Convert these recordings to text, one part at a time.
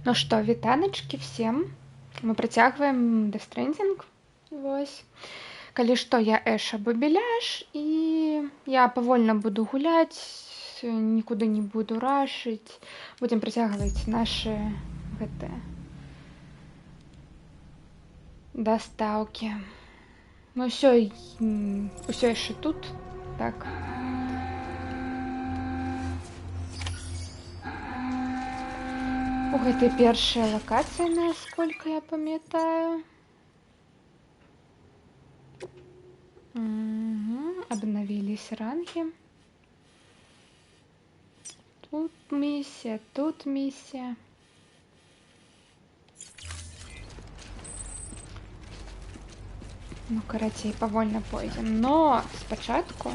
Ну што, вітаначкі всем. Мы працягваем Death Stranding. Вось. Калі што, я Эша Бабеляш, і я павольна буду гуляць, нікуды не буду рашыць. Будзем працягваць нашы гэтыя дастаўкі. Мы ўсё яшчэ тут. Так. У гэтай першай лакацыі, насколько я памятаю. Обновились ранги. Тут миссия, тут миссия. Ну, карацей, павольна пойдем. Но спачатку...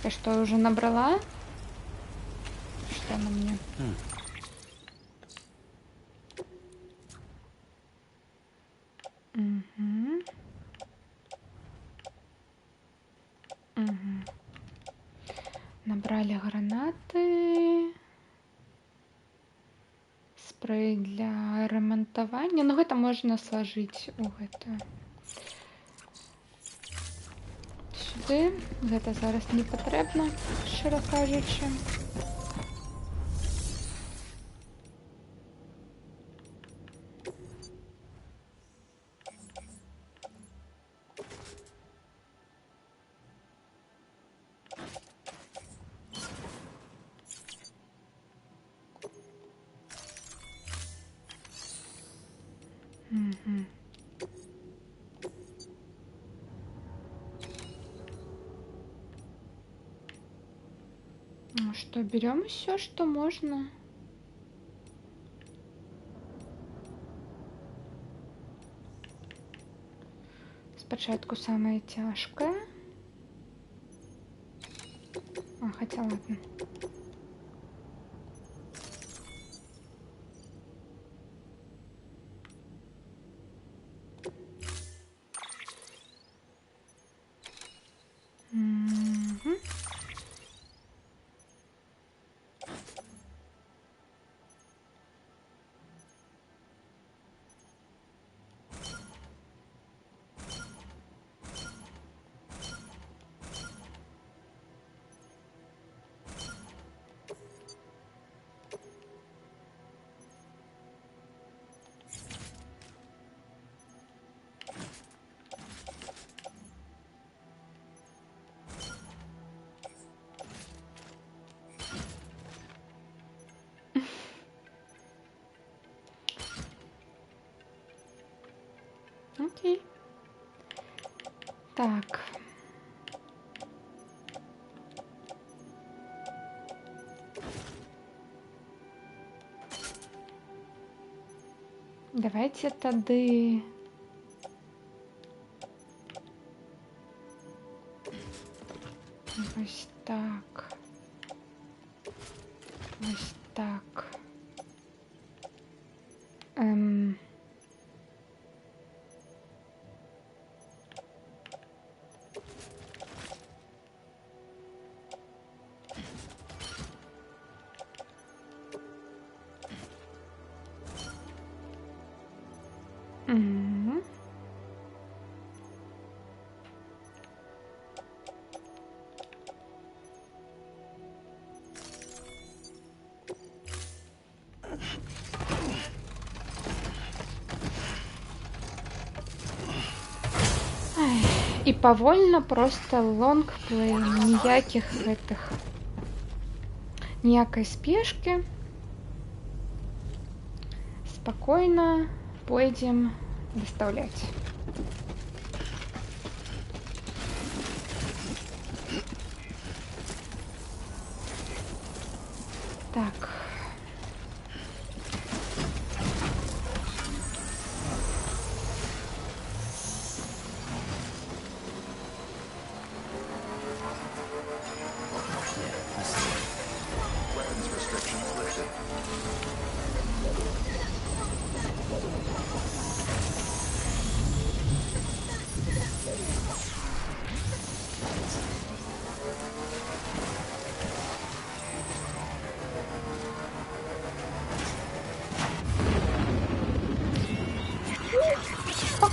Я что, уже набрала? Что на мне? Набрали гранаты. Спрей для ремонтования. Ну, гэта можно сложить у гэта. Сюды. Гэта зараз не патрэбна, шчыра кажучы. Ну что, берем все, что можно. Спочатку самое тяжкое. Хотя ладно. Окей. Так. Давайте тады... Вось так. Вось так. І павольна, просто лонгплей, ніякіх гэтых, ніякай спешкі. Спокойно пойдем доставлять. Так.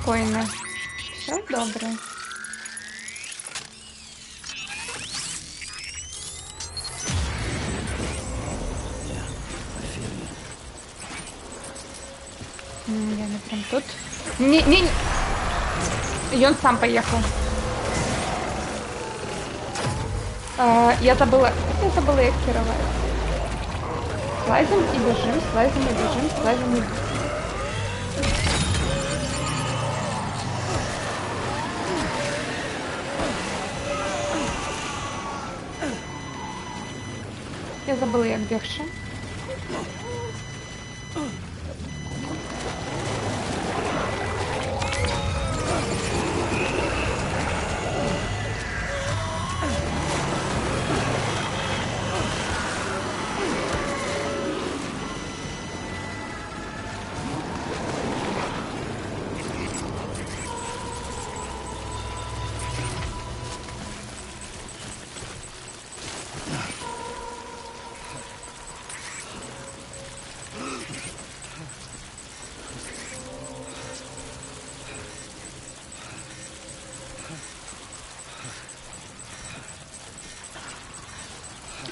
спокойно. Все добре. Я не прям тут. Не. И он сам поехал. Я забыла их керовать. Слазим и бежим, слазим и бежим, слазим и бежим. Я забыла, як бігши.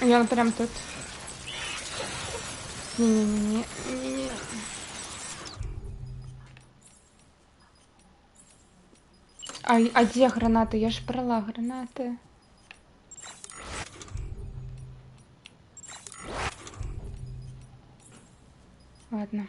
И он прям тут. Не. А где гранаты? Я ж брала гранаты. Ладно.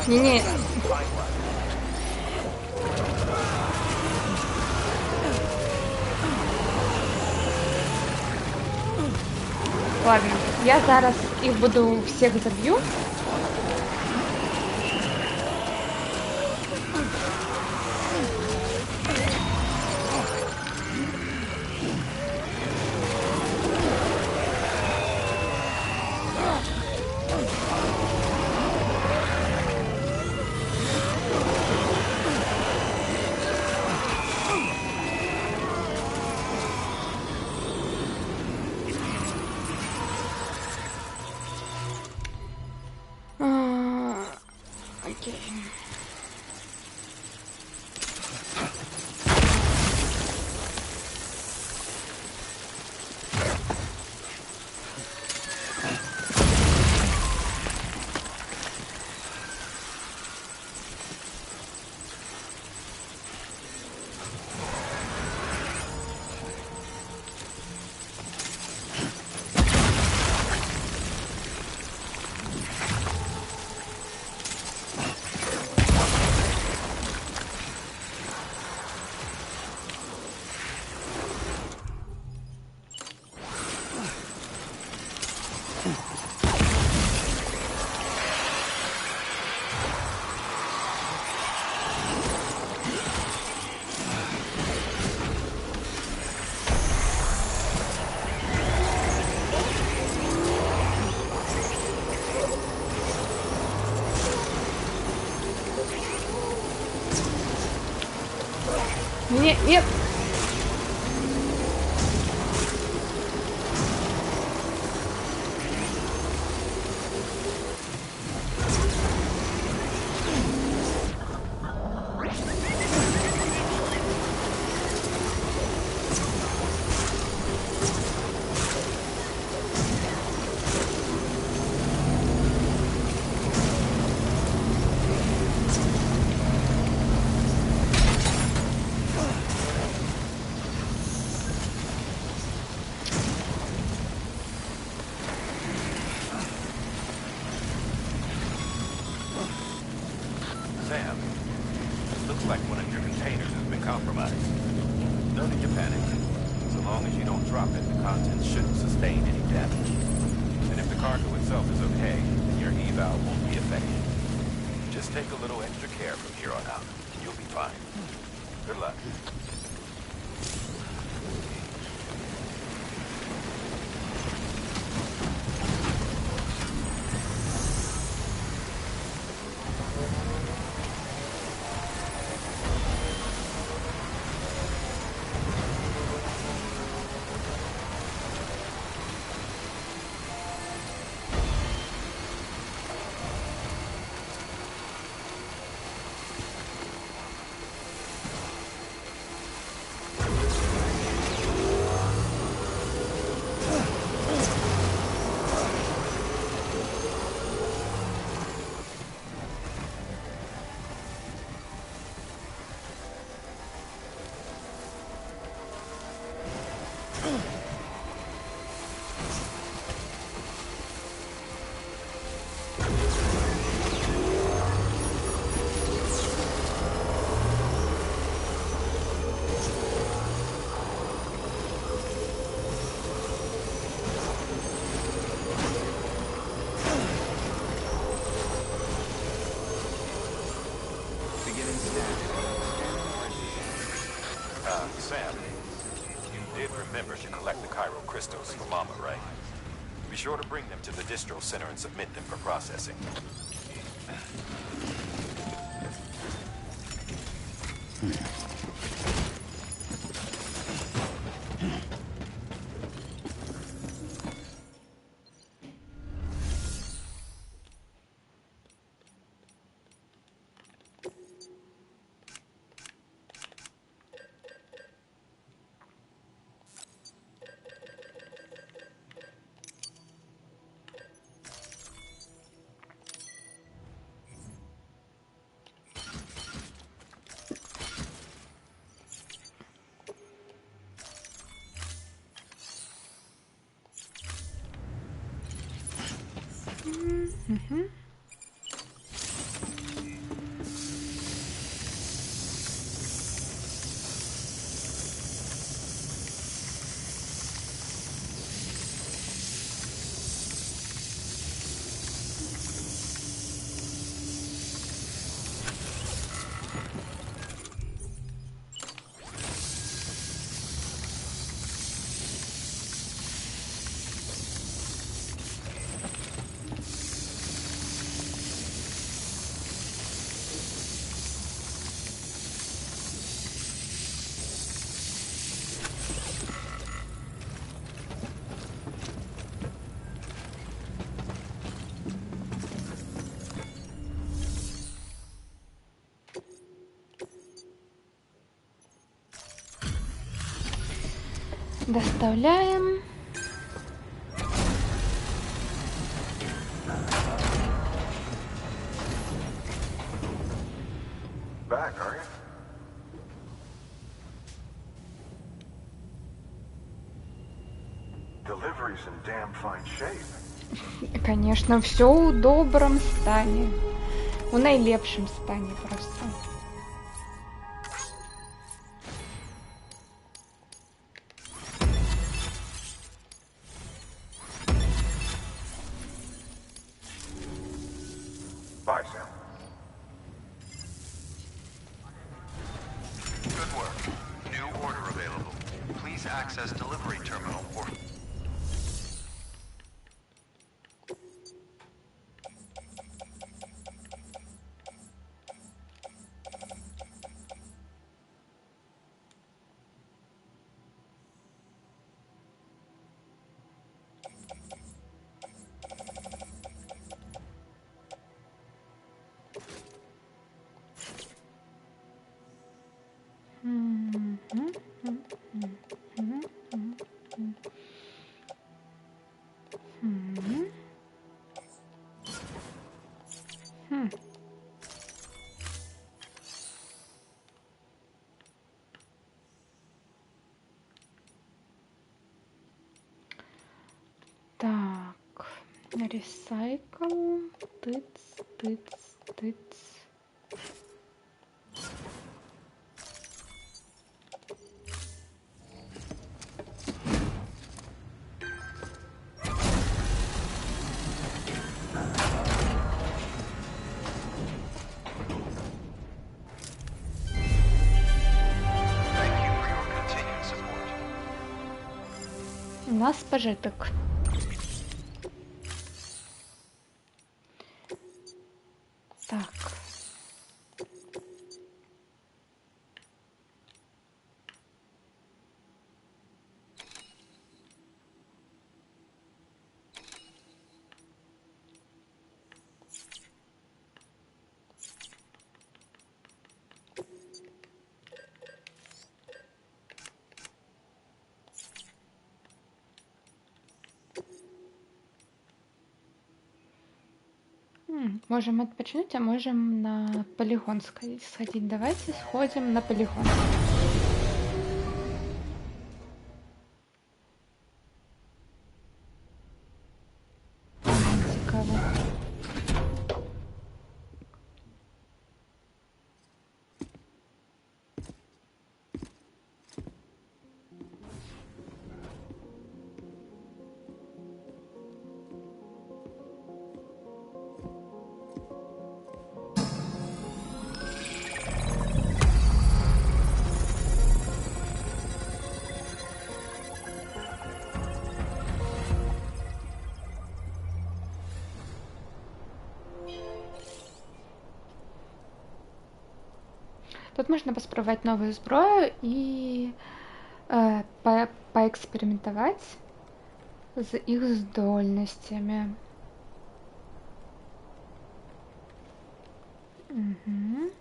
Не. Ладно, я зараз их буду всех забью. Окей. Нет. Sam, it looks like one of your containers has been compromised. No need to panic. So long as you don't drop it, the contents shouldn't sustain any damage. And if the cargo itself is okay, then your eval won't be affected. Just take a little extra care from here on out, and you'll be fine. Good luck. Sam, you did remember to collect the Cairo crystals for Mama, right? Be sure to bring them to the distro center and submit them for processing. Доставляем. Back, are you? Delivery's in damn fine shape. Конечно, все у добром стане. У найлепшым стане просто. Bye, Sam. Good work. New order available. Please access delivery terminal or... Так, ресайкл, тыц. Thank you for your continued support. У нас пожиток. Так. Можем отпочинуть, а можем на полигон сходить. Давайте сходим на полигон. Цікаво. Тут можна поспробувати нову зброю і поекспериментувати з їх здольностями. Угу.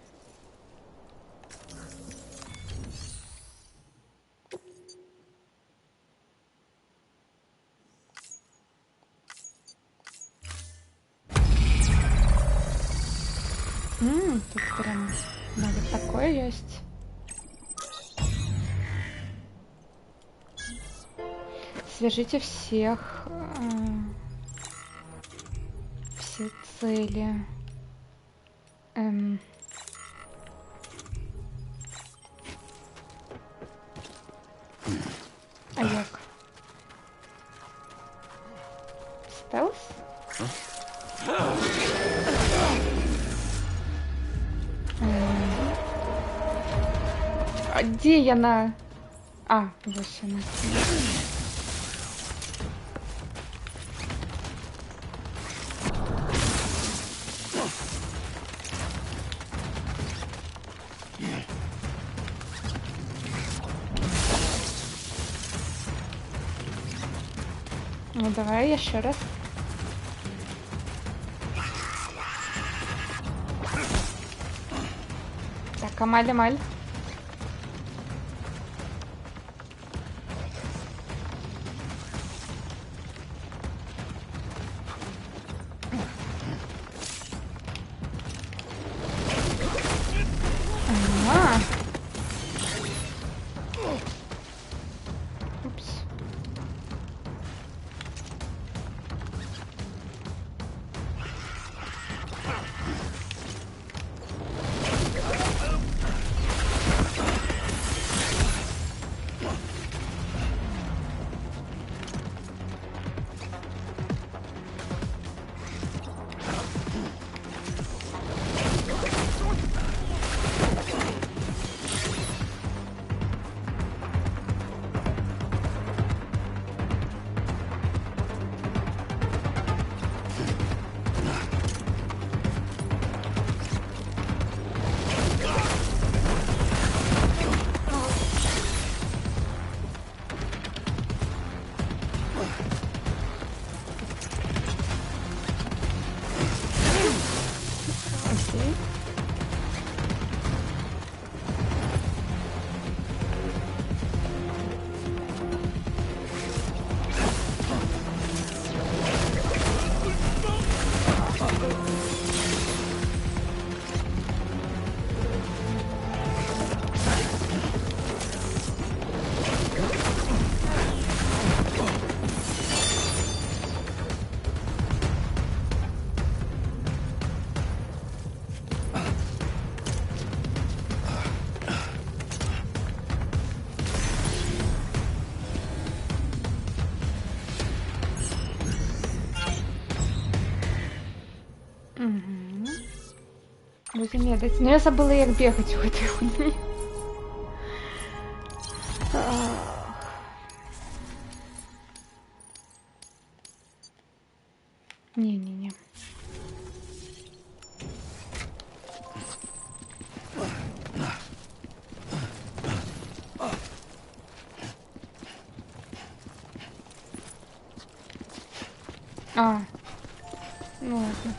Тут прям навіть такое есть. Свяжите всех, все цели. А як? Стелс? А где я на... А, вот она. Ну давай еще раз. Так, Амаль. Упс. Окей. Будем медать. Но я забыла, як бегать у этой хуйни. Не-не-не. Ну ладно.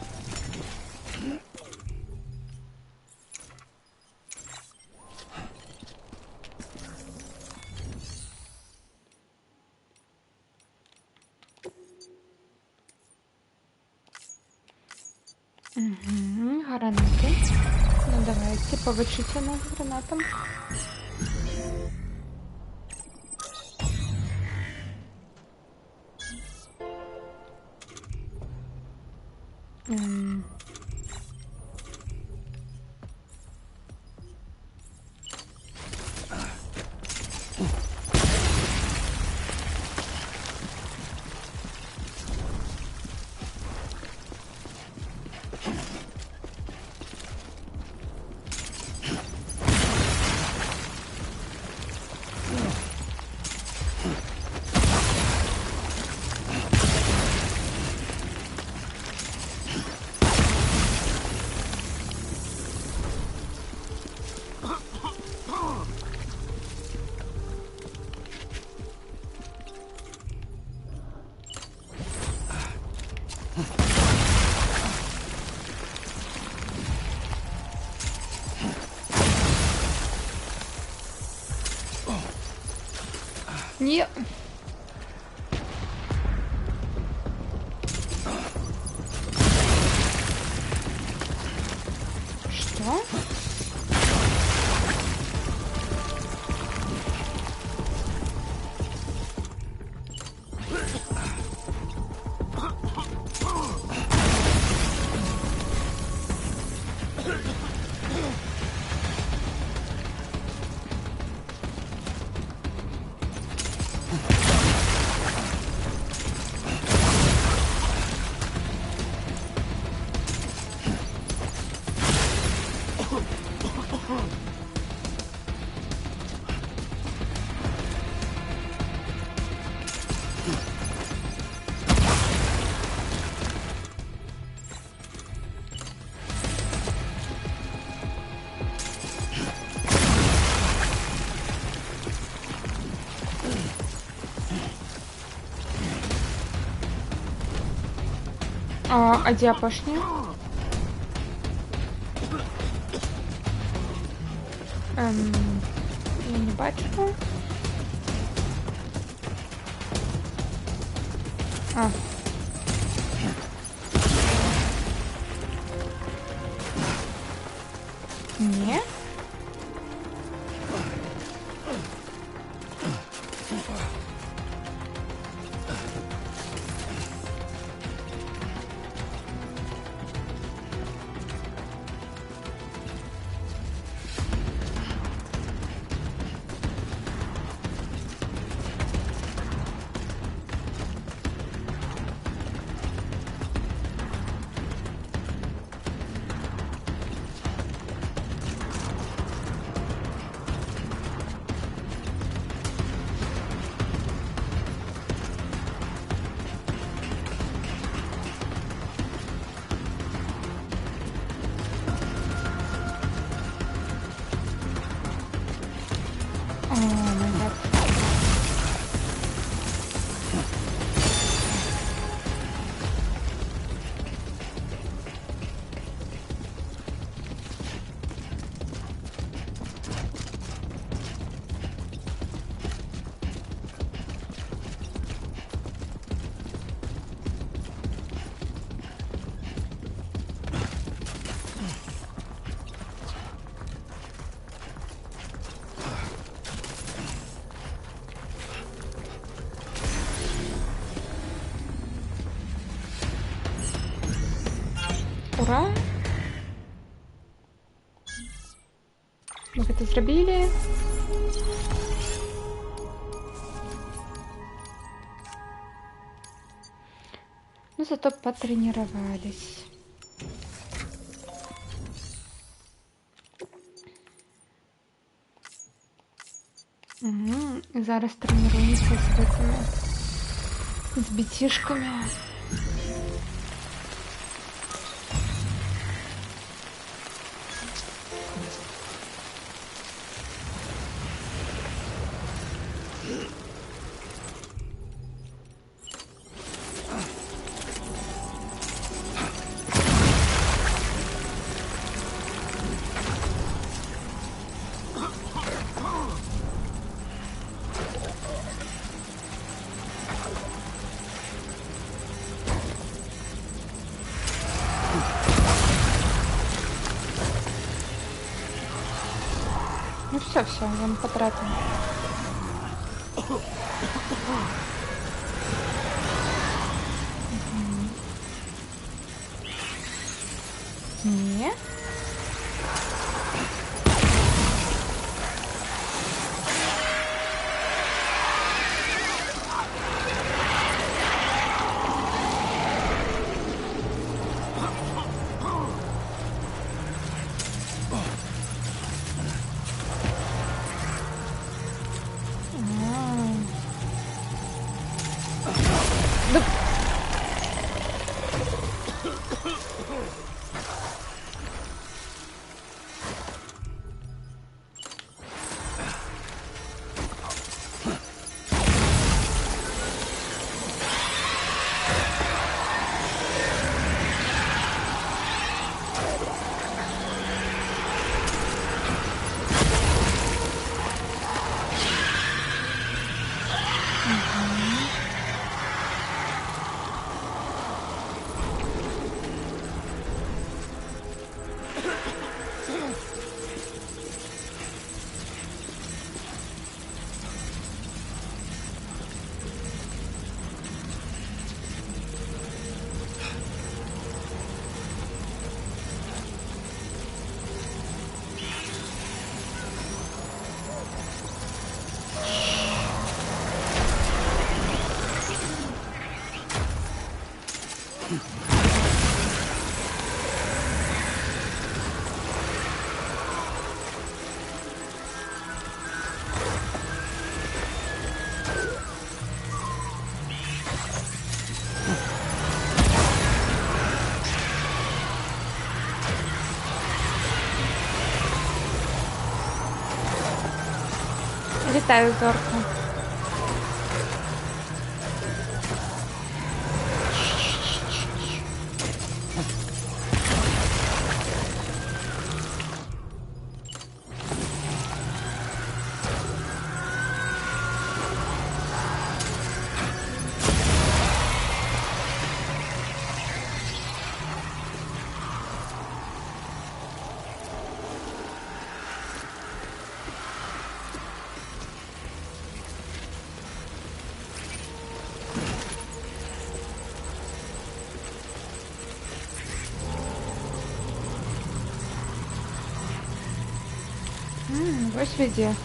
Угу, гранаты. Ну давайте, повышите нас гранатом. Не. Что? А де апошні? Я не бачу. А. Ні. Ура! Мы это зробили. Ну, зато потренировались. Угу. И зараз тренируемся с этими, с битишками. Ну все, я потратила. Не. Вітаю, Зорко. Господи.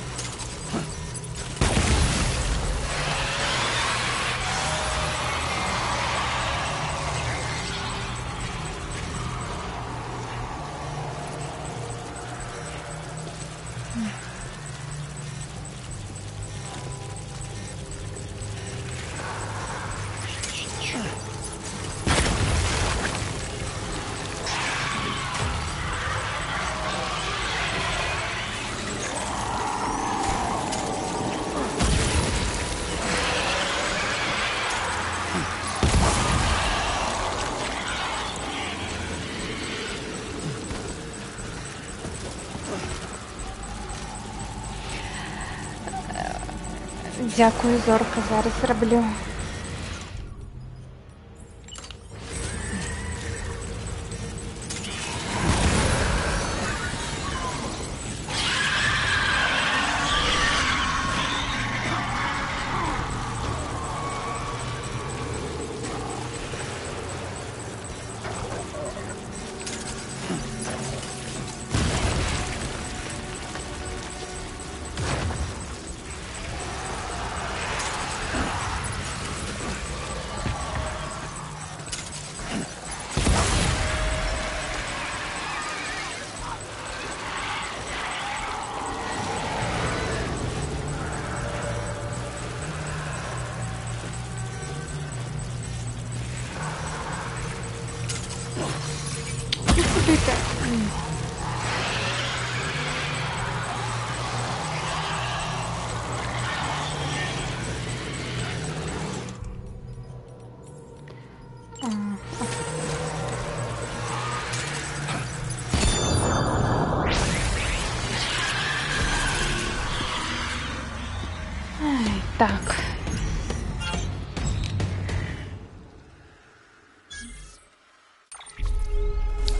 Дякую, Зорка, зараз зроблю. Так.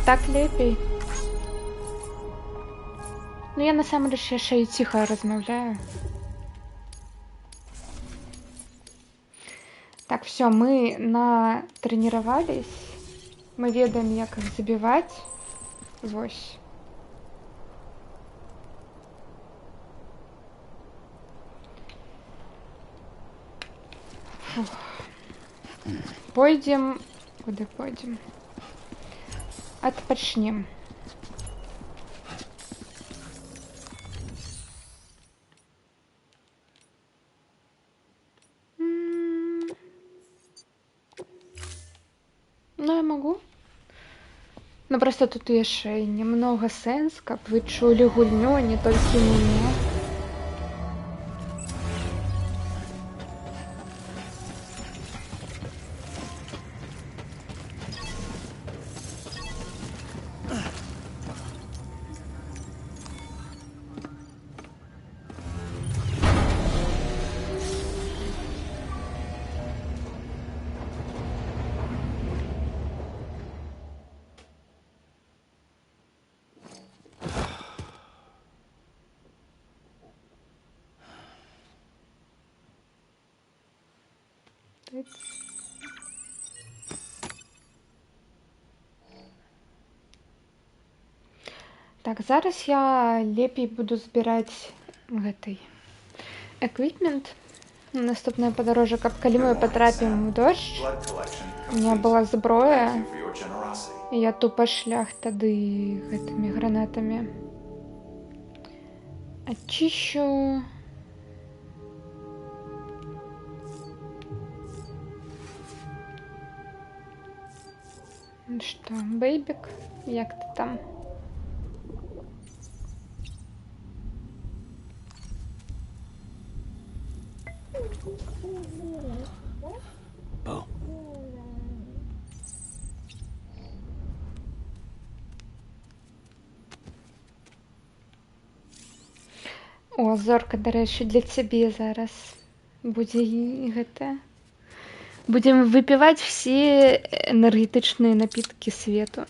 Так лепей. Ну, я на самом деле ще й тихо розмовляю. Так, все, мы натренировались. Мы ведаем, як их забивать. Вось. Фух. Пойдем. Куда пойдем? Отпочнем. Ну, я могу. Ну, просто тут яшчэ немного сэнс, каб вы чулі гульню, а не толькі мяне. Так, зараз я лепей буду збіраць гэты эквіпмент. Наступнае падарожжа, каб калі мы патрапім у дождж, у меня была зброя, і я тупа шлях тады гэтымі гранатамі. Очищу. Что, бейбик? Як ты там? Boom. О, зорка, до речі, для цябе зараз будзе гэта. Будем выпивать все энергетичные напитки свету.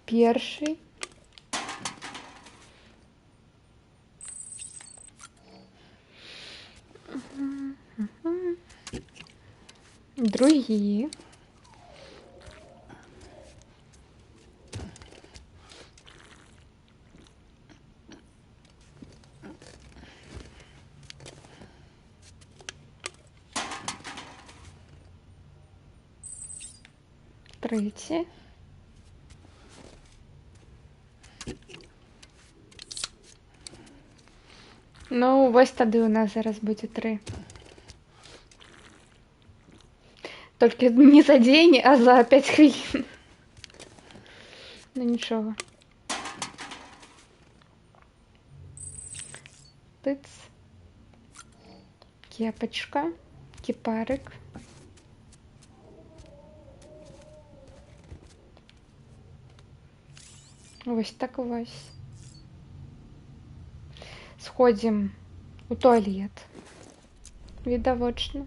Перший. Другі. Треті. Ну, ось тады у нас зараз будзе 3. Толькі не за дзень, а за 5 хвілін. Ну нічого. Тыц. Кепочка. Кіпарик. Ось так ось. Сходим у туалет. Відавочна.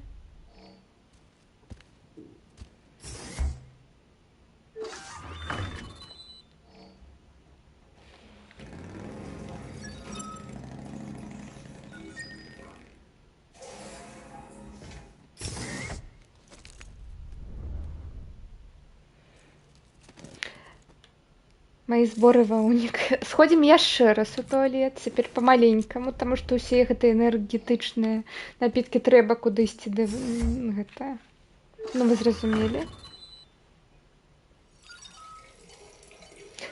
Мои сборы ваўнік. Сходим яшчэ раз у туалет, цяпер помаленькаму, потому что усе гэтыя энергетычныя напіткі трэба кудысьці гэта. Ну вы зразумелі.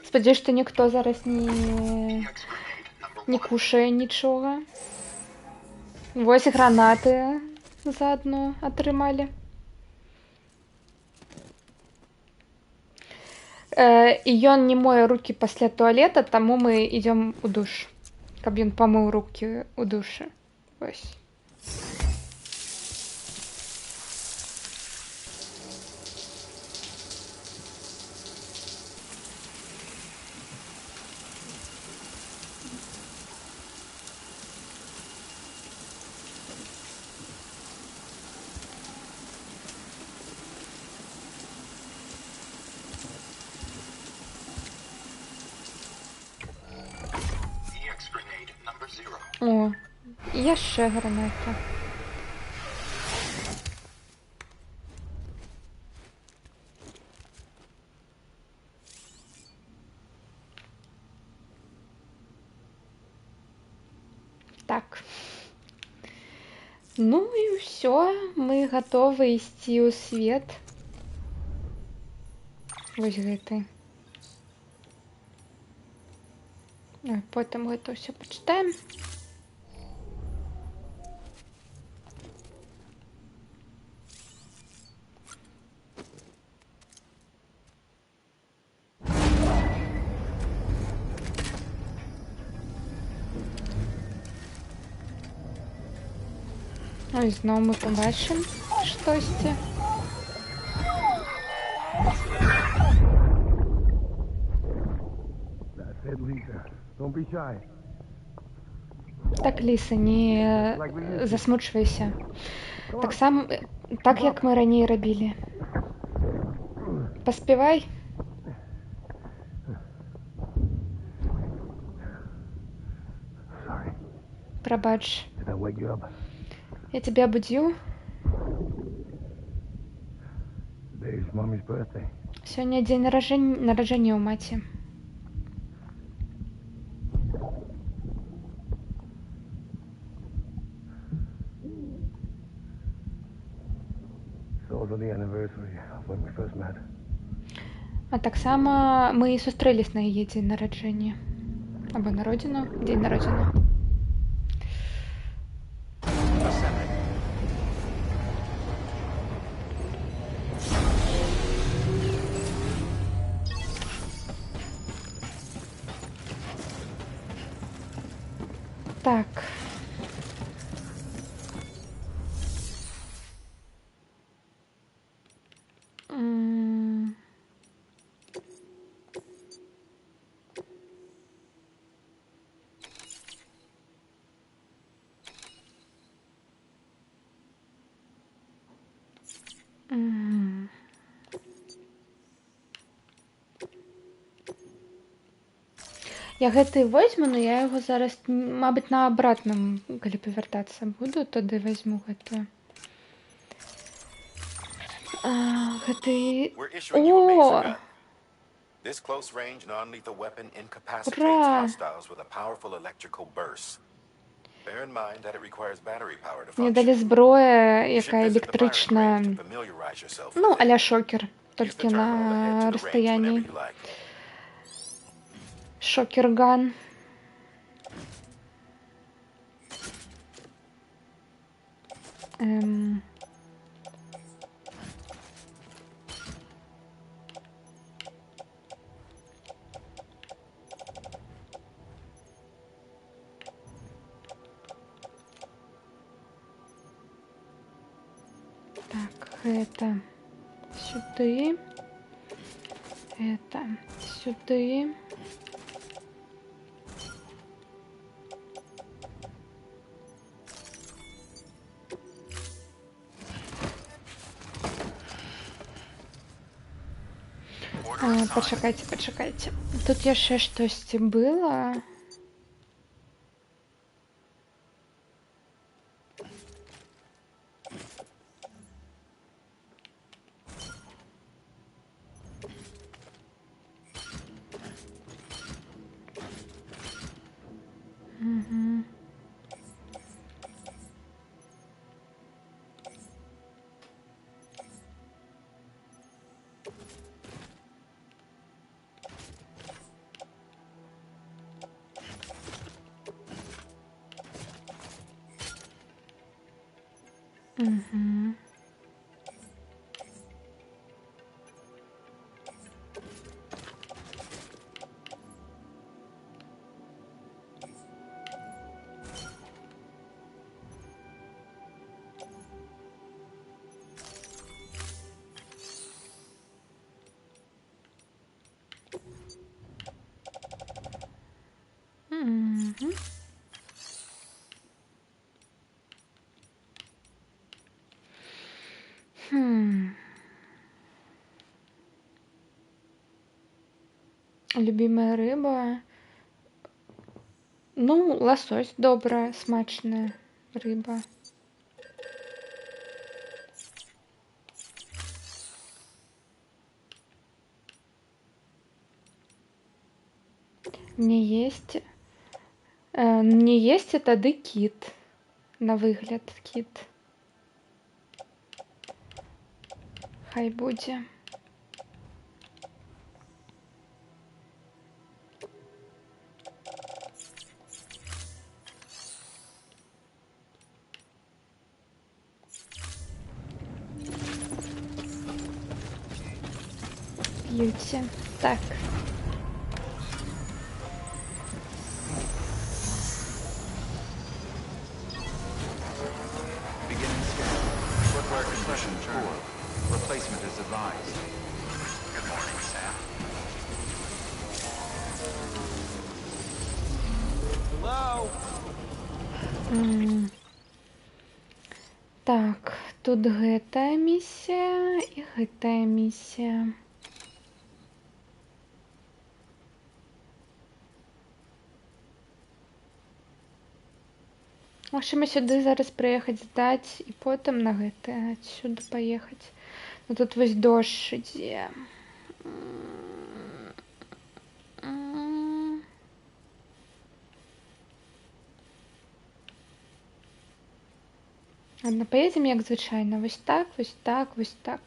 Спадзяюсь, што ніхто зараз не кушае нічога. Вось гранаты заадно атрымалі. І ён не мое рукі пасля туалета, таму мы ідём у душ, каб ён памыў рукі у душы. Вось. О, і яшчэ граната. Так. Ну і ўсё, мы гатовы ісці ў свет. Вось гэты. Потым гэта ўсё пачытаем. Ой, зноў мы побачым штосьці. Так, Ліса, не засмучвайся. Так, як мы раней рабілі. Паспявай. Прабач. Я тебя будил. Сегодня день народження у маці. А таксама мы і сустрэлись на яе дзень нараджэння. Або народзіну, дзень народзіну. Так. М. М. Я гэты возьму, но я яго зараз, мабыць, на абратным, калі павяртацца буду, тады возьму гэтую. Гэты... We're issuing you a maser О! gun. This close-range, non-lethal weapon incapacitates Ура! hostiles with a powerful electrical burst. Bear in mind that it requires battery power to Мне далі function. зброя, You should якая visit the firing range электрычная. to familiarize yourself Ну, with it. а-ля шокер, Use the толькі terminal to head на to the range whenever расстаянні. you like. Шокерган. Ем. Так, это сюды. Это сюды. Пачакайце. Тут яшчэ штосьці было. Угу. Угу. Угу. Любимая рыба. Ну, лосось добрая, смачная рыба. Не есть. Не есть, тады кіт. На выгляд кіт. Хай будзе. Б'ються. Так. Beginning scan. Footwear condition poor. Replacement is advised. Good morning, Sam. Hello? Так, тут гэтая миссия и гэтая миссия. Магчыма сюды зараз прыехаць здаць і потым на гэта адсюды паехаць. Ну тут вось дождж ідзе. Ладно, поедем як звычайна. Вось так, вось так, вось так.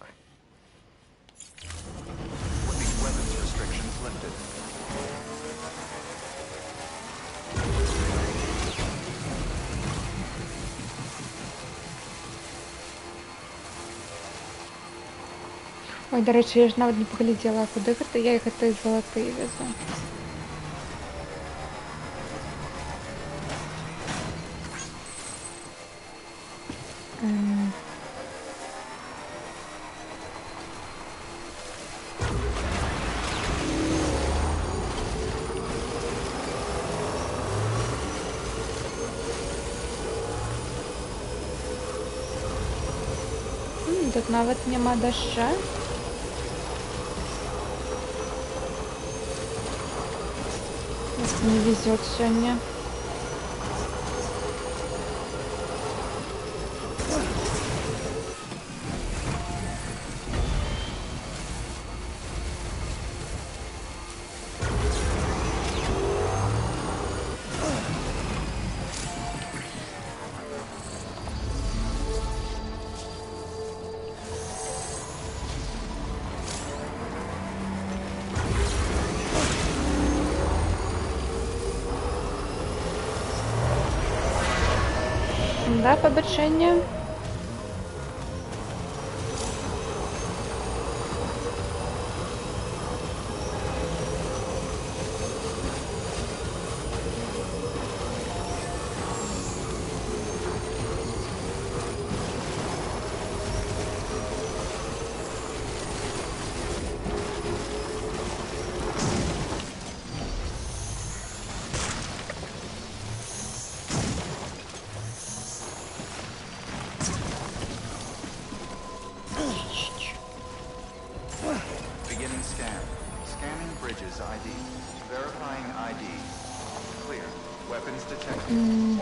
Weapons restrictions lifted. Ой, до рэчы, я ж нават не паглядзела, куды гэта я іх гэтай залатыя вязу. Тут нават няма дажджа. Як не везет сёння. Да, побачення. Beginning scan. Scanning bridges ID. Verifying ID. Clear. Weapons detected.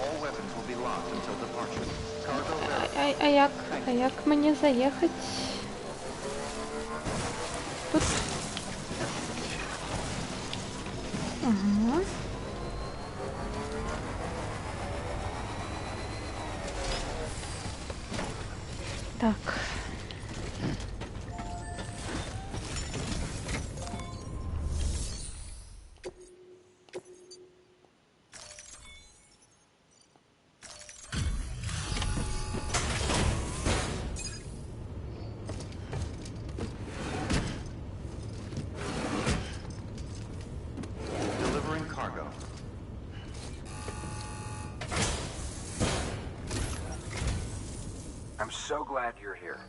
All weapons will be locked until departure. Cargo verified. А як мені заїхати? Тут. Ага. Так. Delivering cargo. I'm so glad you're here.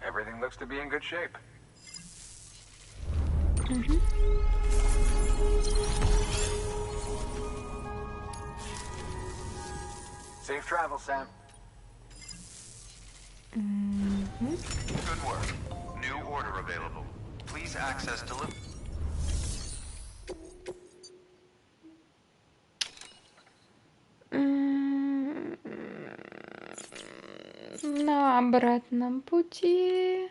Everything looks to be in good shape. Safe travel, Sam. Good work. New order available. Please access delivery. На обратном пути.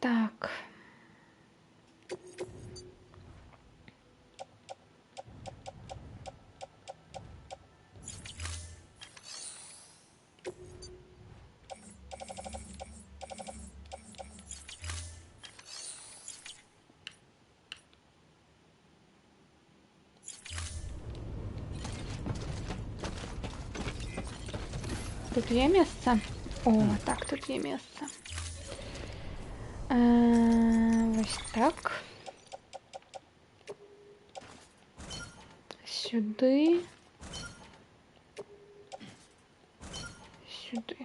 Так. Тут є місце? О, так, тут є місце. Ось так. Сюди. Сюди.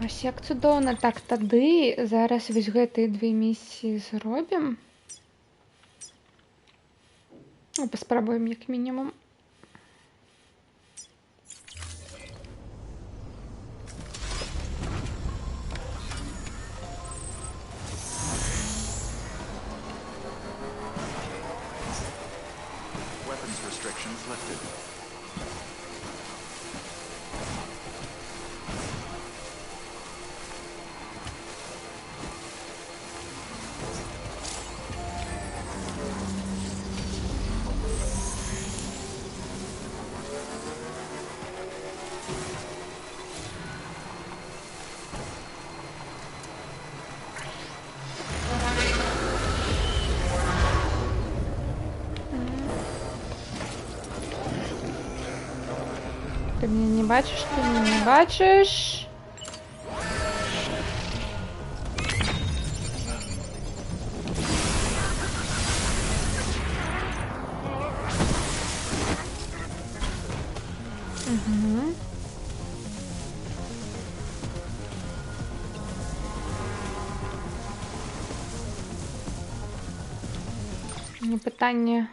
Ось як цудоўна. Так, тады зараз вось гэтыя две місіі зробім. Ну, паспрабуем як мінімум. Weapons restrictions lifted. Ты меня не бачишь, ты меня не бачишь. Угу. Не питання.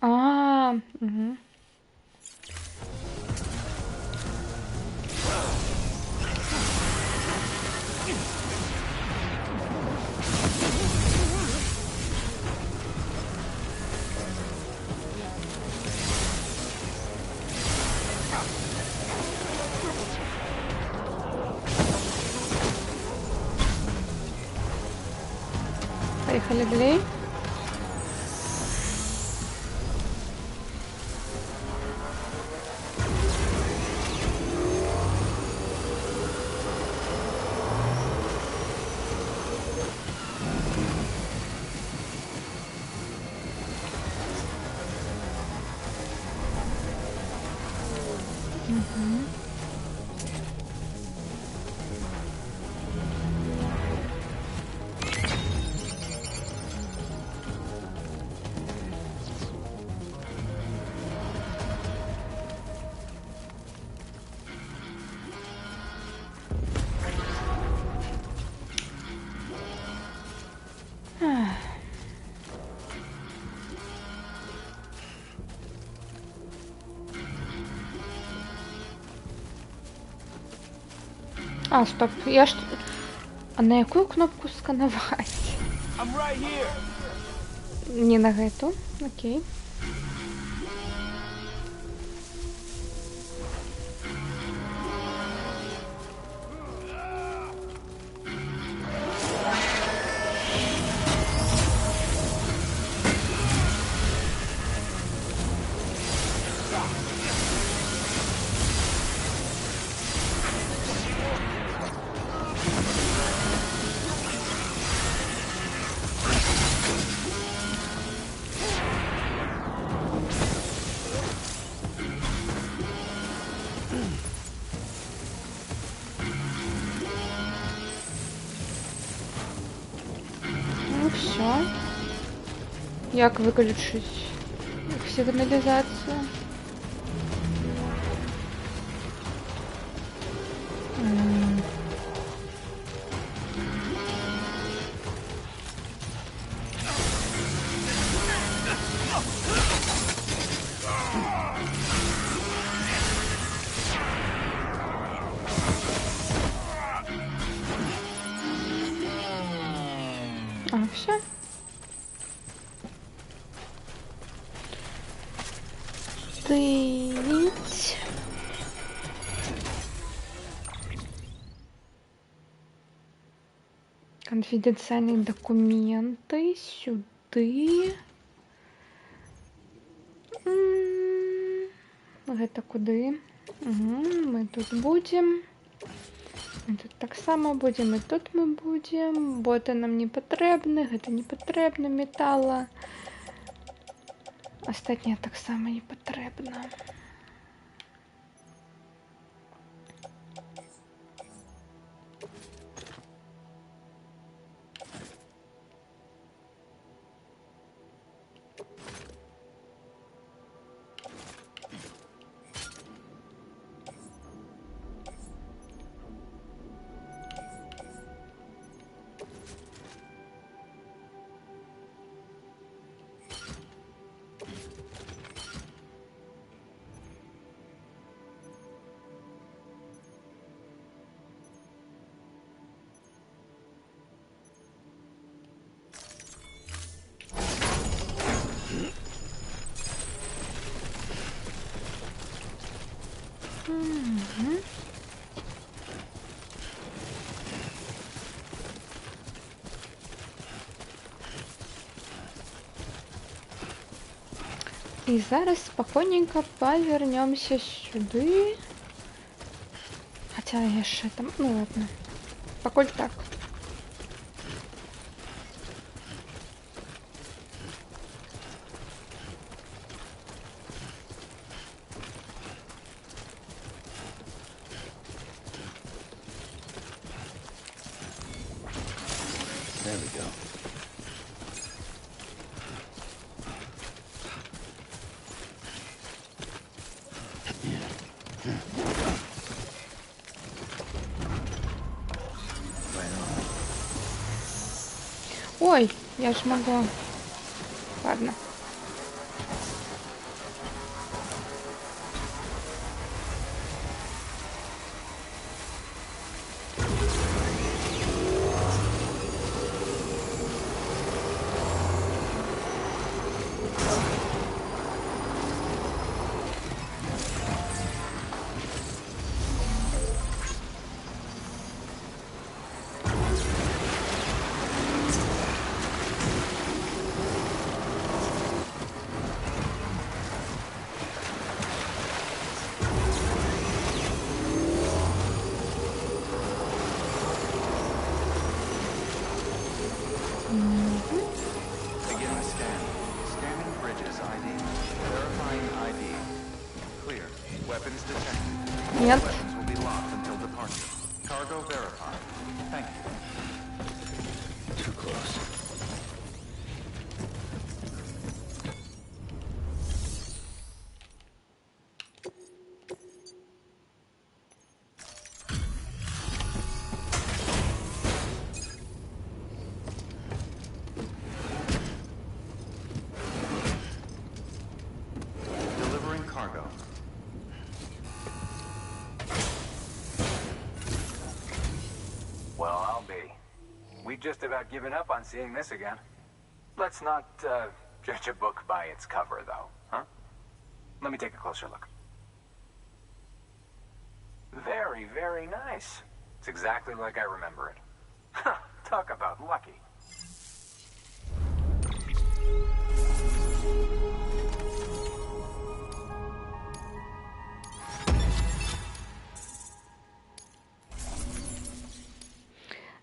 Угу. Поехали далее. Стоп, я ж... А на якую кнопку сканувати? I'm right here. Не на эту, окей. Ну все. Як виключить сигналізацію? Все. Стоїть. Конфиденциальные документы сюди. Гэта куди? Ми тут будем. Ми тут так само будем, і тут ми будем. Боти нам не потрібні, гэта не потрібно, металла. Остатнє так само не потрібно. І зараз спокійненько повернемся сюди. Хотя я ще там... Ну ладно. Покуль так. There we go. Ой, я ж могу. Ладно. verify. Thank you. Too close. Delivering cargo. Well, I'll be. We've just about given up on seeing this again. Let's not judge a book by its cover, though, huh? Let me take a closer look. Very, very nice. It's exactly like I remember it. Talk about lucky.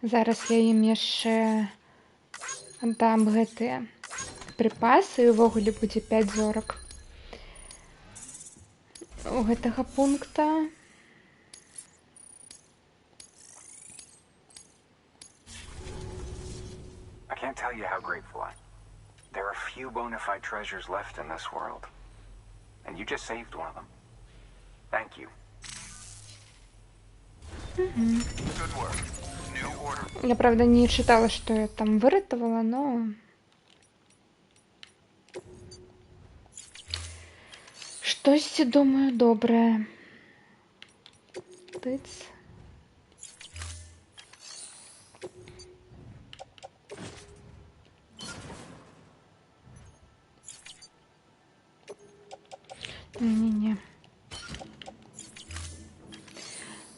Зараз я ім яшчэ дам гэтыя прыпасы, і ўвогуле будзе 5 зорак у гэтага пункта. I can't tell you how grateful I am. There are few bona fide treasures left in this world. And you just saved one of them. Thank you. Good work. New order. Я, правда, не читала, што я там выратавала, но штосьці, думаю, добрае. Тыц. Не-не-не.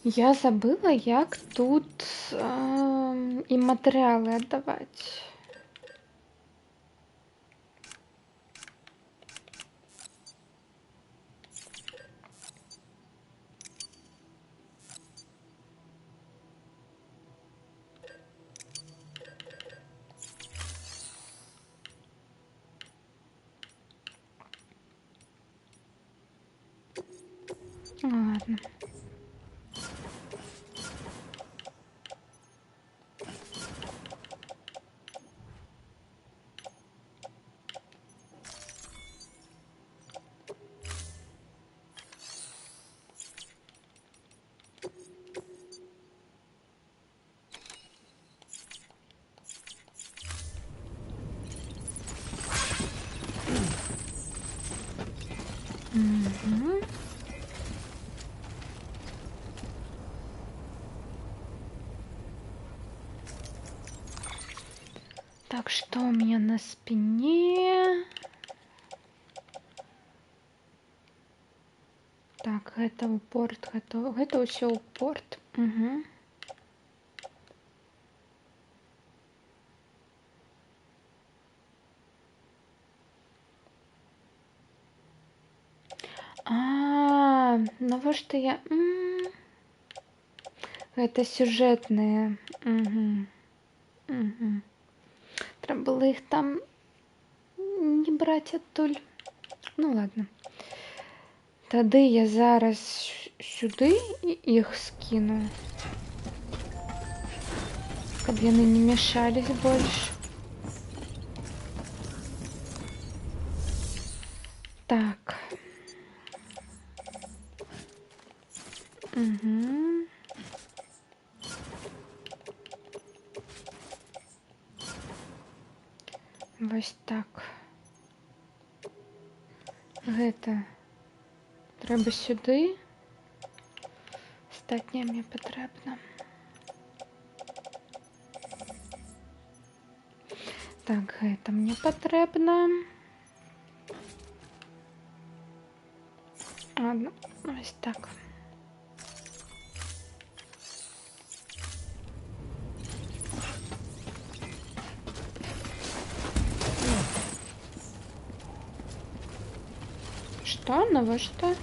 Я забыла, як тут ім матэрыялы аддаваць. Ладно. Угу. Так, что у меня на спине? Так, это упорт, это все упорт. Угу. Навошта я... Это сюжетные. Угу. Угу. Треба было их там не брать адтуль. Ну ладно. Тады я зараз сюды их скину, каб яны не мешались больше. Так. Угу. Вось так. Гэта трэба сюды. Астатняе мне патрэбна. Так, гэта мне патрэбна. Ладно, ось так. Что? Навошта?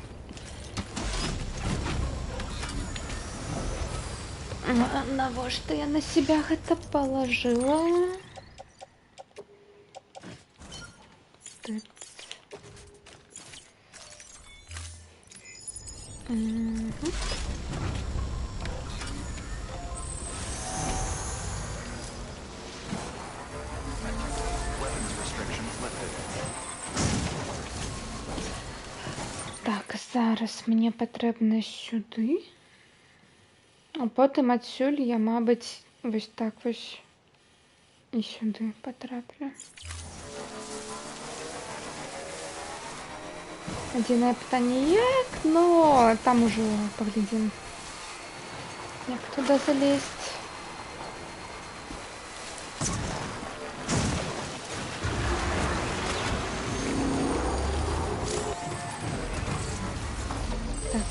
Навошта я на себя гэта положила? Угу. Зараз мне патрэбна сюды, а потым адсюль я, мабыць, вось так вось і сюды патраплю. Адзінае пытанне як, но там ужо паглядзім, як туды залезть. Так.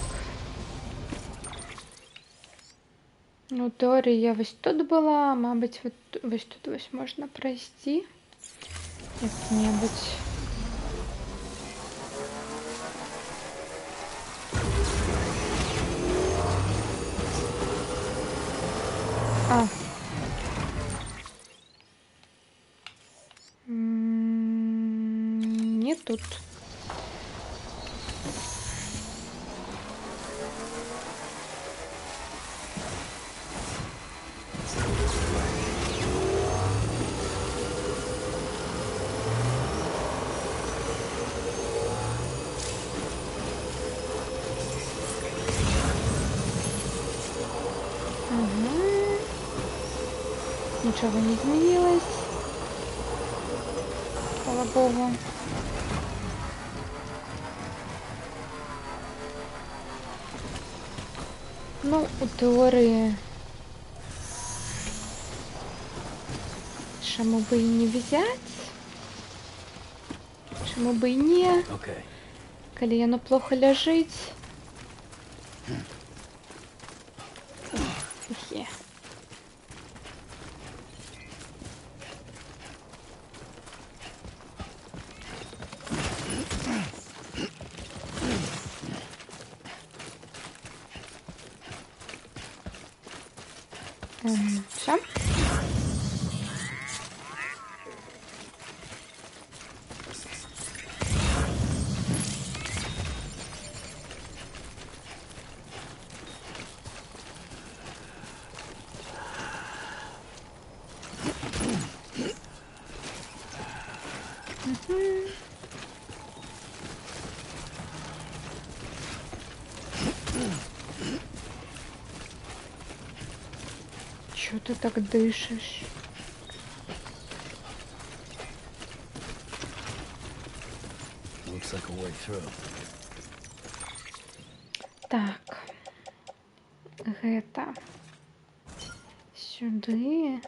Ну, ў тэорыі я вось тут была, мабыць, вось тут вось можна прайсці як-небудзь. А. Не тут. Ничего не изменилось, слава богу. Ну, у теории, чему бы и не взять, чему бы и не, коли оно плохо лежит. Хе. Все. Чё ты так дышишь? Так, гэта сюды.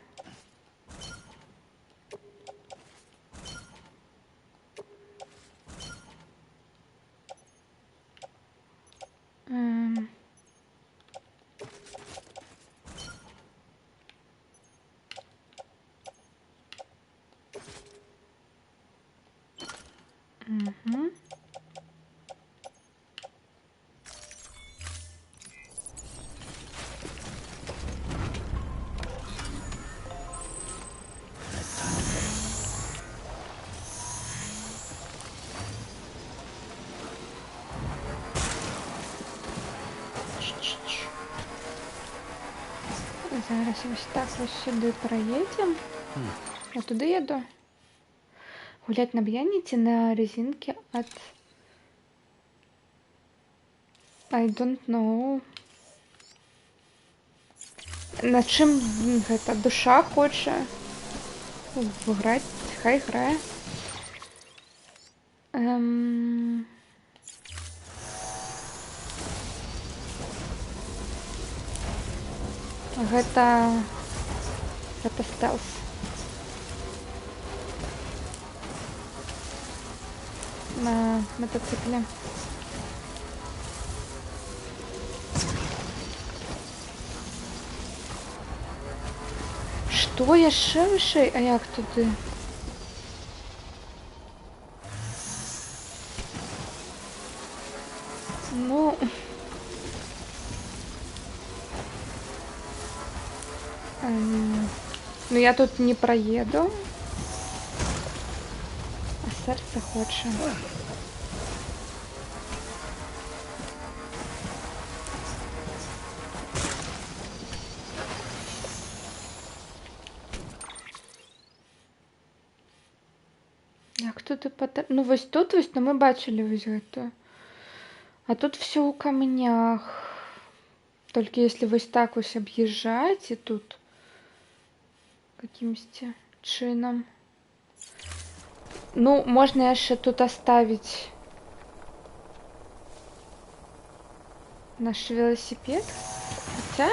Угу. Зараз ось так ось сюди проедем. Я туди еду. Гулять на бьянице на резинке от I don't know. На чим гэта душа хоче грати, хай грає. Гэта стелс. На мотоцикле. Что яшчэ вышэй? А як туды? Ну... Ну я тут не проеду. А серце хоче. Як туди Ну ось тут ось, ну ми бачили ось гэту А тут все у камнях. Только если вось так вось объезжать и тут каким-то чином. Ну, можно еще тут оставить наш велосипед. Хотя...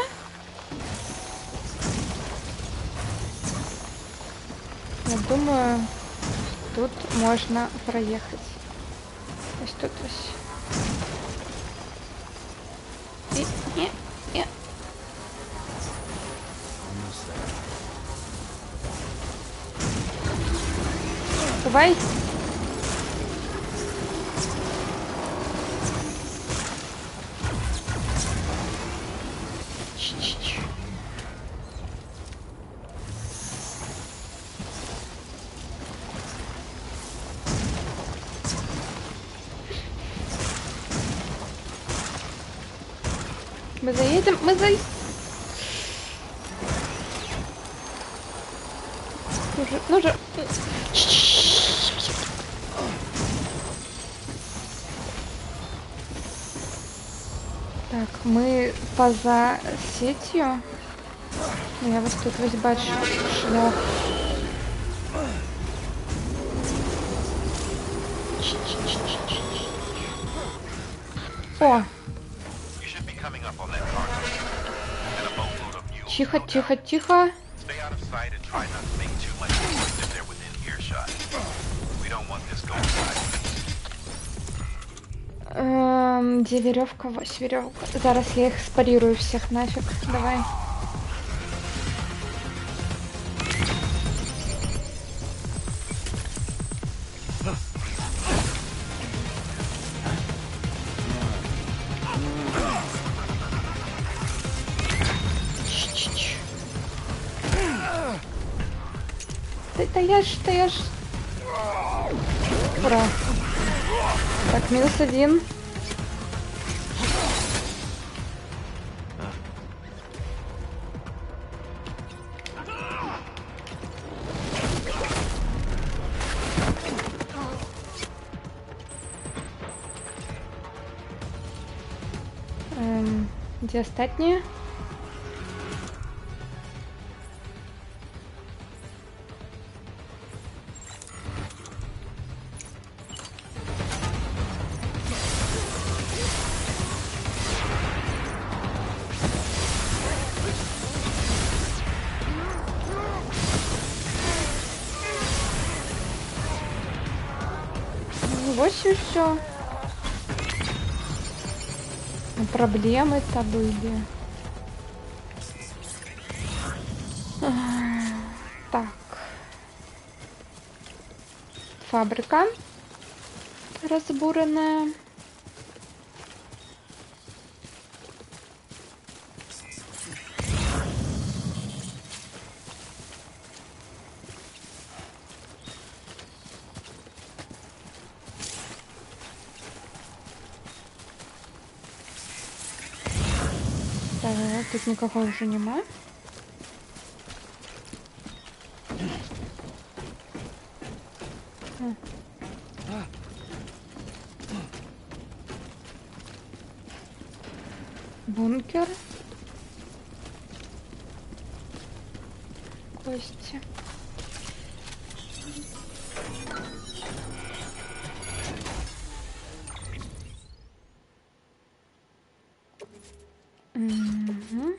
Я думаю, тут можно проехать. То есть тут и. Давай. Ч-ч-ч. Мы заедем, Ну же. Так, мы поза сетью. Я вас тут весь бачу. Шлях. О! Тихо, тихо, тихо. Где веревка? Вось веревка. Зараз я их спарирую всех нафиг. Давай. Да я ж. Ура. Так, -1. Где остатние? Вот и все. Проблемы-то были. Так. Фабрика разбуранная. Так, тут никакого уже нема. Бункер. Кости. Угу.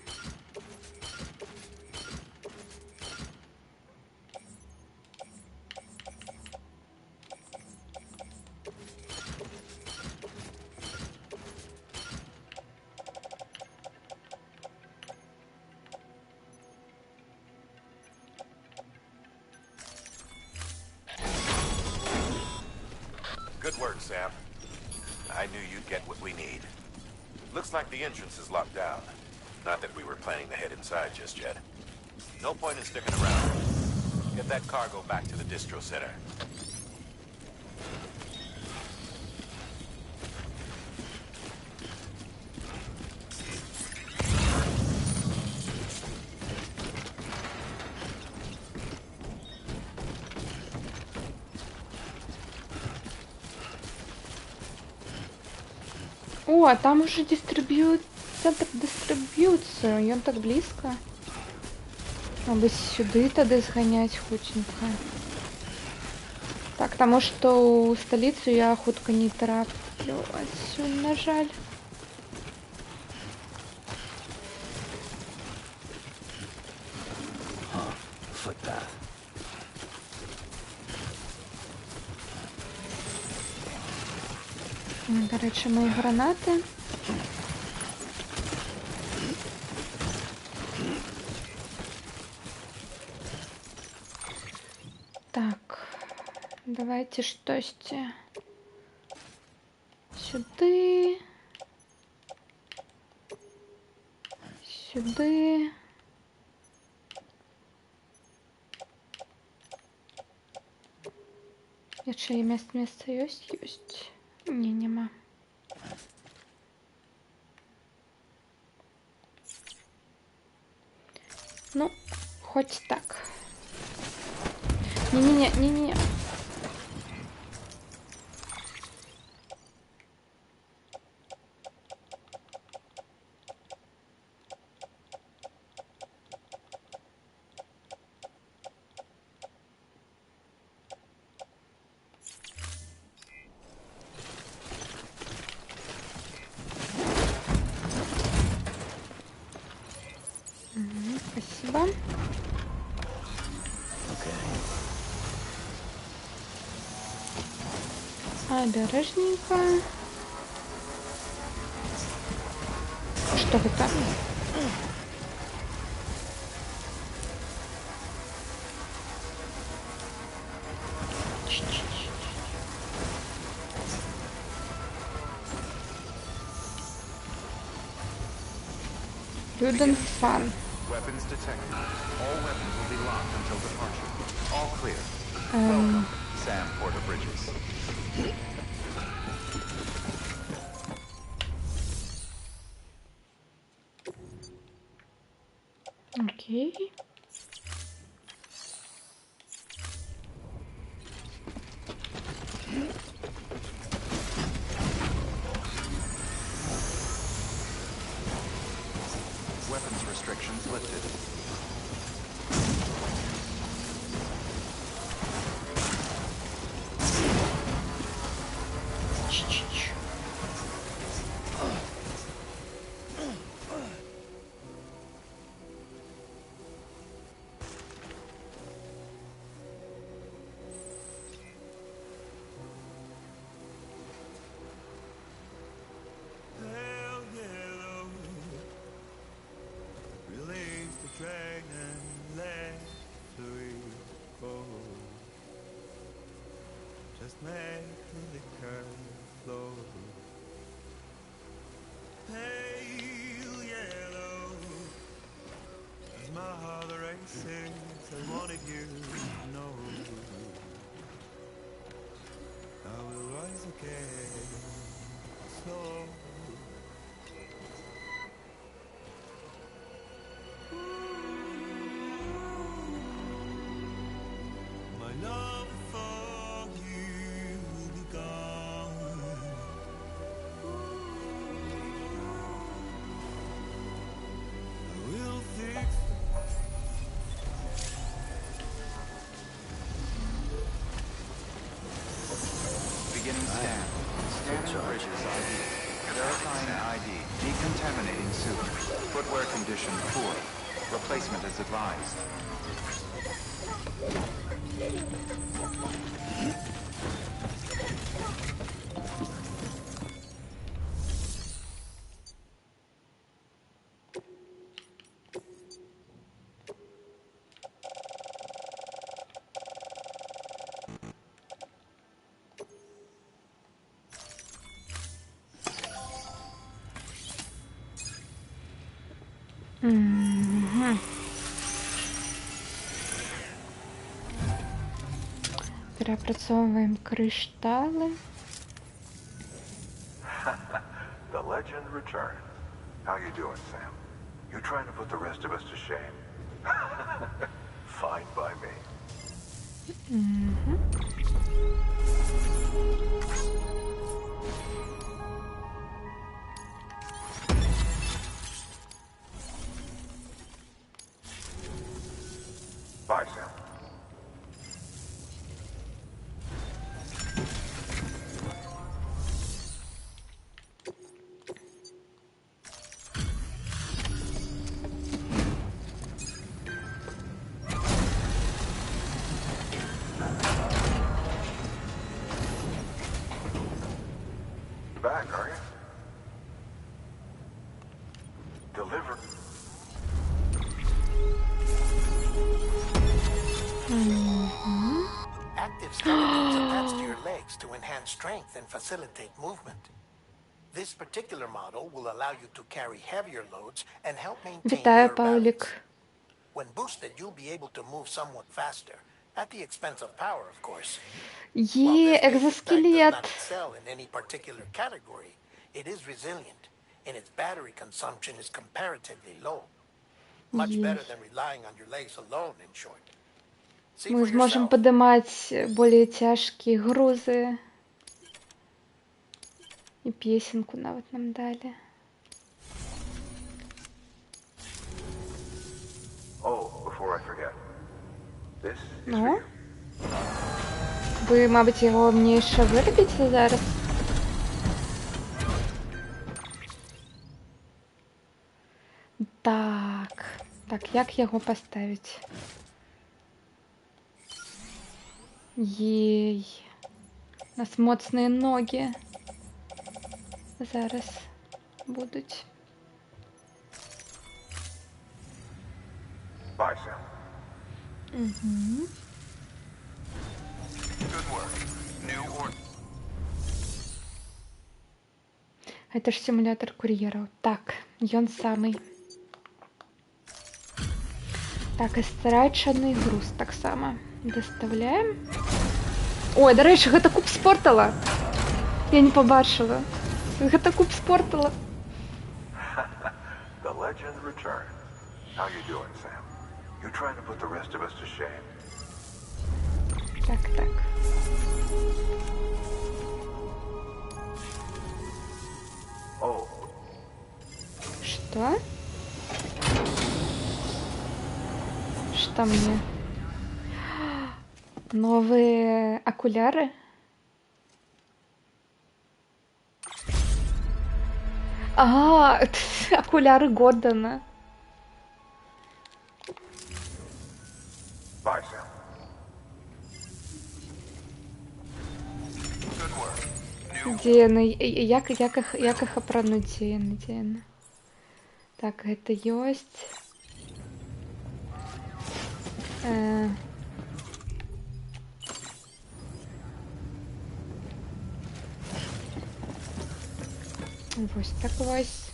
Good work, Sam. I knew you'd get what we need. Looks like the entrance is locked down. Not that we were planning to head inside just yet. No point in sticking around. Get that cargo back to the distro center. О, а там уже центр дистриб'юцію, ён так близько. Аби сюди тоді зганяти хутенько. Так, тому що у столицю я хутко не траплю отсюда, на жаль. Footpath. До речі, мої гранати. Так, давайте щось сюди. Сюди. Якщо є місце есть? Ні, нема. Ну, хоть так. Не-не-не. Спасибо. Обережненько. Что это? Люден фан. Weapons detected. All weapons will be locked until departure. All clear. Welcome, Sam Porter Bridges. Окей. Weapons restrictions lifted. Just make the liquor flow. Pale yellow, as my heart races, I wanted you to know. I will rise again, slow. My love for you will be gone. I will fix Beginning scan. Scanning bridges ID. Verifying ID. Decontaminating suit. Footwear condition poor. Replacement is advised. Переопрацовываем криштали. The legend returns. How you doing, Sam? You trying to put the rest of us to shame? Fine by me. Bye, Sam. Back, are you? Deliver. Active skeletons attached to your legs to enhance strength and facilitate movement. This particular model will allow you to carry heavier loads and help maintain Вітаю, your Паулік. balance. When boosted, you'll be able to move somewhat faster, at the expense of power, of course. While Є this basic type does екзоскелет. not excel in any particular category, it is resilient, and its battery consumption is comparatively low. Much better than relying on your legs alone, in short. See Ми for зможемо yourself. підіймати більш тяжкі грузи. І пісеньку навіть нам дали. Oh, before I forget. This is for Ну? you. Ви, мабуть, його мені ще виробите зараз? Так. Так, як його поставити? Єй. У нас моцні ноги. Зараз будуть. Bye, Sam. Good work. New order. Это ж симулятор курьеров. Так, ён самый. Так, і страчений груз так само. Доставляем. Ой, до речі, гэта куб спортала. Я не побачила. Гэта куб спортала. The legend returned. How you doing, Sam? You trying to put the rest of us to shame? Так, так. Oh, Что? Что мне? Новые окуляры? А, окуляры Гордона. bye, Sam. Good work. New Де яны? Як іх апрануць? Дзе яны? Так, гэта ёсць. Вось так вось.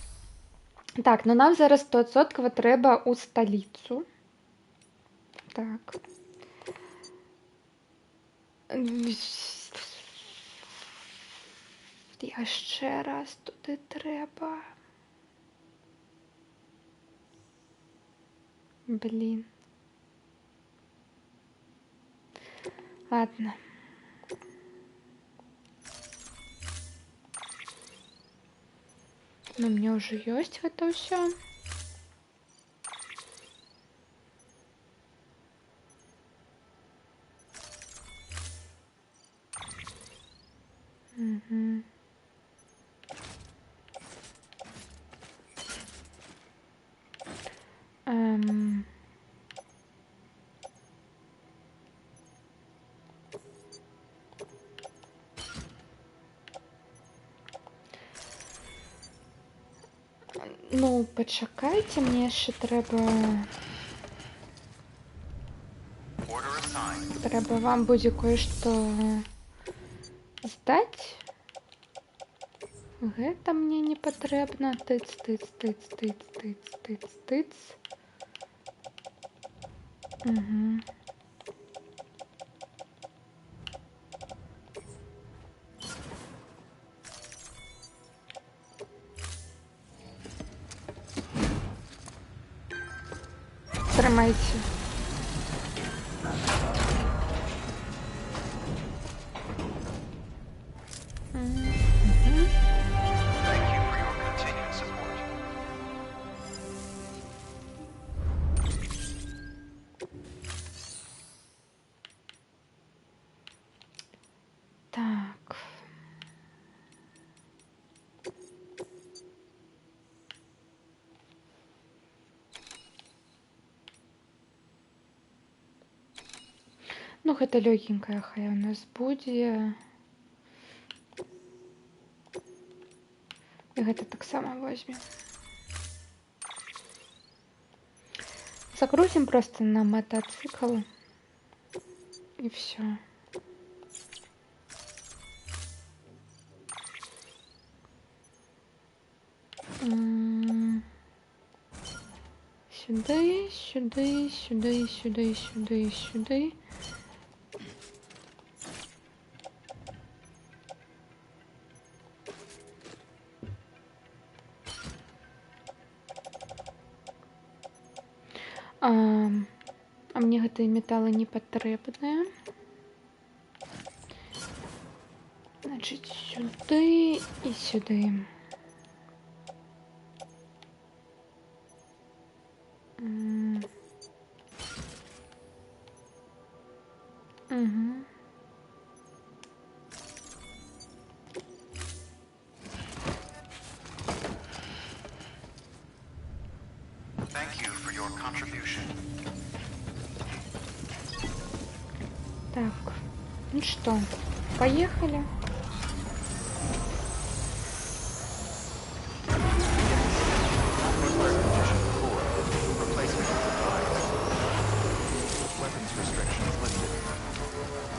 Так, ну нам зараз 100% трэба ў сталіцу. Так. Яшчэ раз туди трэба. Блін. Ладно. Ну, у меня уже есть это все. Угу. Ну, почекайте, мне ще треба. order assigned. Треба вам буде кое-что здать. Гэта мне не потребно. Тыц. Угу. Тримайте. Thank you for your continued support. Ну, гэта лёгенькая хай у нас будзе. І гэта таксама возьмем. Загрузим просто на мотоцикл. И все. Сюда, сюда, сюда, сюда, сюда, сюда. А мне гэтыя металы не патрэбныя. Значит, сюды и сюды. Угу. Thank you for your contribution. Так, ну что, поехали.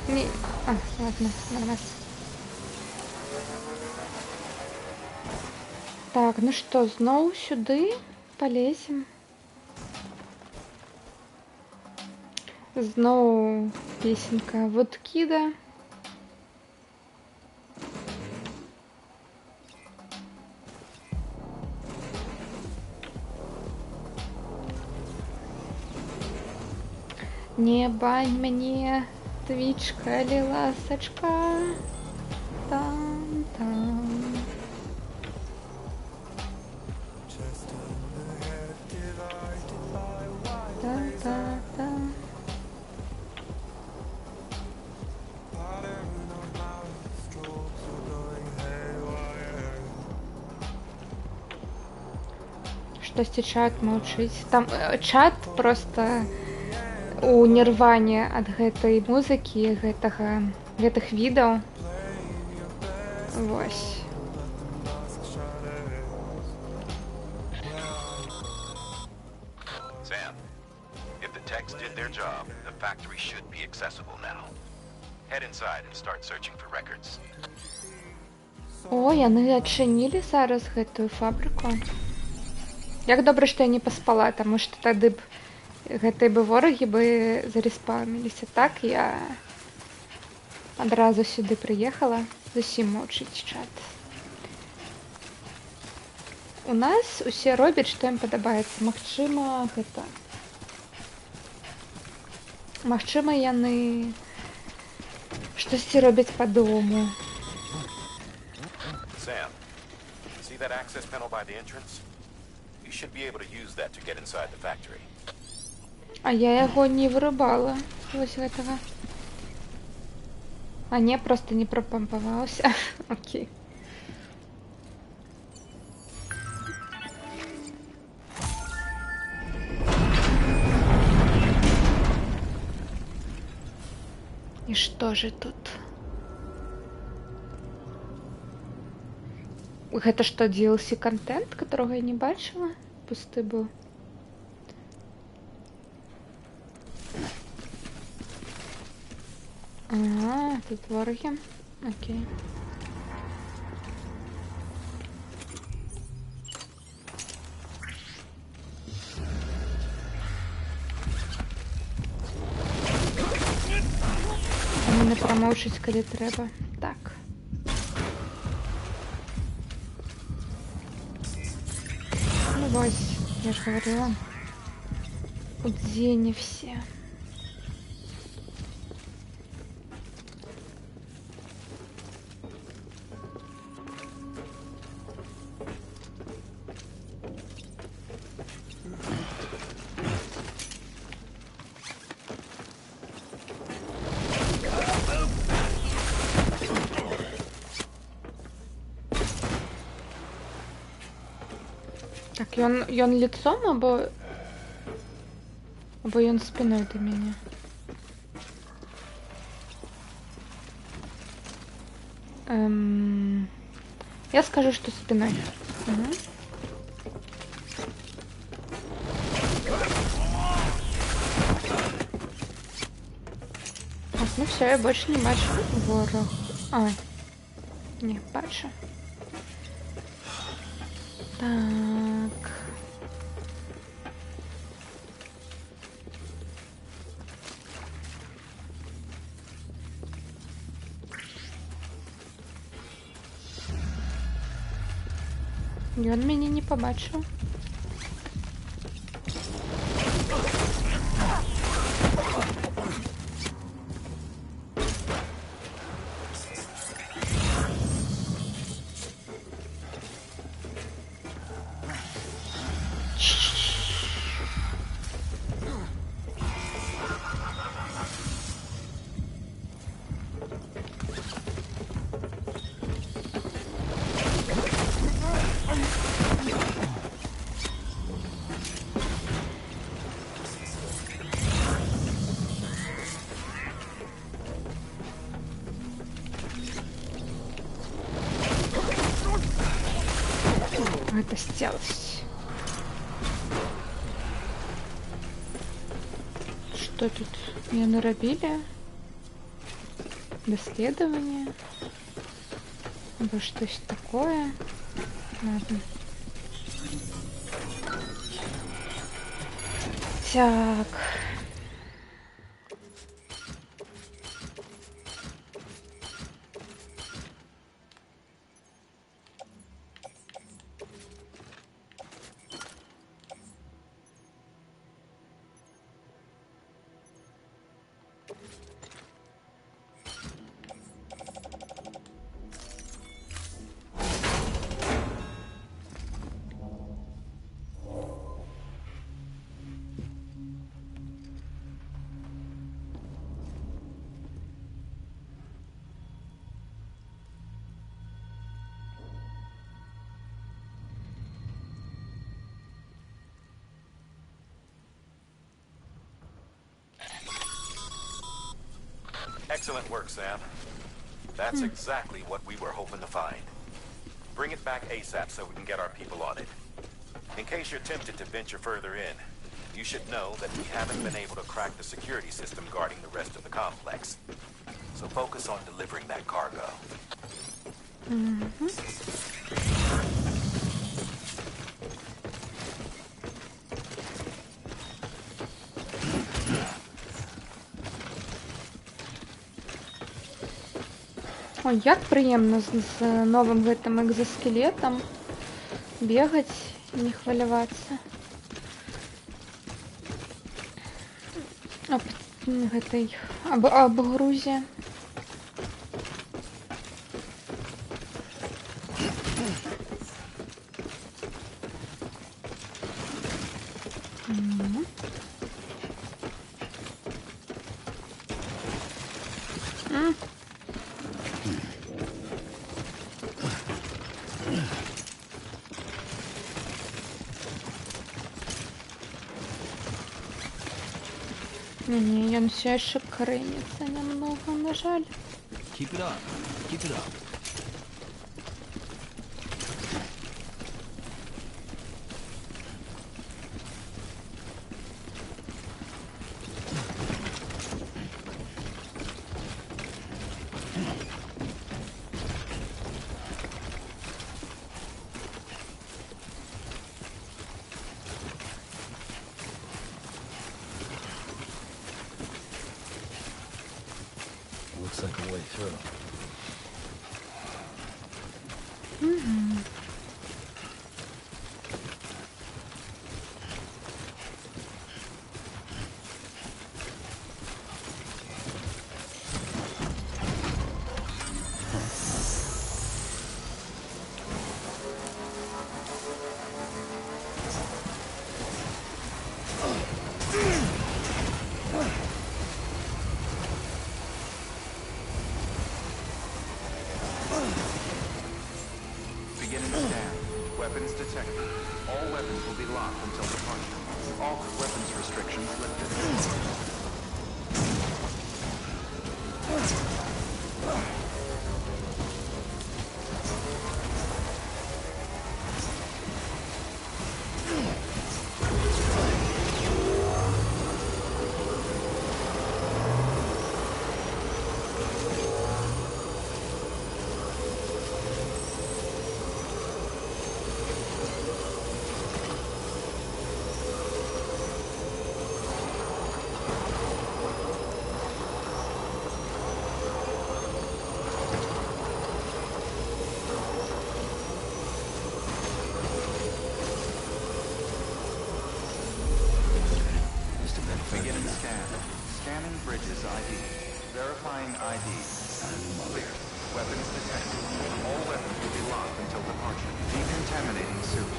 Не... А, ладно, нормально. Так, ну что, зноў сюды полезем. Зноў песенка Вудкіда. Не бань мяне, твічка, лі ласачка, там. Та-та-та. Штосьці чат маўчыць. Там чат просто у нірване ад гэтай музыкі, гэтых відаў. Вось. Sam, if the techs did their job, the factory should be accessible now. Head inside and start searching for records. О, яны адчынілі зараз гэтую фабрыку. Як добра, што я не паспала, таму што тады б гэтыя бы ворагі бы зареспаўніліся. Так, я адразу сюды прыехала. Зусім маўчыць чат. У нас усе робяць, што ім падабаецца. Магчыма, гэта... Магчыма, яны штосьці робяць па дому. Sam, see that access panel by the entrance? You should be able to use that to get inside the factory. А я яго не вырубала. Вось гэтага. А не, просто не пропампаваўся. Окей. І што же тут? Гэта што, DLC-контент, которого я не бачила? Пусты быў. А, тут вороги. Окей. Мене промоушить, коли треба. Так. Ну вот, я же говорила. Где они все? Так, ён лицом або ён спиной до меня. Я скажу, что спиной. Угу. Так, ну все, я больше не бачу ворог. Ай. Не, бачу. Так. Ён мяне не побачив. Это стелс. Что тут мне наробили? Доследование. Або что-то такое. Ладно. Так. Excellent work, Sam. That's exactly what we were hoping to find. Bring it back ASAP so we can get our people on it. In case you're tempted to venture further in, you should know that we haven't been able to crack the security system guarding the rest of the complex. So focus on delivering that cargo. Ой, як приємно з новим гэтым экзоскелетом бегать і не хвалявацца. Об гэтай об грузе. Не, он все еще крынится немного, на жаль. Keep it up. Keep it up. Looks like a way through. Beginning scan. Weapons detected. All weapons will be locked until departure. All weapons restrictions lifted. Verifying ID. Clear. Weapons detected. All weapons will be locked until departure. Decontaminating suit.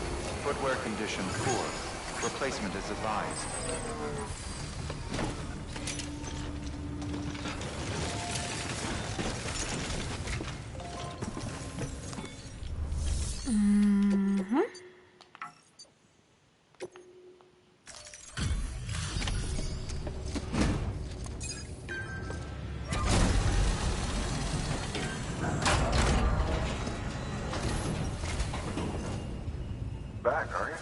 Footwear condition poor. Replacement is advised. Back, are you?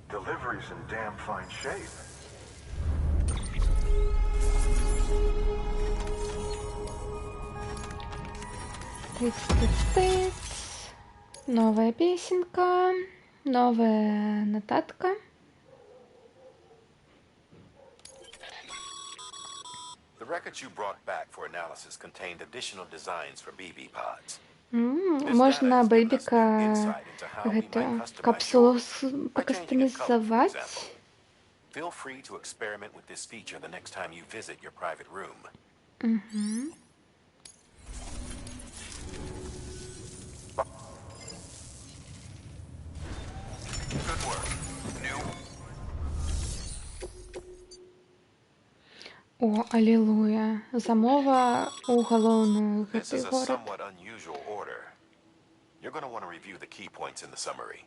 Delivery's in damn fine shape. Тыц-тыц-тыц. Новая песенка, новая нотатка. The records you brought back for analysis contained additional designs for BB pods. This Можна data has given us new бэйбіка insight into how we гэтую might customize капсулу yours. пакастамізаваць. Feel free to experiment with this feature the next time you visit your private room. Good work. New. О, алілуя. Замова ў галоўную This гэты is a горад. somewhat unusual order. You're going to want to review the key points in the summary.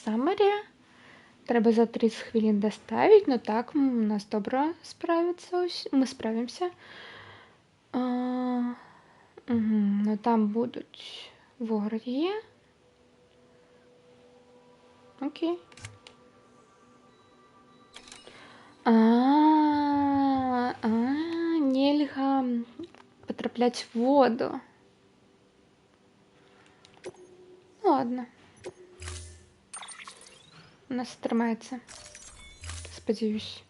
Самарі. Трэба за 30 хвілін даставіць, но так у нас добра справіцца. Мы справімся. Но там будуть вороги. Окей. Нельга потрапляць в воду. Ну ладно. У нас атрымаецца. Спадзяюсь.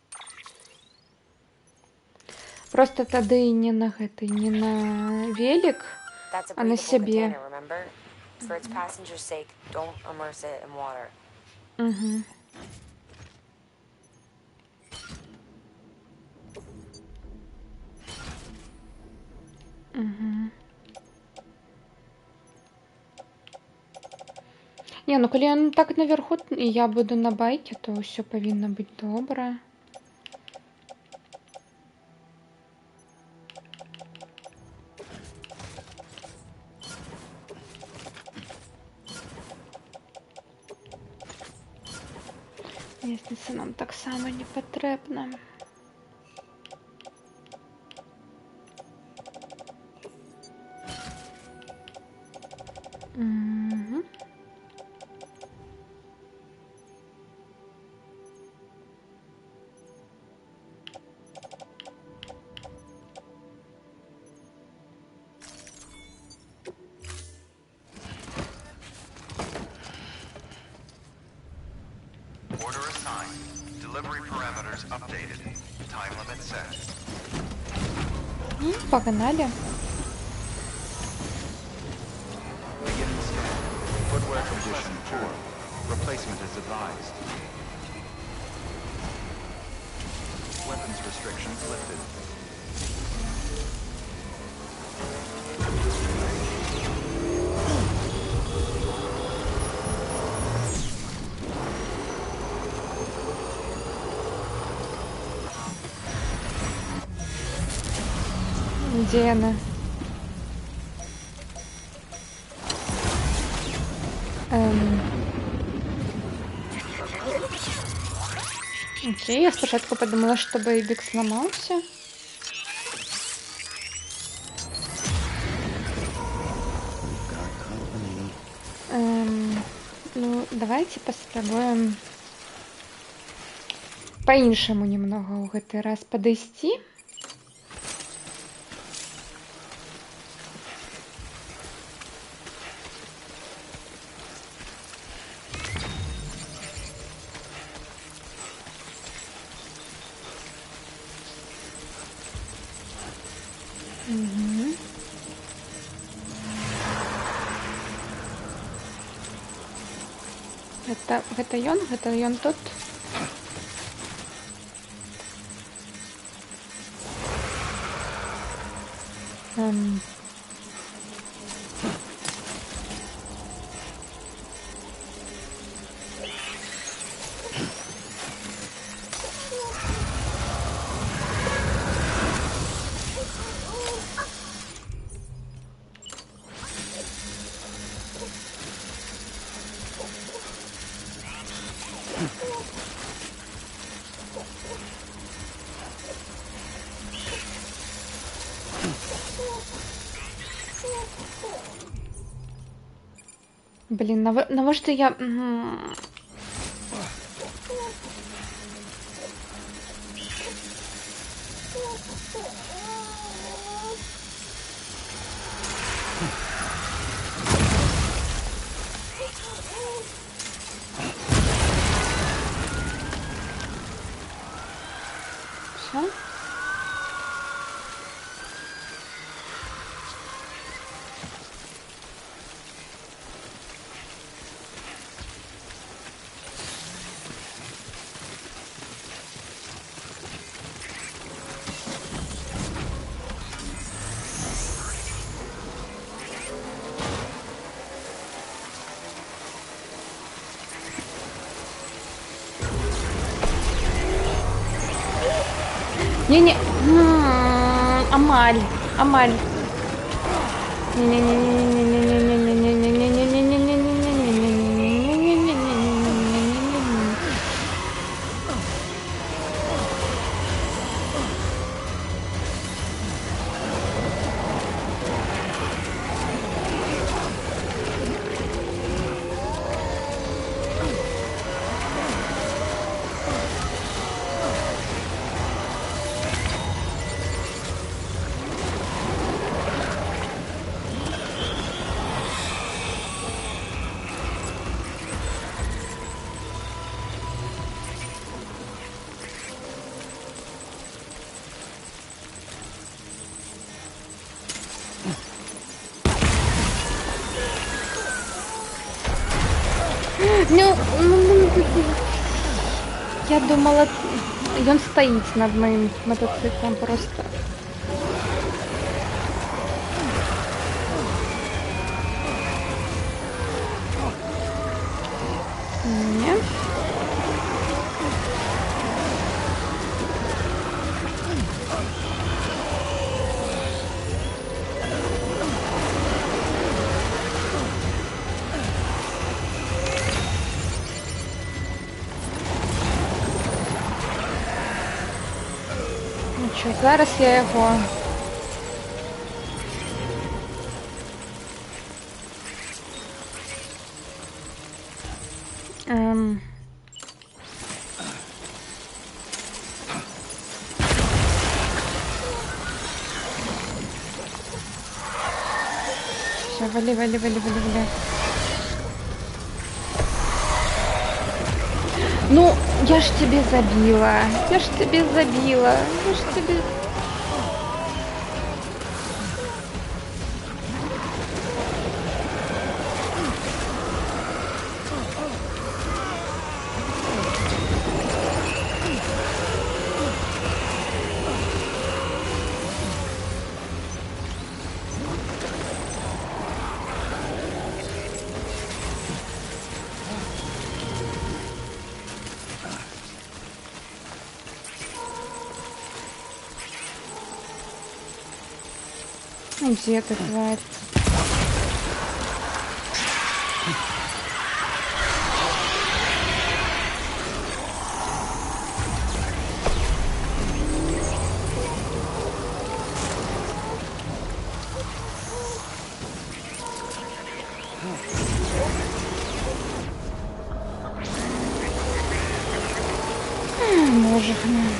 Просто тады не на гэты, не на велик, That's a а на breathable себе. container, remember? For its passengers' sake, don't immerse it in water. Не, ну калі ён так наверху, і я буду на байке, то ўсё павінна быць добра. Лестница нам таксама не патрэбна. Order assigned. Delivery parameters updated. Time limit set. Погнали. Beginning scan. Footwear condition poor. Replacement is advised. Weapons restrictions lifted. Где она? Окей, я спочатку подумала, что бейбик сломался. Ну, давайте попробуем по-іншаму немного ў гэты раз падысці. Гэта ён тут. Блін, навіщо я... Все? Не-не, Амаль. Я думала, ён стаіць над моим мотоциклом просто. Нет. Зараз я його все, вали. Ну, я ж тебе забила. Где ты, тварь? Боже мой.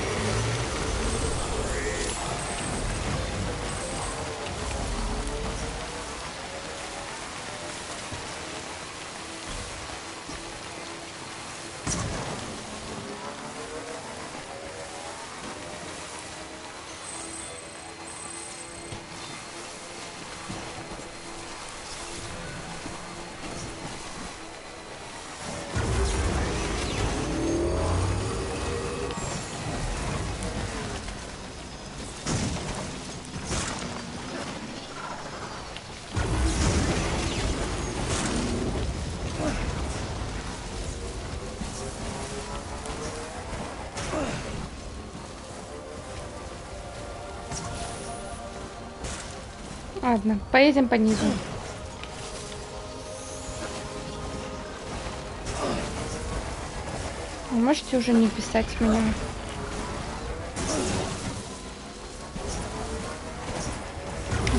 Ладно, поедем по низу. Вы можете уже не писать меня?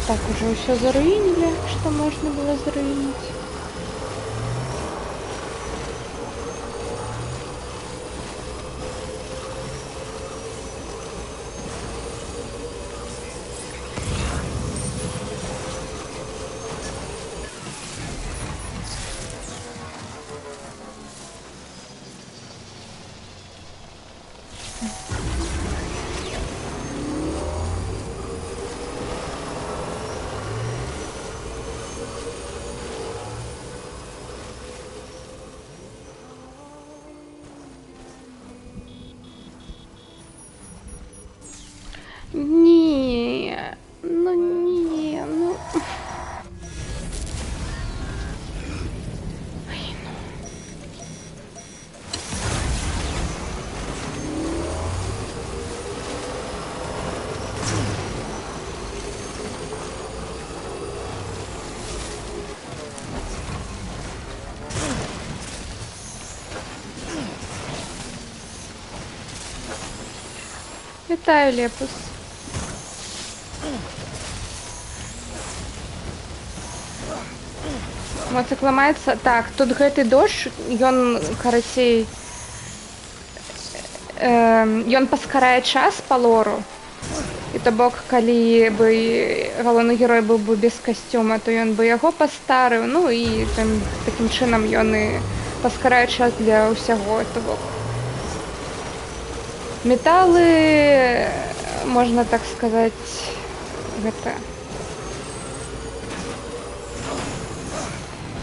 Так, уже все заруинили, что можно было заруинить. Не, ну не, ну... Вітаю, Лепус. Моцик ламаецца. Так, тут гэты дождж, ён, карацей, ён паскарае час па лору. І то бок, калі бы галоўны герой быў бы без касцюма, то ён бы яго пастарыў, ну і такім чынам ён і паскарае час для ўсяго, то бок. Металы, можна так сказаць, гэта...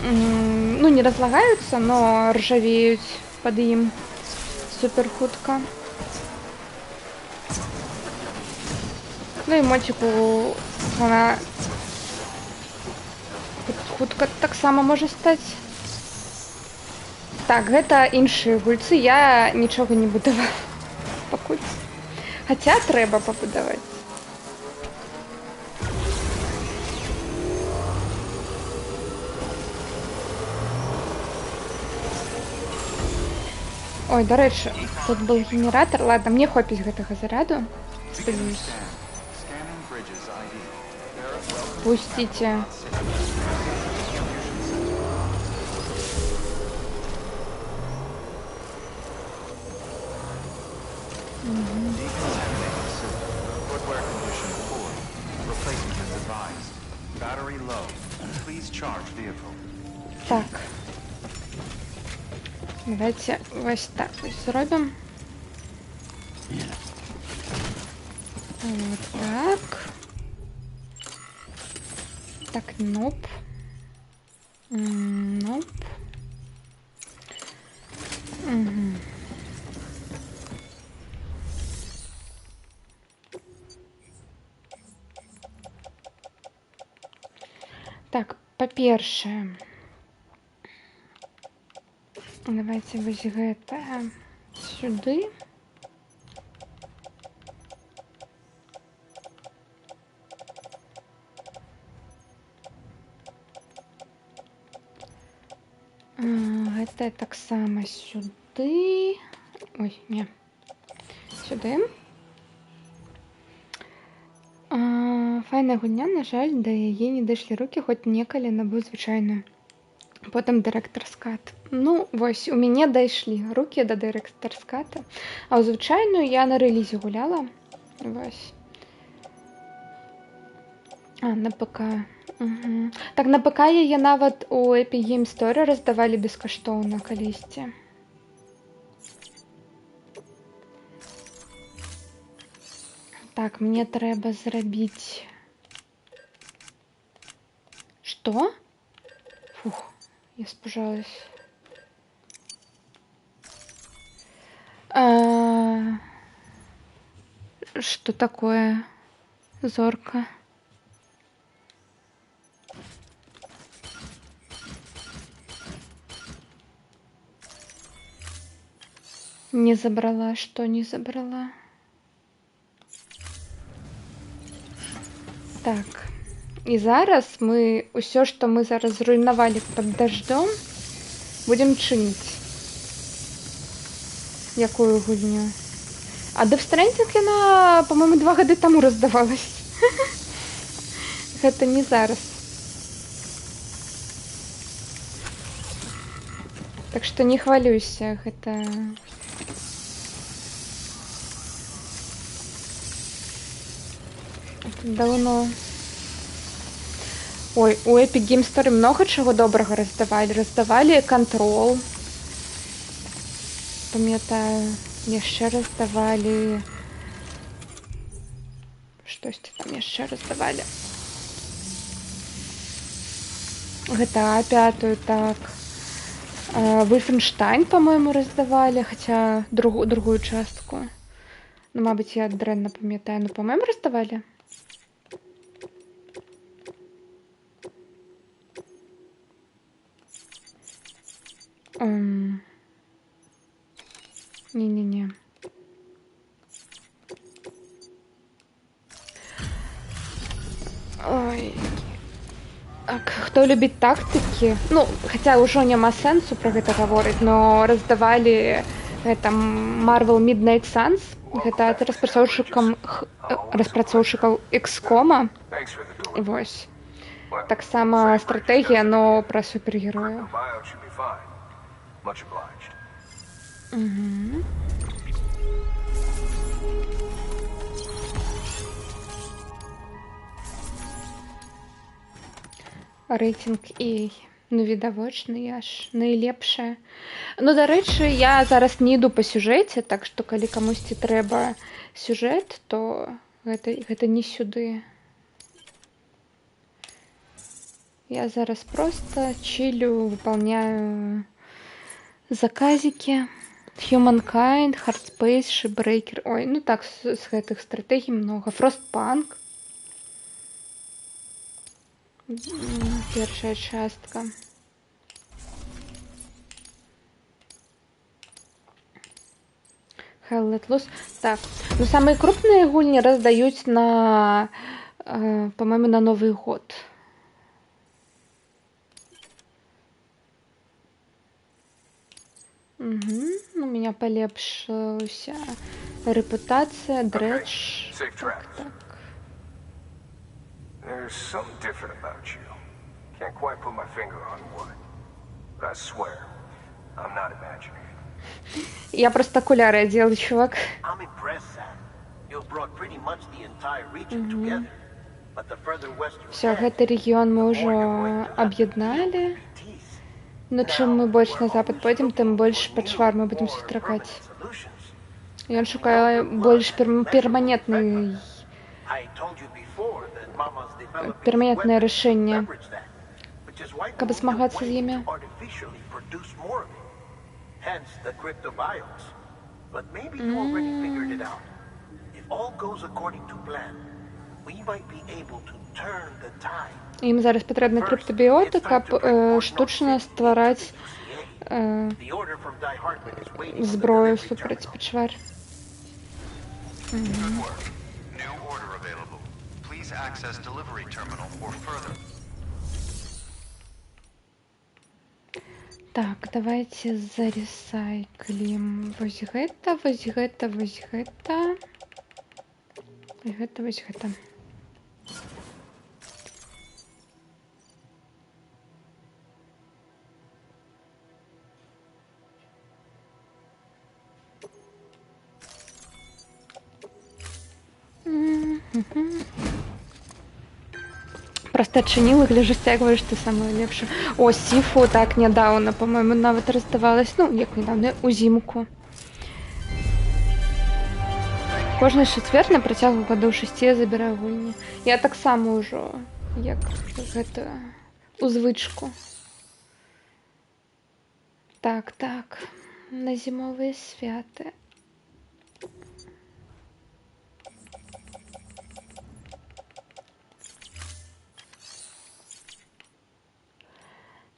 Ну, не разлагаюцца, но ржавеюць пад ім супер хутка. Ну і моціку вона хутка таксама можа стаць. Так, гэта іншыя гульцы, я нічога не будавала пакуль. Хаця трэба пабудаваць. Ой, дарэчы, тут был генератор. Ладно, мне хопіць гэтага зараду. Спадзяюсь. Пустите. Так. Давайте вот так зробим. Вот так. Так, ноп. Ноп. Угу. Так, па-першае, давайте вось гэта сюды. Гэта таксама сюды. Ой, не. Сюды. Файная гульня, на жаль, да яе не дайшлі рукі, хоць некалі набыў звычайную. Потым дырэктарс кат. Ну, вось, у мяне дайшлі рукі да дырэктарс ката, а ў звычайную я на рэлізе гуляла. Вось. На ПК. Угу. Так, на ПК яе нават у Epic Games Store раздавалі бескаштоўна калісьці. Так, мне трэба зрабіць... Что? Фух, я спужалась. Что такое? Зорка. Не забрала, что не забрала? Так, І зараз мы ўсё, што мы зараз зруйнавалі пад дажджом, будзем чыніць. Якую гульню? А Death Stranding яна, па-моему, 2 гады таму раздавалась. Гэта не зараз. Так што не хвалюйся, гэта... Даўно. Ой, у Epic Games Store много чого добрага раздавалі. Раздавалі Control. Памятаю, яшчэ раздавалі... Штосьці там яшчэ раздавалі. GTA 5, так. Wolfenstein, по-моему, раздавали, хотя другую частку. Ну, мабуть, я дрэнна памятаю, но, по-моему, раздавали. Не-не-не. Ой. Хто любіць тактыкі, ну, хаця ўжо няма сэнсу пра гэта гаворыць, но раздавалі гэта Marvel Midnight Suns, гэта ад распрацоўшчыкаў XCOM. Вось. Таксама стратэгія, но пра супергерояў. Рэйтынг A. Ну, відавочна, я ж найлепшая. Ну, дарэчы, я зараз не іду па сюжэце, так што калі камусьці трэба сюжэт, то гэта не сюды. Я зараз просто чилю, выполняю заказики. Humankind, Hardspace, Shipbreaker. Ой, ну так, с гэтых стратегій много. Frostpunk. Першая частка. Hell Let Loose. Так, ну самые крупные гульни раздают на, по-моему, на Новый год. У меня полепшилась репутация, дредж. Так. There's something different about you. Can't quite put my finger on what. But I swear, I'm not imagining it. Я просто окуляры одел, чувак. I'm impressed, Sam. You brought pretty much the entire region together. But the further west you Все, head, гэты регион мы уже об'яднали. Но чым мы больше на запад пойдем, тым больше пачвар мы будем сустракаць. Ён шукае больш перманентнае рашэнне, каб змагацца з імі. Ім зараз патрэбна крыптабіоты, каб штучна ствараць зброю супраць пачвар. Так, давайте заресайклім вось гэта, вось гэта, вось гэта. І гэта, вось гэта. Просто адчыніла, гляжу, сцягваеш ты самую лепшую. О, Сіфу так нядаўна, по-моему, нават раздавалась, ну, як нядаўна, узімку. Кожны чацвер на працягу гадоў 6 я забіраю гульні. Я таксама ўжо, як гэта, у звычку. Так, на зімовыя святы.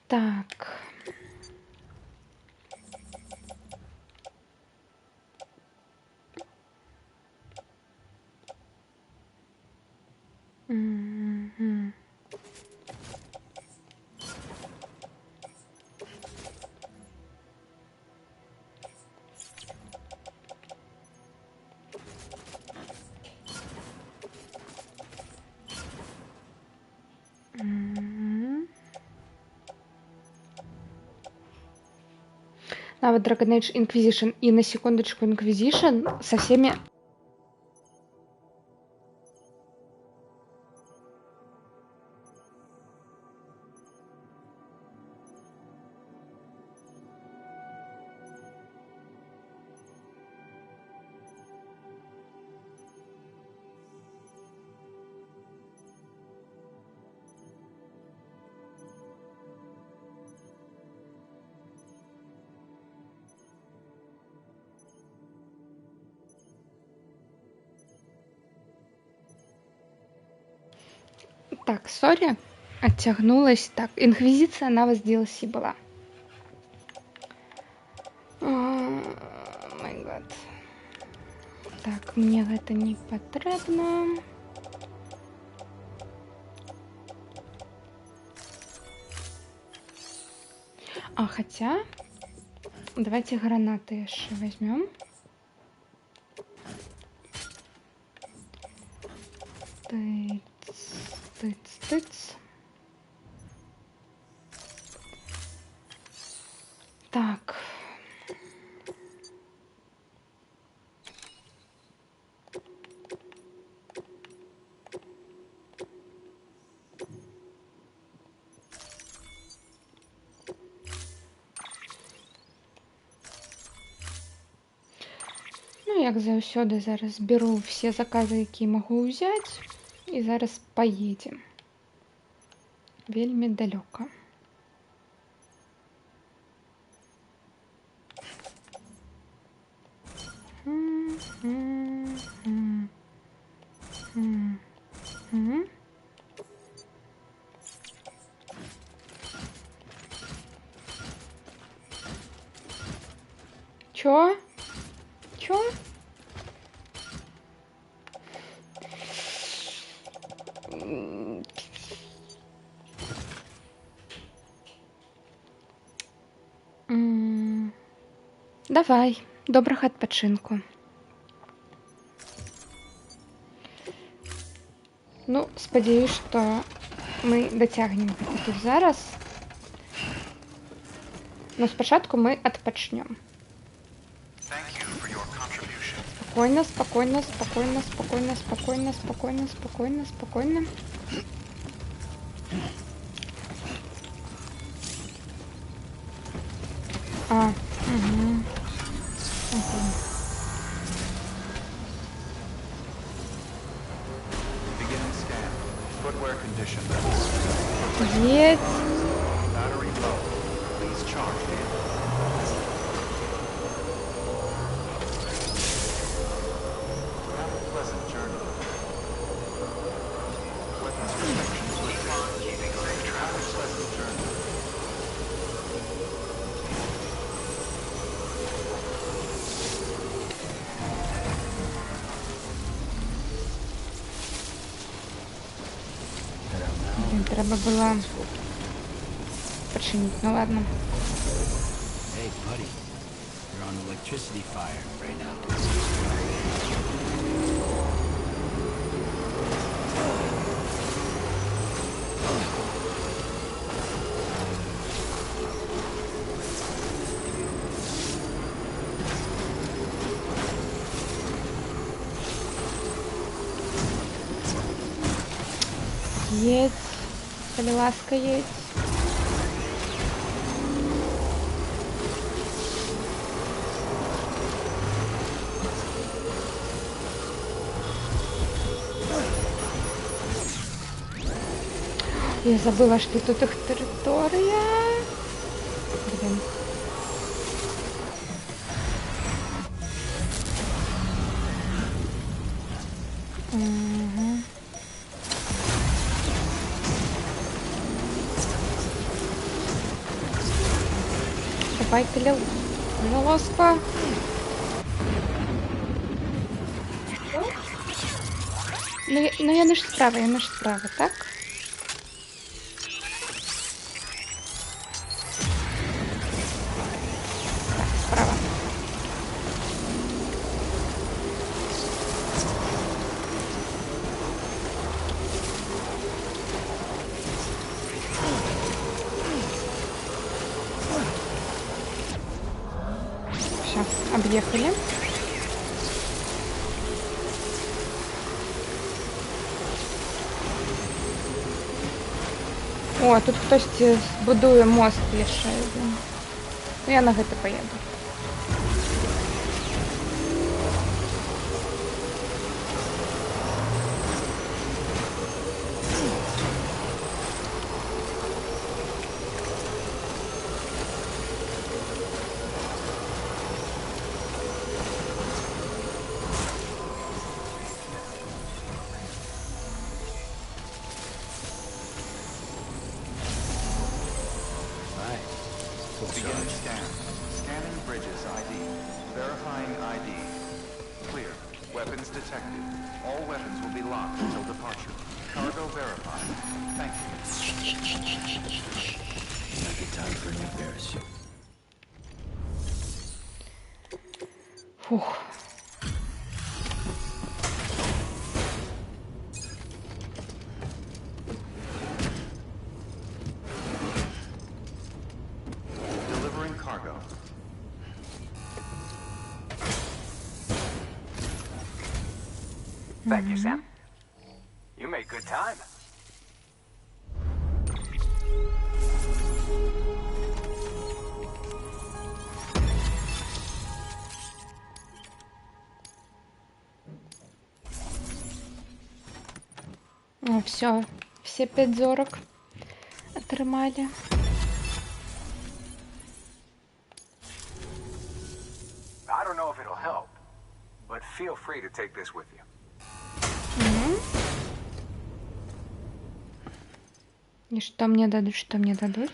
Так. вот Dragon Age Inquisition. И на секундочку, Inquisition со всеми... Так, сори, оттягнулась. Так, Инквизиция, она вас DLC была. Май гад. Так, мне гэта не патрэбна. А, хотя... Давайте гранаты еще возьмем. Тыц. Так. Ну, як заўсёды, зараз беру все заказы, якія магу ўзяць, і зараз поедем. Вельмі далёка. Чё? Давай, добрага адпачынку. Ну, спадзяюсь, што мы дацягнем гэта тут зараз. Но спачатку мы адпачнём. Спокойно. А, угу. Едь. Треба было починить. Ну ладно. Hey, buddy. You're on electricity fire right now. Едь. Коли ласка едь. Я забыла, что тут их территория. Блин. Угу. Давай, Калил. Пожалуйста. Ну я наш справа, так? Так, справа. об'їхали. О, тут хтось будує мост яшчэ один. Ну, я на гэта поеду. Beginning scan. Scanning bridges ID. Verifying ID. Clear. Weapons detected. All weapons will be locked until departure. Cargo verified. Thank you. Might be time for a new parachute. Фух. Delivering cargo. Thank you, Sam. You made good time. О, все 5 зорок атрымалі. I don't know if it'll help, but feel free to take this with you. І што мне дадуць, што мне дадуць?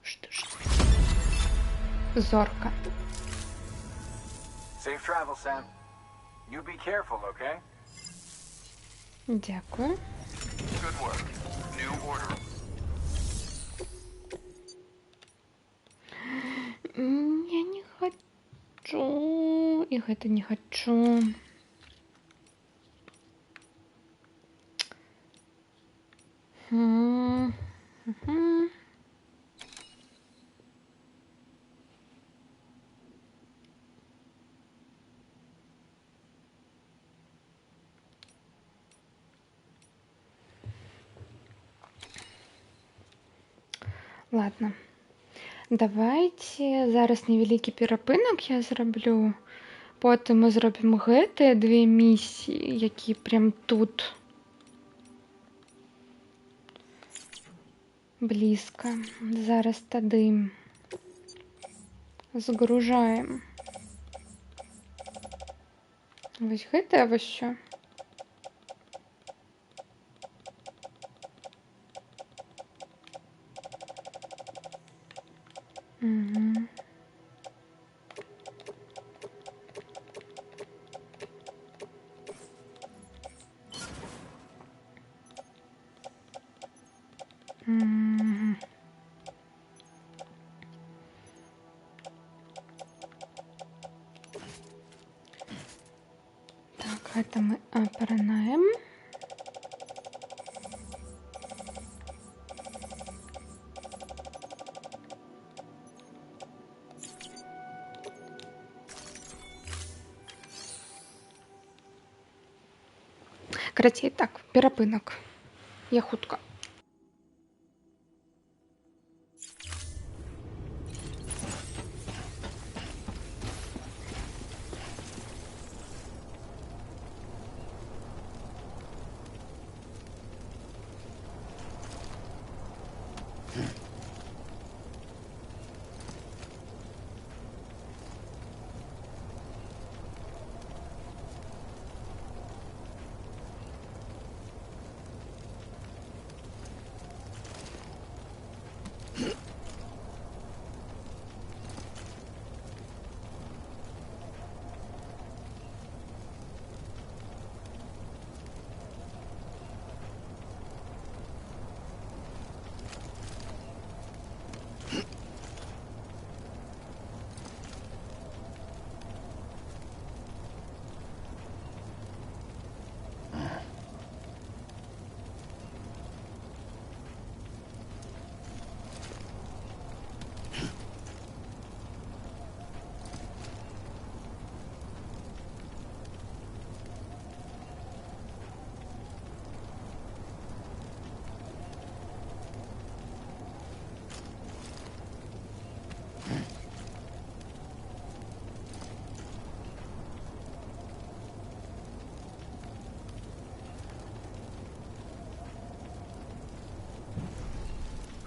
Што ж? Зорка. Safe travel, Sam. You be careful, okay? Дякую. Good work. New order. Я не хочу. І гэта не хочу. Ладно. Давайте зараз невялікі перапынак я зраблю. Потым мы зробім гэтыя 2 місіі, які прям тут. Блізка. Зараз тады згружаем. Вось гэтае вось що. Так, гэта мы апранаем. Карацей, так, перапынак. Я хутка.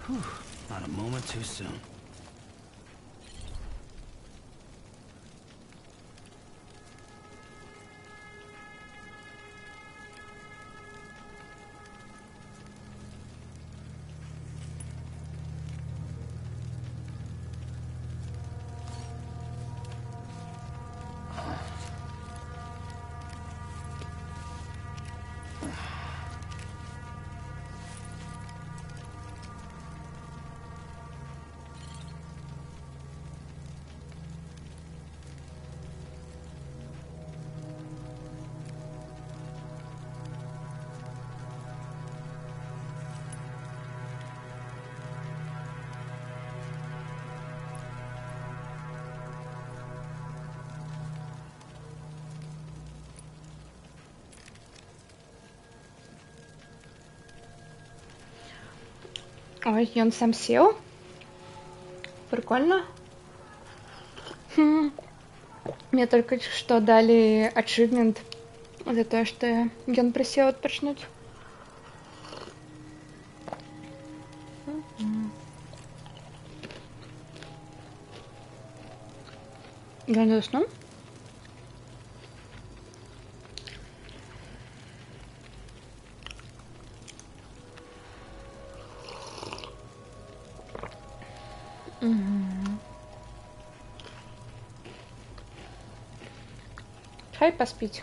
Whew, not a moment too soon. Ой, он сам сел. Прикольно. Мне только что дали ачивмент за то, что ён присел отпочнуть. Ён заснул? Хай поспить.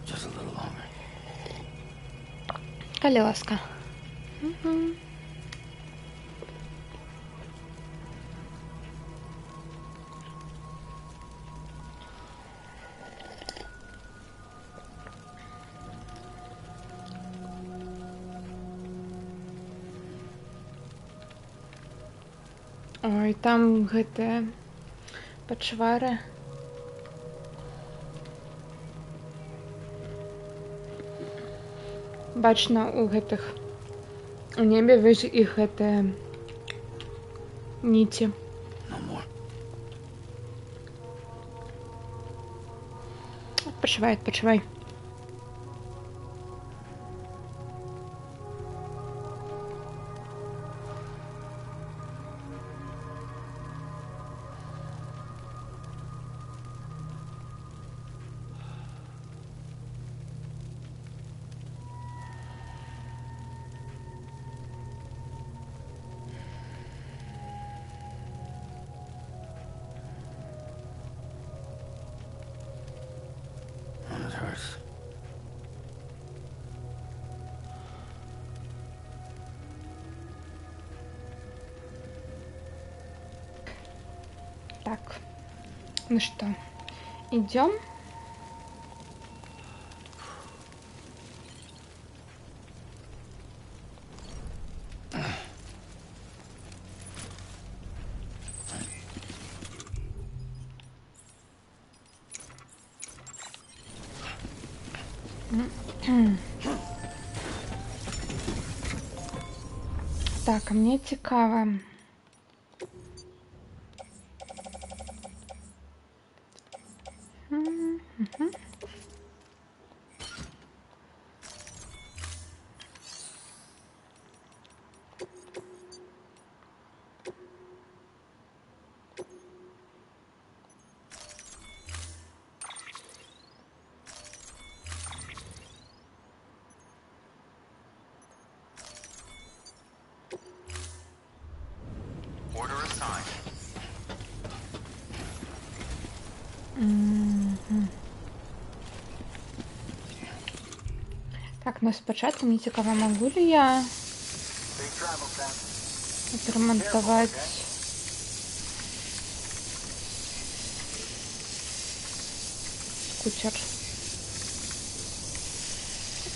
Just a little longer. Колеска. Ой, там гэтыя пачвары. Бачна у гэтых у небе вось іх гэтыя ніці. No more. Адпачывай, адпачывай. It hurts. Так, ну что, идем? Так, а мне цікаво. Order assigned. Так, ну спочатку мне цікаво, могу ли я Safe travels, Sam. отремонтовать скутер.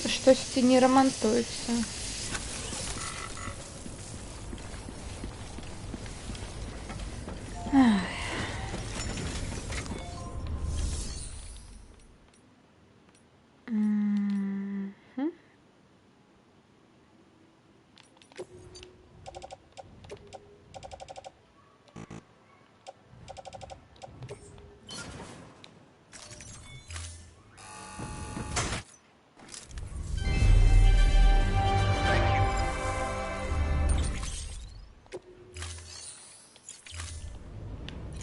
Щось не ремонтується.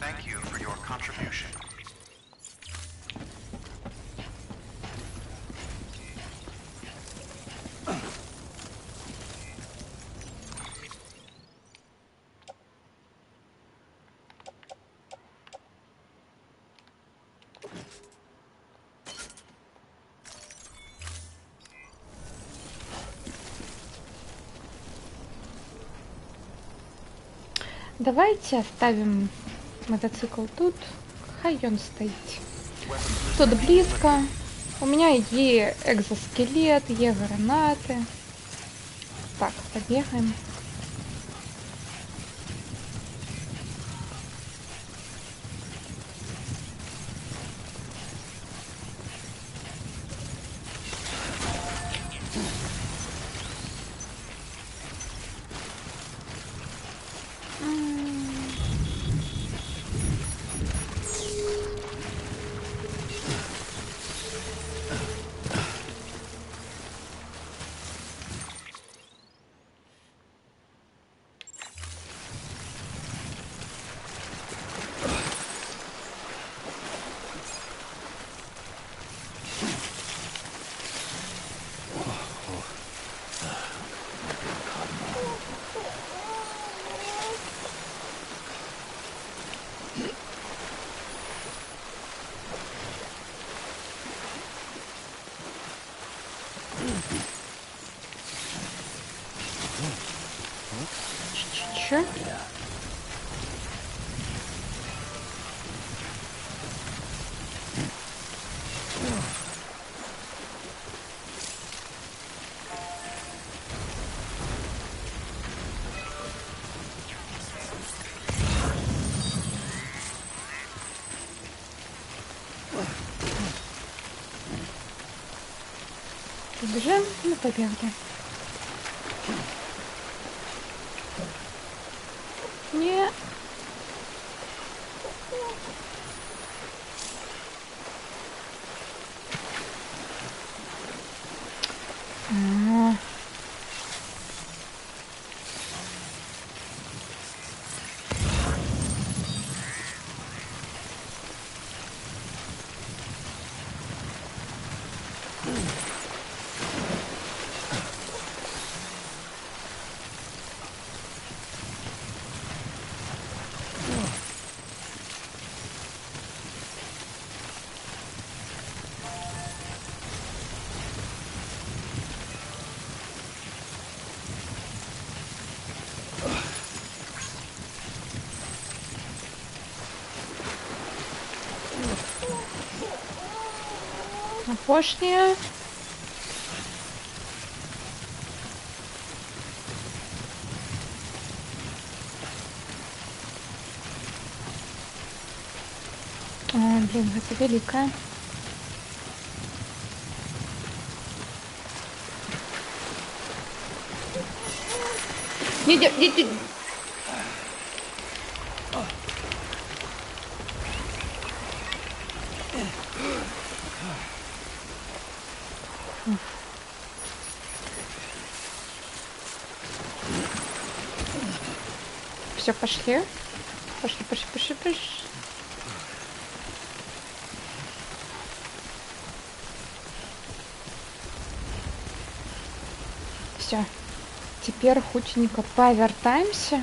Thank you for your contribution. Давайте оставим мотоцикл тут. Хай он стоит. Тут близко. У меня є экзоскелет, є гранаты. Так, побегаем. Чё? Бежим, ну побегали. Не. Пошли. Блин, это великая. Не. Все, пошли. Пошли. Все. Теперь хутенько повертаемся.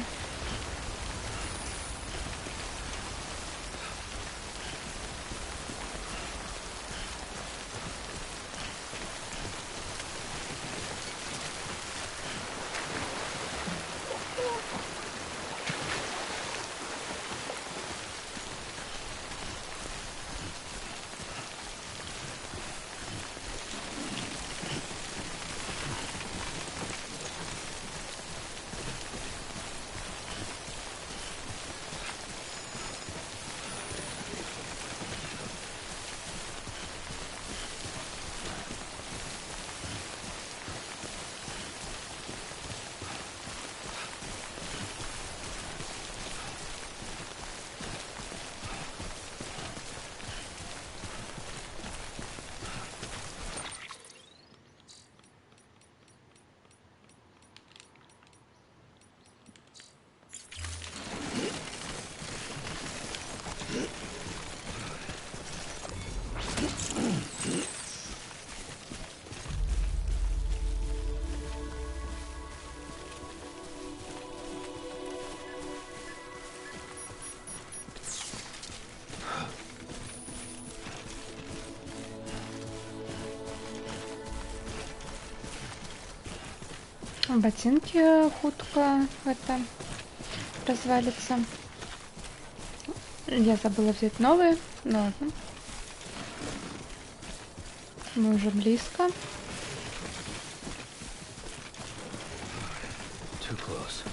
Ботинки хутка это развалится. Я забыла взять новые. Ну ладно. Мы уже близко. Too close.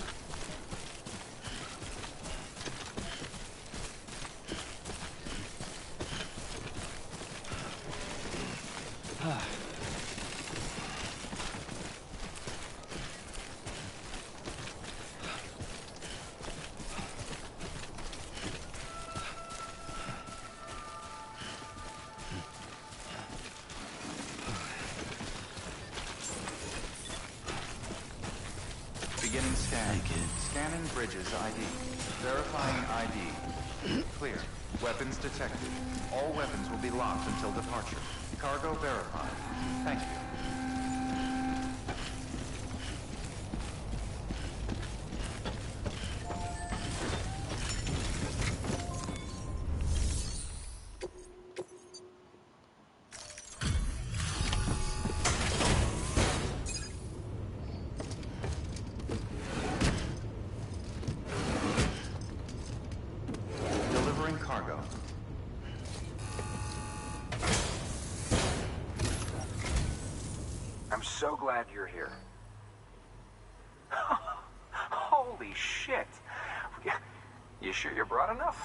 Beginning scan. Scanning bridges ID. Verifying ID. Clear. Weapons detected. All weapons will be locked until departure. Cargo verified. Thank you. Delivering cargo. I'm so glad you're here. Holy shit. You sure you're broad enough?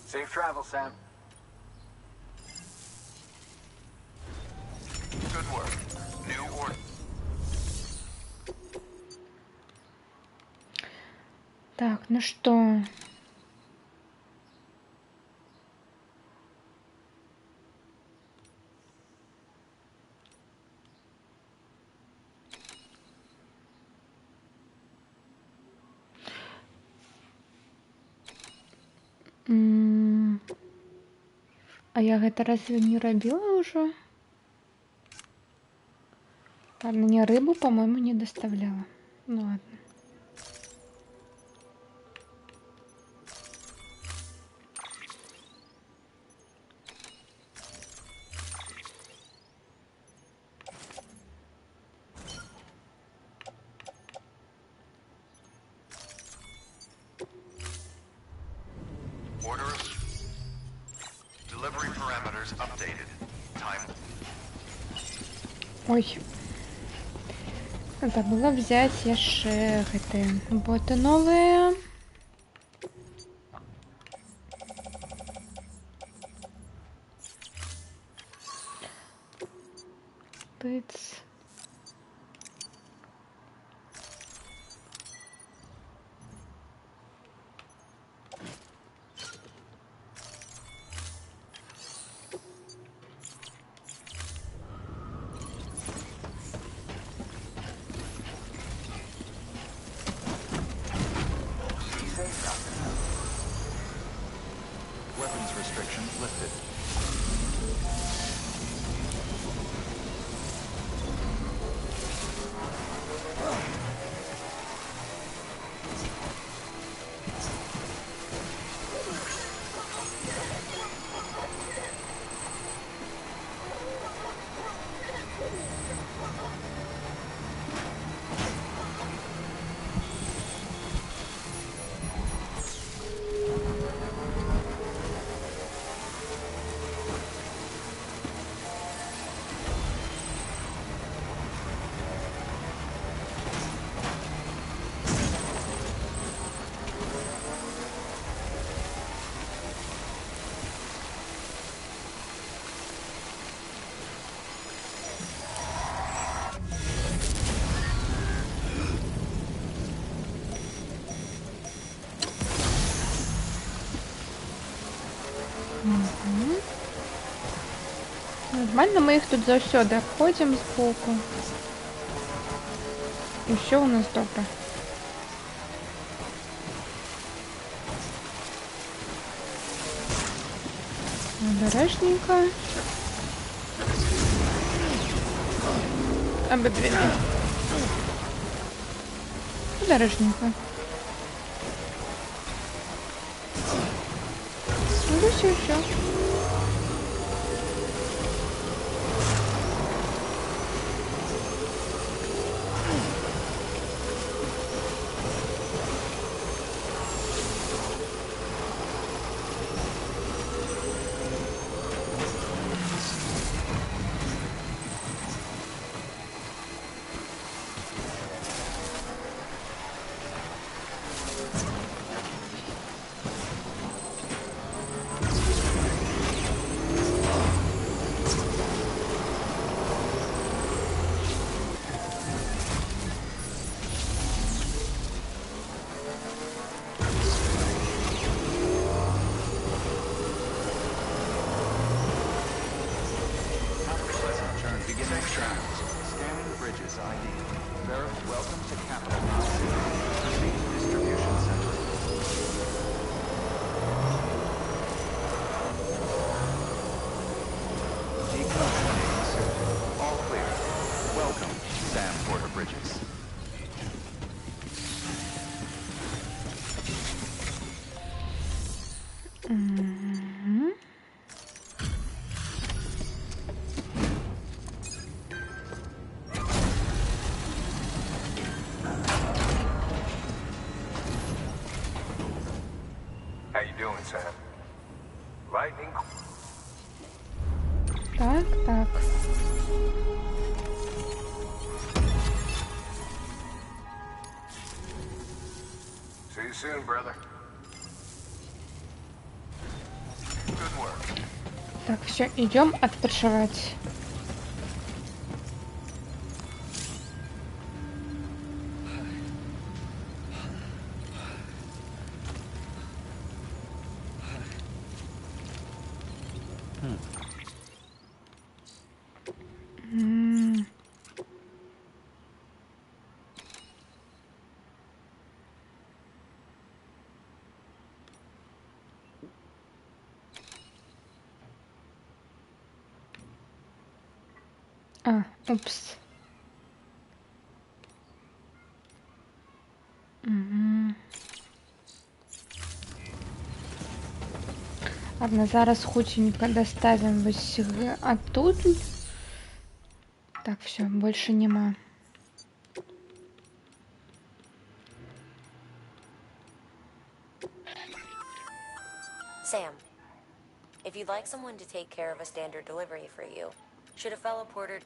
Safe travel, Sam. Good work. New order. Так, ну что? А я гэта разве не рабіла ўжо? Ладно, не рыбу, по-моему, не доставляла. Ну ладно. Order. Delivery parameters updated. Time. Ой. Забыла взять яшчэ гэтыя боты новыя. Тыц. Weapons restrictions lifted. Нормально, мы их тут заўсёды обходим сбоку. И все у нас добро. Обережненько. Обидвинем. Дорожненько. Ну все. Scanning bridges ID. Welcome to Capital Knot City. Proceed to distribution center. Decommissioning circuit. All clear. Welcome, Sam Porter Bridges. How you doing, Sam? Lightning. Так. See you soon, brother. Good work. Так, все, идем отпрошивать. Упс. Ладно, зараз хутенько доставим ось оттуда. Так, все, больше нема. Sam, if you'd like someone to take care of a standard delivery for you, should a fellow porter...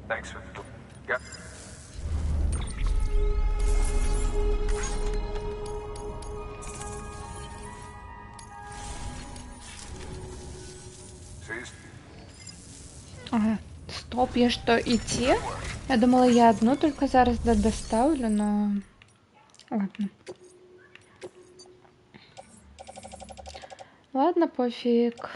Thanks for the... Yep. Ага. Стоп, я что, идти? Я думала, я одну только зараз доставлю, но... Ладно. Ладно, пофиг.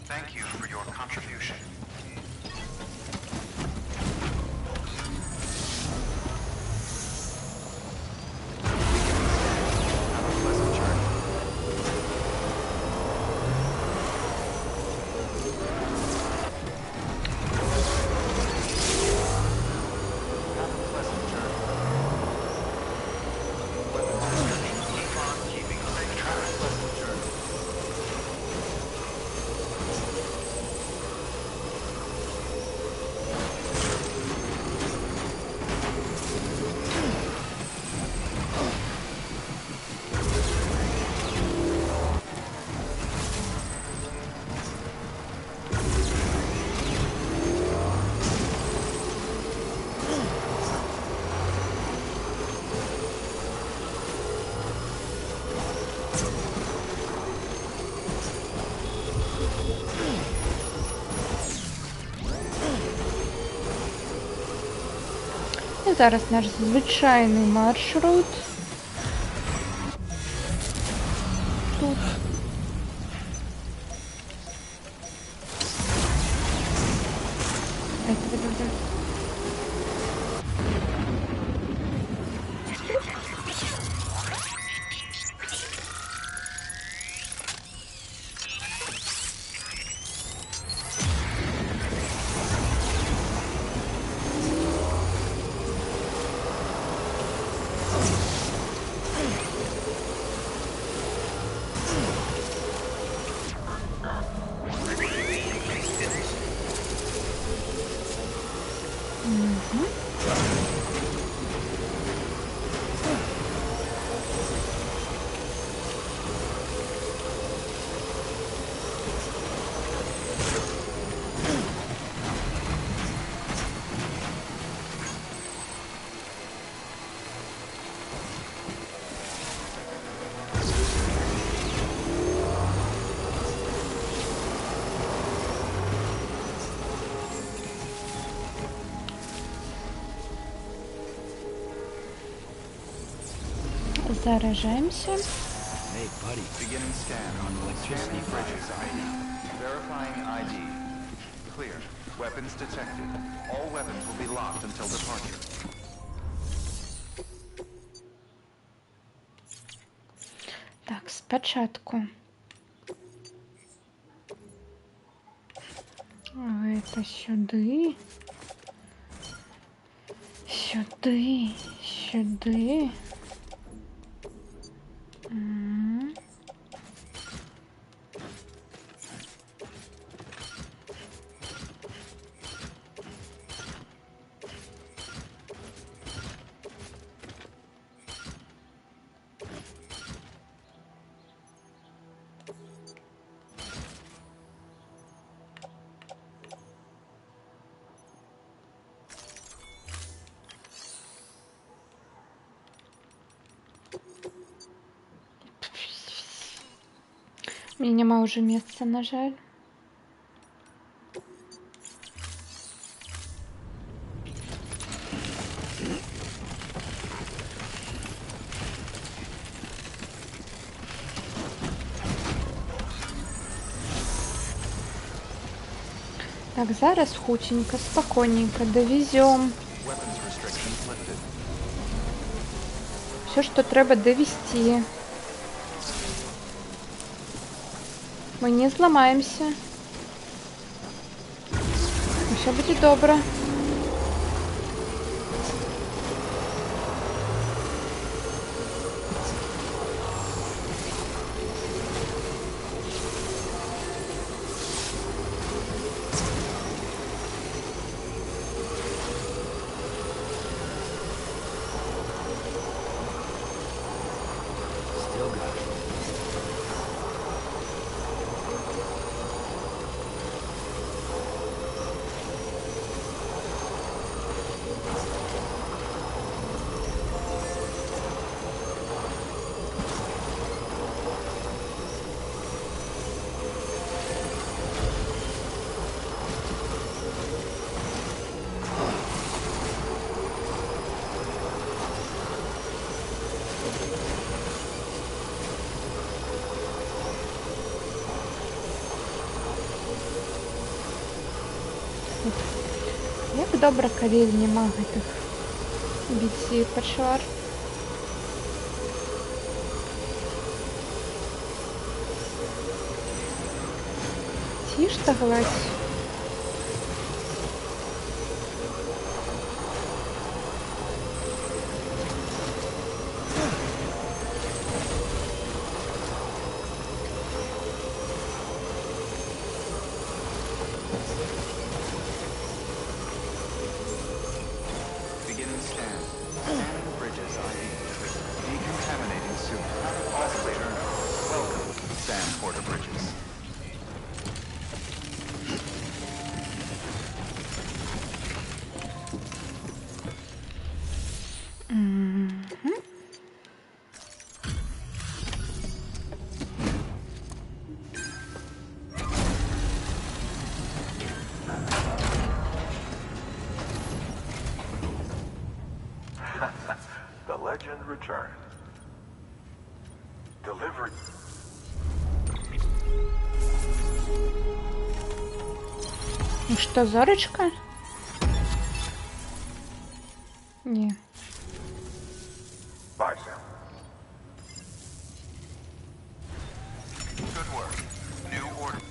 Thank you for your contribution. зараз наш звичайний маршрут. Тут. Давай. Заражаемся. Hey, buddy. Beginning scan. We're on electricity Scanning fire. bridges ID. Verifying ID. Clear. Weapons detected. All weapons will be locked until departure. Так, спочатку. Это сюди. Сюди. Сюди. У меня нема уже места, на жаль. Так, зараз хутенько, спокойненько довезем. Все, что треба довести. Мы не зламаемся. Все будет добро. Still got it. Як добре, коли нема гэтых бійців пачвар. Ці ж та гладь. Beginning scan. Scanning bridges ID. Decontaminating soon. Oscillator. Welcome, Sam Porter Bridges. return. Delivery. Ну что, зорочка? Не. Bye, Sam. Good work. New order.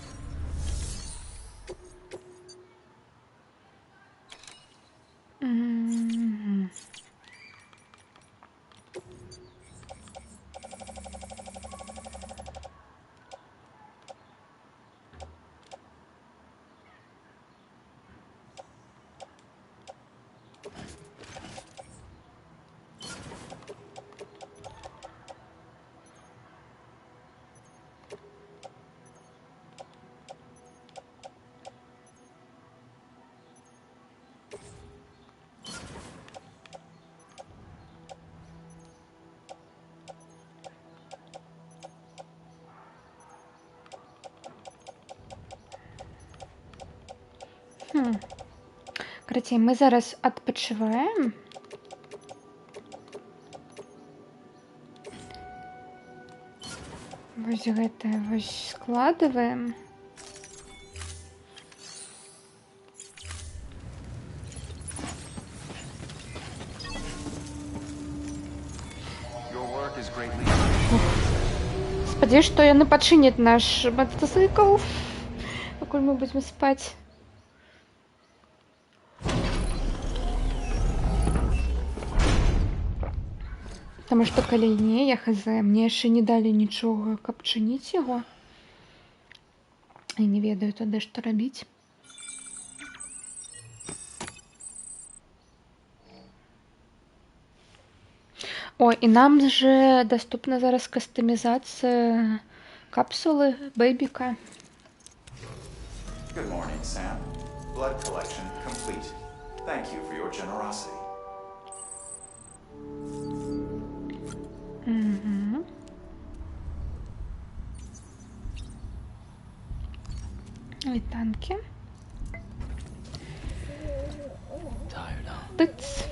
Мгм. Карацей, мы зараз адпачываем. Вось гэта вось складываем. Your work is greatly. Спадзяюсь, што яны пачыняць наш матацыкл, пакуль мы будзем спаць. Таму што калі не, я хз, мне яшчэ не далі нічога, каб чыніць яго. І не ведаю тады, што рабіць. О, і нам же даступна зараз кастамізацыя капсулы бэйбіка. Good morning, Sam. Blood collection complete. Thank you for your generosity. Угу. Вітанки. Tired, huh? Тыц.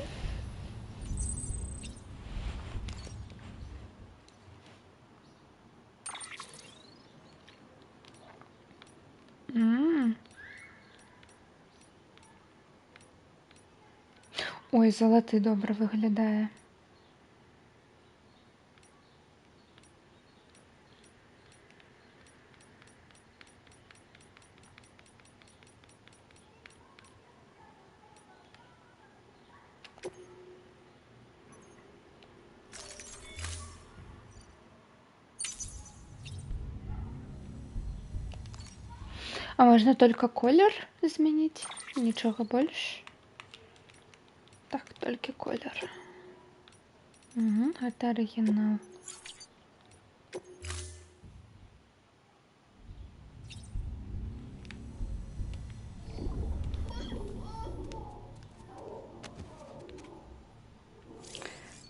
Ой, залаты добра выглядае. А можна только колер змяніць? Нічога больш? Так, толькі колер. Угу, гэта арыгінал.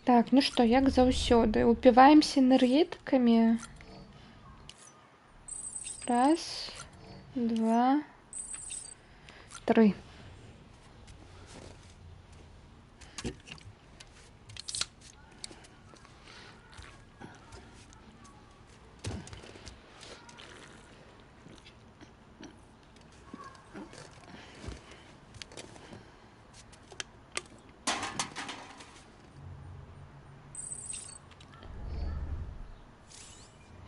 Так, ну што, як заўсёды, упіваемся энергетикамі. Раз, два, три.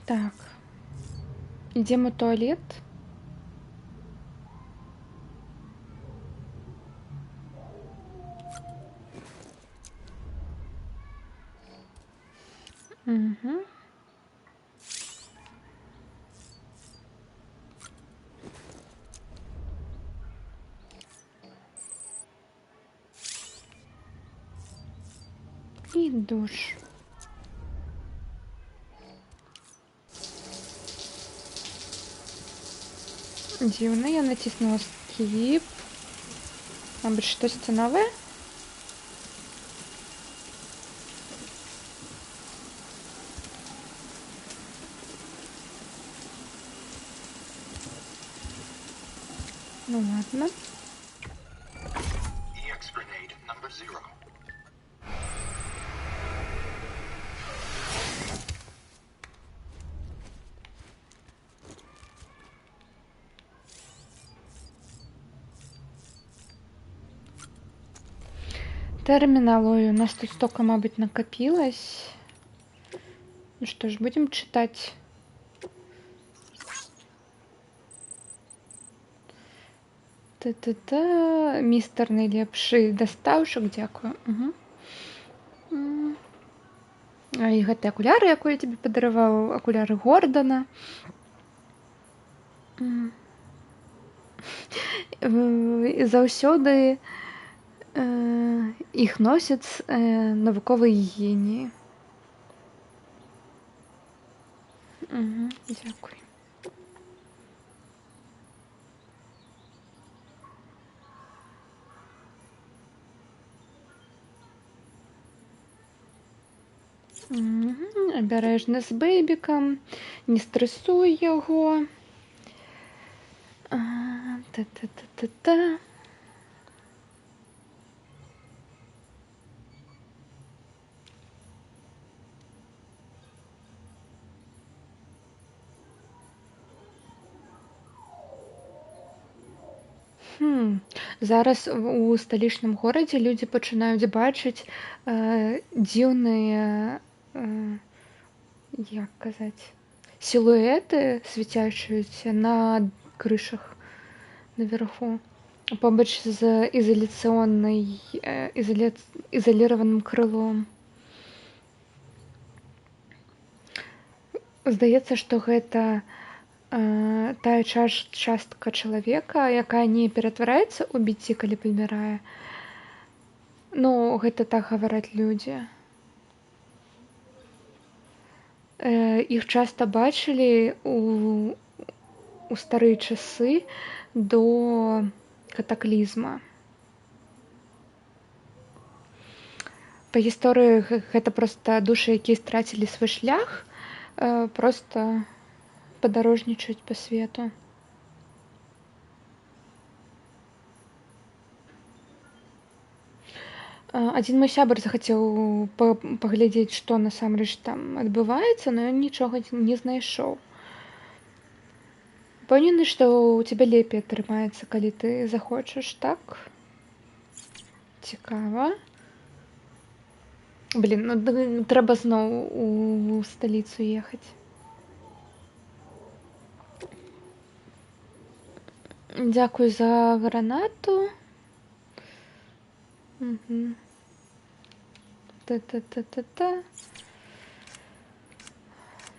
Так. Ідзем у туалет. Угу. І душ. Дзіўна, я натиснула skip. Мабыць, штосьці новае? Ну ладно. EX grenade number 0. Терминал. Ой, у нас тут столько, мабуть, накопилось. Ну что ж, будем читать. Та-та-та. Містер найлепшы дастаўшак, дзякую. І гэтыя акуляры, якую я тебе падараваў, акуляры Гордана. Заўсёды іх носяць навуковыя геніі. Дзякуй. Абярэжна з бэйбікам, не стрэсуй яго. Та-та-та-та-та. Зараз у сталічным горадзе людзі пачынаюць бачыць дзіўныя, як казаць, сілуэты, свяцящиеся на крышах наверху, побач з изолированным крылом. Здаецца, што гэта тая частка чалавека, якая не ператвараецца ў біці, калі памірае. Ну, гэта так гавараць людзі. Іх часта бачылі у старыя часы до катаклізма. Па гісторыі гэта проста душы, якія страцілі свой шлях, проста падарожнічаюць па свету. Адзін мой сябар захацеў паглядзець, што насамрэч там адбываецца, но ён нічога не знайшоў. Пэўнены, што ў цябе лепей атрымаецца, калі ты захочаш, так? Цікава. Блін, ну трэба зноў у сталіцу ехаць. Дзякуй за гранату. Та-та-та-та-та.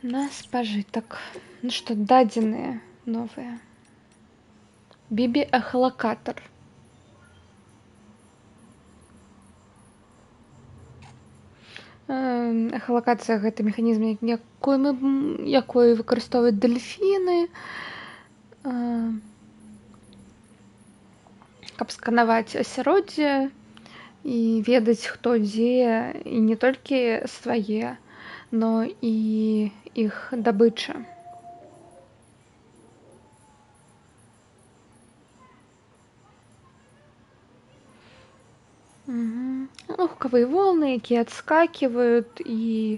На спажытак. Ну што, дадзеныя новыя. Бібі-эхалакатар. Эхалакацыя — гэта механізм, якой выкарыстоўваюць дэльфіны, каб сканаваць асяроддзе і ведаць, хто дзе, і не толькі свае, но і іх дабыча. Гукавыя волны, якія адскакивают і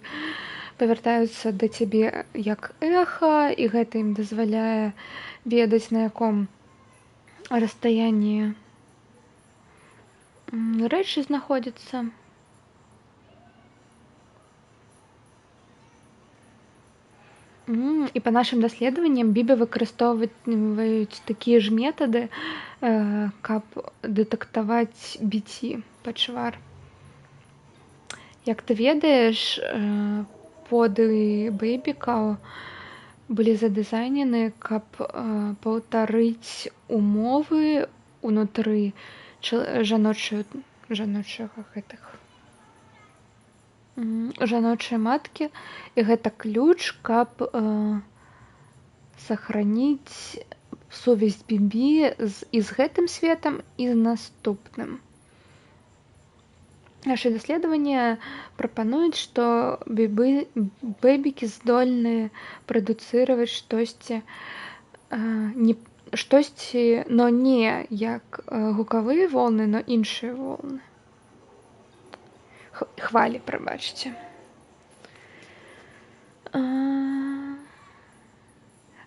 павяртаюцца да цябе як эха, і гэта ім дазваляе ведаць, на яком расстаянні рэчы знаходзяцца. І па нашым даследаванням бібі выкарыстоўваюць такія ж метады, каб дэтэктаваць біці пачвар. Як ты ведаеш, поды бэйбікаў былі задызайнены, каб паўтарыць умовы ўнутры жаночай маткі, і гэта ключ, каб сохраніць сувязь бібі і з гэтым светам, і з наступным. Нашы даследаванні прапануюць, што бэйбікі здольны прадуцыраваць штосьці, но не як гукавыя волны, но іншыя волны. Хвалі, прабачце.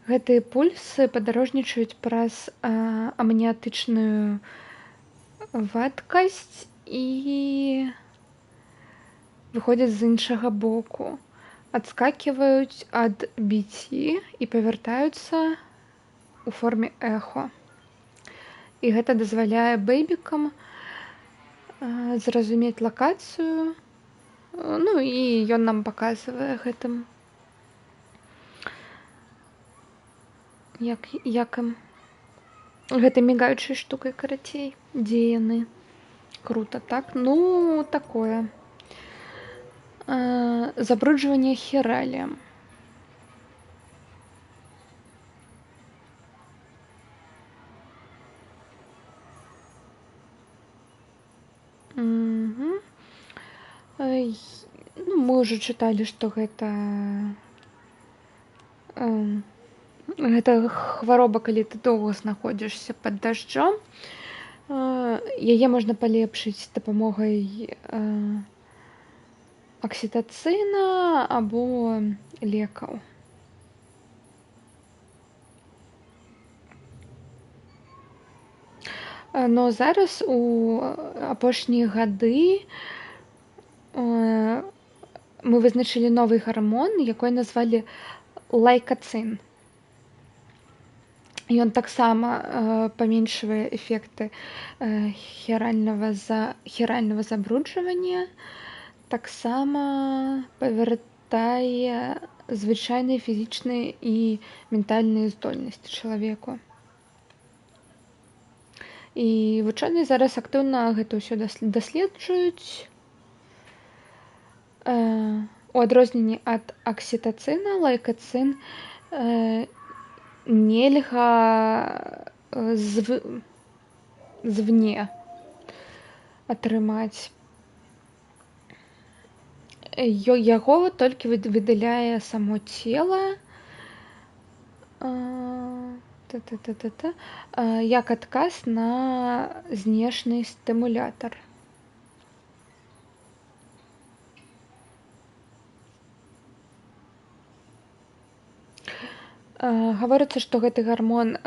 Гэтыя пульсы падарожнічаюць праз амніятычную вадкасць і выходзяць з іншага боку, адскаківаюць ад біці і павяртаюцца у форме эхо. І гэта дазваляе бэйбікам зразумець лакацыю, ну і ён нам паказвае гэтым, як ім гэтай мігаючай штукай, карацей, дзе яны. Круто, так? Ну, такое. Забруджванне хераліем. Ну, мы ўжо чыталі, што гэта хвароба, калі ты доўга знаходзішся пад дажджом. Яе можна палепшыць з дапамогай аксітацына або лекаў. Но зараз у апошнія гады мы вызначылі новы гармон, якой назвалі лайкацын. Ён таксама паменшвае эфекты херальнага забруджвання, таксама павяртае звычайныя фізічныя і ментальныя здольнасці чалавеку. І вучоныя зараз актыўна гэта ўсё даследжваюць. У адрозненні ад аксітацына, лайкацын нельга звне атрымаць. Яго толькі выдаляе само цела як адказ на знешні стымулятар. Гаворыцца, што гэты гармон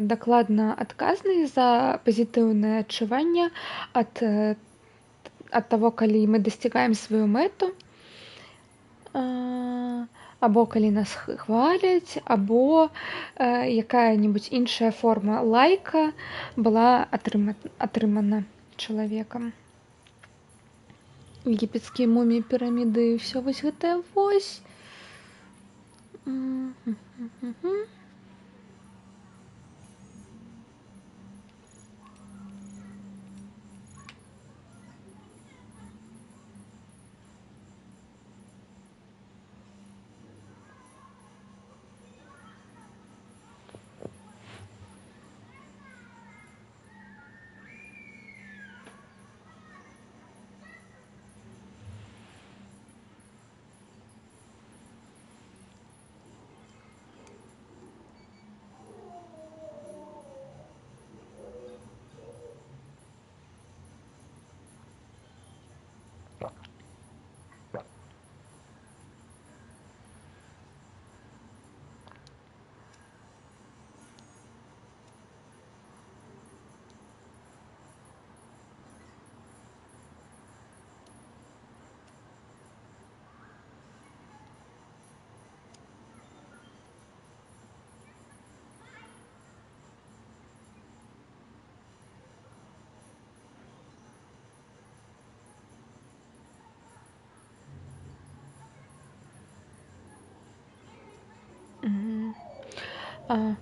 дакладна адказны за пазітыўнае адчуванне ад таго, калі мы дасягаем сваю мэту, або калі нас хваляць, або якая-небудзь іншая форма лайка была атрымана чалавекам. Егіпецкія муміі, піраміды, ўсё вось гэтае вось.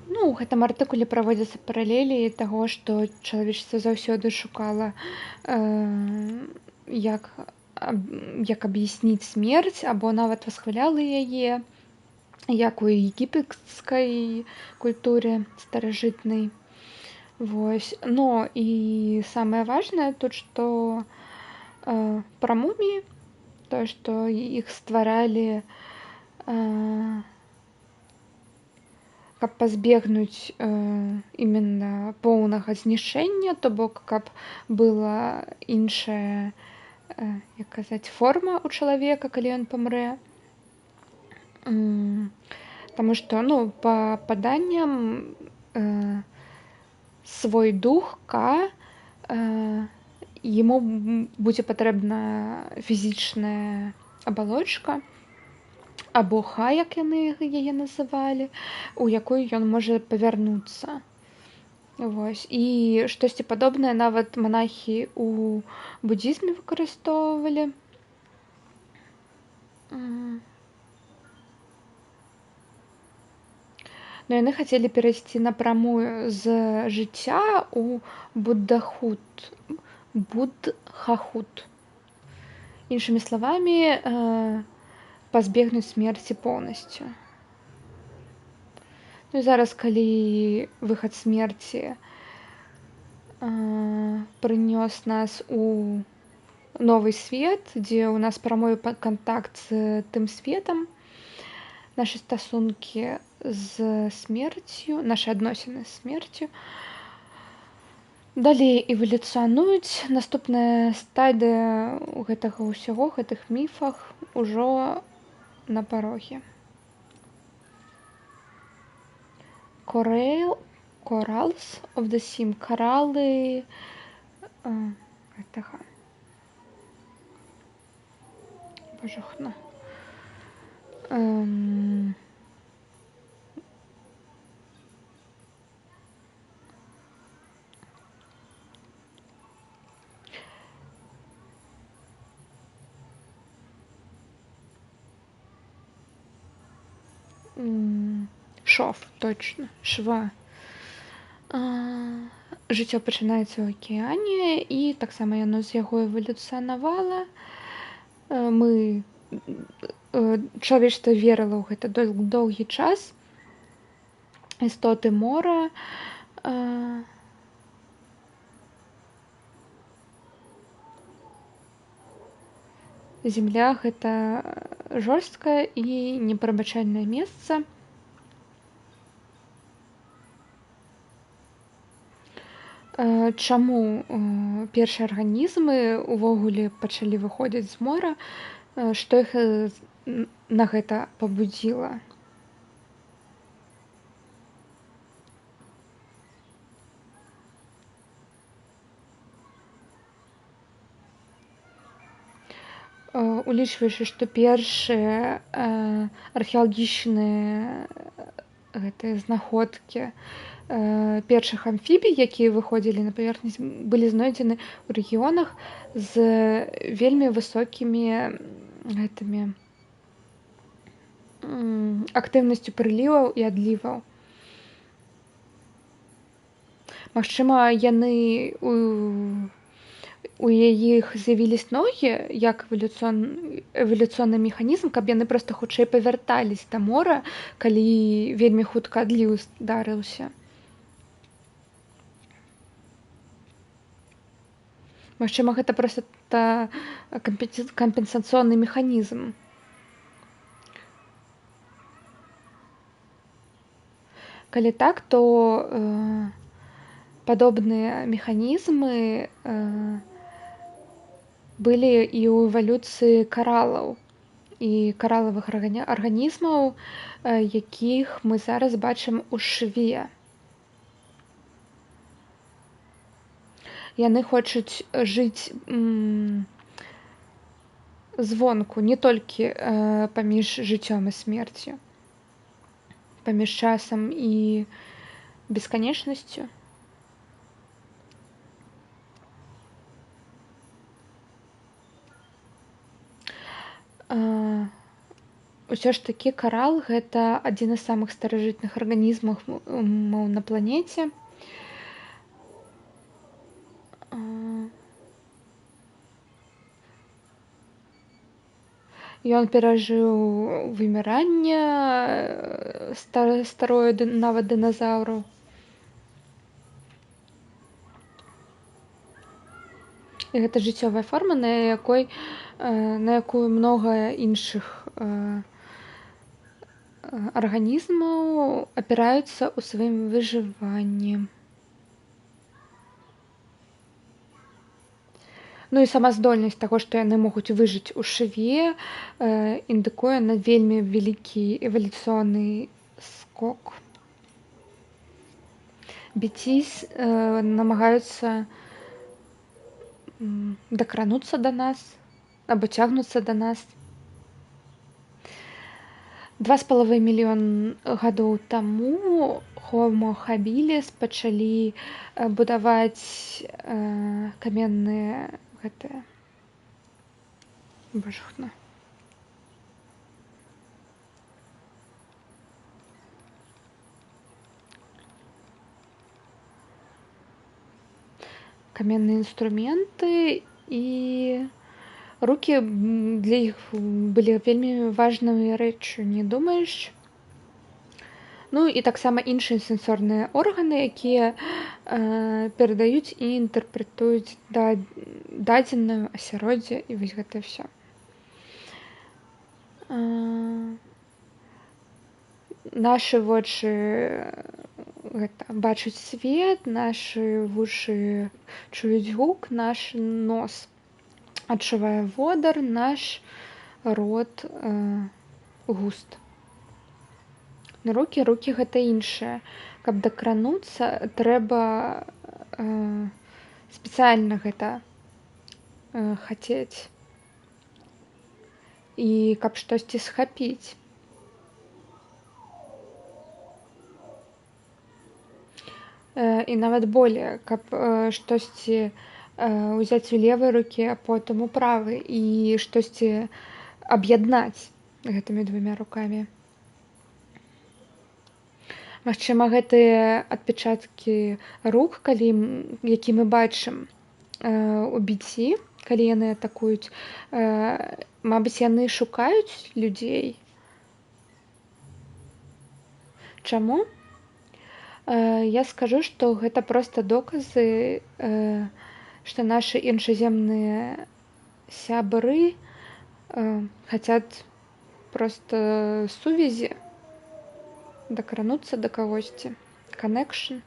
Ну, у гэтым артыкуле праводзяцца паралелі таго, што чалавечыства заўсёды шукала, як аб'ясніць смерць, або нават восхваляла яе, як у егіпецкай культуре старажытнай. Вось. Ну, і самае важнае тут, што пра муміі, тое, што іх стваралі каб пазбегнуць іменно поўнага знішчэння, то бок, каб была іншая, як казаць, форма ў чалавека, калі ён памрэ. Таму што, ну, па паданням свой дух Ка яму будзе патрэбна фізічная абалочка або ха, як яны яе называлі, у якую ён можа павярнуцца. Вось. І штосьці падобнае нават манахі ў будзізме выкарыстоўвалі. Но яны хацелі перайсці напрамую з жыцця ў буддхахут. Іншымі словамі, пазбегнуць смерці поўнасцю. Ну і зараз, калі выхад смерці прынёс нас у новы свет, дзе ў нас прамой кантакт з тым светам, нашы стасункі з смерцю, нашы адносіны з смерцю далей эвалюцыянуюць. Наступная стадыя гэтага ўсяго, гэтых міфах ужо на парогі. Corals of the Sea, каралы гэтага божухна. Шов, точно, шва. Жыццё пачынаецца ў акеане, і таксама яно з яго эвалюцыянавала. Чалавечства верыла ў гэта доўгі час. Істоты мора. Земля — гэта жорсткае і непрабачальнае месца. Чаму першыя арганізмы увогуле пачалі выходзіць з мора, што іх на гэта пабудзіла? Улічваючы, што першыя археалагічныя знаходкі першых амфібій, якія выходзілі на паверхнасць, былі знойдзены ў рэгіёнах з вельмі высокімі актыўнасцю прыліваў і адліваў. Магчыма, яны у іх з'явілись ногі як эвалюцыйны механізм, каб яны проста хутчэй павяртались да мора, калі вельмі хутка адліў здарыўся. Магчыма, гэта проста кампенсацыйны механізм. Калі так, то падобныя механізмы былі і ў эвалюцыі каралаў і каралавых арганізмаў, якіх мы зараз бачым у шве. Яны хочуць жыць звонку, не толькі паміж жыццём і смерцю, паміж часам і бесканечнасцю. Усё ж такі карал — гэта адзін з самых старажытных арганізмаў на планеце. Ён перажыў выміранне старое нават дыназаўраў. І гэта жыццёвая форма, на якую многа іншых арганізмаў апіраюцца ў сваім выжыванні. Ну і сама здольнасць таго, што яны могуць выжыць у шве, індыкуе на вельмі вялікі эвалюцыйны скок. Беціс намагаюцца дакрануцца да нас або цягнуцца да нас. 2,5 мільён гадоў таму Homo habilis пачалі будаваць каменныя гэтыя божухна. Каменныя інструменты, і рукі для іх былі вельмі важнай рэччу, не думаеш? Ну і таксама іншыя сенсорныя органы, якія перадаюць і інтэрпрэтуюць дадзеную асяроддзе, і вось гэта ўсё. Нашы вочы бачыць свет, нашы вушы чуюць гук, наш нос адчувае водар, наш рот густ. Рукі гэта іншае. Каб дакрануцца, трэба спецыяльна гэта хацець. І каб штосьці схапіць. І нават болей, каб штосьці ўзяць у левай рукі, а потым у правай, і штосьці аб'яднаць гэтымі двума рукамі. Магчыма, гэтыя адпечаткі рук, які мы бачым у біці, калі яны атакуюць, мабыць, яны шукаюць людзей. Чаму? Я скажу, што гэта проста доказы, што нашы іншаземныя сябры хацяць проста сувязі, дакрануцца да кагосьці, connection.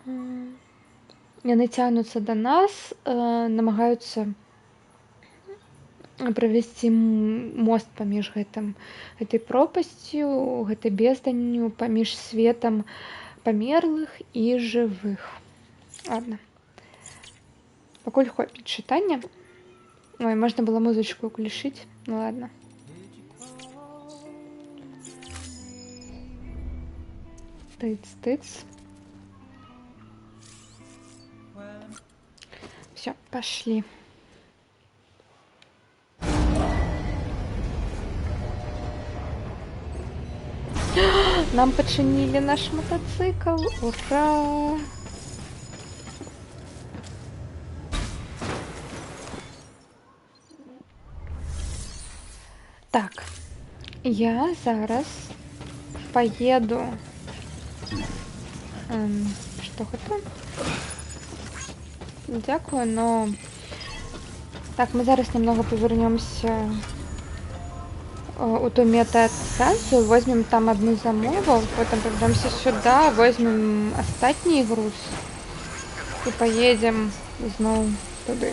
Яны цягнуцца да нас, намагаюцца правесці мост паміж гэтай пропасцю, гэтай безданню, паміж светам памерлых і жывых. Ладно. Пакуль хопіць чытання. Ой, можна было музычку ўключыць. Ну ладно. Тыц-тыц. Все, пошли. Нам починили наш мотоцикл. Ура! Так, я зараз поеду. Что это? Дякую, но... Так, мы зараз немного повернемся у ту мета-станцию, возьмем там одну замову, потом вернемся сюда, возьмем остатний груз и поедем снова туда.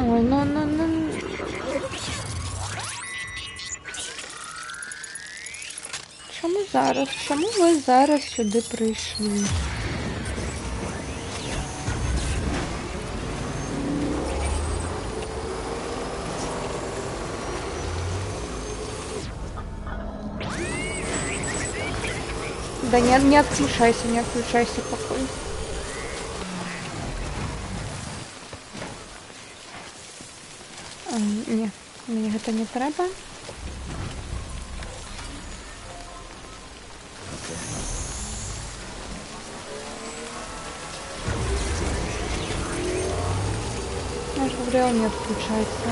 Ой, ну. Чому зараз? Чому ви зараз сюди прийшли? Да не отключайся покой. Не, мне гэта не трэба. Наш Габриэл не отключается.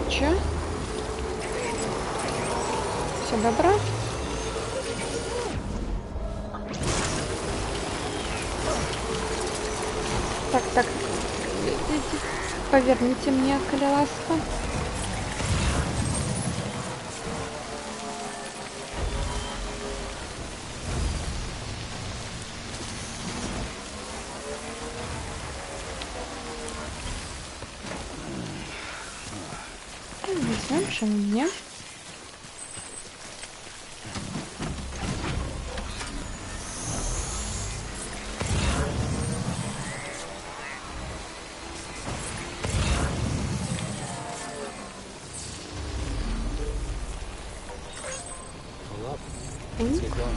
Че? Все добро? Поверните мне, коли ласка. Возьмем же мне. Let's get going.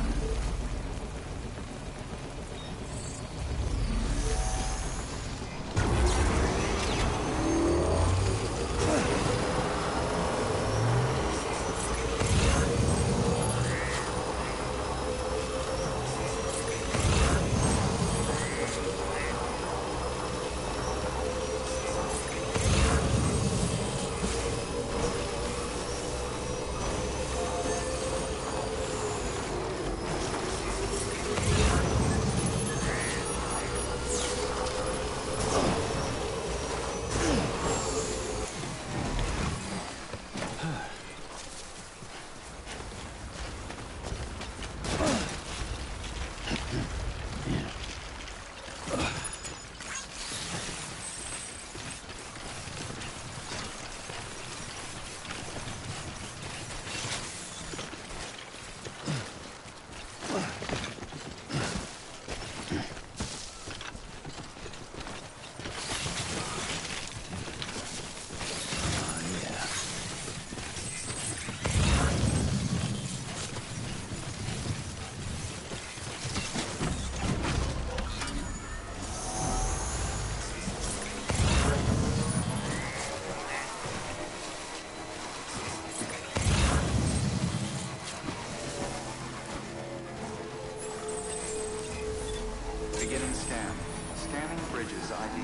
Beginning scan. Scanning bridges ID.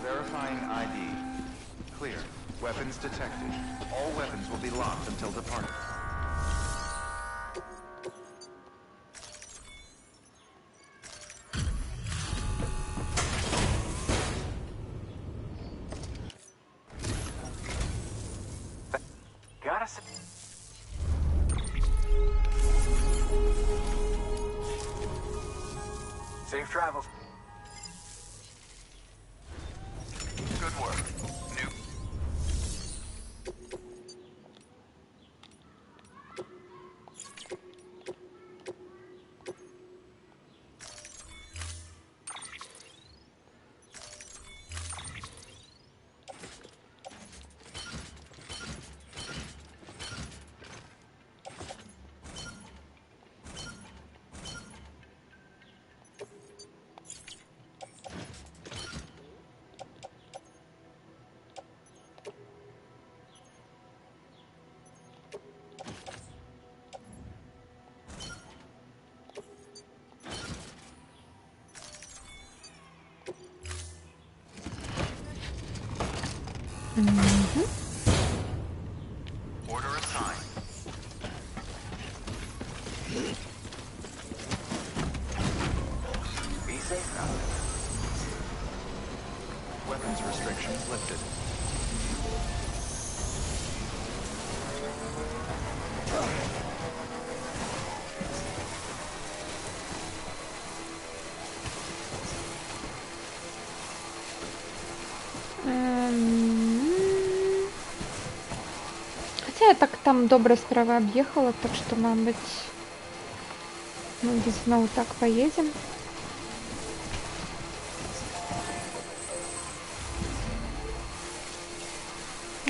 Verifying ID. Clear. Weapons detected. All weapons will be locked until departure. Gotta say. Safe travels. Good work. New. Order assigned. Be safe now. Weapons restrictions lifted. Хотя я так там добра справа объехала, так что, мабуть, мы без зноў так поедем.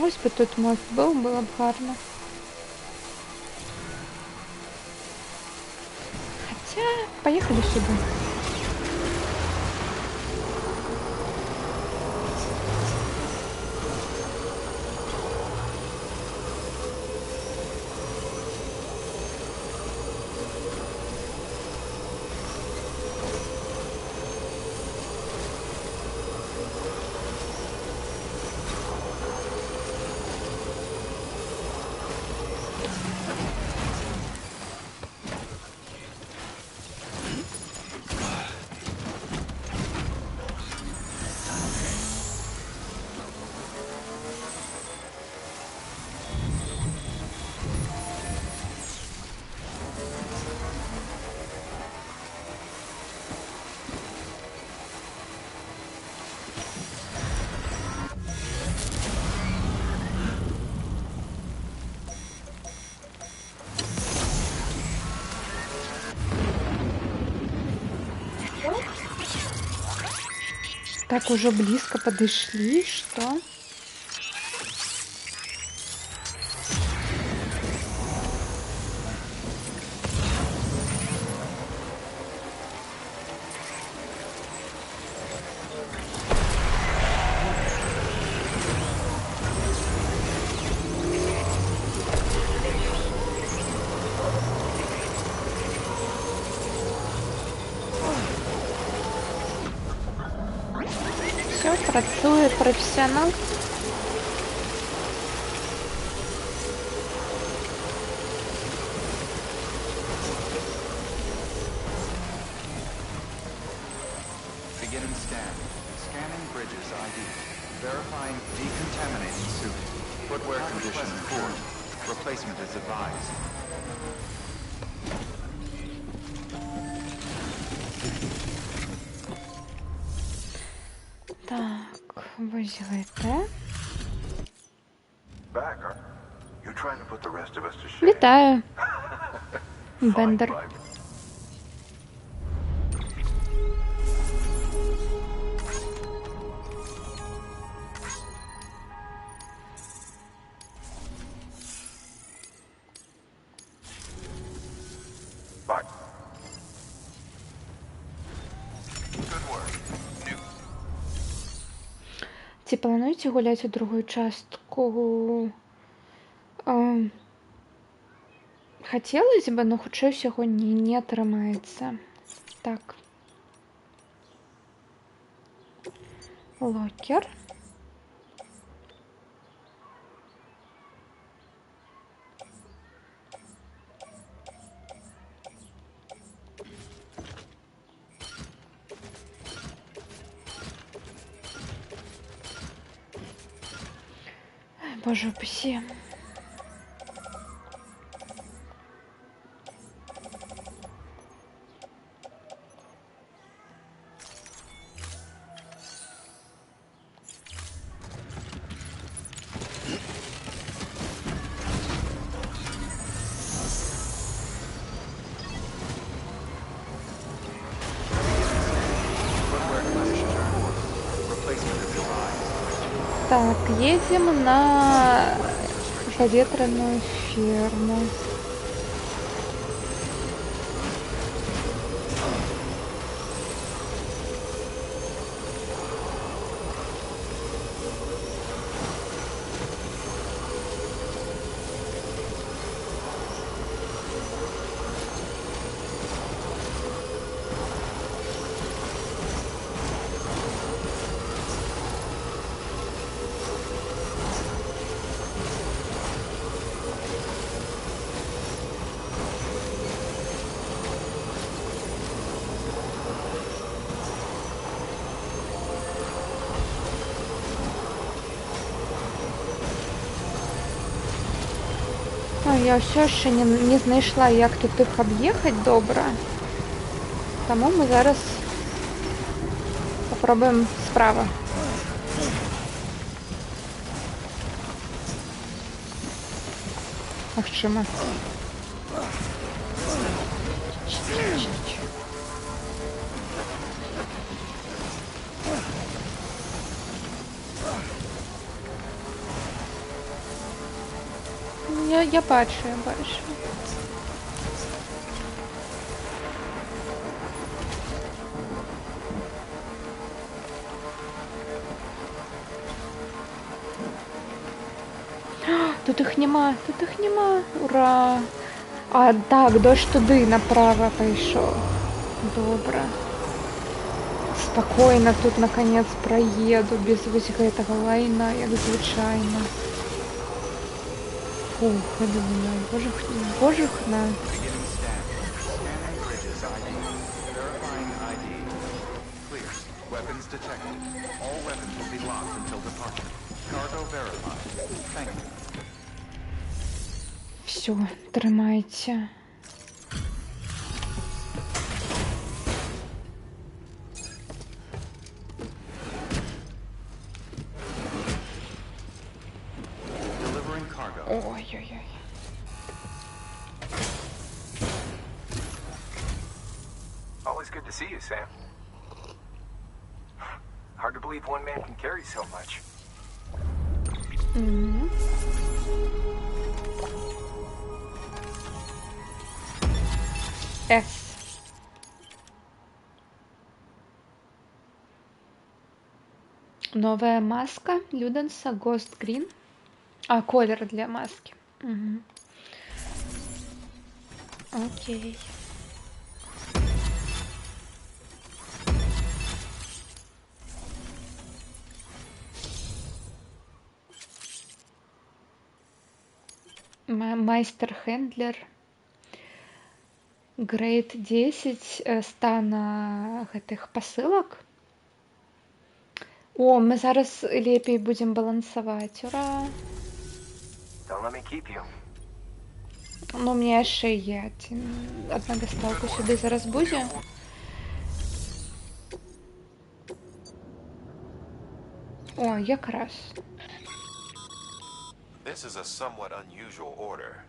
Ось бы тут мост был, было бы гарно. Хотя, поехали сюда. так уже близко подошли, что... Все, працює професіонал. Beginning scan. Scanning bridges ID. Verifying decontaminating suit. Footwear condition poor. Replacement is advised. Так, визивайте. Back, you trying to put the rest of us to shame? Вітаю, Fine, Бендер. bud. Bye. Good work. New. Ці плануєте гуляти у другу частку? Хотілося б, але хутчэй усяго не атрымаецца. Так. Локер. Ай, боже, упаси. Footwear condition poor. Replacement is advised. Так, едем на заветренную ферму. Ой, я все ще не знайшла, як тут їх об'їхати добре. Тому ми зараз попробуємо справа. Магчыма. Я бачу, я бачу. Тут їх нема, тут їх нема. Ура! А, так, дощ туди, направо пішов. Добре. Спокойно тут, наконец, проеду, без вось гэтага лайна, як звычайно. Фух, я думаю, божухна. Beginning scan. Scanning bridges ID. Verifying ID. Clear. Weapons detected. All weapons will be locked until departure. Cargo verified. Thank you. Все, тримайте. Delivering cargo. Ой-ой-ой. Always good to see you, Sam. Hard to believe one man can carry so much. С. Новая маска Люденса Ghost Green. А, колер для маски. Окей. Майстер-хендлер. Грейд 10 стана гэтых пасылак. О, мы зараз лепей будем балансаваць. Ура! Don't let me keep you. Ну, у меня яшчэ є одна доставка сюды зараз будзе. О, якраз. This is a somewhat unusual order.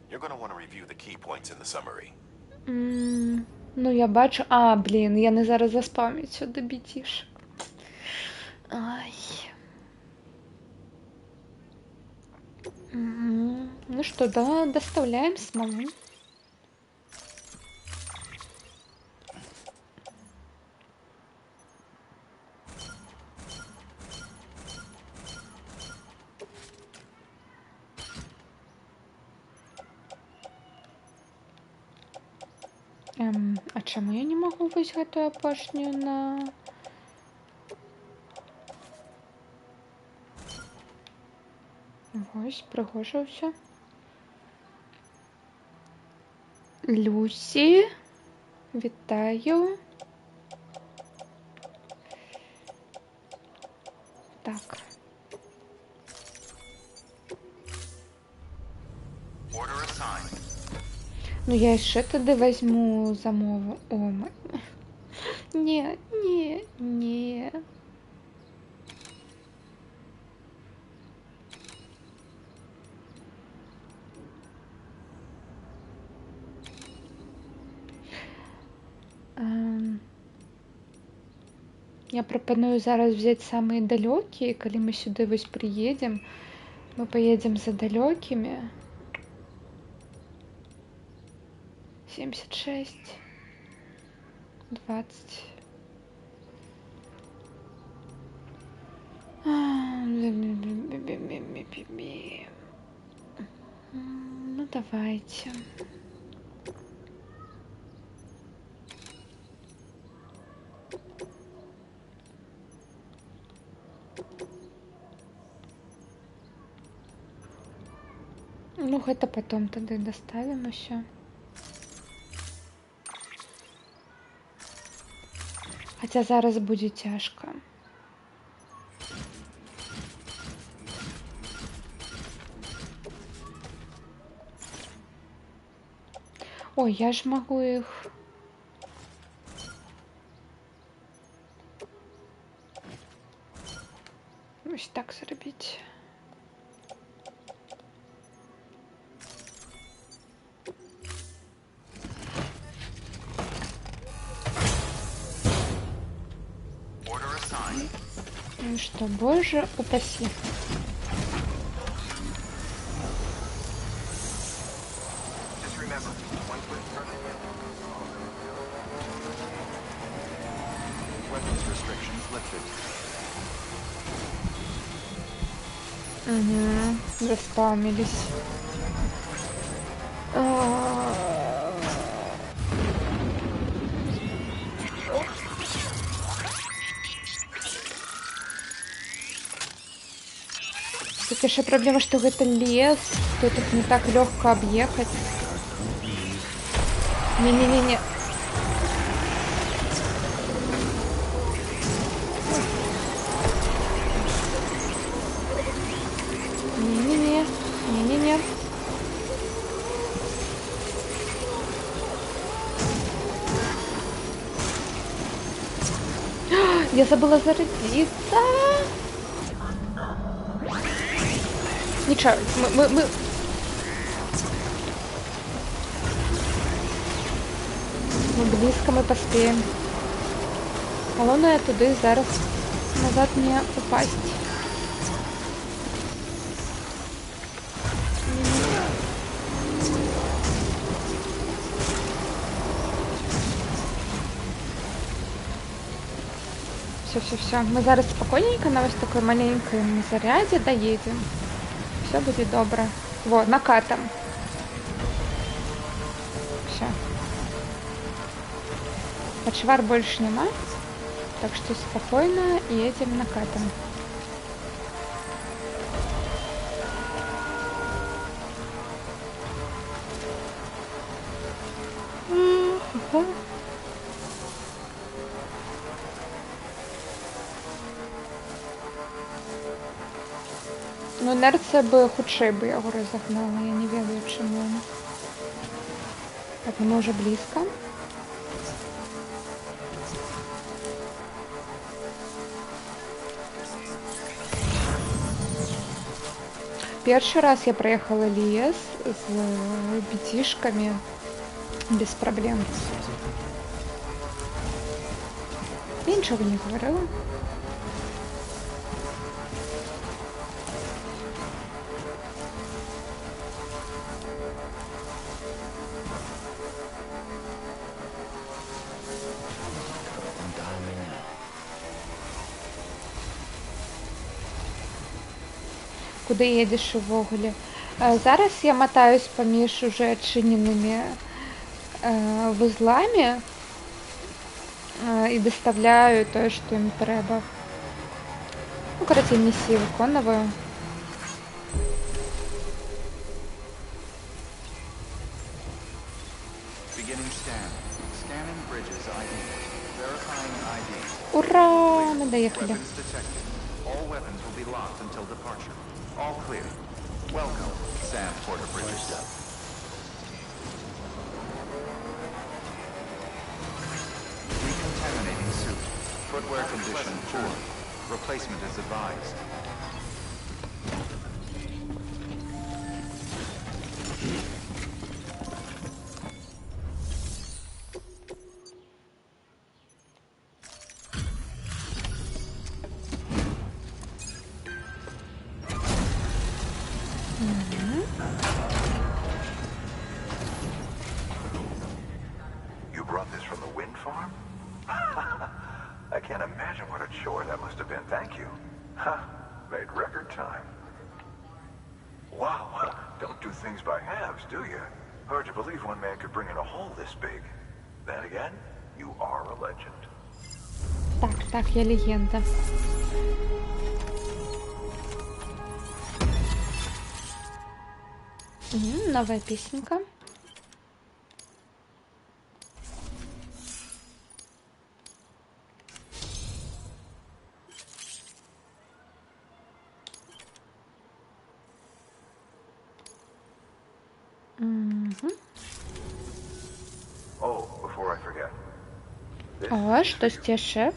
You're going to want to review the key points in the summary. Ну, я бачу. А, блін, я не зараз заспам'ять сюди бітішек. Ай. Ну что, да, доставляем смолу. А чаму я не могу вось гэтую апошнюю на... Вось, прыгожа ўсё. Люсі, вітаю. Так. Ну, я яшчэ тады возьму замову. О, май... Не. Я прапаную зараз взять самые далёкія, калі мы сюды вось приедем, мы поедем за далёкімі. 76, 20. Ну, давайте. Ну, гэта потом тады доставим еще. Хотя зараз будет тяжко. Ой, я ж могу их... Ось так зробити. Ну что, боже упаси. Угу, заспамились. Тут еще проблема, что это лес, что тут не так легко объехать. Не-не-не-не. Не-не-не. Не-не-не. Я забыла зарядиться. Ничего, мы... Мы близко, мы поспеем. Головне туди зараз назад не упасть. Все. Мы зараз спокойненько на ось такой маленьком заряде доедем. Все будет добро. Вот, накатом. Все. Подшвар больше нема. Так что спокойно едем накатом. Ну, інерція би худший би його розогнала, я не ведаю чому. Так, ми вже близько. Перший раз я проехала лес с бетишками без проблем. Я ничего не говорила. Куди їдеш увогуле? Зараз я мотаюсь поміж уже відчиненими вузлами і доставляю те, що їм треба. Ну, коротше, місії виконую. Ура! Ми доїхали. All clear. Welcome, Sam Porter Bridges. Recontaminating suit. Footwear condition poor. Replacement is advised. Do you? Hard to believe one man could bring in a hole this big. Then again, you are a legend. Так, я легенда. Новая песенка. О, что здесь, шеф?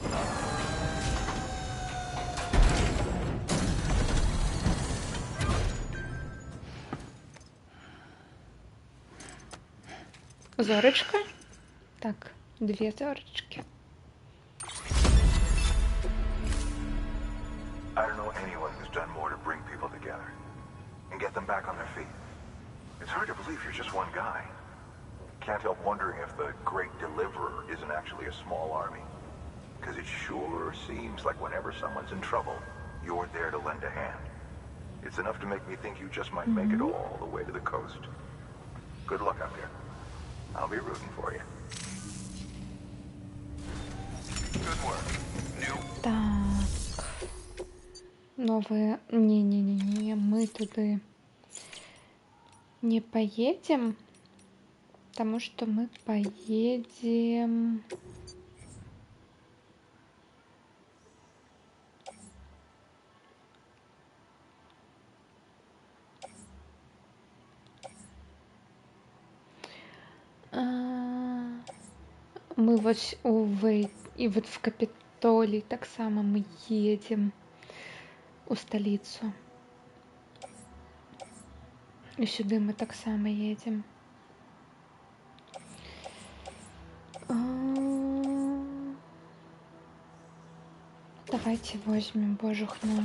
Зорочка. Так, 2 зорочки. I don't know anyone who's done more to bring people together and get them back on their feet. It's hard to believe you're just one guy. Can't help wondering if the Great Deliverer isn't actually a small army. Because it sure seems like whenever someone's in trouble, you're there to lend a hand. It's enough to make me think you just might make it all the way to the coast. Good luck out there. I'll be rooting for you. Good work. New. Так. Новые... Не, мы туда не поедем. Потому что мы поедем... Мы вот и вот в Капитолий так само мы едем у столицу. И сюда мы так само едем. Давайте возьмем божухну.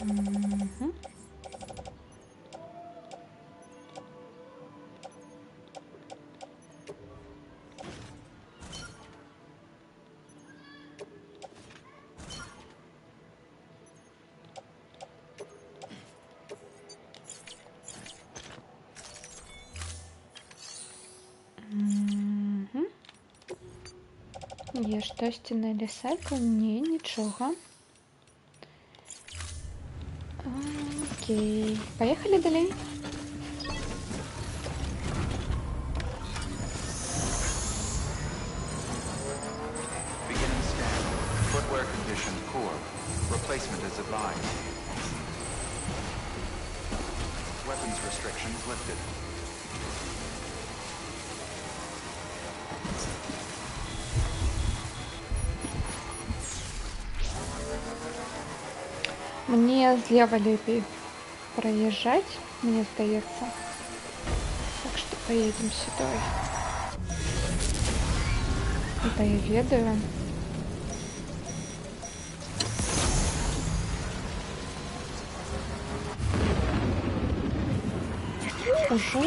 Мгм. Мгм. Є штосьці на ресайкл? Ні, нічого. Окей. Поехали далее. Beginning scan. Footwear condition poor. Replacement is advised. Weapons restrictions lifted. Мне слева лепей проезжать, мне здаецца. Так что поедем сюда. Это я ведаю. Уже?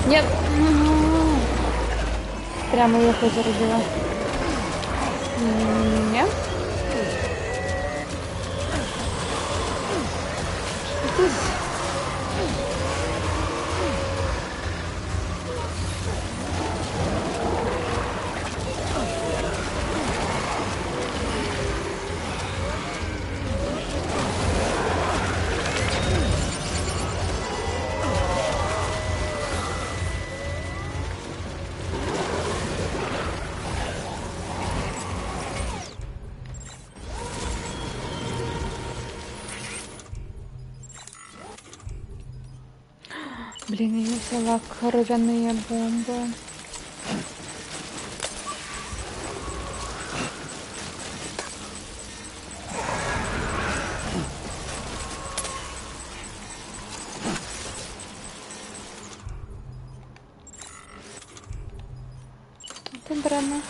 Нет. Прямо ее хоть зарубила. Нет. Что ты? Блин, я не взяла кровяные бомбы. Тут драма.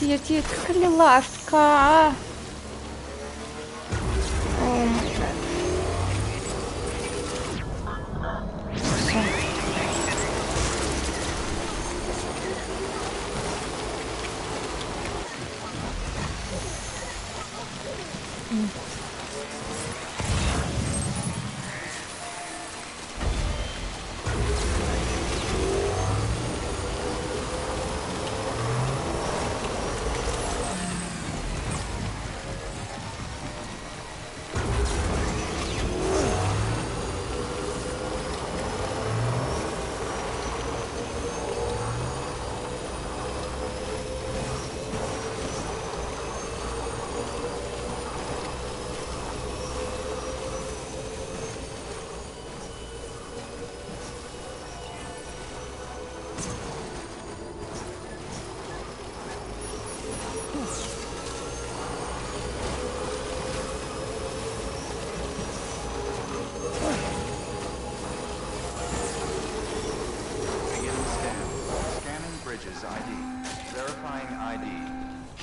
Едь, коли ласка. Все.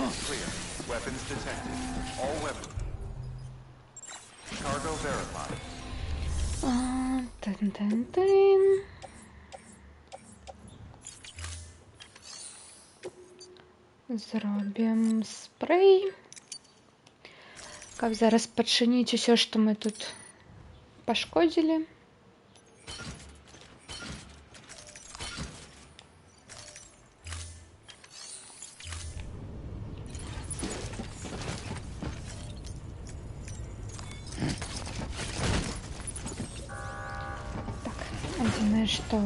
Clear. Weapons detected. All weapons. Cargo verified. Тин-тин-тин. Зробимо спрей. Как зараз подшинить все, что мы тут пошкодили. Так, одно что...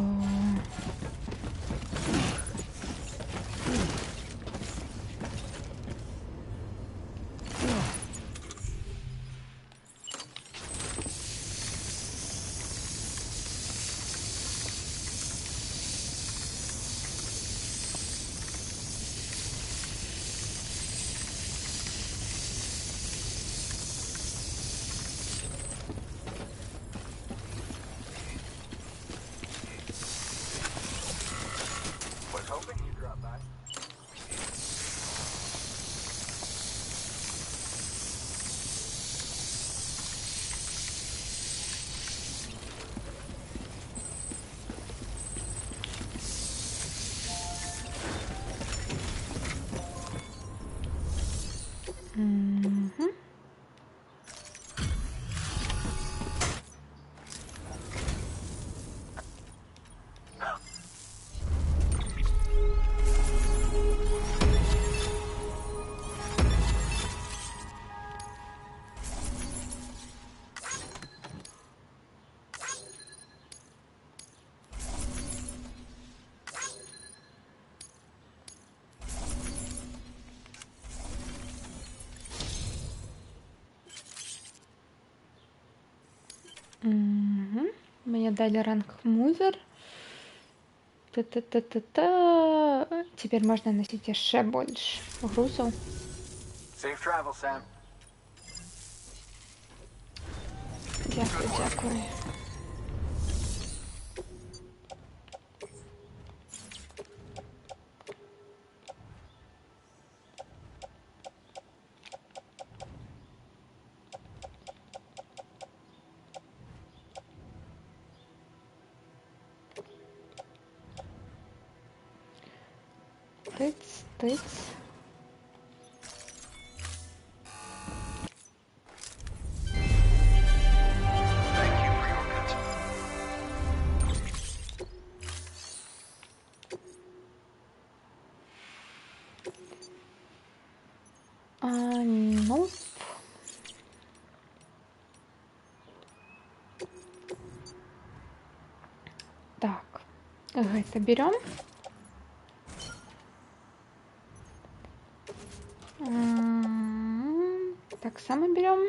Was hoping you'd drop by. Мгм. Мгм. Мне дали ранг мувер. Та-та-та-та-та. Теперь можно носить еще больше грузов. Safe travel, Sam. Дякую, дякую. Тыц, тыц. Thank you for your concern. Ну. Так, это берем. Так само берем.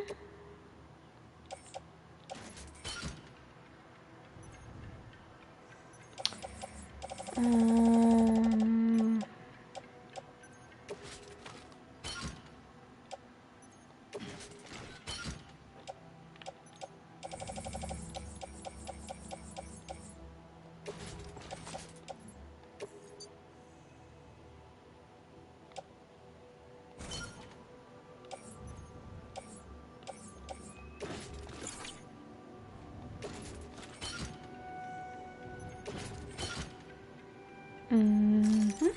Мгм.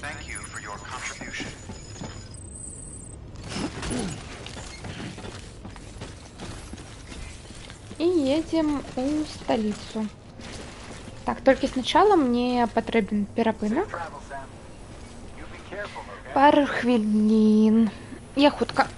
Thank you for your contribution. И едем у столицу. Так, только сначала мне потребен перепинок. Travel, Sam. You be careful, okay? Пару хвилин. Я хутка.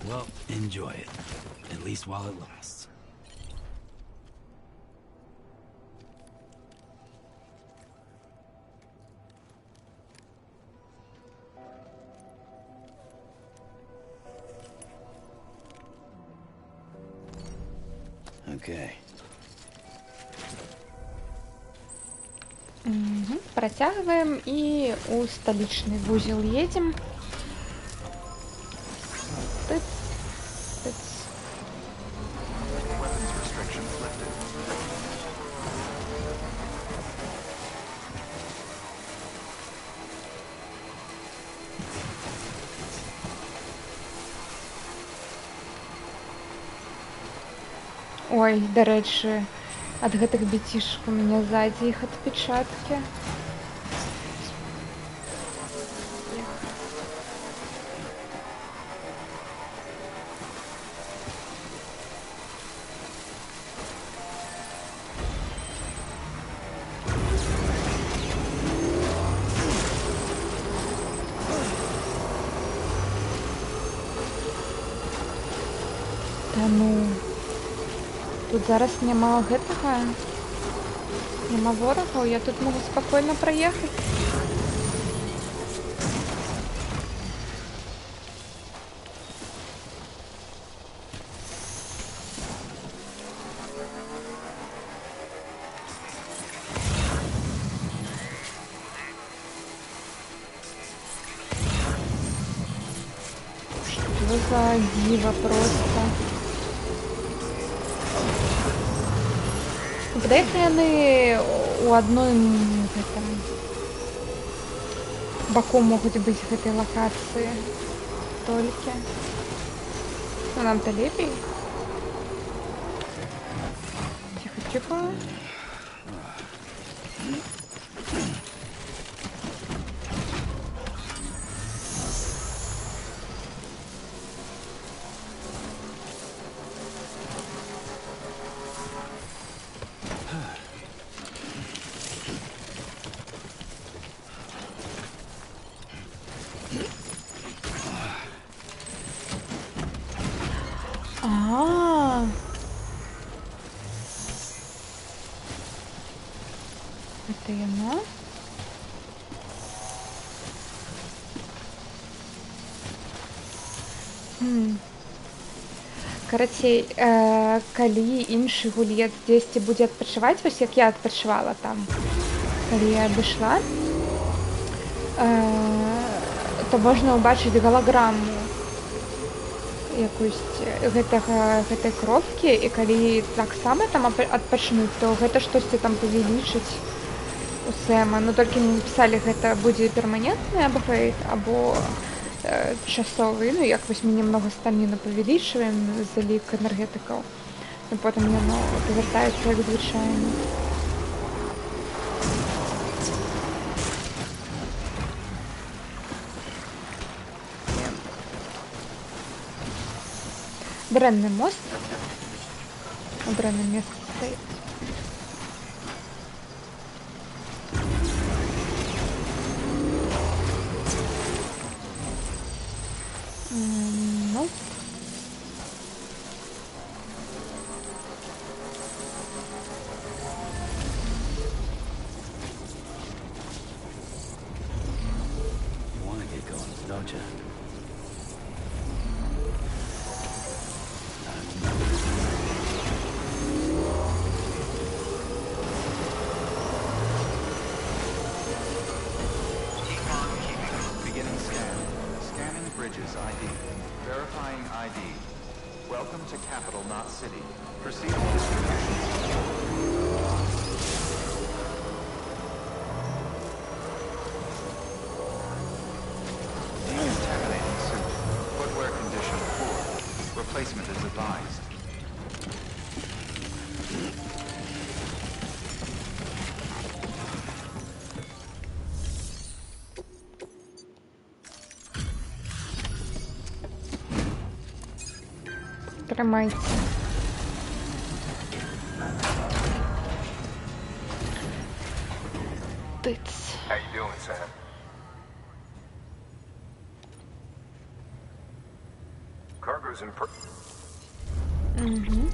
Well, enjoy it. At least while it lasts. Okay. Протягиваем и у столичный вузел едем. Тыц, тыц. Weapons restrictions lifted. Ой, до рэчы, ад гэтых бецішак у меня сзади іх адпечаткі. Та ну, тут зараз няма гэтага, няма ворагаў, я тут могу спокойно проехать. Что за диво просто. Падаецца, яны у адной баку могуць быць гэтай лакацыі толькі. Ну, нам-то лепей. Тихо-тихо. Это яно? Карацей, калі іншы гулец дзесьці будзе адпачываць, вось як я адпачывала там, калі я адышла, то можна ўбачыць галаграму якусь гэтай кропкі, і калі таксама там адпачнуць, то гэта штосьці там павялічыць у Сэма. Ну толькі не напісалі, гэта будзе перманентны апгрейд або часовый. Ну як вось мы немного стаміну павялічваем за лік энергетыкаў, і потым яно павяртаецца як звычайна. Дрэнны мост у дрэнным месцы стаіць. Ну. You want to get going, don't you? Beginning scan. Scanning bridges ID. Verifying ID. Welcome to Capital Knot City. Proceed with distribution. Decontaminating suit. Footwear condition poor. Replacement is advised. Тримайте. Тыц. How you doing, Sam? Cargo Parker's Угу.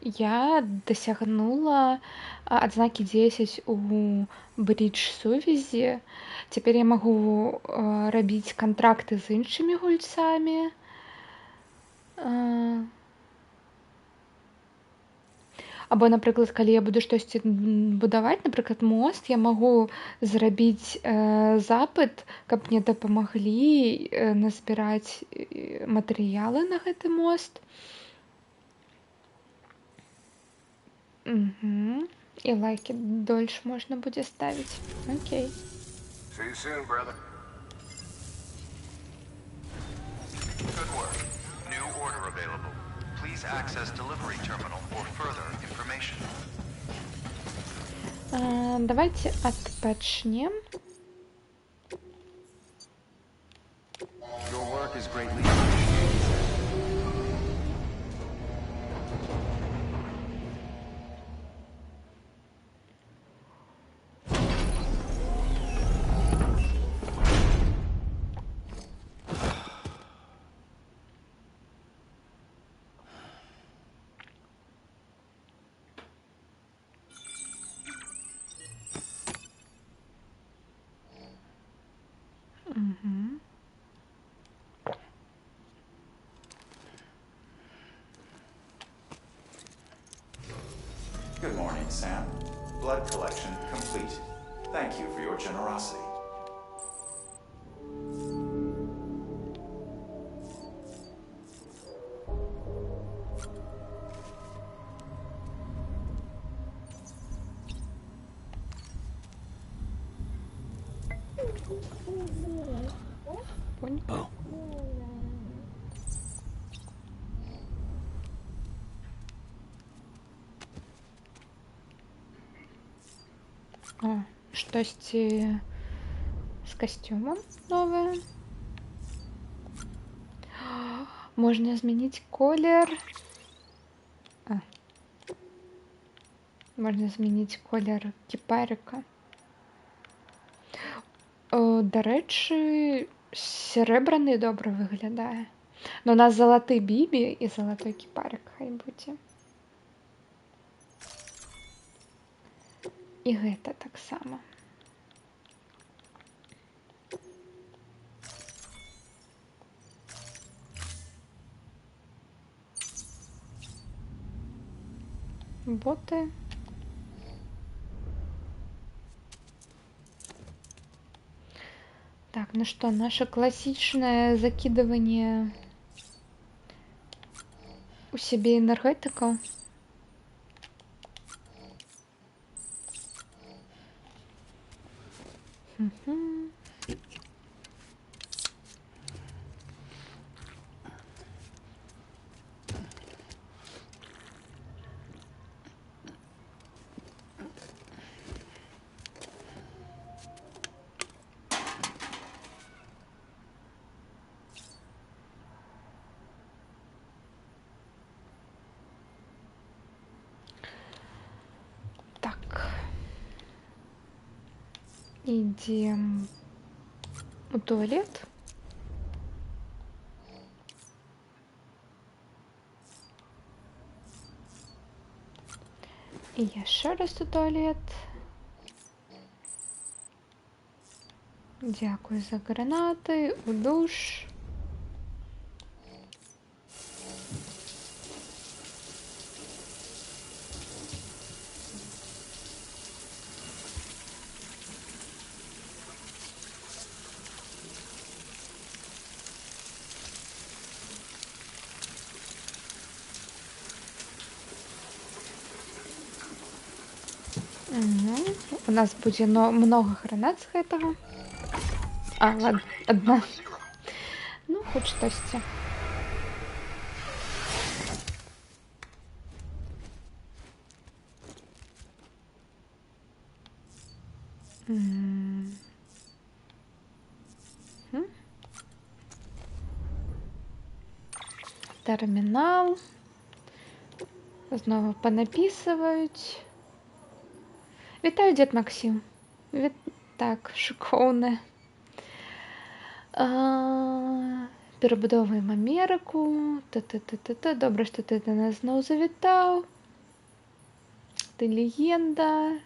Я дасягнула адзнакі 10 у бридж сувязі. Цяпер я магу рабіць кантракты з іншымі гульцамі. Або, напрыклад, калі я буду штосьці будаваць, напрыклад, мост, я магу зрабіць запыт, каб мне дапамаглі назбіраць матэрыялы на гэты мост. Угу. І лайки дольш можна будзе ставіць. Окей. See you soon, brother. Good work. New order available. Please access delivery terminal for further information. Давайте адпачнем. Your work is greatly appreciated. Good morning, Sam. Blood collection complete. Thank you for your generosity. Oh. Штосьці з касцюмам новае. Можна змяніць колер. Можна змяніць колер кіпарыка. Дарэчы, сярэбраны добра выглядае. Но у нас залаты бібі і залатой кіпарык хай будзе. І гэта таксама. Боты. Так, ну что, наше классичное закидывание у себе энергетиков. Идем у туалет. И еще раз у туалет. Дякую за гранаты, у душ. У нас будет много гранат с этого. Ладно, одна. Ну, хоть что-то. тэрмінал. Знову панапісваюць. Вітаю, дзед Максім. Так, шыкоўна. Перабудоўваем Амерыку. Добра, што ты да нас зноў завітаў. Ты легенда.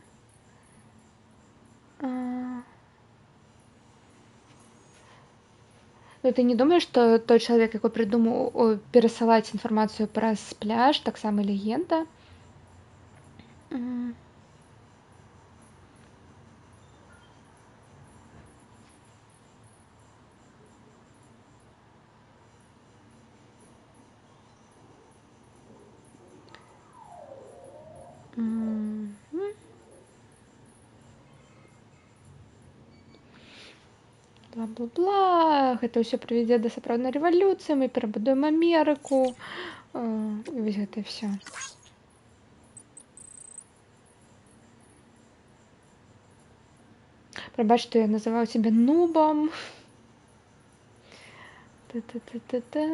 Ну, ты не думаеш, што той чалавек, які прыдумаў перасылаць інфармацыю праз пляж, таксама легенда? Бла-бла-бла, гэта ўсё прывядзе да сапраўднай рэвалюцыі, мы перабудуем Амерыку, і вось гэта ўсё. Прабач, што я называў цябе нубам. Та-та-та-та-та.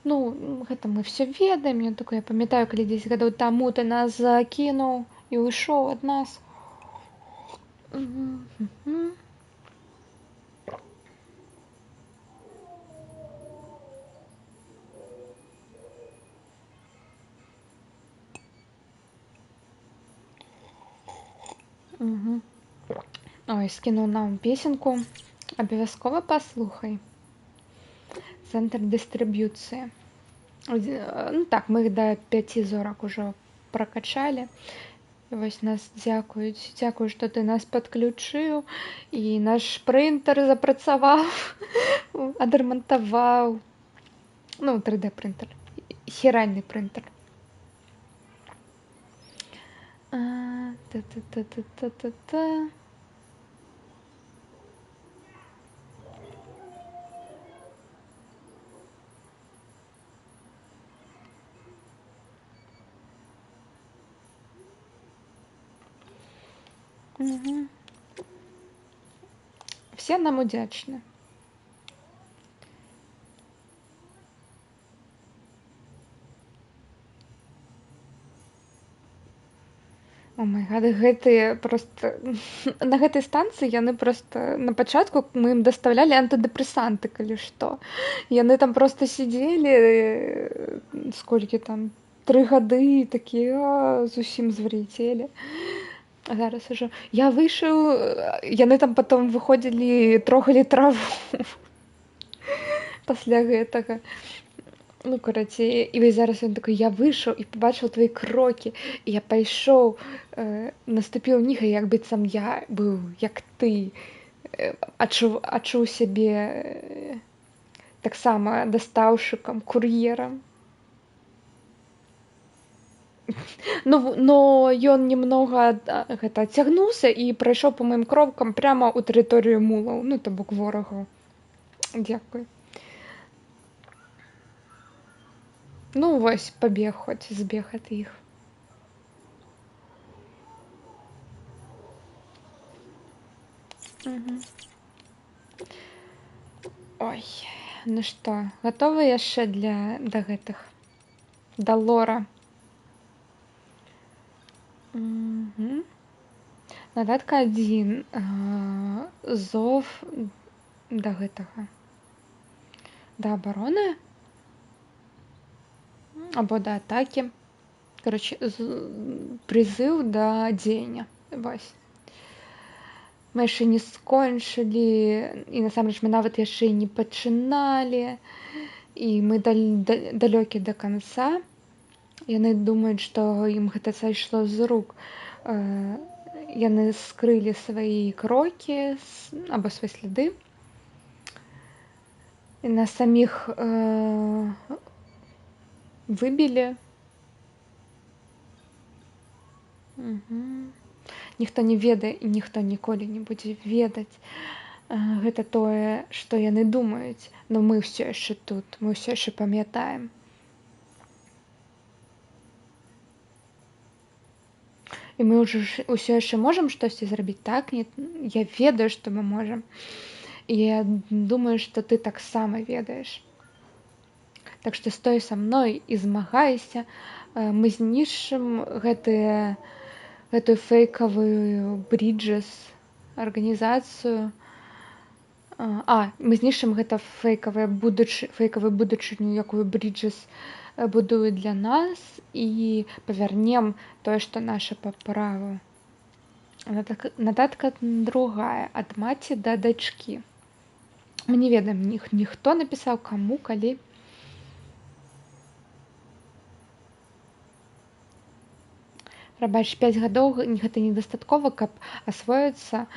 Ну, гэта мы все ведаем, я такое памятаю, калі 10 гадоў таму ты нас закінуў і ўйшоў ад нас. Ой, скінуў нам песенку. Абавязкова паслухай. Центр дыстрыб'юцыі. Ну так, мы іх да 5 зорак ужо пракачалі. І вось нас дзякуюць. Дзякую, што ты нас падключыў. І наш прынтер запрацаваў, адрамантаваў. Ну, 3D прынтер. Хіральны прынтер. Та-та-та-та-та-та. Все нам удячны. О май гад, гэтыя проста на гэтай станцыі яны проста на пачатку мы ім даставлялі антыдэпрэсанты, калі што. Яны там проста сидзелі сколькі там 3 гады такія зусім звар'яцелі. А зараз ужо я выйшаў, яны там потом выходзілі, трогалі траву пасля гэтага. Ну, карацей, і вось зараз ён такой, я выйшаў і пабачыў твои крокі, і я пайшоў, наступіў ніг, і як быццам я быў, як ты, адчуў сябе таксама дастаўшчыкам, кур'ерам. Но ён немного гэта адцягнуўся і прайшоў па маім крокам прямо ў тэрыторыю мулаў, ну, то бок ворагаў. Дзякуй. Ну, вось, пабег хоць, збег ад іх. Ой, ну што, гатовы яшчэ да гэтых, да лора? Надатка 1. Зов да гэтага. Да абароны? Або да атакі. Короче, прызыў да дзеяння. Вось. Мы яшчэ не скончылі, і насамрэч мы нават яшчэ і не пачыналі, і мы далёкі да канца. Яны думаюць, што ім гэта сайшло з рук. Яны скрылі свае крокі або свае сляды. І нас саміх выбілі. Ніхто не ведае і ніхто ніколі не будзе ведаць. Гэта тое, што яны думаюць. Но мы ўсё яшчэ тут, мы ўсё яшчэ памятаем. І мы ўжо ўсё яшчэ можам штосьці зрабіць, так? Я ведаю, што мы можам. І я думаю, што ты таксама ведаеш. Так што стой са мной і змагайся, мы знішчым гэтую фейкавую Bridges арганізацыю. Мы знішчым гэта фейкавую будучыню, якую Bridges будуе для нас, і павярнем тое, што наша па праву. Нататка другая, ад маці да дачкі. Мы не ведаем, ніхто напісаў, каму, калі. Прабач, 5 гадоў гэта недастаткова, каб асвоіцца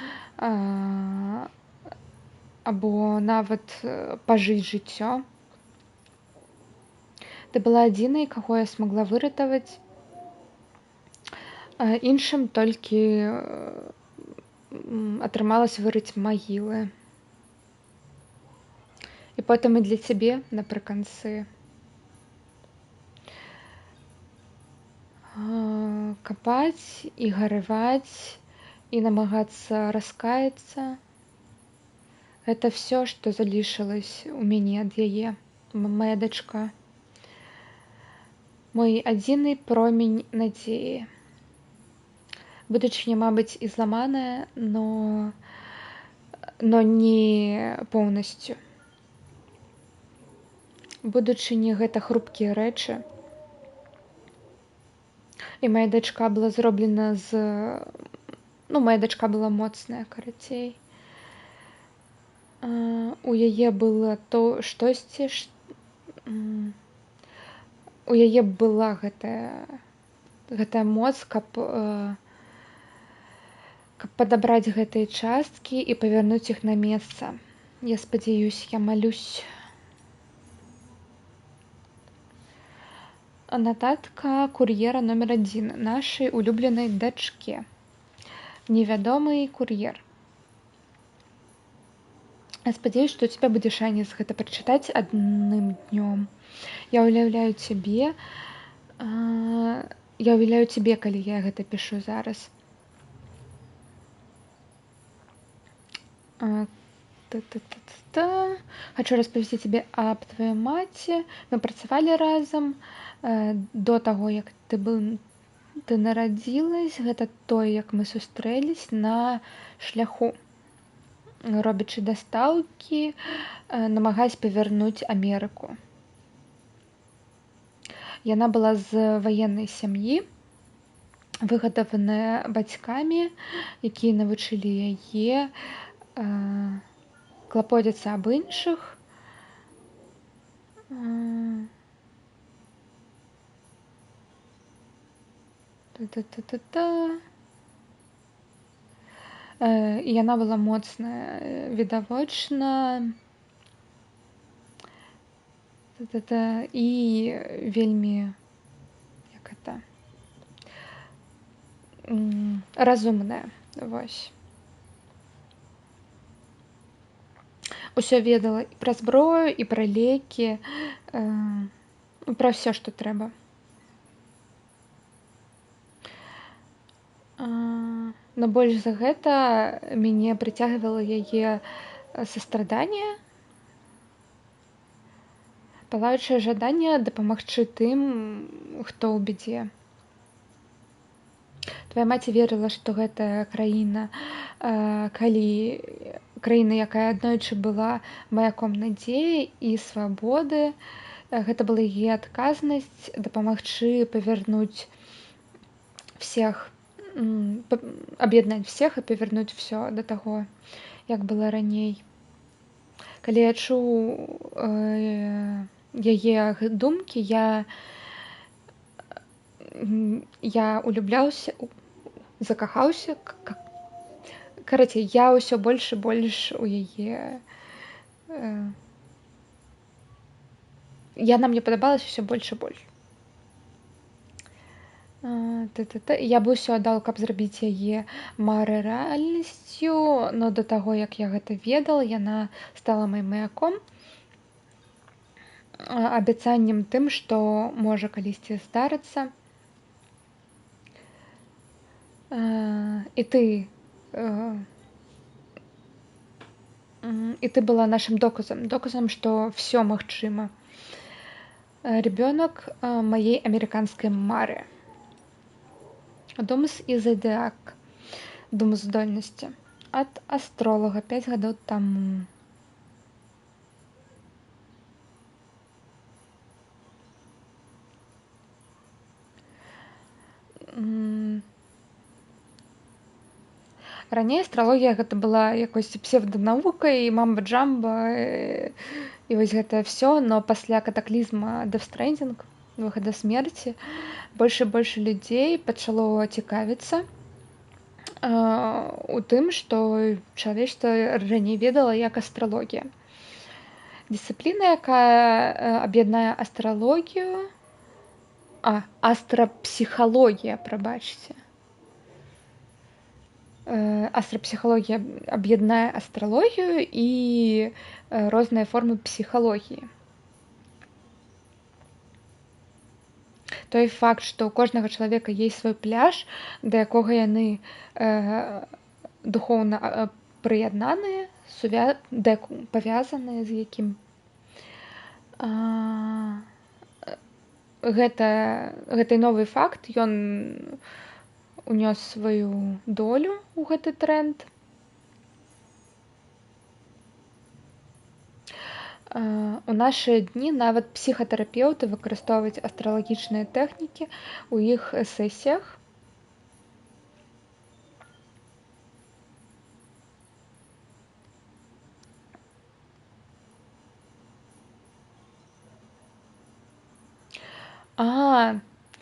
або нават пажыць жыццё. Ты была адзінай, каго я смагла выратаваць. Іншым толькі атрымалася вырыць магілы. І потым і для цябе напрыканцы. Капаць і гараваць і намагацца раскаяцца. Гэта все, што залішылась у мяне ад яе, мая дачка. Мой адзіны промень надзеі. Будучыня, мабыць, і зламаная, но не поўнасцю. Будучыня гэта хрупкія рэчы. І моя дачка была зроблена моя дачка была моцная, карацей. У яе было штосьці, у яе была гэтая моц, каб падабраць гэтыя часткі і павярнуць іх на месца. Я спадзяюсь, я малюсь. Нататка кур'ера номер 1 нашай улюбленай дачке. Невядомы кур'ер. Я спадзяюсь, што у цябе будзе шанец гэта прачытаць адным днём. Я ўяўляю цябе, калі я гэта пішу зараз. Хочу распавесці цябе аб тваёй маці. Мы працавалі разам до таго, як ты нарадзілась. Гэта тое, як мы сустрэлись на шляху, робячы дастаўкі, намагаясь павярнуць Амерыку. Яна была з ваеннай сям'і, выгадаваная бацькамі, якія навучылі яе клапоціцца аб іншых. І яна была моцная, відавочна, і вельмі разумная. Вось. Усё ведала і пра зброю, і пра лекі, пра ўсё, што трэба. Но больш за гэта мяне прыцягвала яе састраданне, палаючае жаданне дапамагчы тым, хто ў бядзе. Твая маці верыла, што гэтая краіна, краіна, якая аднойчы была маяком надзеі і свабоды, гэта была яе адказнасць дапамагчы павярнуць всех, аб'яднаць всех і павярнуць все да таго, як было раней. Калі я чуў яе думкі, я улюбляўся, закахаўся. Карацей, я ўсё больш і больш у яе. Яна мне падабалася ўсё больш і больш. Я бы ўсё аддал, каб зрабіць яе мары рэальнасцю, но да таго, як я гэта ведала, яна стала маім маяком, абяцаннем тым, што можа калісьці здарыцца. І ты И ты была нашим доказом, что все магчыма. Ребенок моей американской мары. Думс і зодіак. Думздольнасці. Ад астролага 5 гадоў таму. Раней астралогія гэта была якось псевданавукай, мамба-джамба, і вось гэта ўсё, но пасля катаклізма Death Stranding, выхада смерці, больш і больш людзей пачало цікавіцца у тым, што чалавечства раней ведала як астралогія. Дысцыпліна, якая аб'яднае астралогію, астрапсіхалогія, прабачце. Астрапсіхалогія аб'яднае астралогію і розныя формы псіхалогіі. Той факт, што ў кожнага чалавека ёсць свой пляж, да якога яны духоўна прыяднаныя, павязаныя з якім. Гэты новы факт, ён унёс сваю долю ў гэты тренд. У нашы дні нават псіхатэрапеўты выкарыстоўваюць астралагічныя тэхнікі ў іх сесіях.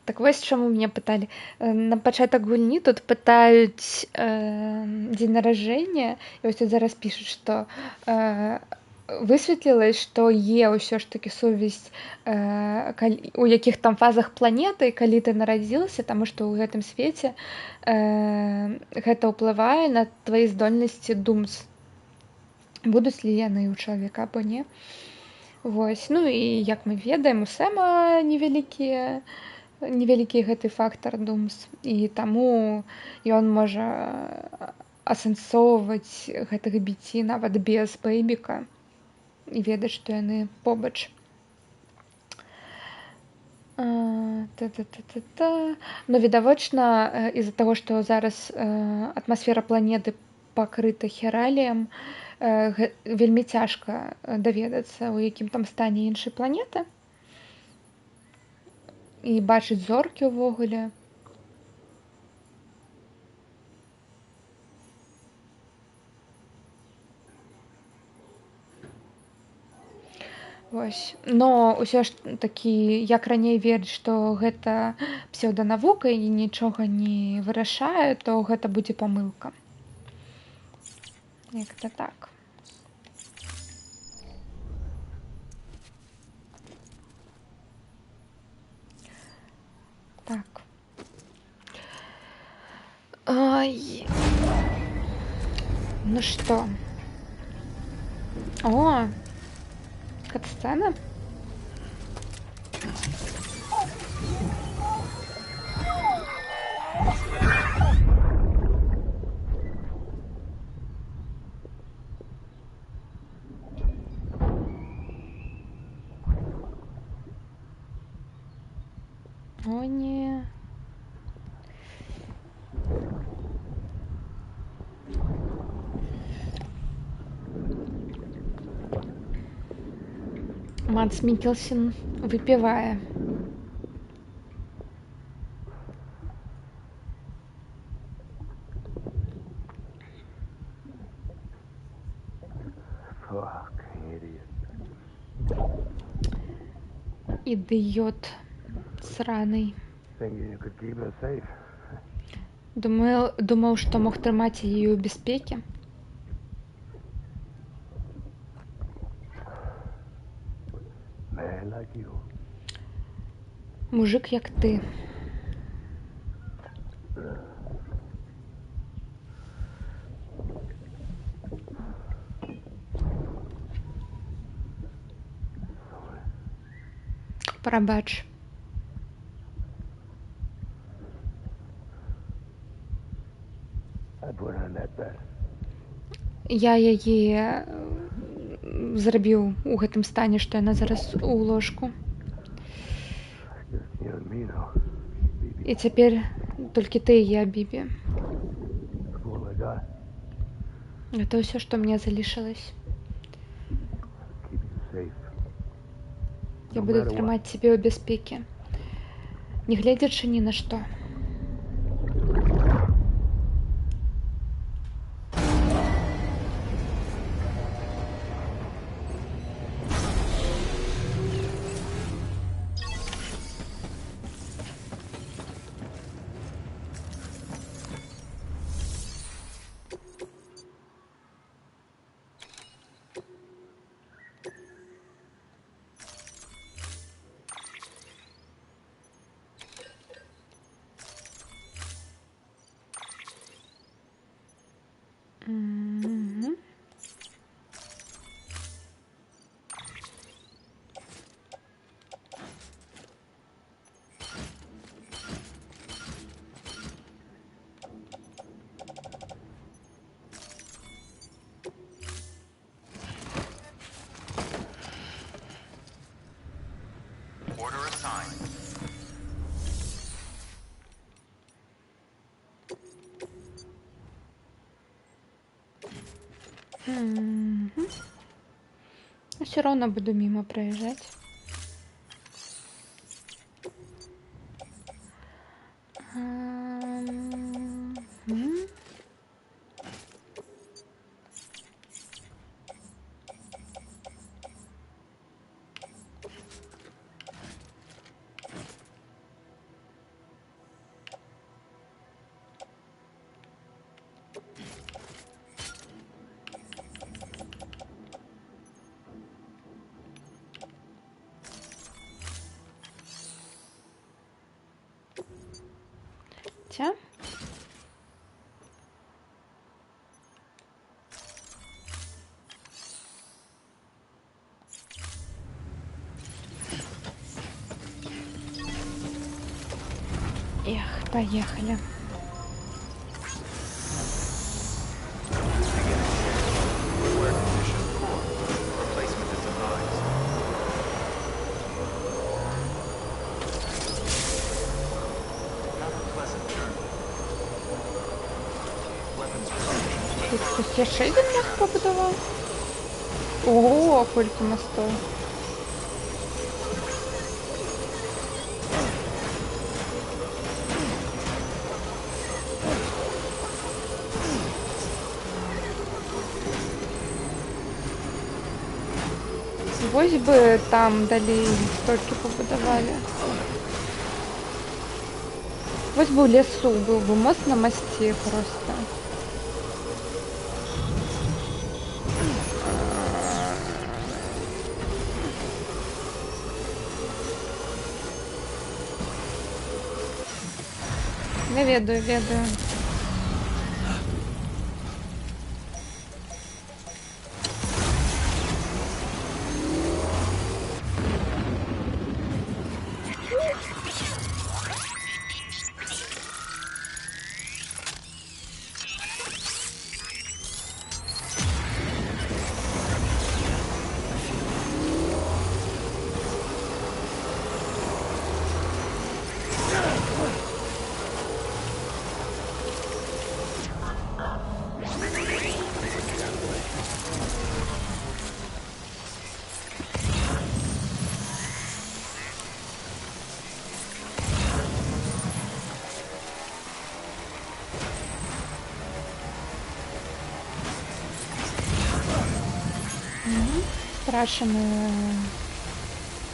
Так вось чаму мне пыталі. На пачатак гульні тут пытаюць дзень нараджэння, і вось тут зараз пішуць, што высветлілася, што ўсё ж такі сувязь у якіх там фазах планеты, калі ты нарадзілася, таму што ў гэтым свеце гэта ўплывае на твае здольнасці думс. Будуць ли яны ў чалавека або не. Вось, ну і як мы ведаем, у Сэма невялікі гэты фактар думс, і таму ён можа асэнсоўваць гэтых біці нават без бэйбіка і ведаць, што яны побач. Но відавочна, з-за таго, што зараз атмасфера планеты пакрыта хераліем, вельмі цяжка даведацца, у якім там стане іншай планеты. І бачыць зоркі ўвогуле. Вось. Но ўсё ж такі, як раней верыць, што гэта псеўданавука і нічога не вырашае, то гэта будзе памылка. Як-то так. Так. Ай. Ну что? О, кат-сцена. О, не. Мадс Миккельсен выпивая. Идиот сраный. Думал, что мог трымаць яе ў бяспеке. Мужик, як ты. Прабач. Я яе зрабіў у гэтым стане, што яна зараз у ложку. І цяпер толькі ты і я, Бібі. Гэта ўсё, што мне залішылось. Я буду трымаць цябе ў бяспекі, не гледзячы ні на што. Order assigned. Все равно буду мимо проезжать. Тя? Эх, поехали. Wear condition poor. Replacement is advised. Have a pleasant journey. Weapons ready. Тут хтось ще один мост побудував? Ого, кілька мостів. Ось би там далі стільки побудували. Ось би в лісу був би мост на мості просто. Не ведаю, ведаю.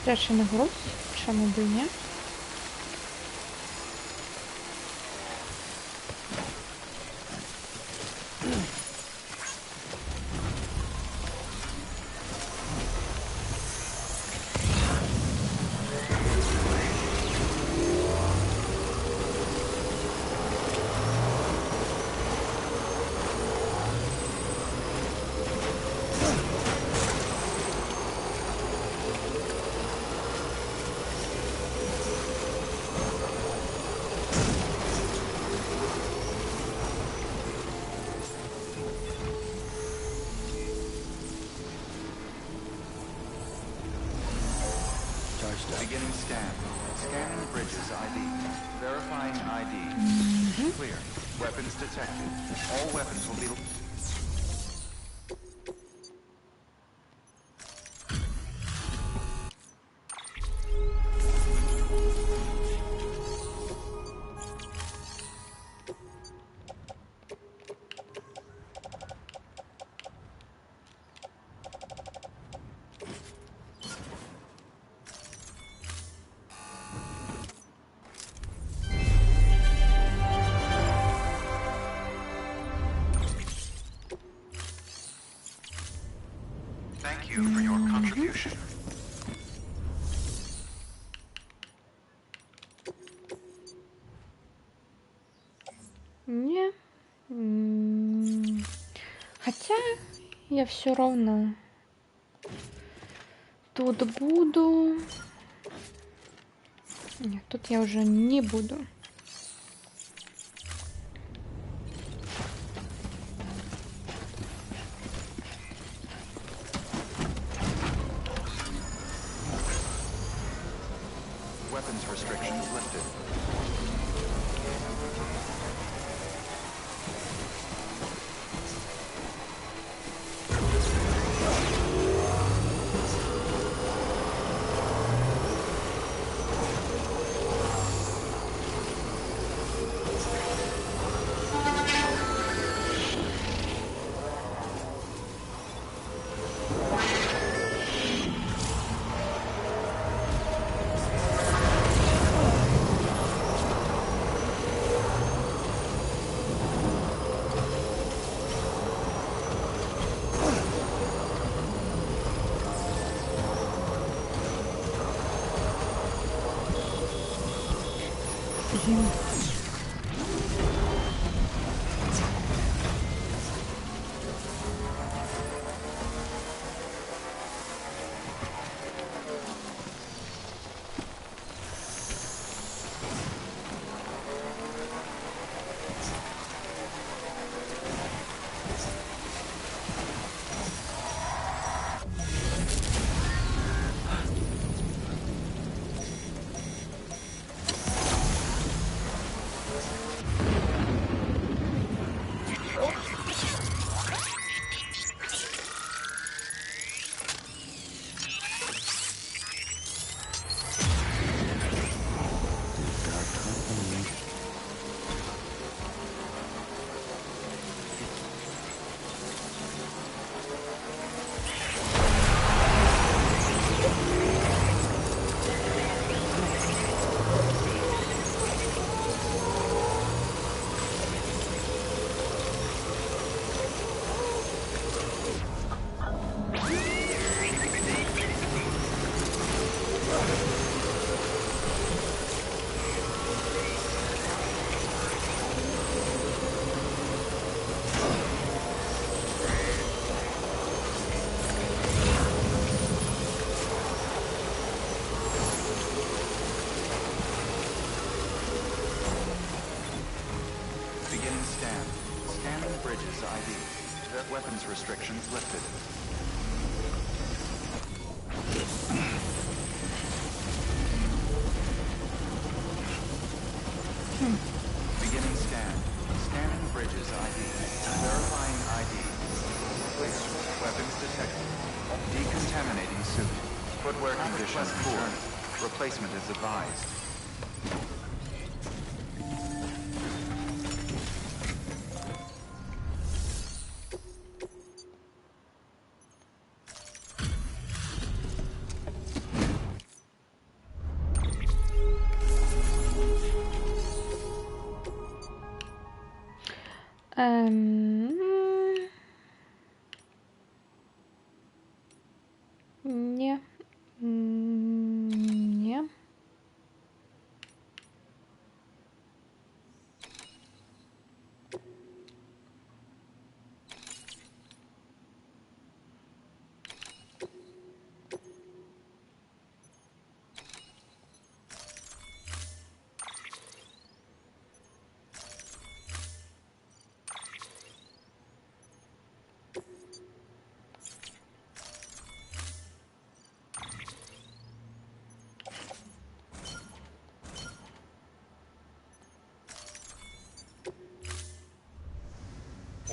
Страшний груз, чому б і ні. Beginning scan. Scanning bridges ID. Verifying ID. Clear. Weapons detected. All weapons will be... Thank you for your contribution. Не. Хотя я все равно тут буду. Нет, тут я уже не буду. Weapons restrictions lifted. Beginning scan. Scanning bridges ID. Weapons restrictions lifted. Beginning scan. Scanning bridges ID. Verifying ID. Clear. Weapons detected. Decontaminating suit. Footwear conditions poor. Replacement is advised. Не. Не.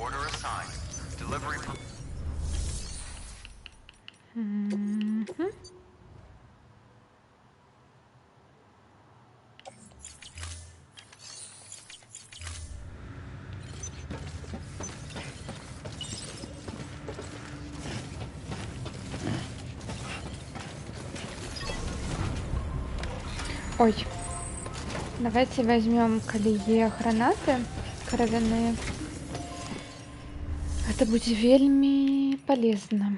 Order assigned. Delivery. Ой. Давайте возьмем колее гранаты кровяные. Это будет вельми полезно.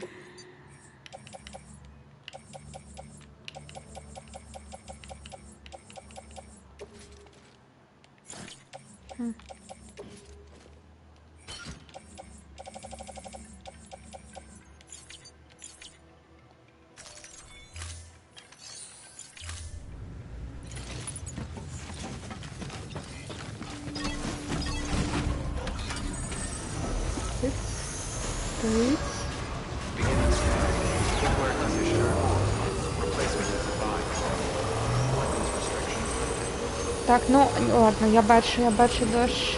Так, ну ладно, я бачу дощ.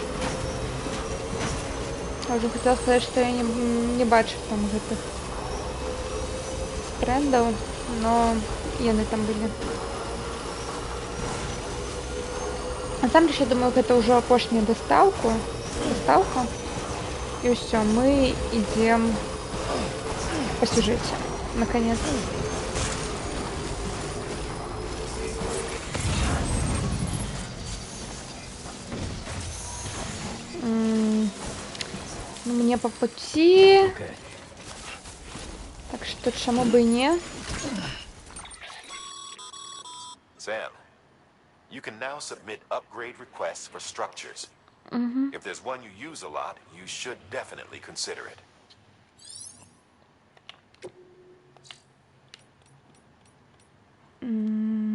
Я уже хотела сказать, что я не бачу там гэтых трендов, но яны там были. Насамрэч, я думаю, это уже апошняя доставка. И все, мы идем по сюжете, наконец. Мне по пути. Так что чему бы и не. Sam, you can now submit upgrade requests for structures. If there's one you use a lot, you should definitely consider it. Ну.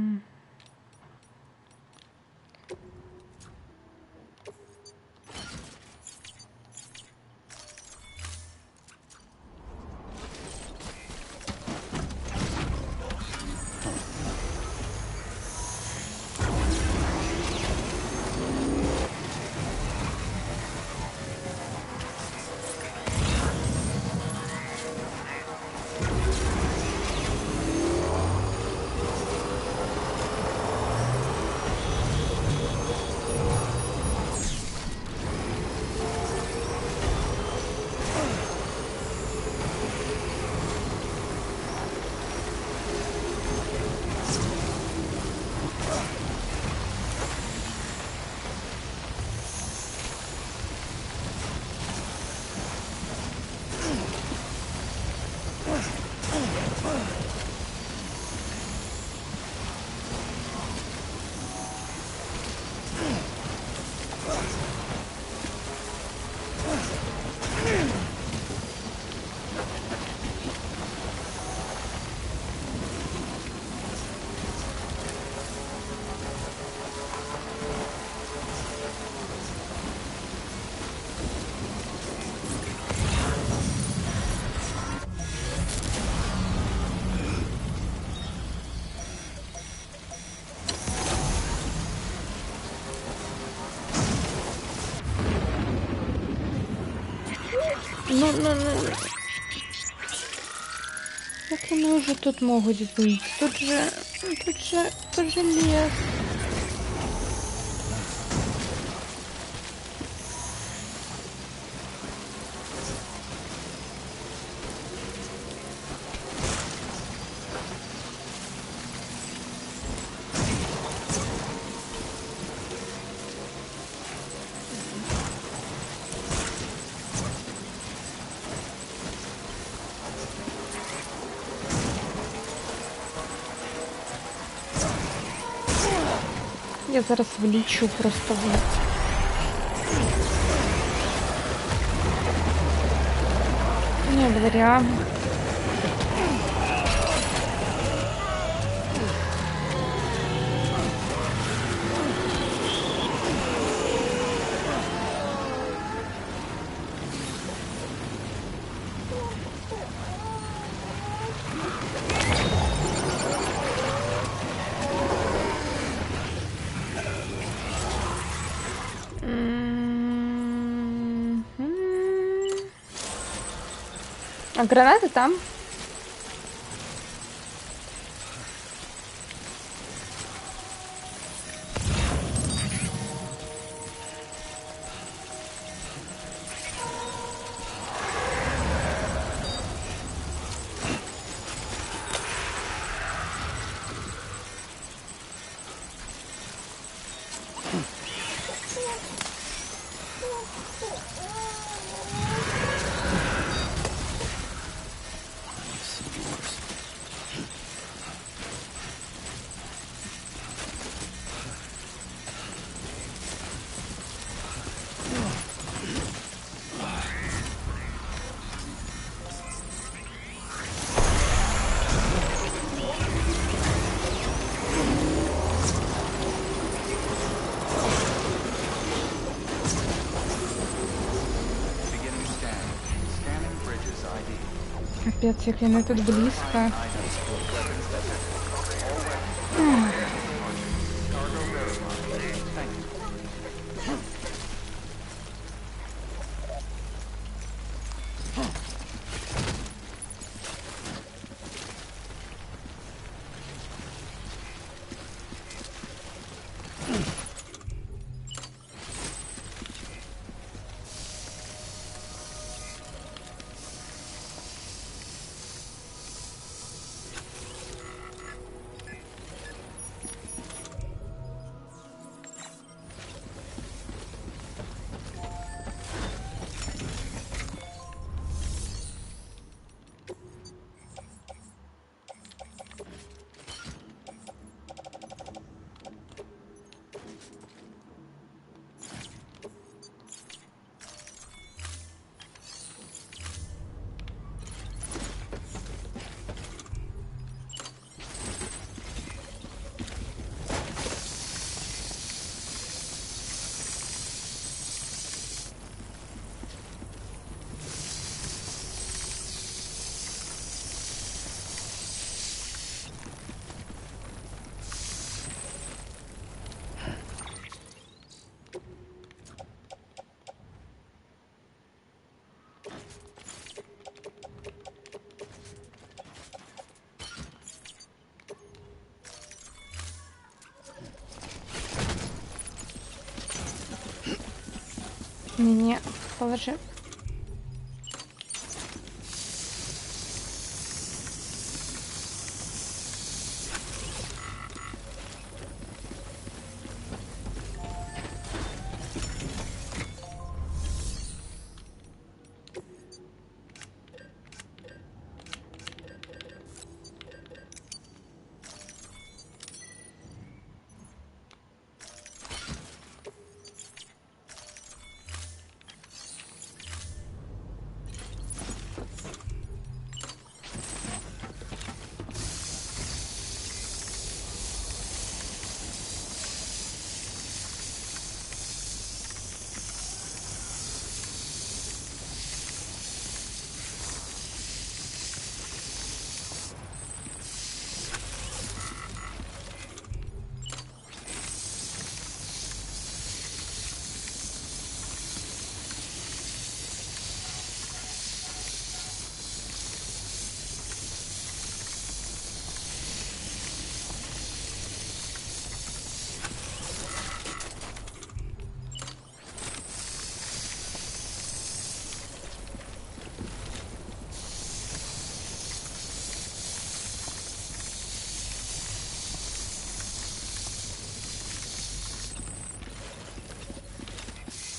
Як вони вже тут можуть бути? Тут же лес. Я зараз влічу просто в ліс. Не говоря. А граната там. Beginning scan. Scanning bridges ID. Капець, як вони тут близько. Weapons detected. All weapons cargo verified. Thank you. Не, положи.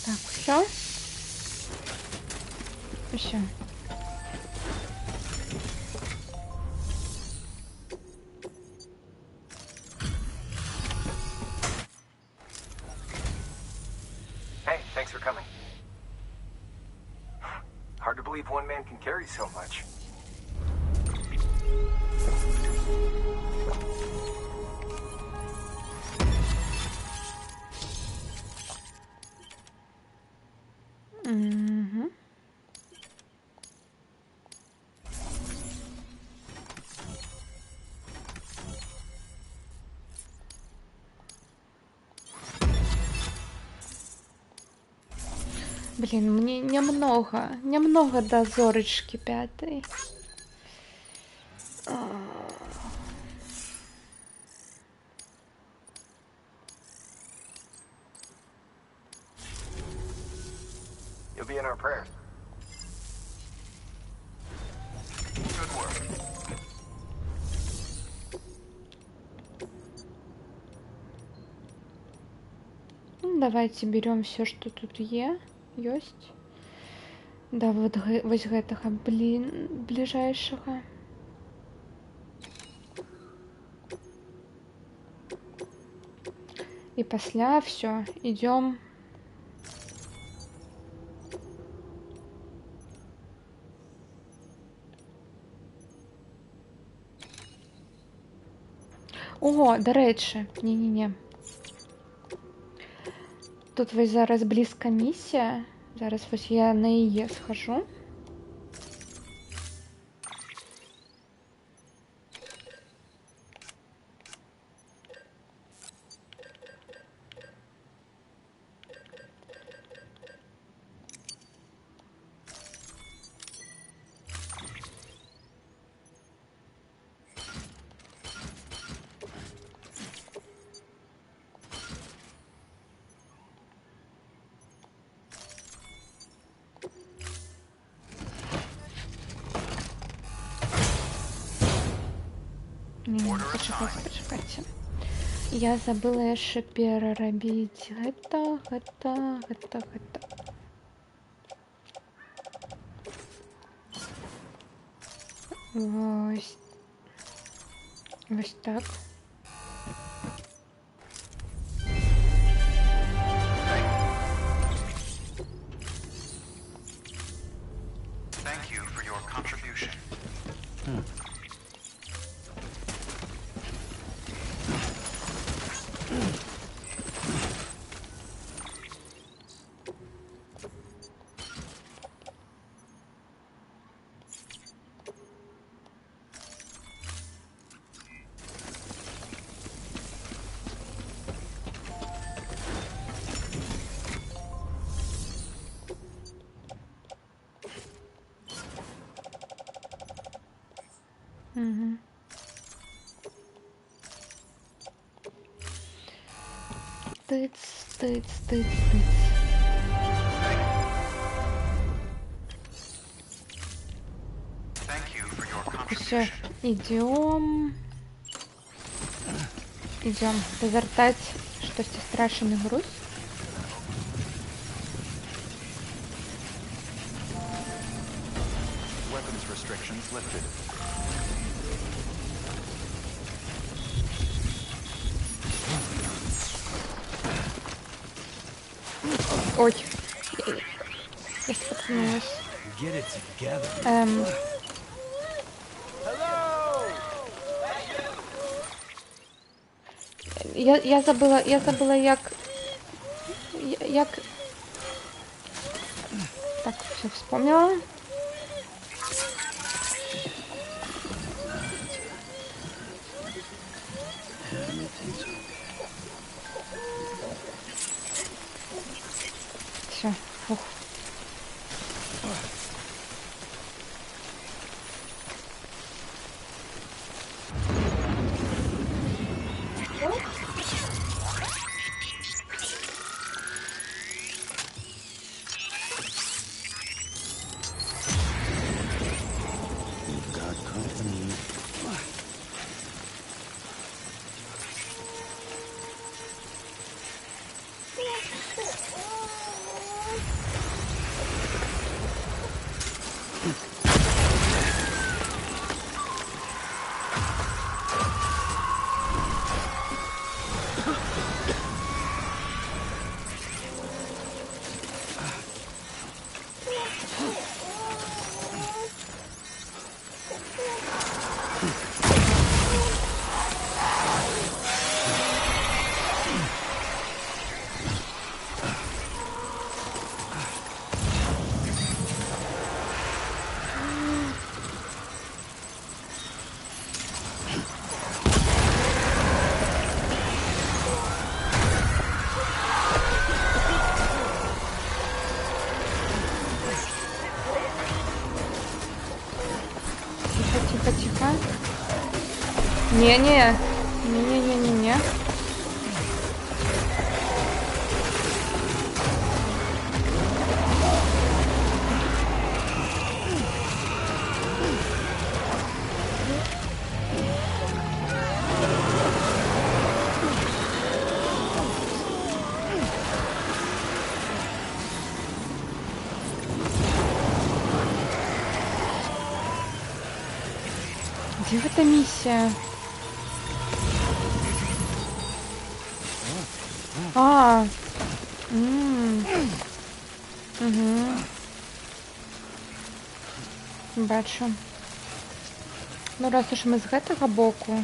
Так, все. Все. Hey, thanks for coming. Hard to believe one man can carry so much. Угу. Блин, мне немного до зорочки 5. You'll be in our prayers. Good work. Ну, давайте берем все, что тут есть. Да, вот вось гэтага ближайшага. И пасля все, идем. О, до рэчы, не. Тут вось зараз блізка місія. Зараз вось я на яе схожу. Пачакайце. Я забыла яшчэ перарабіць гэта. Вось так. Thank you for your contribution. Тыц. Все, идем повертать штосьці страшны груз. Weapons restrictions lifted. Ой, я споткнулась. Get it together. Я забыла, як... Так, все вспомнила. Все, фух. Тихо, тихо. Не-не. Не-не-не-не-не. Где эта миссия? А, угу. Бачу. Ну, раз уж мы з гэтага боку.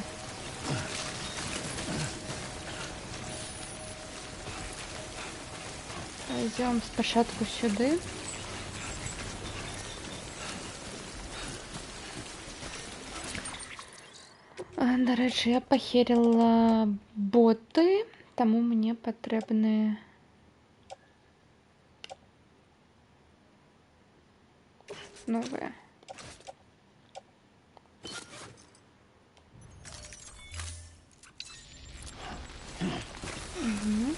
Пойдем спочатку сюди. До речі, я похерила боти, тому мені потрібні нові. Угу.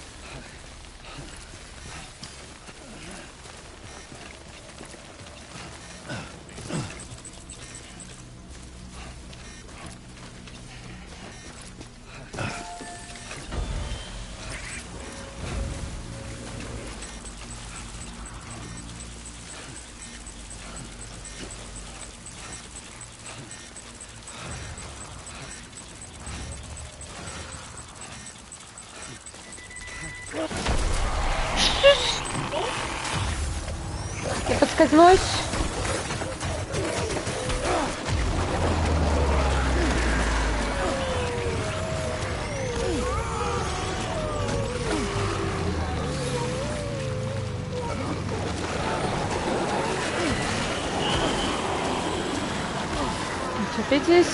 Я подскользнулась. Опять здесь.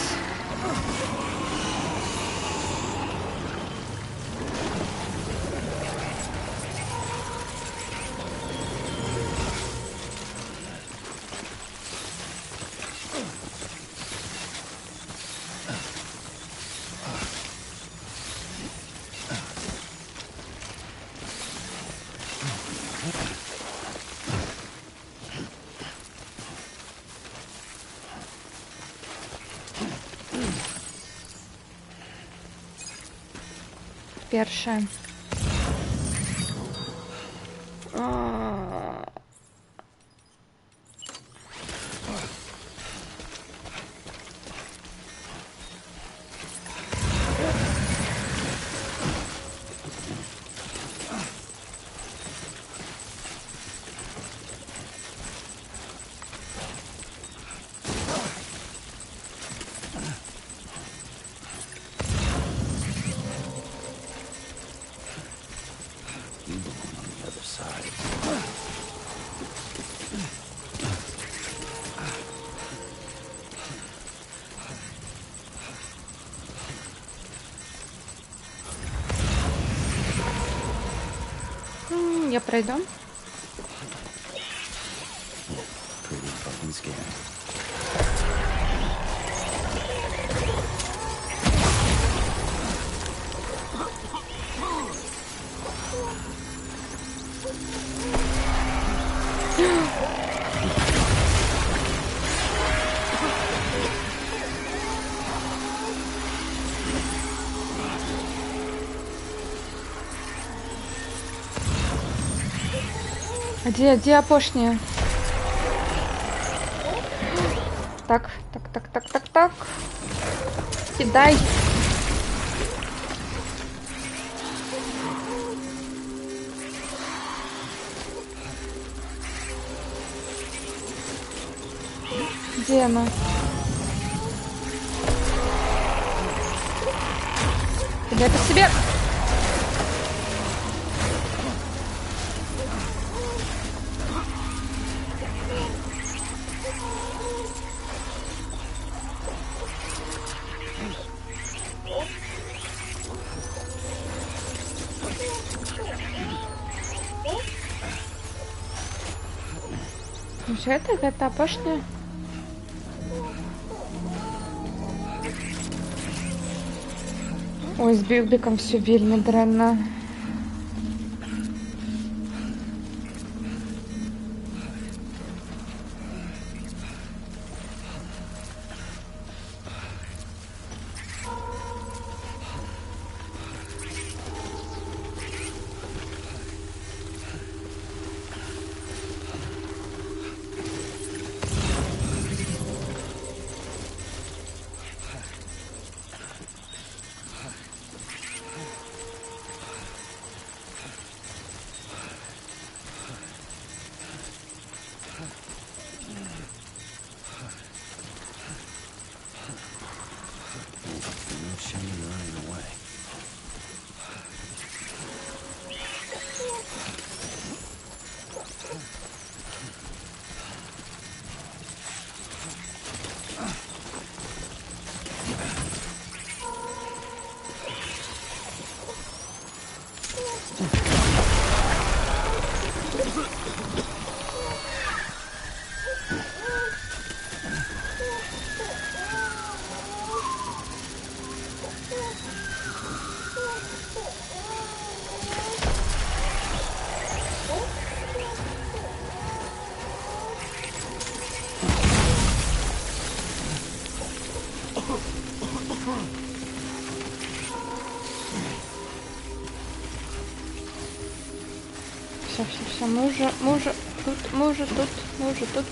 Першая. Я пройду. Где опошняя? Так. Кидай. Где она? Кидай по себе. Это опошняя. Ой, з Бігбіком все вельми дрянно. No shame in running away. Все, мы уже тут.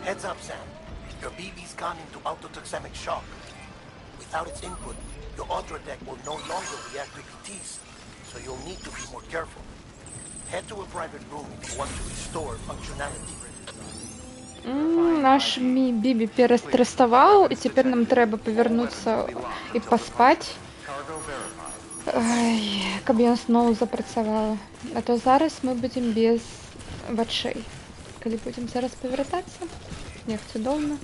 Heads up, Sam. Your BB's gone into autotoxemic shock. Without its input, your Audra deck will no longer react to ETs, so you'll need to be more careful. Head to a private room if you want to restore functionality. Наш Бібі перестресував, і тепер нам треба повернутися і поспати. Ай, каб ён зноў запрацавала. А то зараз мы будзем без вачэй. Калі будзем зараз павяртацца, як цудоўна.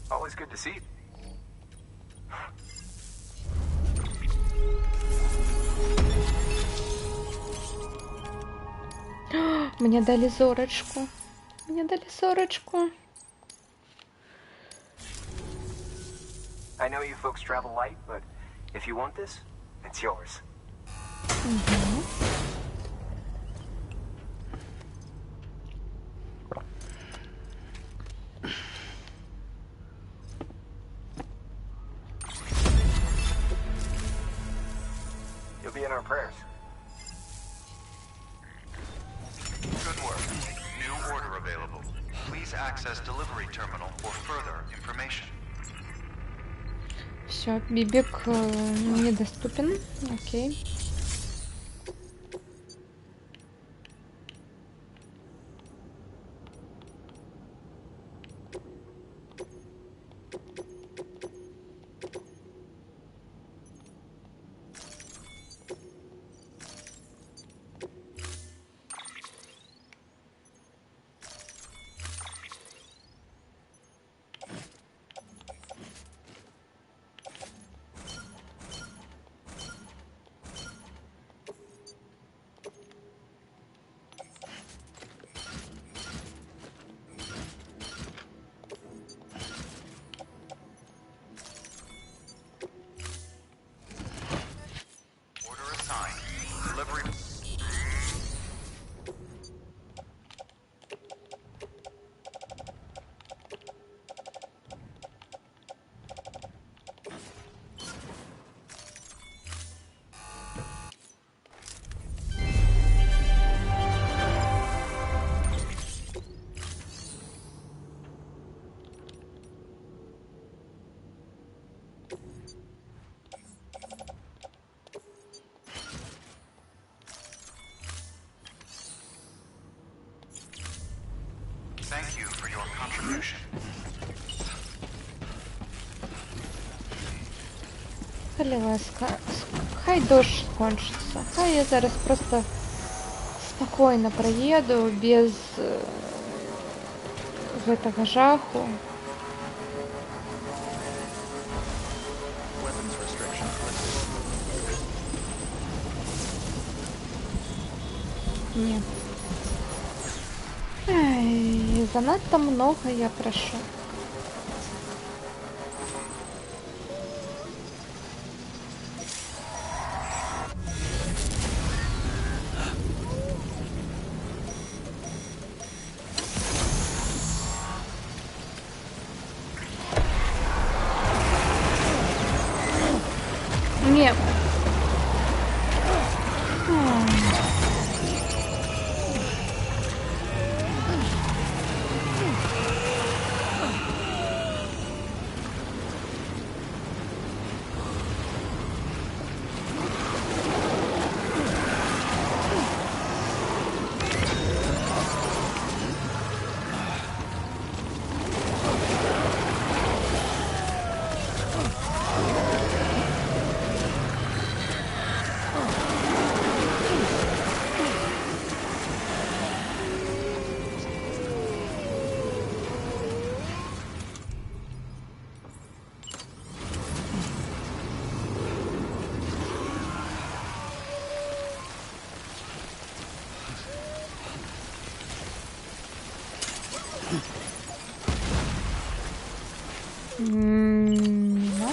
Always good to see you. Мне дали зорочку. Мне дали зорочку. I know you folks travel light, but if you want this, it's yours. You'll be in our prayers. Good work. New order available. Please access delivery terminal for further information. Все, Бибик недоступен. Окей. Калі ласка, хай дощ скончыцца. Хай я зараз просто спокойно проеду без гэтага жаху. Weapons restrictions lifted. Не. Ай, занадто много я прошу. Не. No.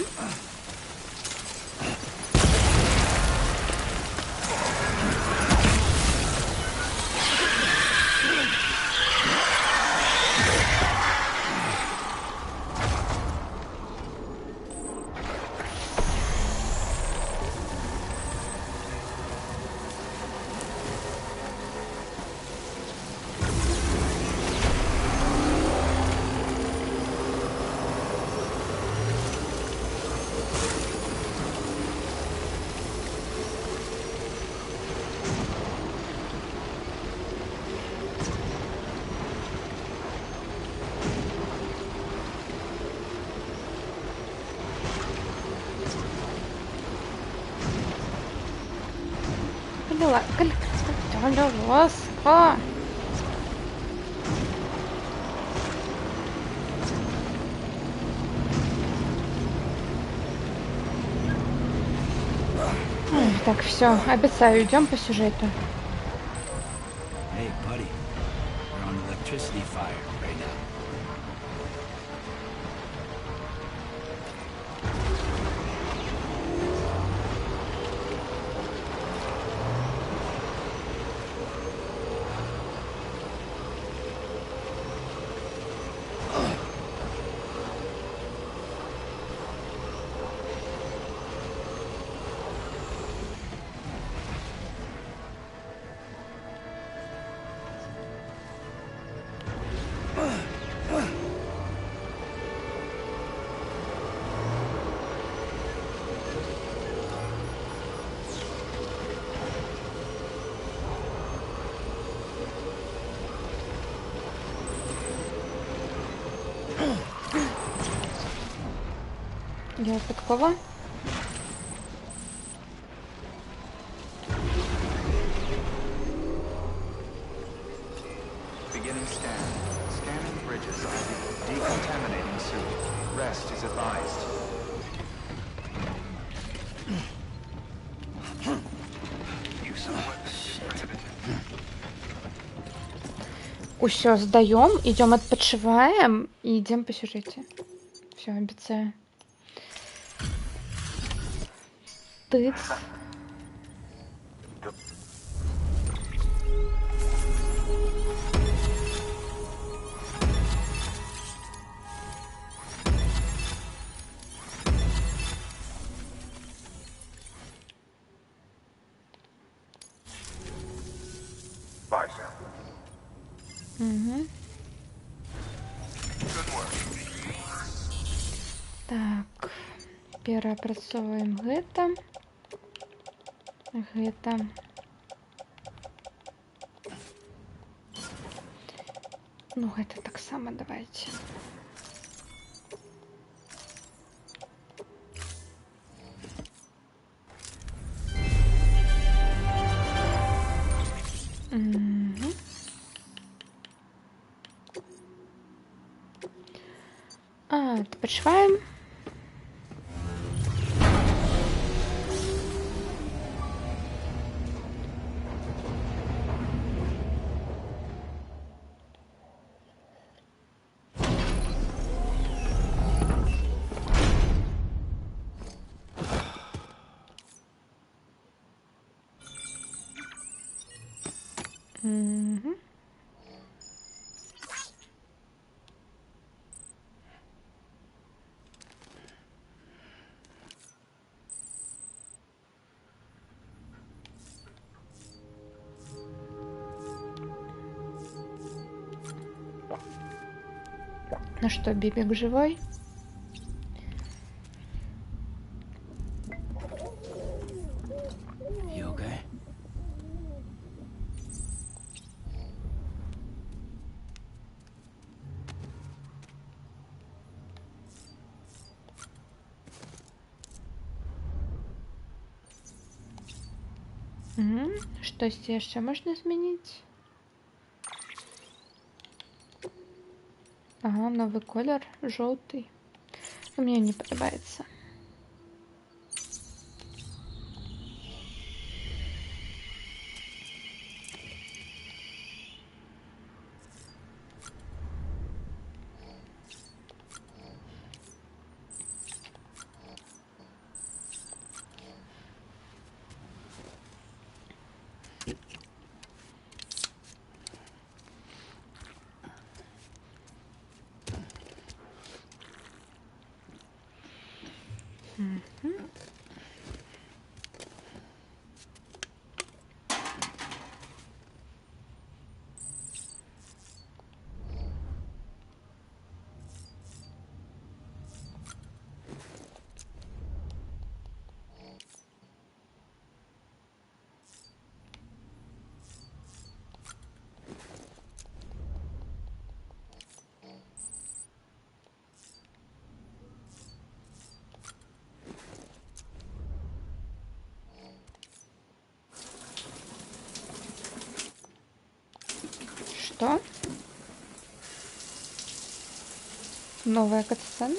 Алло, ласка. Так, все, обещаю, идем по сюжету. Hey, buddy. We're on electricity fire right now. Я випадково. Beginning scan. Scanning bridges ID. Decontaminating suit. Rest is advised. Use of weapons is prohibited. Усё, сдаем, идем отпочиваем и идем по сюжете. Все, обещаю. Тыц. Bye, Sam. Угу. Good work. Так, перапрацоўваем гэта. Гэта. Ну, гэта таксама давайте. Адпачываем. Мгм. Ну что, Бибик живой? You okay? Мгм. Штось яшчэ можна змяніць? Ага, новый колер, жоўты. Мне не падабаецца. Что? Новая катсцена?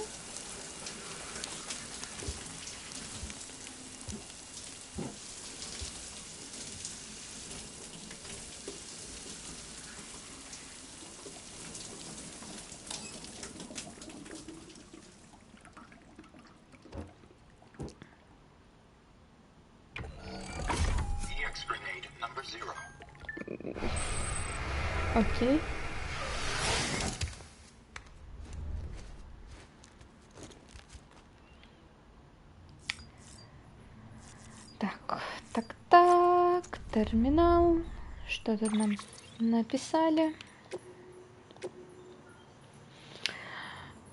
EX grenade number 0. Окей. Так, терминал. Что тут нам написали?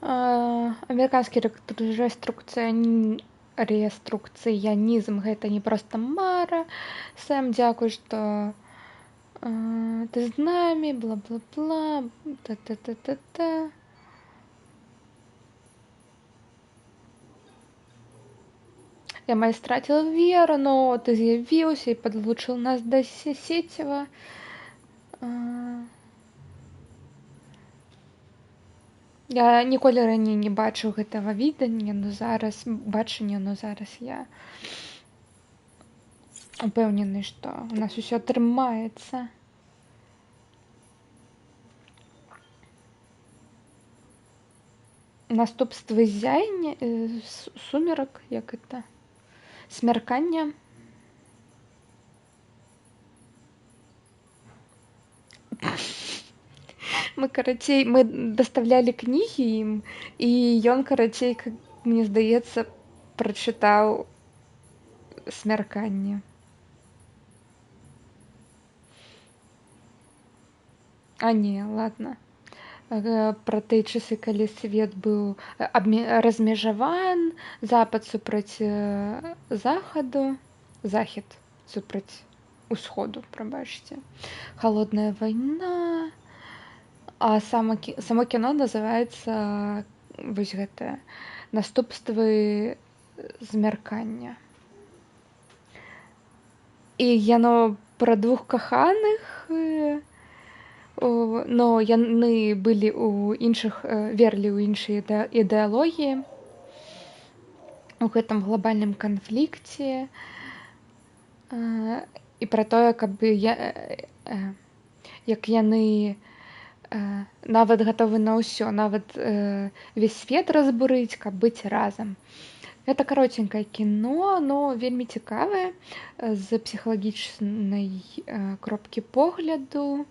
Американскі рэструкцыянізм гэта не проста мара. Сэм, дзякуй, што ты з намі, бла-бла-бла, та-та-та-та-та. Я май страціла веру, но ты з'явіўся і падлучыў нас да сеціва. Я ніколі раней не бачыў гэтага відання, но зараз я упэўнены, што у нас усё атрымаецца. Наступствы ззяйня, сумерак, як это? Смяркання. Мы даставлялі кнігі ім, і ён, карацей, мне здаецца, прачытаў смярканне. А не, ладно. Пра тыя часы, калі свет быў размежаван, запад супраць захаду, захід супраць усходу, прабачце. Холодная вайна. А само кіно называецца вось гэтае наступствы змяркання. І яно пра двух каханых, но яны былі верылі ў іншыя ідэалогіі у гэтым глобальным канфлікце і пра тое, як яны нават гатовы на ўсё, нават увесь свет разбурыць, каб быць разам. Гэта кароценькае кіно, но вельмі цікавае з псіхалагічнай кропкі погляду.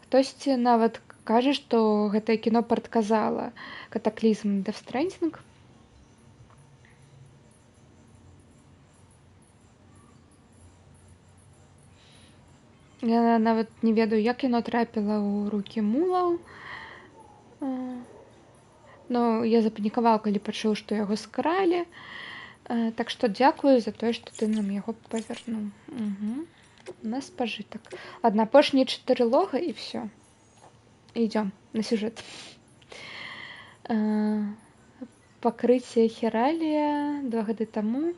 Хтосьці нават кажа, што гэтае кіно прадказала катаклізм Death Stranding. Я нават не ведаю, як яно трапіла ў рукі мулаў. Но я запанікаваў, калі пачуў, што яго скралі. Так што дзякую за тое, што ты нам яго павярнуў. На спажытак. Ладно, апошнія 4 лога і все. Идем на сюжет. Пакрыцце Хералія 2 гады таму.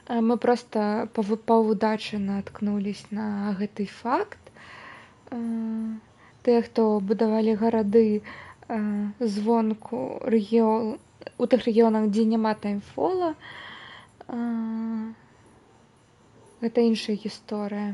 Мы проста па ўдачы наткнулись на гэты факт. Тыя, хто будавалі гарады звонку у тых рэгіёнах, дзе няма таймфола, гэта іншая гісторыя.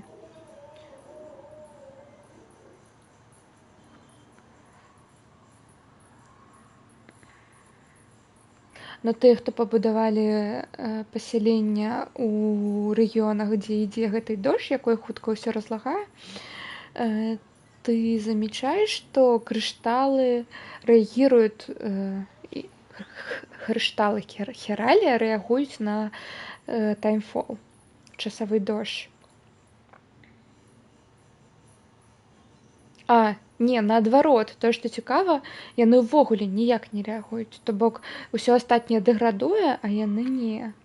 Но тыя, хто пабудавалі пасялення ў рэгіёнах, дзе ідзе гэты дождж, якой хутка ўсё разлагае, ты замечаешь, что кришталы реагируют, кришталы Хералия реагуют на таймфол, часовой дождь. Не, наадварот, тое, што цікава, яны ўвогуле ніяк не рэагуюць. То бок усё астатняе дэградуе, а яны не.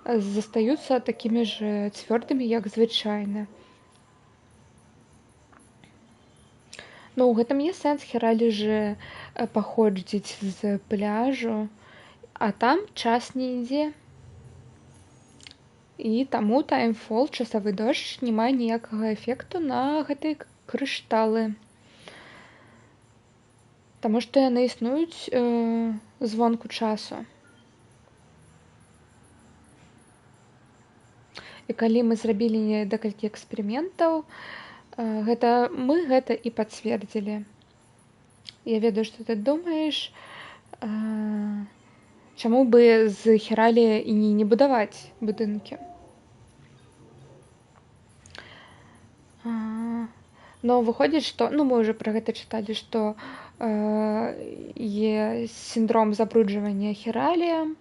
Застаюцца такімі ж цвёрдымі, як звычайна. Ну, ў гэтым є сэнс. Хералі ж паходзіць з пляжу, а там час не ідзе. І таму таймфол, часовы дождж, не мае ніякага эфекту на гэтыя крышталы. Таму што яны існуюць звонку часу. І калі мы зрабілі некалькі эксперыментаў, мы гэта і пацвердзілі. Я ведаю, што ты думаеш, чаму бы з Хералія і не будаваць будынкі. Но выходзіць, што, мы ўжо пра гэта чыталі, што є сіндром забруджвання хераліем,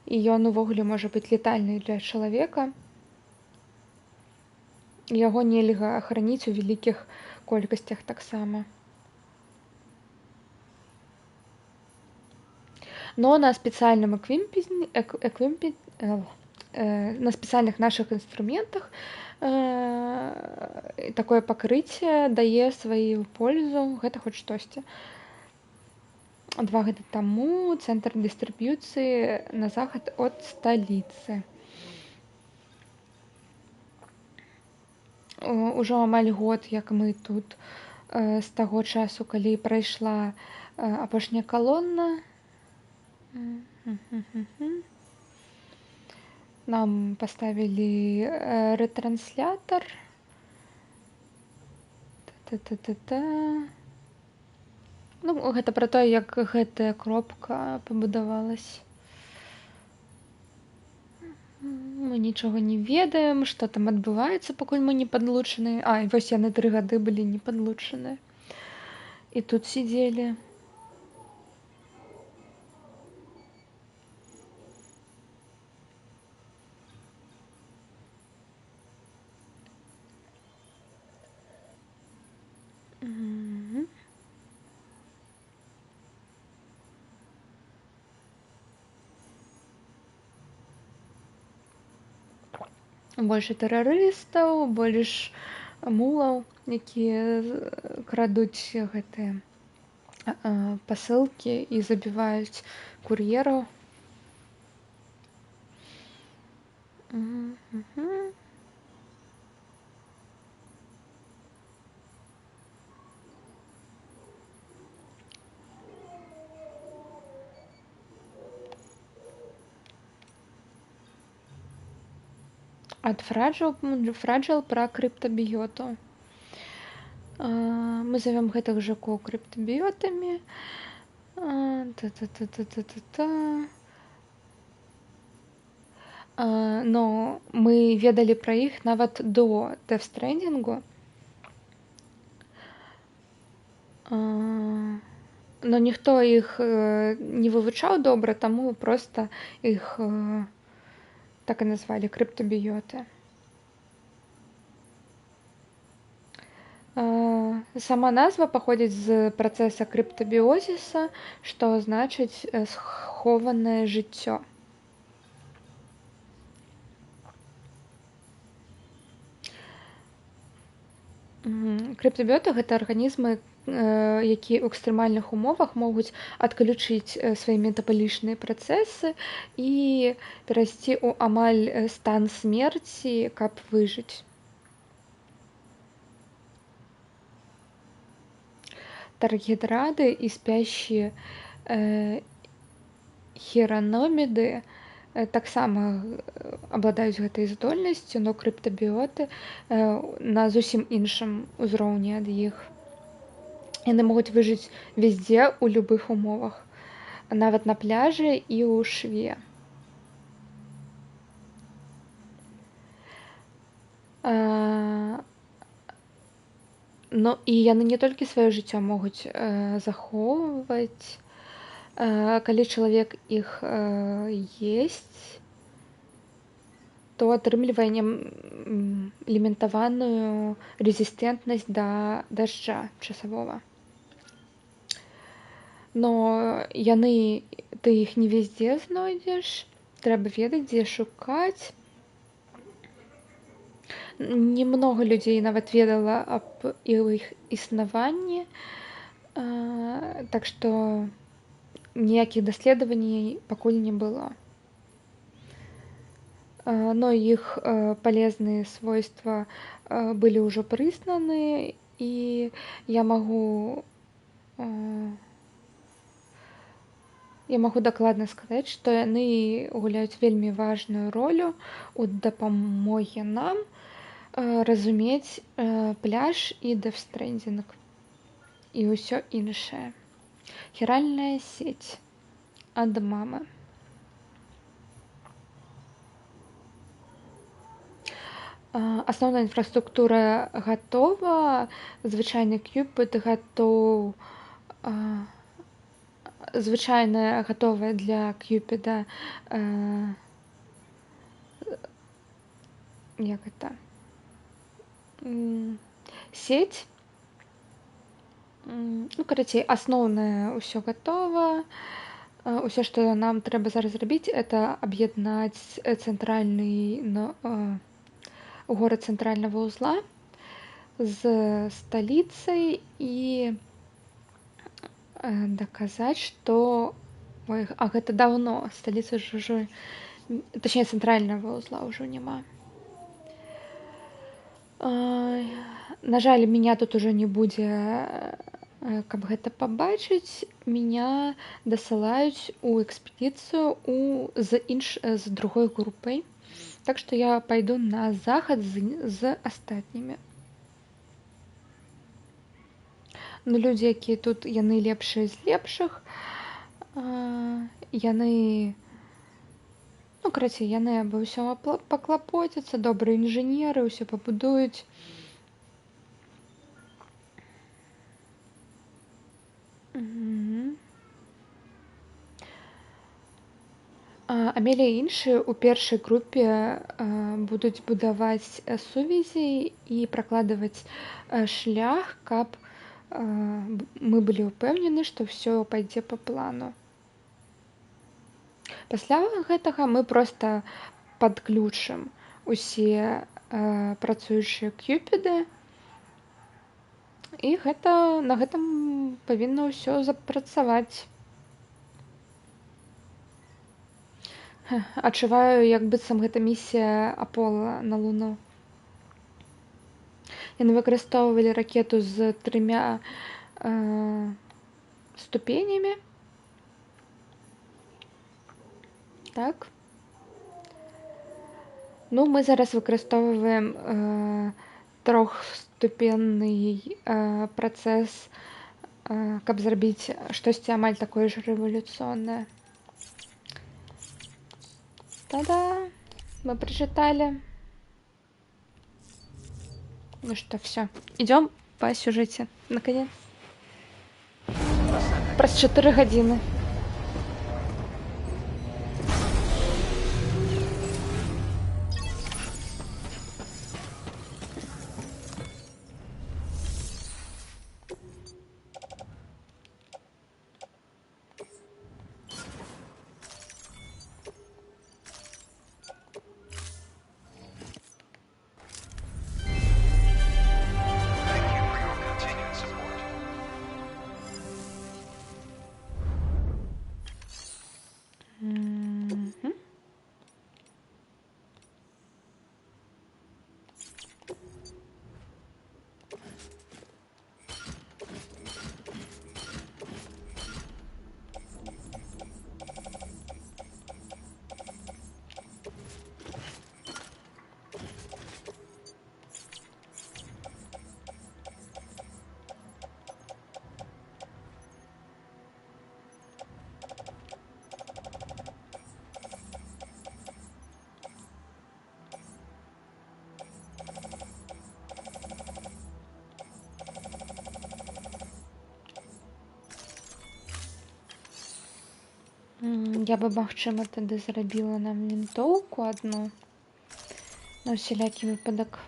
і ён увогуле можа быць летальны для чалавека. Яго нельга ахраніць у вялікіх колькасцях таксама. Но на спецыяльным на спецыяльных нашых інструментах такое пакрыцце дае сваю пользу. Гэта хоць штосьці. 2 гады таму цэнтр дыстрыб'юцыі на захад ад сталіцы. Ужо амаль год, як мы тут, з таго часу, калі прайшла апошняя калона. Нам паставілі ретранслятор. Гэта пра тое, як гэтая кропка пабудавалась. Мы нічога не ведаем, што там адбываецца, пакуль мы не падлучаныя. І вось яны 3 гады былі не падлучаныя. І тут сидзелі. Больше тэрарыстаў, больш мулаў, якія крадуць гэтыя пасылкі і забіваюць кур'ераў. Мгм. Ад Fragile пра крыптабіёту. Мы завём гэтых жукоў крыптабіётамі. Та-та-та-та-та-та-та. Но мы ведалі пра іх нават до Death Stranding. Но ніхто іх не вывучаў добра, таму проста іх так і назвалі крыптабіёты. Сама назва паходзіць з працэса крыптабіозіса, што значыць схованае жыццё. Крыптабіёты гэта арганізмы, якія ў экстрэмальных умовах могуць адключыць свае метабалічныя працэсы і перайсці ў амаль стан смерці, каб выжыць. Таргідрады і спящие хіраноміды таксама абладаюць гэтай здольнасцю, но крыптабіёты на зусім іншым узроўні ад іх. Яны могуць выжыць везде ў любых умовах, нават на пляжы і ў шве. Ну і яны не толькі сваё жыццё могуць захоўваць, калі чалавек іх есць, то атрымлівае лімітаваную рэзістэнтнасць да дажджа часавога. Но ты іх не везде знойдзеш, трэба ведаць, дзе шукаць. Немного людзей нават ведала аб іх існаванні, так што ніякіх даследаванняў пакуль не было. Но іх палезныя свойства былі ўжо прызнаны, і я магу дакладна сказаць, што яны гуляюць вельмі важную ролю ў дапамозе нам разумець пляж і Death Stranding і ўсё іншае. Хіральная сеть ад мамы. Асноўная інфраструктура гатова, звычайны Кьюпід гатоў, звычайная гатовая для Кьюпіда як гэта? Сеть. Ну, карацей, асноўнае ўсё гатова. Усё, што нам трэба зараз зрабіць, это аб'яднаць горад цэнтральнага вузла з сталіцай і даказаць, што гэта даўно, сталіцы ўжо, точнее, цэнтральнага вузла ўжо няма. На жаль, меня тут ужо не будзе, каб гэта пабачыць. Меня дасылаюць у экспедыцыю з другой групай. Так што я пайду на захад з астатнімі. Ну, людзі, якія тут, яны лепшыя з лепшых. Яны, ну, карацей, яны або ўсё паклапоцяцца, добрыя інжынеры, ўсё пабудуюць. Амелія і іншыя ў першай групе будуць будаваць сувязі і пракладваць шлях, каб мы былі ўпэўнены, што ўсё пайдзе па плану. Пасля гэтага мы проста падключым усе працуючыя Кьюпіды, і на гэтым павінна ўсё запрацаваць. Адчуваю, як быццам гэта місія Аполла на Луну. Яны выкарыстоўвалі ракету з 3 ступенямі. Так. Ну, мы зараз выкарыстоўваем трохступенны працэс, каб зрабіць штосьці амаль такое ж рэвалюцыйнае. Та-да! Мы прочитали. Ну что, все. Идем по сюжете. Наконец. Праз 4 гадзіны. Thank you for your continued support. Мгм. Я бы, магчыма, тады зрабіла нам вінтоўку адну на ўсялякі выпадак.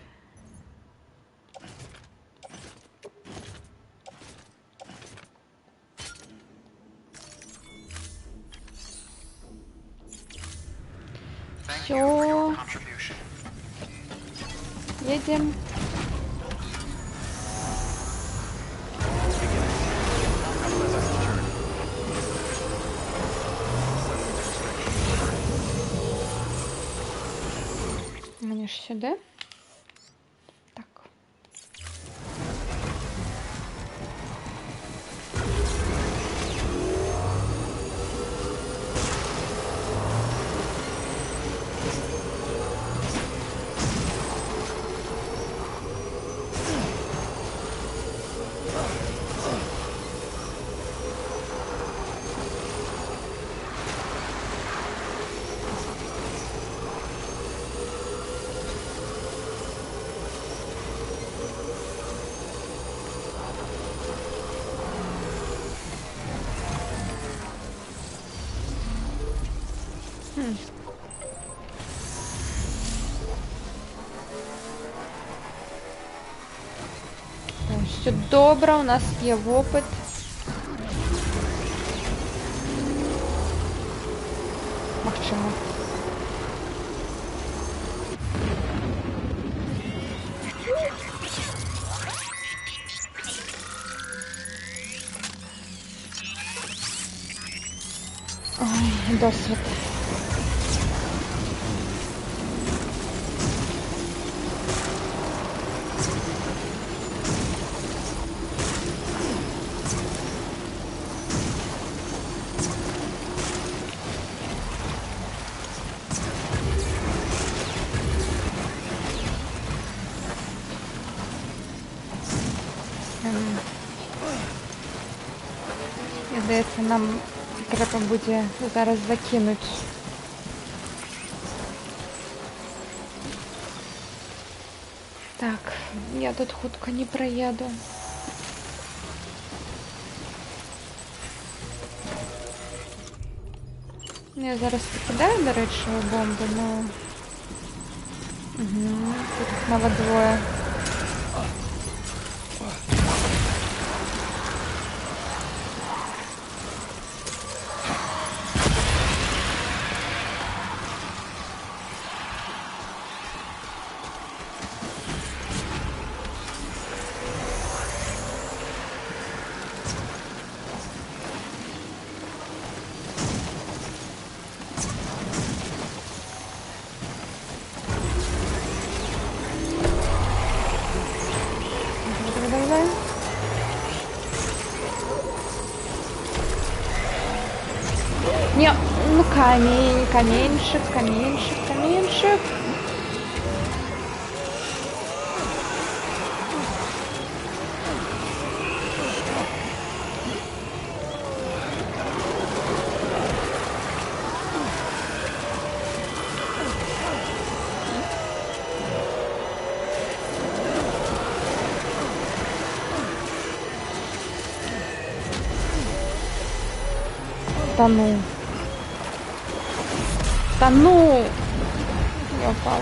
Thank you for your Всё, contribution. едем. Мені ж сюди. Так. Все добре, у нас є опит. Магчыма. Ой, досвід. Здається, нам треба буде зараз закинути. Так, я тут хутко не проеду. Я зараз покидаю, до речі, бомбу, но... Угу, тут їх навіть двоє. Ну, камень, каменьшик, каменьшик, каменьшик. Да ну. Да ну! Я упала.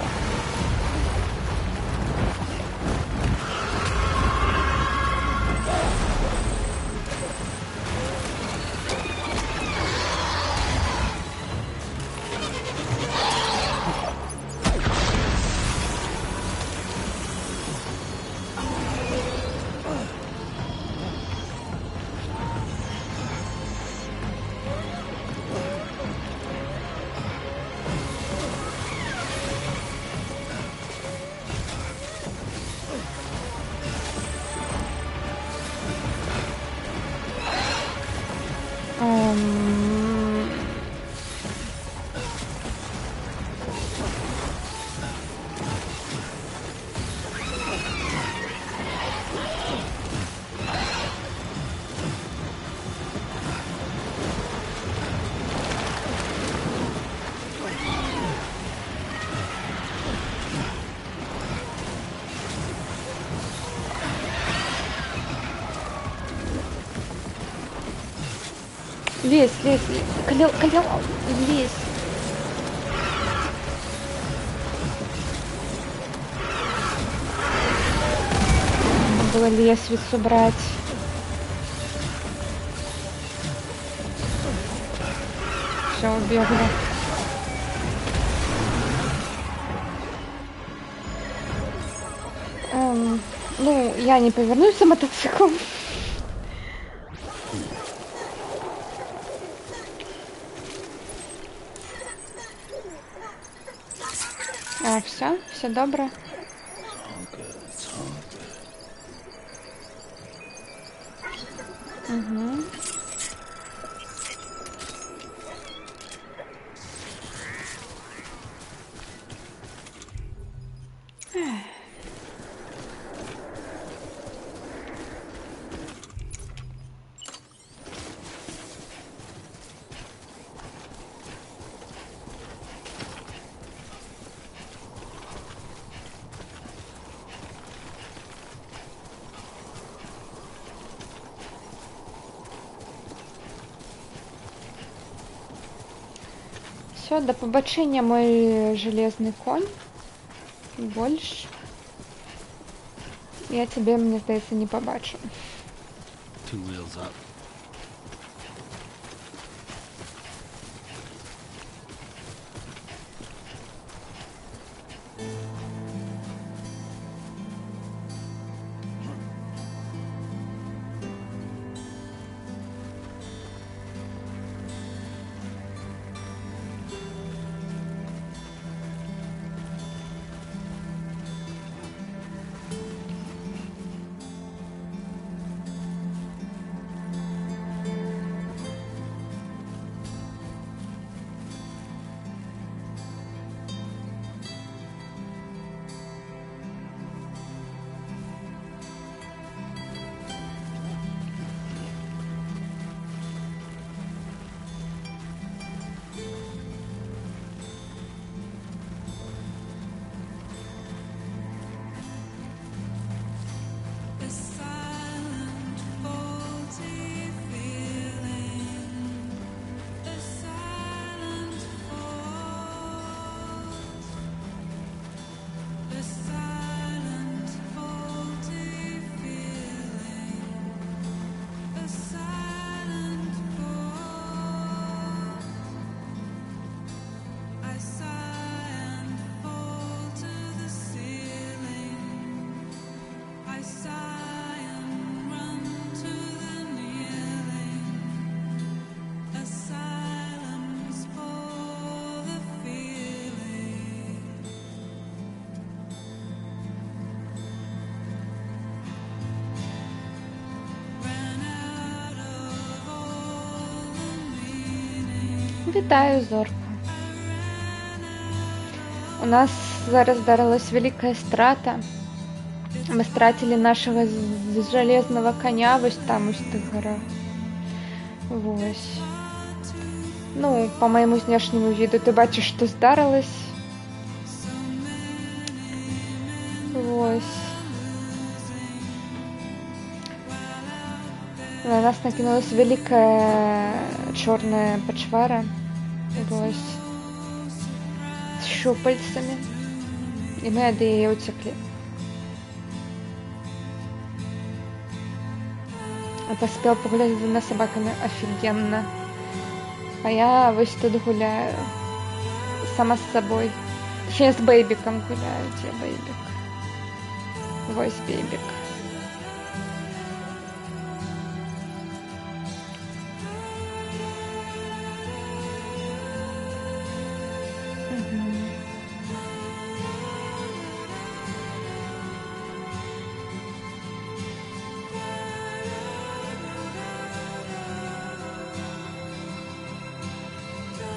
Лезь, лезь, Калил, лезь. Надо было лесвицу брать. Все, убегла. Ну, я не повернусь за мотоциклом. А, все добре. Угу. Все, до побачення, мой железний конь. Больше я тебе, мені здається, не побачу. Two wheels up. Вітаю, Зорко. У нас зараз здарилась великая страта. Мы стратили нашего железного коня вось там у тых горах. Вось. Ну, по моему внешнему виду ты бачиш, што здарылась. Вось. На нас накинулась великая черная почвара. Вось. С щупальцами. И мы от яе утекли. Поспел погулять с двумя собаками. Офигенно. А я вось тут гуляю. Сама с собой. Точнее, с бейбиком гуляю. Где бейбик? Вось бейбик.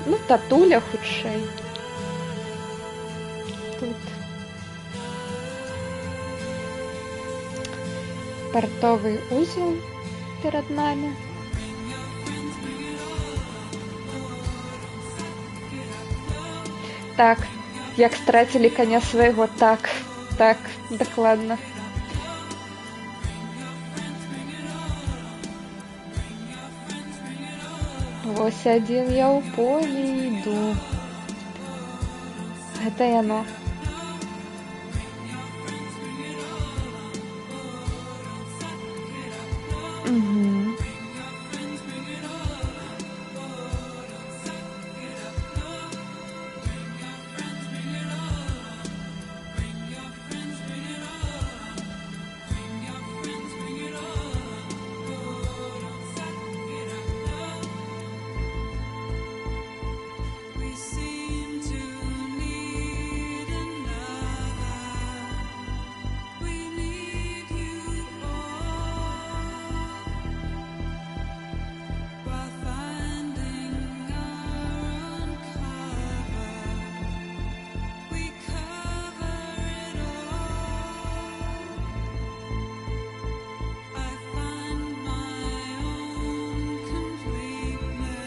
Ну, татуля худшей. Тут. Портовый узел перед нами. Так, як стратили коня своего. Так, докладно. Вось один я у поле иду. Это и оно. Угу.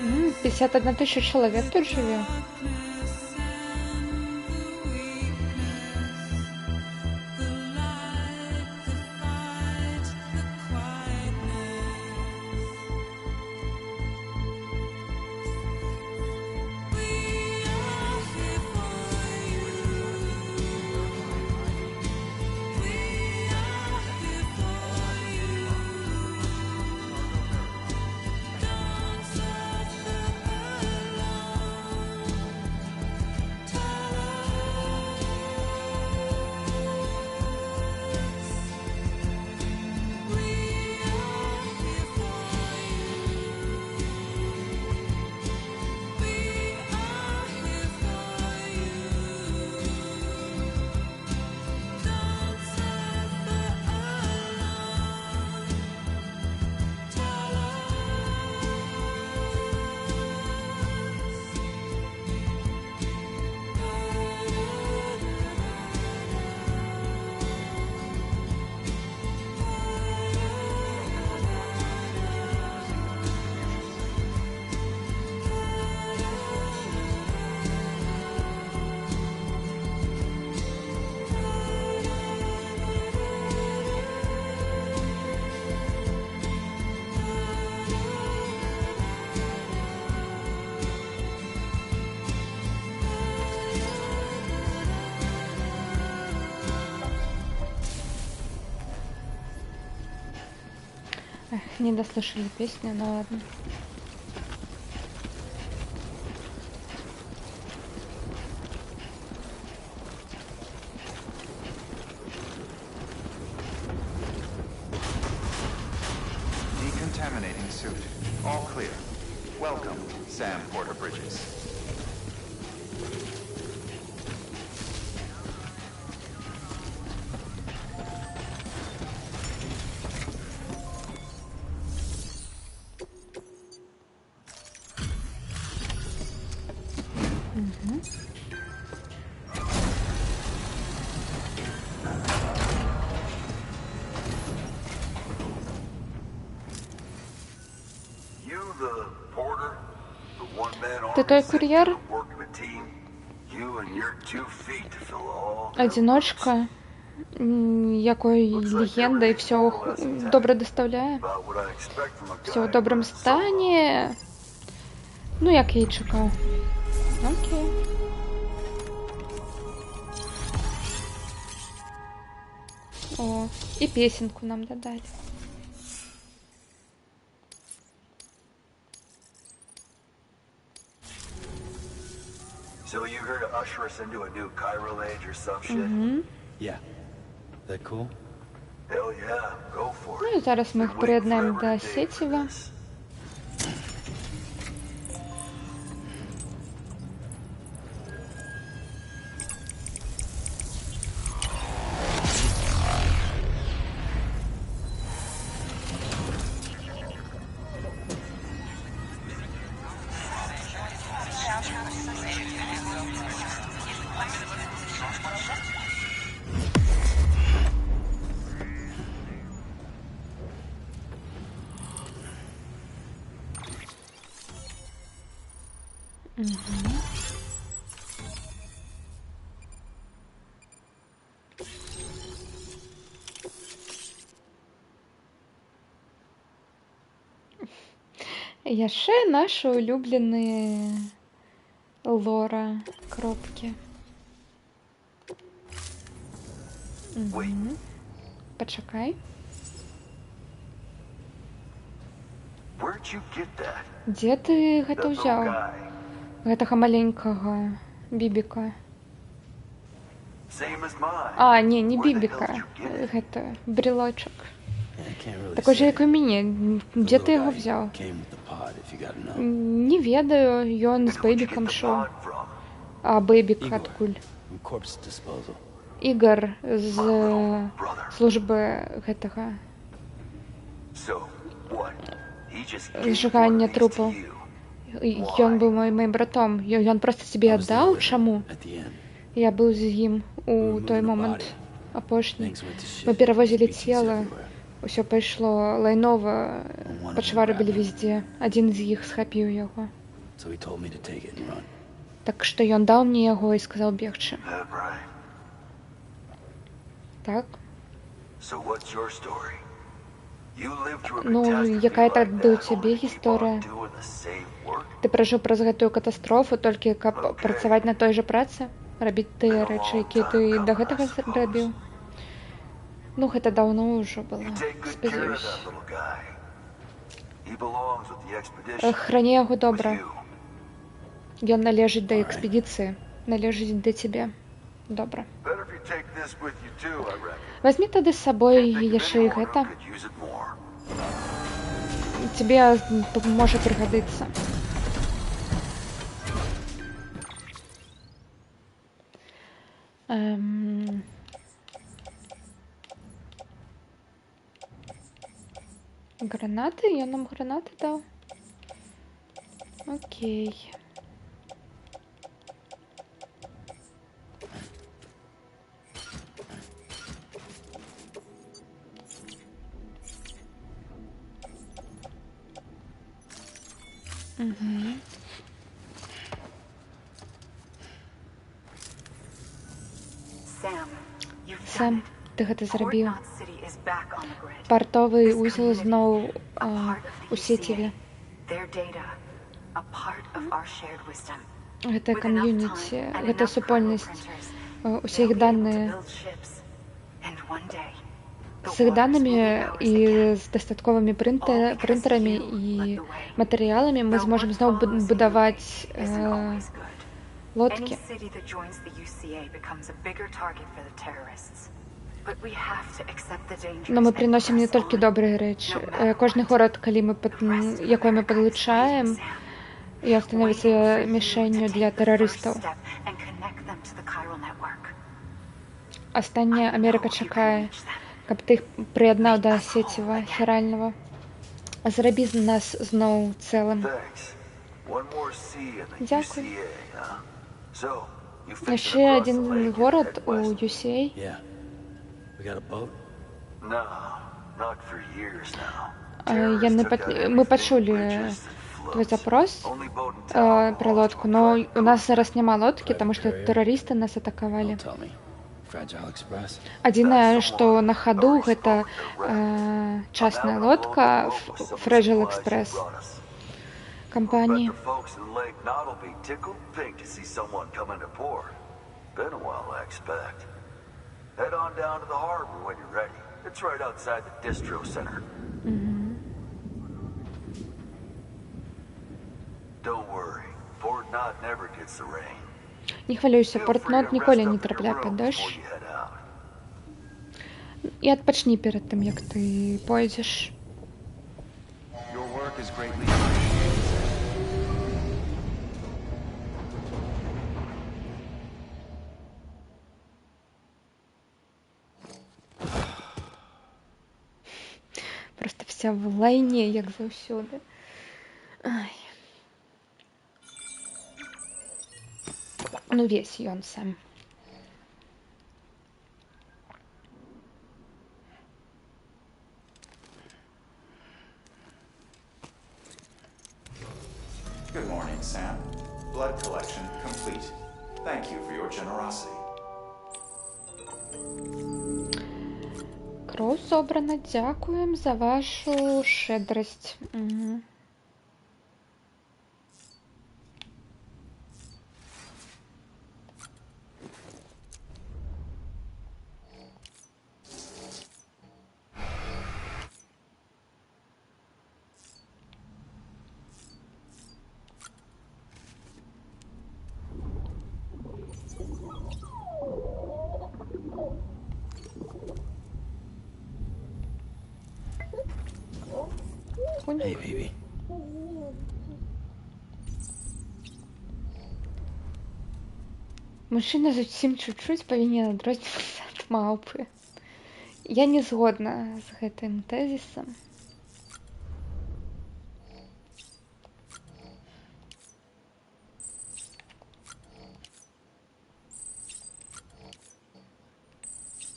М, 51 тысяча человек тут живет. Эх, не дослушали песню, ну ладно. Decontaminating suit. All clear. Welcome, Sam Porter Bridges. the porter? The one-man army Ты той sent курьер? to work of a team? You and your 2 feet to fill all the Одиночка, якої легенда і все добре доставляє. about what I expect from a Все в guy доброму running solo. стані. Ну, як я і чекав. Окей. О, і песенку нам додали. So you here to usher us into a new chiral age or some shit? Yeah. That cool? Hell yeah, go for Ну it. і зараз ми їх Been waiting приєднаємо forever до and day for Сетєва. this. Яшчэ наши улюбленые лора кропки. Пачакай. Where'd you get that? Дзе ты гэта That little ўзяў? guy. Гэтага маленькага бібіка. Same as mine. А, не Where the hell бібіка. did you get it? Гэта брелочак. Yeah, I can't really Такой же, say. як і у мяне. The Дзе little ты яго guy взяў? Came with the pod, if you gotta know. Не ведаю, ён And з where'd you get бэйбікам the шоў. pod from? А бэйбік Ігор. адкуль? From corpse disposal. Ігор з Brother. службы гэтага So, what? He just gave one зжигання of these трупаў. to you. Ён быў маім братом. Ён проста тебе I was there аддаў? with him Чаму? At the end. Я быў з ім у We were той moving the момент body. апошні. Things went to shit. Мы перавозілі Species цела. everywhere. Усё пайшло лайнова. And one of them Пачвары былі grabbed it. везде. Адзін з іх схапіў яго. So he told me to take it and run. Так што ён даў мне яго і сказаў бегчы. That right. Так? So what's your story? You lived through a Ну, catastrophe якая like тады ў that, цябе only to keep гісторыя? on doing the same work? Ты пражыў праз гэтую катастрофу толькі каб працаваць на той жа працы? Рабіць тыя рэчы, якія ты да гэтага рабіў? Ну, гэта даўно ўжо было, You take good care of спадзяюсь. that little guy. He belongs with the expedition. Храні яго with добра. you. Ён належыць да экспедыцыі, належыць да цябе. Добра. Better if you take this with you too, I reckon. Вазьмі тады з сабой Think of яшчэ і anyone who гэта. could use it more. Тебе можа прыгадыцца. Гранаты? Ён нам гранаты даў? Окей. Сэм, ты гэта зрабіў. Партовы узел зноў у сеціве. Гэта кам'юніці, гэта супольнасць, усе іх даныя. З іх данымі і з дастатковымі прынтарамі і матэрыяламі мы зможам зноў будаваць лодкі. Но мы прыносім не толькі добрыя рэчы. Кожны горад, якой мы падлучаем, ён становіцца мішэнню для тэрарыстаў. Астатняя Амерыка чакае, каб ты іх прыяднаў да сеціва хіральнага. Зрабі з нас зноў цэлым. Thanks. One more C in the Дякую. UCA, huh? So, you fixed Яшчэ across the адзін lake and горад head у west. UCA. Yeah. We got a boat? No, not for years now. Яны Terrorists took out мы everything, пачулі bridges and твой запрос Only boat in town про belongs to лодку, a но private у нас зараз няма лодки, Private тому що carrier. террористы нас Don't атаковали. tell me. Fragile Express. Адзінае, That's the што one. на хаду Already гэта spoken to Red. частная I'm out on лодка load the boat with some of the Fragile supplies you Express brought us. Bet компании. the folks in Lake Knot will be tickled pink to see someone come into port. Been a while, I expect. Head on down to the harbor when you're ready. It's right outside the distro center. Don't worry, Fort Knot never gets the rain. Не хвалюйся, Feel free Портнот to ніколи rest не up in your трапляе room пад before дождж. you head out. І адпачні перад тым, як ты пойдзеш. Your work is greatly appreciated, Sam. Просто вся в лайне, як заўсёды. Ай. Ну, весь ён сам. Good morning, Sam. Blood collection complete. Thank you for your generosity. Кроў собрана, дзякуем за вашу шчедрасць. Hey, baby. Мужчына зусім чуть-чуть павінен адрознівацца ад маўпы. Я не згодна з гэтым тэзісам.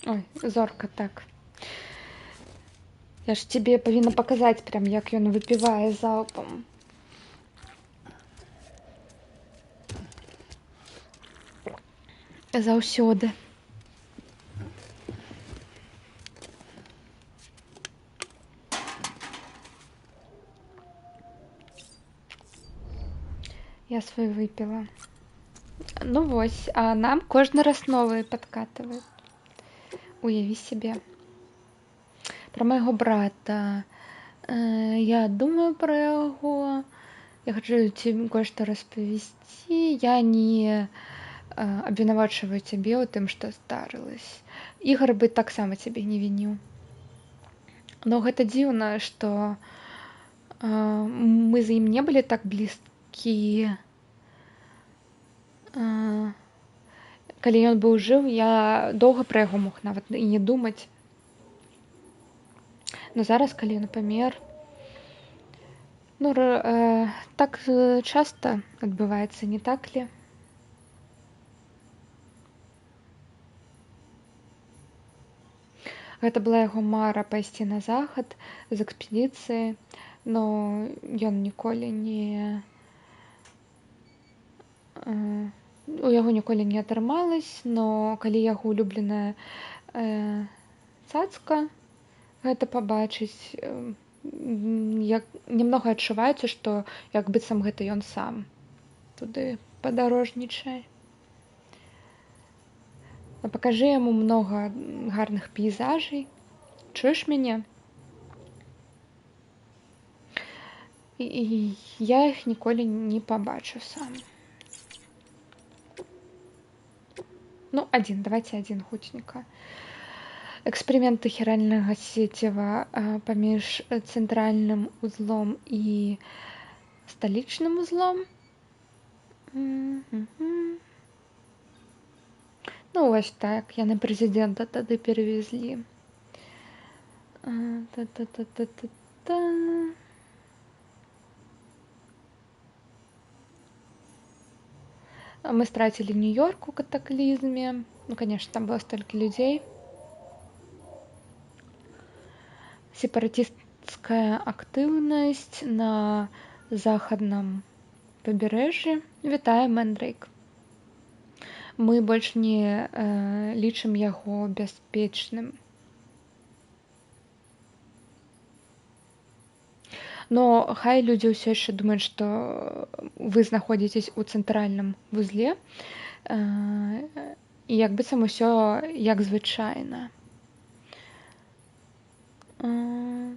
Ой, зорка, так. Я ж тебе павінна паказаць прям, як ён выпівае залпам. Заўсёды. Я свой выпила. Ну вось, а нам кожны раз новые падкатываюць. Уяві себе. Про майго брата. Я думаю про яго. Я хочу тебе кое-что распавесці. Я не абвінавачваю цябе ў тым, што здарылась. Ігор бы таксама цябе не вініў. Но гэта дзіўна, што мы з ім не былі так блізкія. Калі ён быў жыў, я доўга пра яго мог нават і не думаць. Но зараз, калі ён памер, ну, так часта адбываецца, не так ли? Гэта была яго мара пайсці на захад з экспедыцыі, но ён ніколі не... У яго ніколі не атрымалась, но калі яго улюбленая цацка гэта пабачыць, як немнога адчуваецца, што як быццам гэта ён сам туды падарожнічае. Пакажы яму многа гарных пейзажай. Чуеш мяне? І я іх ніколі не пабачу сам. Ну, давайте один хутенька. Эксперименты хіральнага сеціва паміж цэнтральным узлом і сталічным узлом. Ну, вось так, яны прэзідэнта тады перавезлі. Мы стратили Нью-Йорк у катаклизме. Ну, конечно, там было столько людей. Сепаратистская активность на захадным пабярэжжы. Вітаю, Мэндрейк. Мы больш не лічым яго бяспечным. Но хай людзі ўсё яшчэ думаюць, што вы знаходзіцесь у цэнтральным вузле, і як быццам усё як звычайна. Ну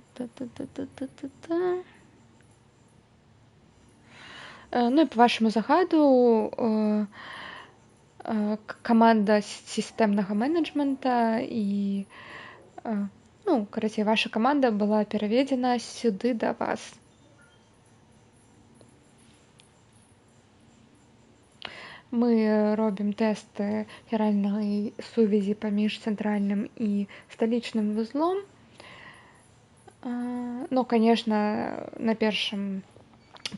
і па вашаму загаду каманда сістэмнага менеджмента і карацей, ваша каманда была пераведзена сюды да вас. Мы робім тэсты хіральнай сувязі паміж цэнтральным і сталічным вузлом. Ну, конечно, на першым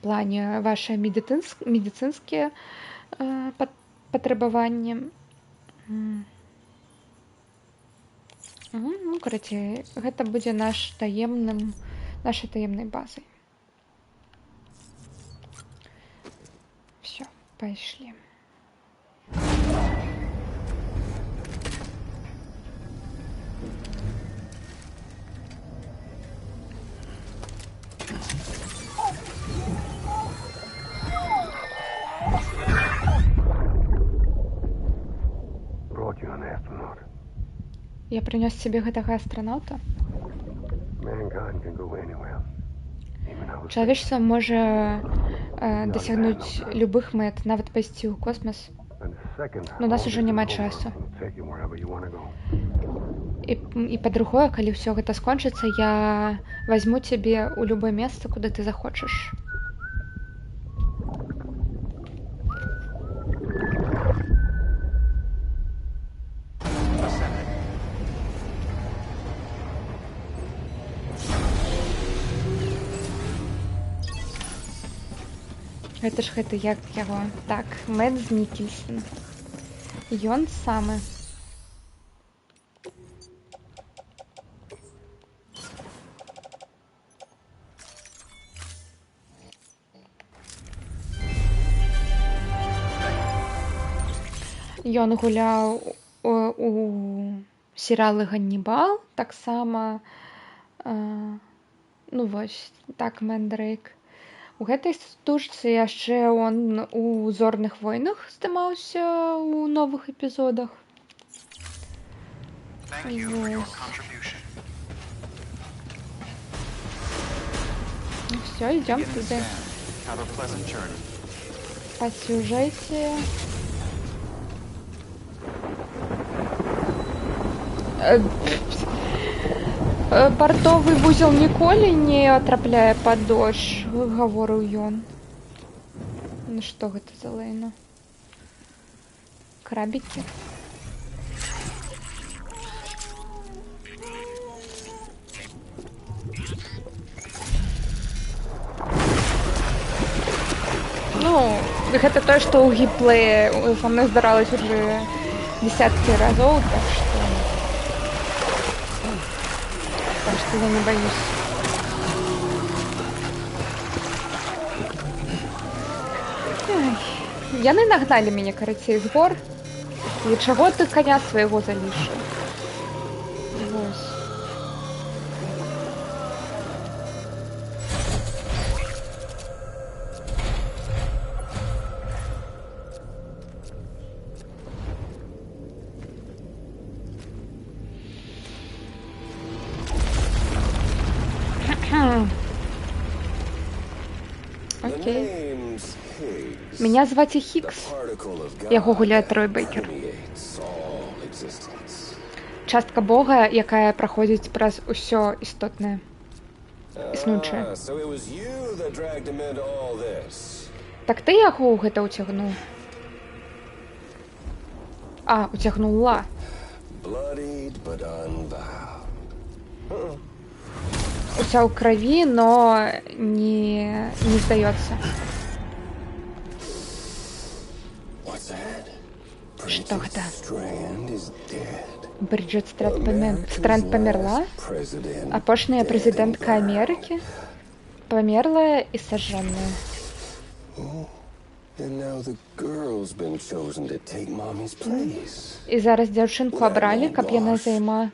плане ваши медицинские патрабаванні. Ну, карацей, гэта будзе нашай таемнай базай. Все, пайшлі. Я прынёс цябе гэтага астранаўта. Чалавечства можа дасягнуць любых мэт, нават пайсці ў космас. Но у нас ужо няма часу. І па-другое, калі ўсё гэта скончыцца, я вазьму цябе ў любое месца, куды ты захочаш. Гэта ж гэта як яго. Так, Мэдс Мікельсен. Ён самы. Ён гуляў у серыялы «Ганнібал», таксама, ну вось, так, Мэндрейк. У гэтай стужцы яшчэ он у «Зорных войнах» здымаўся ў новых эпізодах. Все, идем туда. По сюжете. Партовы вузел ніколі не трапляе пад дождж, гаворыў ён. Ну што гэта за лайна? Крабікі. Ну, гэта тое, што ў геймплеі са мной здаралася уже десяткі разоў, так что я не боюсь. Яны нагналі мяне, карацей, з гор. І чаго ты коня свайго залішыў? Вось. Окей. Меня звати Хікс. Яго гуляе Трой Бейкер. Частка Бога, якая праходзіць праз усё істотнае, існуючае. Так ты яго ў гэта ўцягнуў? А, уцягнула. Уся ў краві, но не здаецца. Што гэта? Брыджэт Стрэнд памерла? Апошняя прэзідэнтка Амерыкі? померлая і сожженная. І зараз дзяўчынку абралі, каб яна села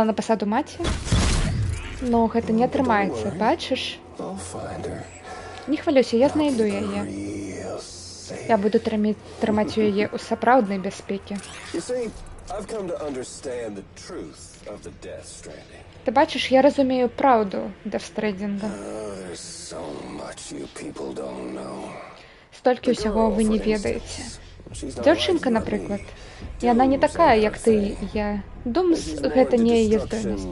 на пасаду маці. Но гэта не атрымаецца, бачыш? Не хвалюйся, я знайду яе. Я буду трымаць яе ў сапраўднай бяспекі. Ты бачыш, я разумею праўду Дэфстрэндинга. Столькі ўсяго вы не ведаеце. Дзяўчынка, напрыклад, яна не такая, як ты і я. Думс, гэта не яе здольнасць.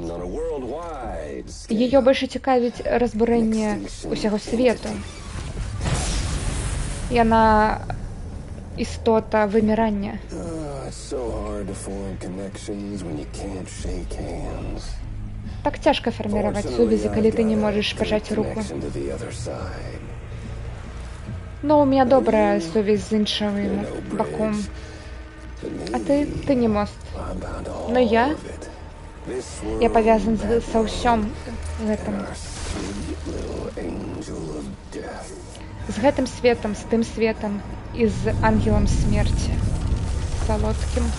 Яе больш цікавіць разбурэнне ўсяго свету. Яна істота вымірання. Так цяжка фарміраваць сувязі, калі ты не можаш пажаць руку. Но у меня добрая сувязь з іншым баком. А ты не мост. Но я павязан са ўсём гэтым. З гэтым светам, з тым светам і з ангелам смерці. Салодкім.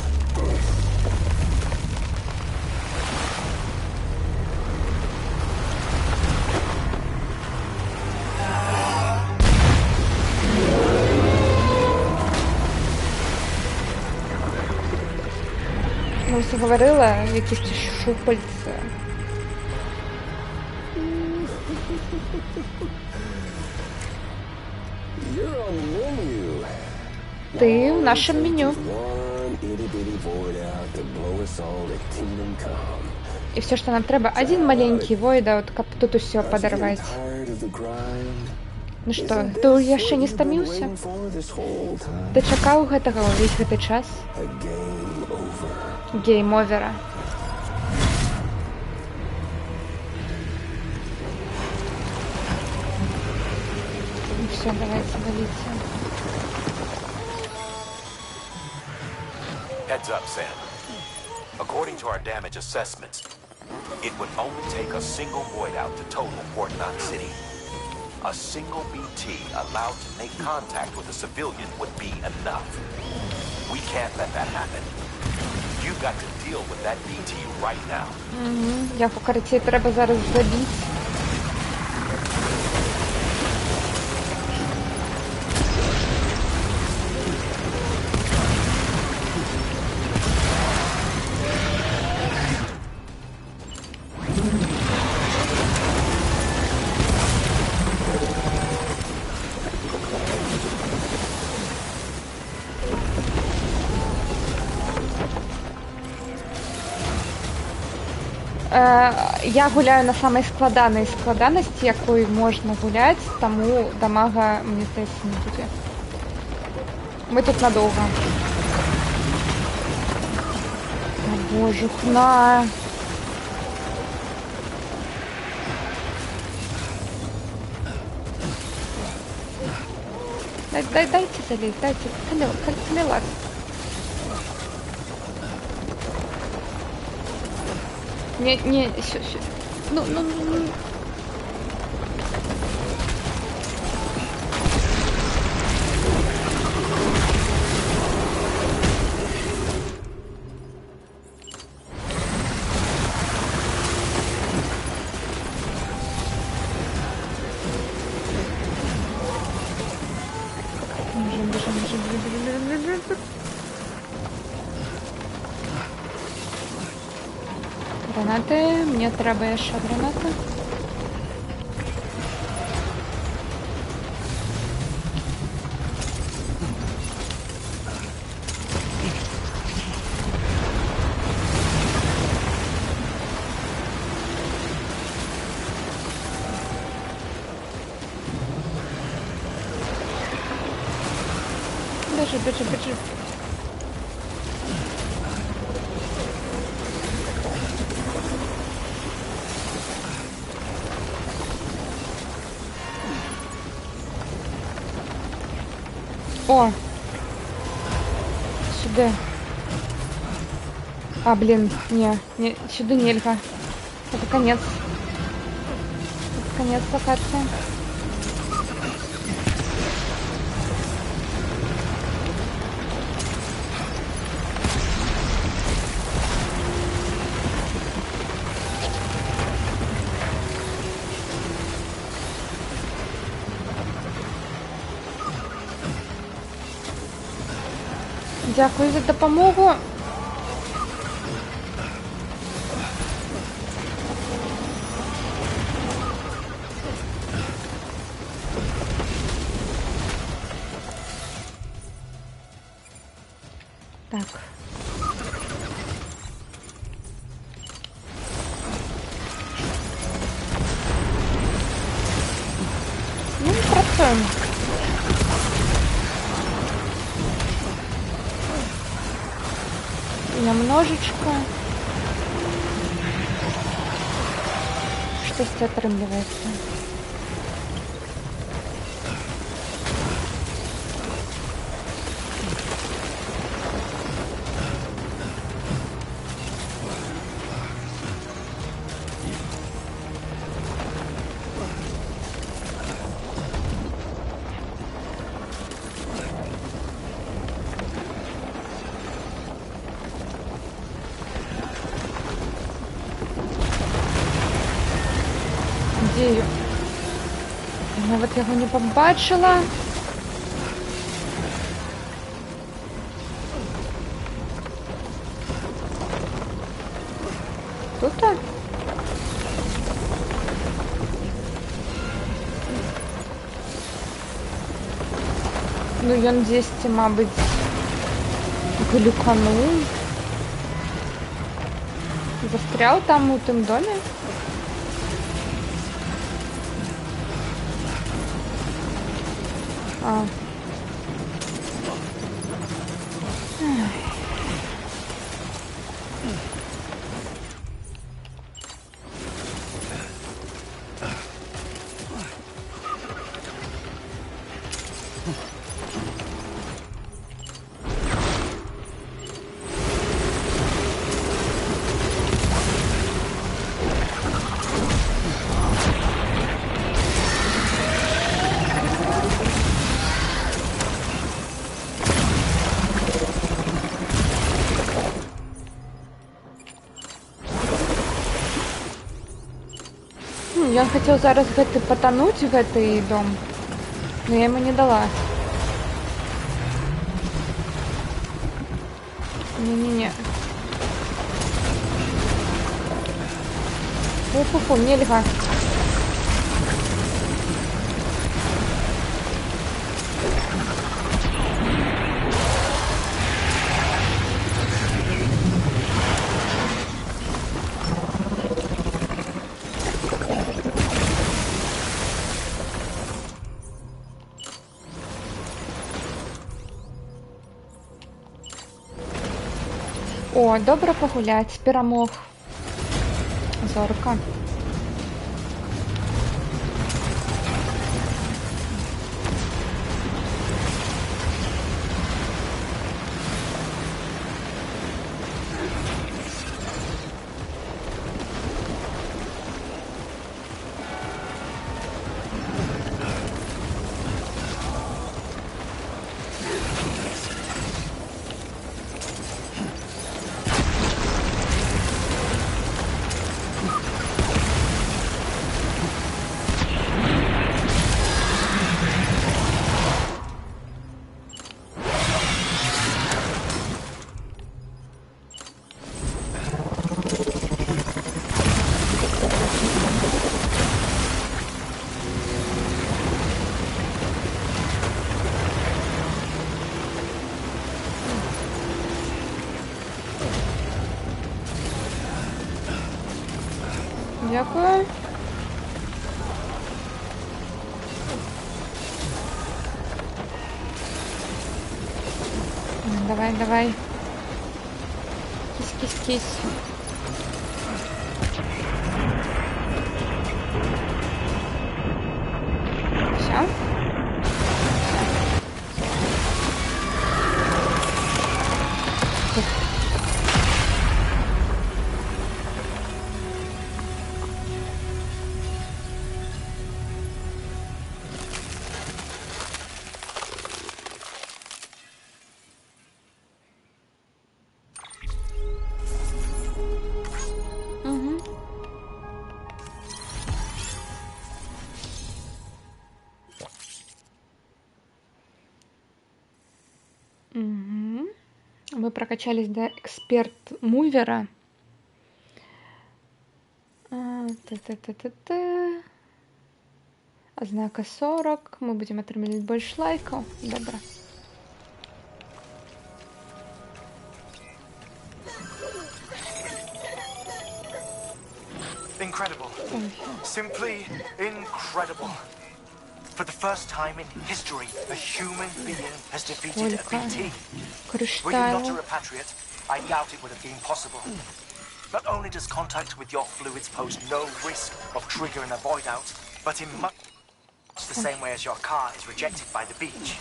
Ну, все говорила, якісь шупальці. Ти в нашому меню. І все, що нам треба, один маленький войд-аут, каб тут усё падарваць. Ну што, ты яшчэ не стаміўся? Ты чакаў гэтага ўвесь гэты час? Гейм-овера. Ну все, давайте валите. Heads up, Sam. According to our damage assessments, it would only take a single void out to total Port Knot City. A single BT allowed to make contact with a civilian would be enough. We can't let that happen. You've got to deal with that BT right now. Яку карацей треба зараз забіць. Я гуляю на самой складанай складанасці, якой можна гуляць, таму дамага, мне здаецца, не будзе. Мы тут надолго. О, боже, хна. Дайте залезть, дайте. Камила. Не, ну. Бежим. Гранаты, мне треба еще гранаты. Бежи. О! Сюда. А, блин, не, сюда нельзя. Это конец. Это конец локации. Дякую за допомогу. Так. Ну, працюємо. Немножечко. Что-то отрымливается. Де я навіть його не побачила. Тут? Ну, ён дзесьці, мабыць, глюкануў. Застрял там у тым доме. А. Ён хацеў зараз гэты патануць, гэты дом, но я ему не дала. Не-не-не. Фу-фу-фу, нельга. О, добре погулять, перемог. Зорка. Дякую. Давай, давай. Кись-кись-кись. Все. мы прокачались до эксперт-мувера. Ознака 40. Мы будем атрымліваць больш лайкаў. Добра. Incredible. Simply incredible. For the first time in history, a human being has defeated a BT. Were you not a repatriate, I doubt it would have been possible. Not only does contact with your fluids pose no risk of triggering a void out, but in much the same way as your car is rejected by the beach.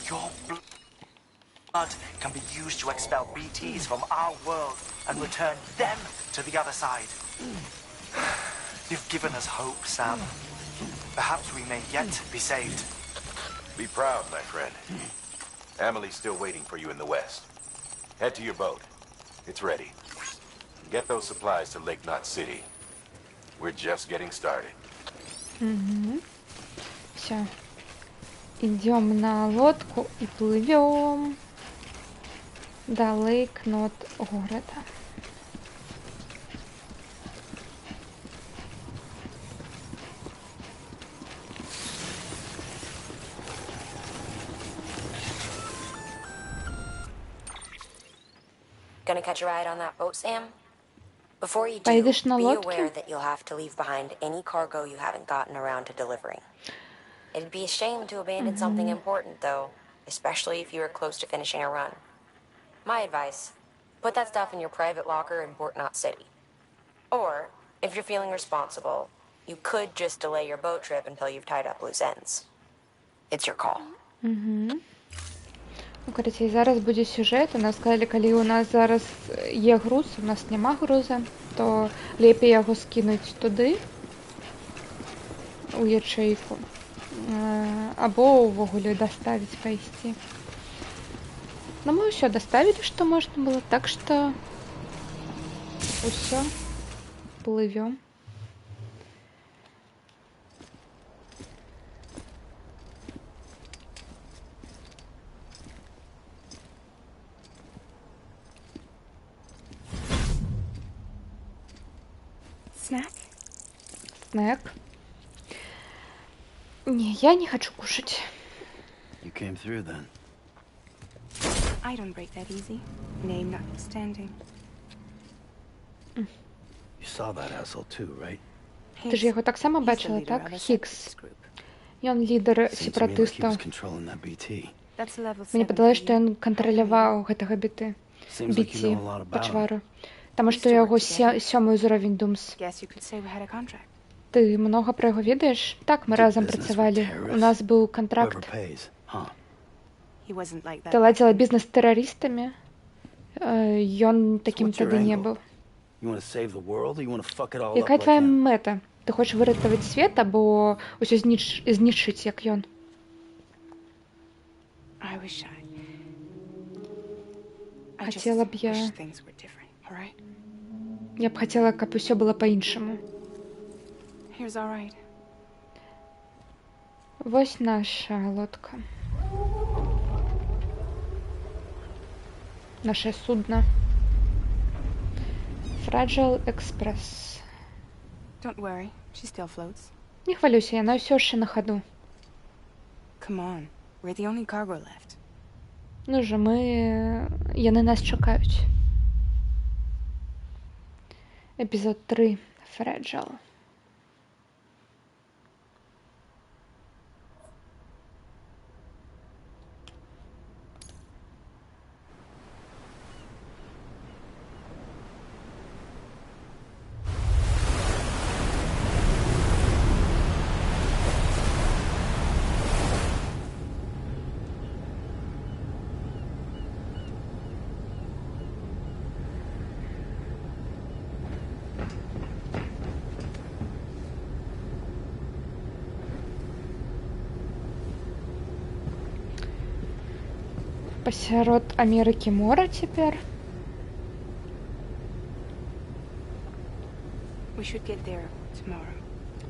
Your blood can be used to expel BTs from our world and return them to the other side. You've given us hope, Sam. Perhaps we may yet be saved. Be proud, my friend. Amelie's still waiting for you in the west. Head to your boat. It's ready. Get those supplies to Lake Knot City. We're just getting started. Все. Идем на лодку и плывем до Лейк Нот города. Gonna catch a ride on that boat, Sam? Before you do, Поедешь на be лодке? aware that you'll have to leave behind any cargo you haven't gotten around to delivering. It'd be a shame to abandon something important, though, especially if you were close to finishing a run. My advice, put that stuff in your private locker in Port Knot City. Or, if you're feeling responsible, you could just delay your boat trip until you've tied up loose ends. It's your call. Ну, короче, зараз буде сюжет. У нас сказали, коли у нас зараз є груз, у нас нема груза, то лепей яго скинуть туди, у ячейку, або увогуле доставить поисти. Но мы все доставили, что можно было, так что все, плывем. Снэк. Не, я не хочу кушать. You came through then. I don't break that easy. Name notwithstanding. You saw that asshole too, right? Ти ж його так само бачила, так? Хікс. Ён лідер сепаратыстаў. Мне падалося, што ён кантраляваў гэтага біты. Біці, пачвару. Таму што яго 7-й узровень Думс. Ты много про яго ведаеш? Так, мы разам працавалі. У нас быў кантракт. Ты ладзіла бізнес з тэрарыстамі? Ён такім тады не быў. Якая твоя мэта? Ты хочаш выратаваць свет, або ўсё знішчыць, як ён? Хацела б я... Я б хацела, каб усё было па-іншаму. Вось наша лодка. Наше судно. Fragile Express. Не хвалюйся, яна ўсё яшчэ на хаду. Ну же, яны нас чакаюць. Эпизод 3. Fragile. Пасярод Амерыкі мора цяпер.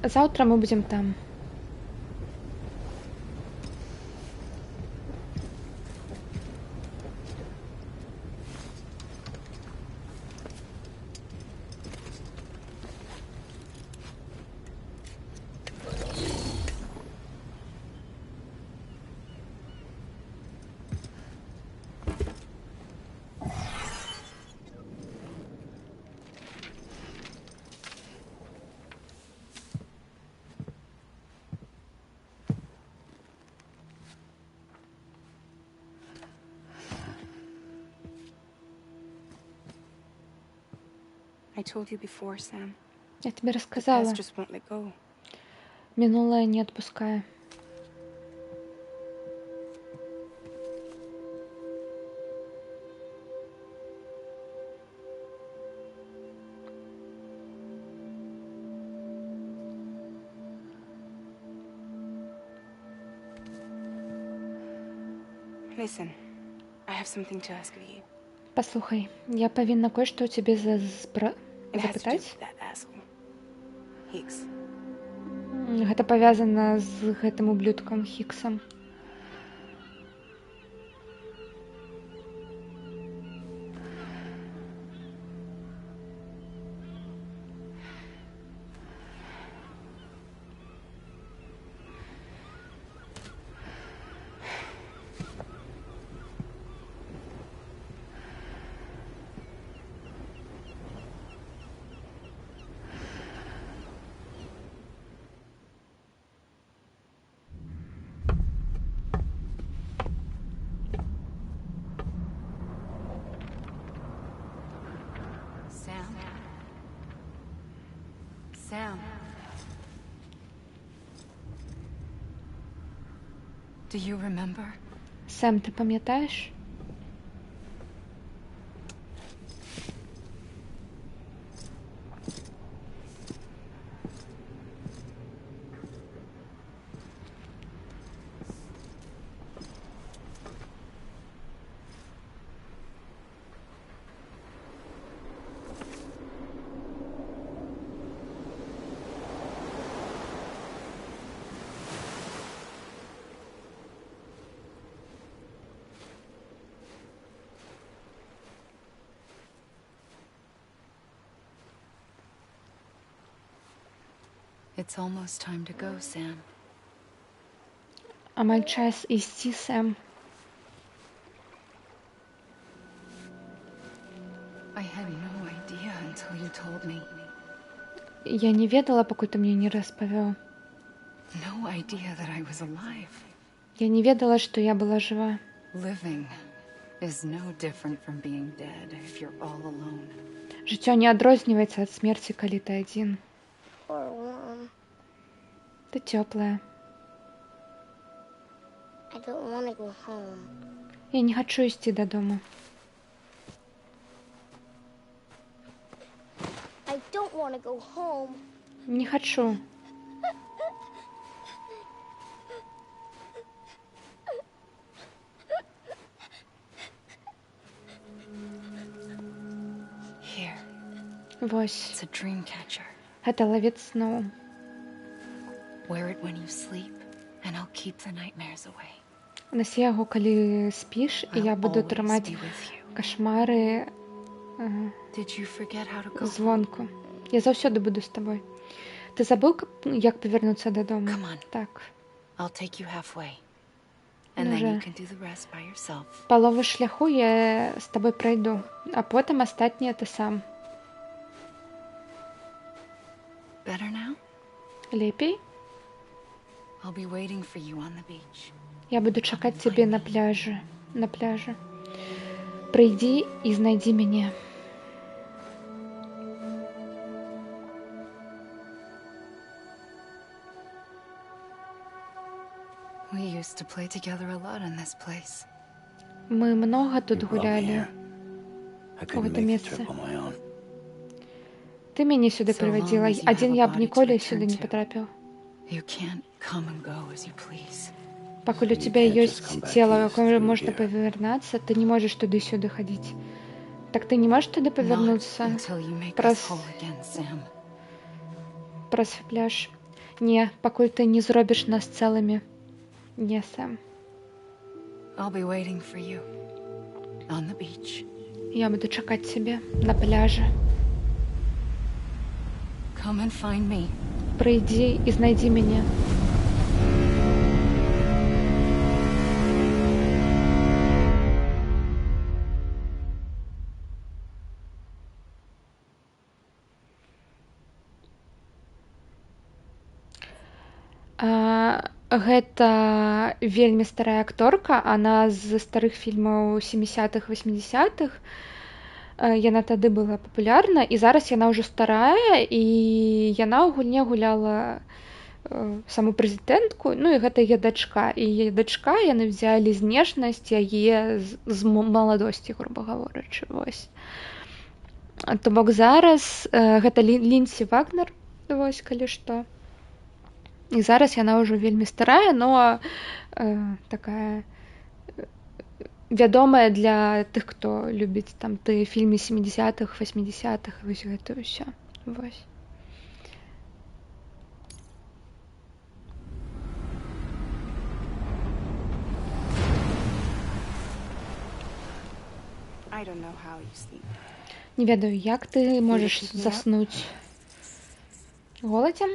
Заўтра мы будзем там. told you before, Sam. Я тебе The рассказала. past just won't let go. Минулое не отпускаю. Listen, I have something to ask of you. Послухай, я повинна кое-что у тебе It has to do запытаць. with that asshole. Higgs. Гэта павязана з гэтым ублюдкам Хіксам. Sam. Sam. Do you remember? Сэм, ти пам'ятаєш? It's almost time to go, Sam. Амаль час ісці, Сэм. I had no idea until you told me. Я не ведала, пакуль ты мне не распавёў. No idea that I was alive. Я не ведала, што я была жыва. Living is no different from being dead if you're all alone. Жыццё не адрозніваецца ад смерці, калі ты адзін. Or warm. Ты цёплая. I don't want to go home. Я не хачу ісці дадому. I don't want to go home. Не хачу. Here, Вось. it's a dream catcher. Гэта лавец сноў. Wear it when you sleep, and I'll keep the nightmares away. Насі яго, калі спіш, і я I'll буду always трымаць be with you. кашмары Did you forget how to go home? звонку. Я заўсёды буду з табой. Ты забыў, як павярнуцца дадому? Come on. Так. I'll take you halfway. And Ну then you же. can do the rest by yourself. Палову шляху я з табой прайду, а потым астатняе ты сам. Better now? Лепей? I'll be waiting for you on the beach. Я буду чакаць цябе на пляжы. На пляжы. Прыйдзі і знайдзі мяне. We used to play together a lot in this place. Мы многа тут You brought me гулялі. here. I У couldn't гэтым make the месцы. trip on my own. Ты мяне сюды So long прывядзіла. as you Адзін have a я б body to ніколі return сюды не to. патрапіў. You can't come and go as you please. Пакуль у You цябе can't just ёсць come back цела, east якое through можна here. павярнацца, ты не можаш туды-сюды хадзіць. Так ты не можаш туды Not павярнуцца until you make праз, us whole again, Sam. праз пляж. Не, пакуль ты не зробіш нас цэлымі. Не, Сэм. I'll be waiting for you on the beach. Я буду чакаць цябе на пляжы. Come and find me. Прыйдзі і знайдзі мяне. Гэта вельмі старая акторка, она з старых фільмаў 70-х, 80-х. яна тады была папулярна, і зараз яна ўжо старая, і яна ў гульне гуляла саму прэзідэнтку, ну і гэта яе дачка. І яе дачка, яны взялі знешнасць яе з маладосці, груба гаворачы, вось. То бок зараз гэта Линдси Вагнер, вось, калі што. І зараз яна ўжо вельмі старая, но такая вядомая для тых, хто любіць там тыя фільмы 70-х, 80-х, вось гэта ўсё. Вось. I don't know how you sleep. Не ведаю, як ты можаш заснуць голадзем?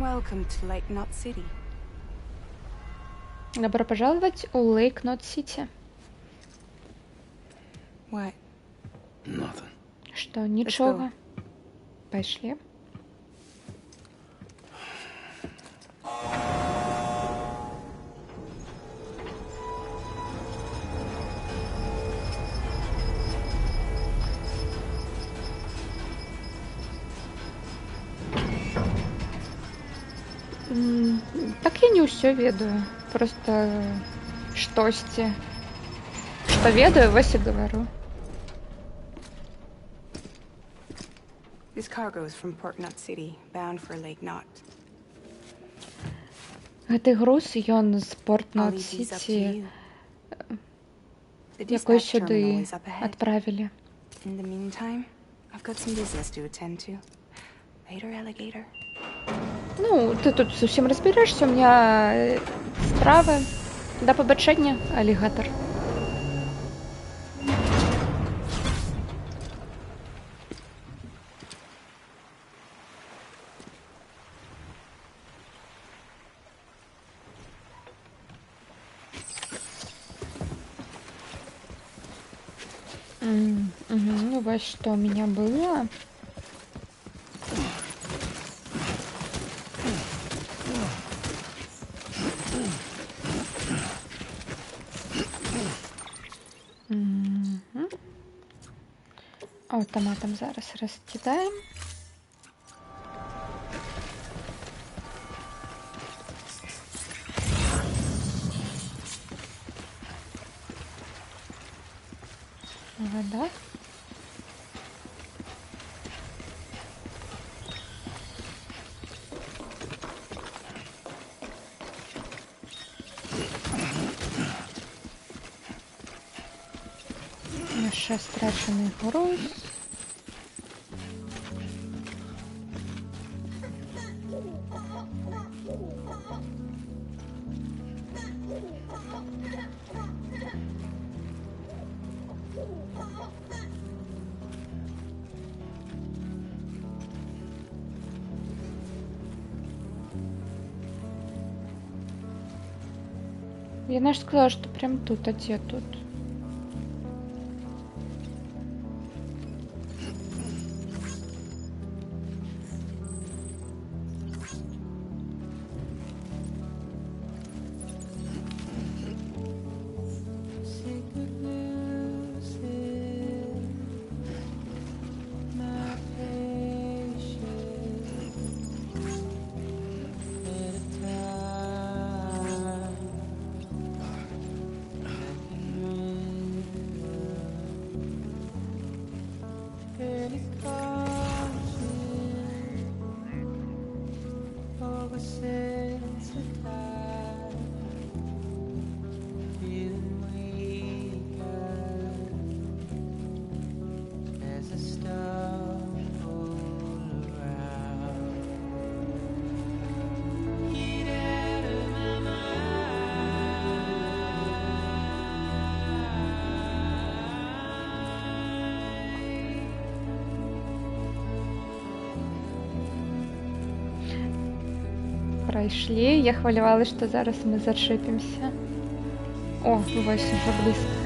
Welcome to Lake Knot City. Добро пожаловать у Lake Knot City. What? Nothing. Что, нічога? Пайшлі. Так я не ўсё ведаю. Просто штосьці. Што ведаю, вось і гавару. This cargo is from Port Knot City, bound for Lake Knot. Гэты груз, ён з Порт Knot City, якой сюды адправілі. In the meantime, I've got some business to attend to. Later, alligator. Ну, ты тут зусім разберешься, у меня справы. Да пабачэння, алігатар. Ну, вот что у меня было. Автоматом зараз раскидаем. Вода. Наш страченный груз. Я ж сказала, что прям тут, а где тут? Прайшлі. Я хвалявала, што зараз мы зачэпімся. О, вось ужо блізка.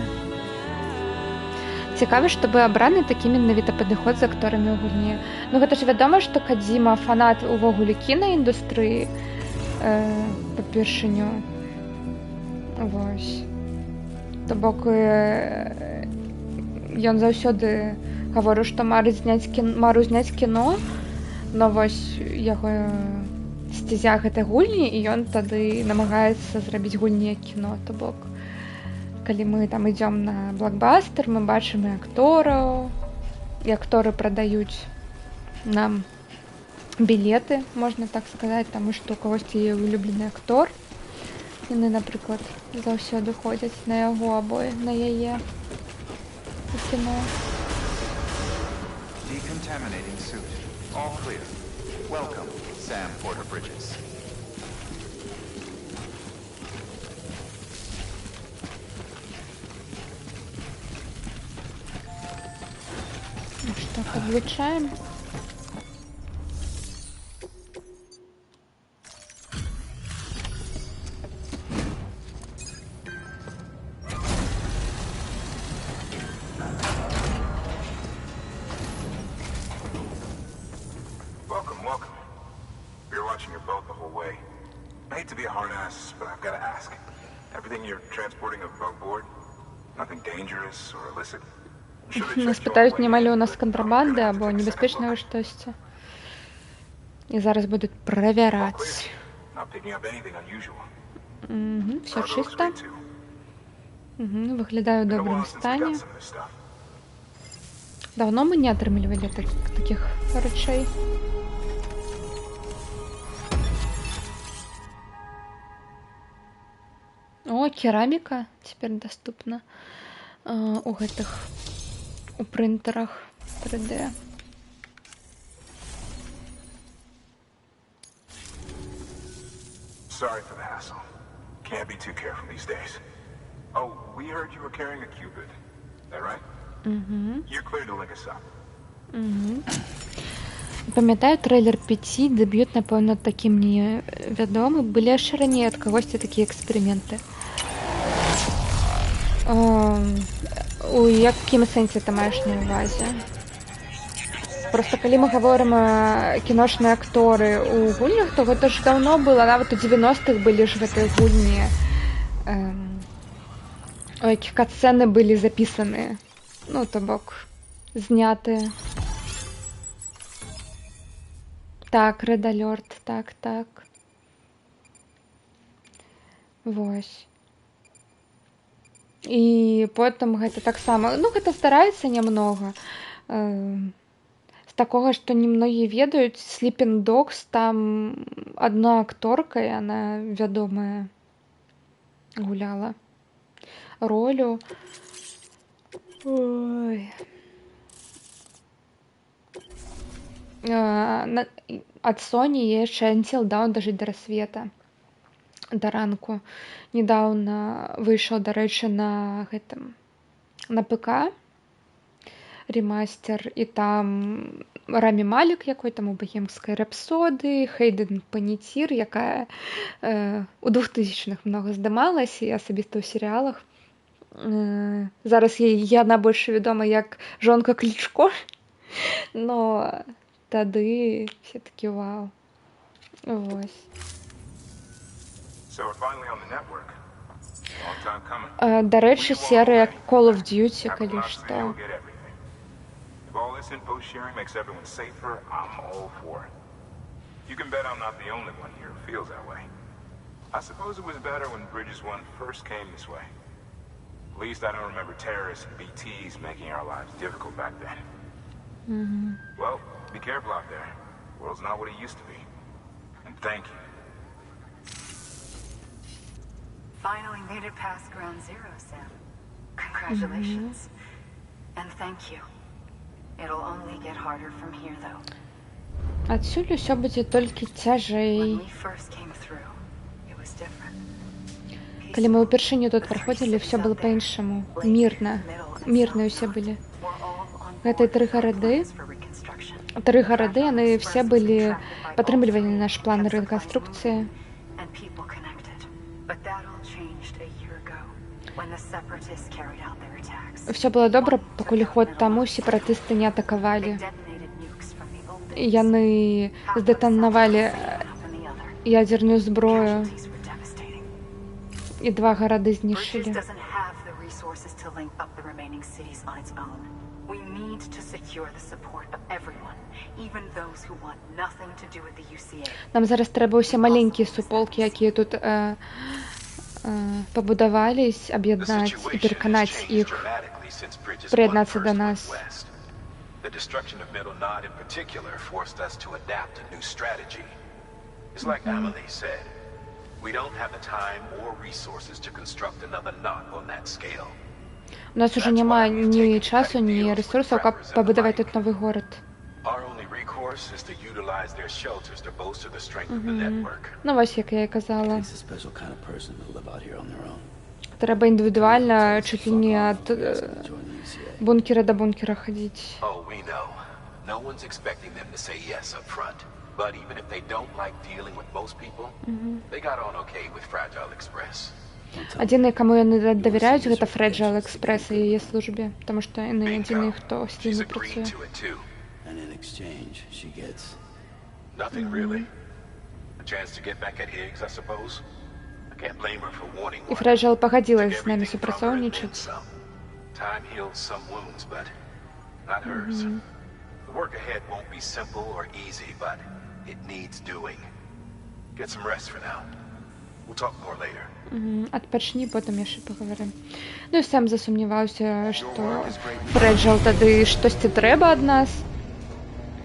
Цікава, што быў абраны такі менавіта падыход з акторамі ў гульне. Ну гэта ж вядома, што Кадзіма фанат увогуле кінаіндустрыі па-першыню. Вось. То бок ён заўсёды гаворыў, што мару зняць кіно, но вось яго сцязя гэтай гульні, і ён тады намагаецца зрабіць гульні як кіно. То бок, калі мы там ідзём на блокбастер, мы бачым і актораў, і акторы прадаюць нам білеты, можна так сказаць, таму што у кагосьці є улюблены актор. Яны, напрыклад, заўсёды ходзяць на яго або на яе у кіно. Decontaminating suit. All clear. Welcome, Sam Porter Bridges. Ну что, подключаем. Нас пытаюць, няма ли у нас кантрабанды або небяспечнага штосьці. І зараз будуць правяраць. Все чисто. Выглядаю ў добрым стане. Давно мы не атрымлівалі таких рэчэй. О, кераміка цяпер доступна у гэтых у принтерах 3D. Sorry for the hassle. Can't be too careful these days. Oh, we heard you were carrying a Cupid. Is that right? You're clear to link us up. Памятаю трейлер 5, дэбют, напэўна, такі мне вядомы. Былі яшчэ раней ад кагосьці такія эксперыменты. У якім сэнсе ты маеш на ўвазе? Просто калі мы говорим кіношныя акторы у гульнях, то гэта ж давно было, нават у 90-х былі ж гэтыя гульні, у якіх катсцэны былі запісаныя, ну, то бок, знятыя. Так, Red Alert, так. Вось. І потым гэта таксама, ну, гэта здараецца нямнога. З такога, што немногія ведаюць, Sleeping Dogs, там адна акторка, і яна вядомая гуляла ролю. Ой. Ад Sony яшчэ Until Dawn, дажыць да рассвета, да ранку. Недаўна выйшаў, дарэчы, на гэтым, на ПК ремастер, і там Рамі Малік, якой там у Богемскай рэпсоды, Хейден Панетір, якая у 2000-х много здымалась, і асабіста ў серыялах. Зараз яна больш вядома як жонка Клічко, но тады все-таки вау. Вось. Дарэчы, серыя Call of Duty, калі што. If all this info sharing makes everyone safer, I'm all for it. You can bet I'm not the only one here who feels that way. I suppose it was better when Bridges 1 first came this way. At least I don't remember terrorists and BTs making our lives difficult back then. Well, be careful out there. The world's not what it used to be. And thank you. Finally made it past ground zero, Sam. Congratulations. And thank you. It'll only get harder from here, though. Адсюль усё будзе толькі цяжэй. Калі мы ўпершыню тут праходзілі, ўсё было па-іншаму. Мірна ўсе былі. Гэта тры гарады, яны все былі, падтрымлівалі наш план рэканструкцыі. Все было добра, пакуль год таму сепаратысты не атакавалі. Яны здэтанавалі ядзерную зброю і 2 гарады знішчылі. to link up the remaining cities on its own. We need to secure the support of everyone, even those who want nothing to do with the UCA. Нам зараз треба усі маленькі суполки, які тут побудувались, об'єднати і переконати їх приєднатися до нас. The destruction of Middle Knot in particular forced us to adapt a new strategy. It's like Amelie said, we don't have the time or resources to construct another knot on that scale. У нас уже немає ні часу, ні ресурсів, щоб побудувати тут новий город. Ну, ось, як я і казала. Треба індивідуально, чуть ли не від бункера до бункера ходити. But even if they don't like dealing with most people, they got on okay with Fragile Express. Єдиний, кому я не довіряю, це Fragile Express і її службі, тому що вони єдині, хто з ними працює. And in exchange, she gets nothing really. A chance to get back at Higgs, I suppose. I can't blame her for wanting one. І Fragile погодилась з нами співпрацювати. Time heals some wounds, but not hers. The work ahead won't be simple or easy, but it needs doing. Get some rest for now. We'll talk more later. Отпочни, потім я ще поговоримо. Ну і сам засумнівався, що Fragile тоді щось треба від нас.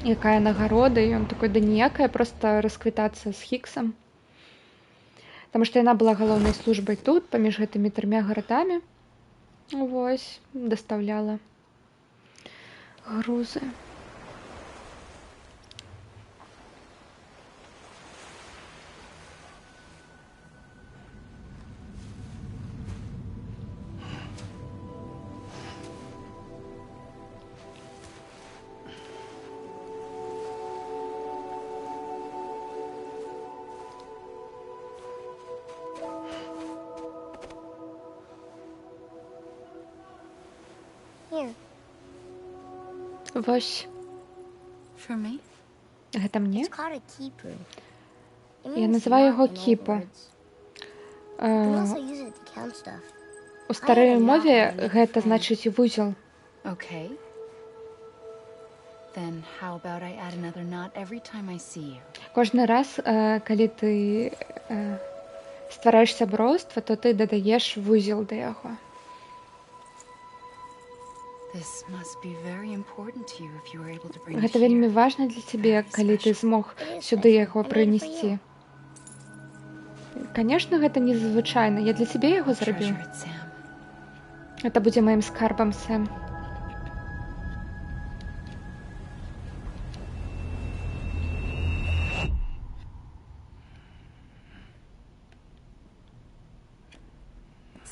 Яка нагорода, і він такий, да ніяка, просто розквітатися з Хіггсом. Тому що вона була головною службою тут, поміж цими 3 городами. Ось, доставляла грузи. Ось. Гэта мне? Я называю його Кіпо. У старій мові гэта значыць вузел. Кожны раз, калі ты ствараеш сяброўства, то ты дадаеш вузел да яго. Гэта вельмі важна для цябе, калі ты змог сюды яго прынесці. Канешне, гэта незвычайна. Я для цябе яго зрабіў. Гэта будзе маім скарбам, Сэм.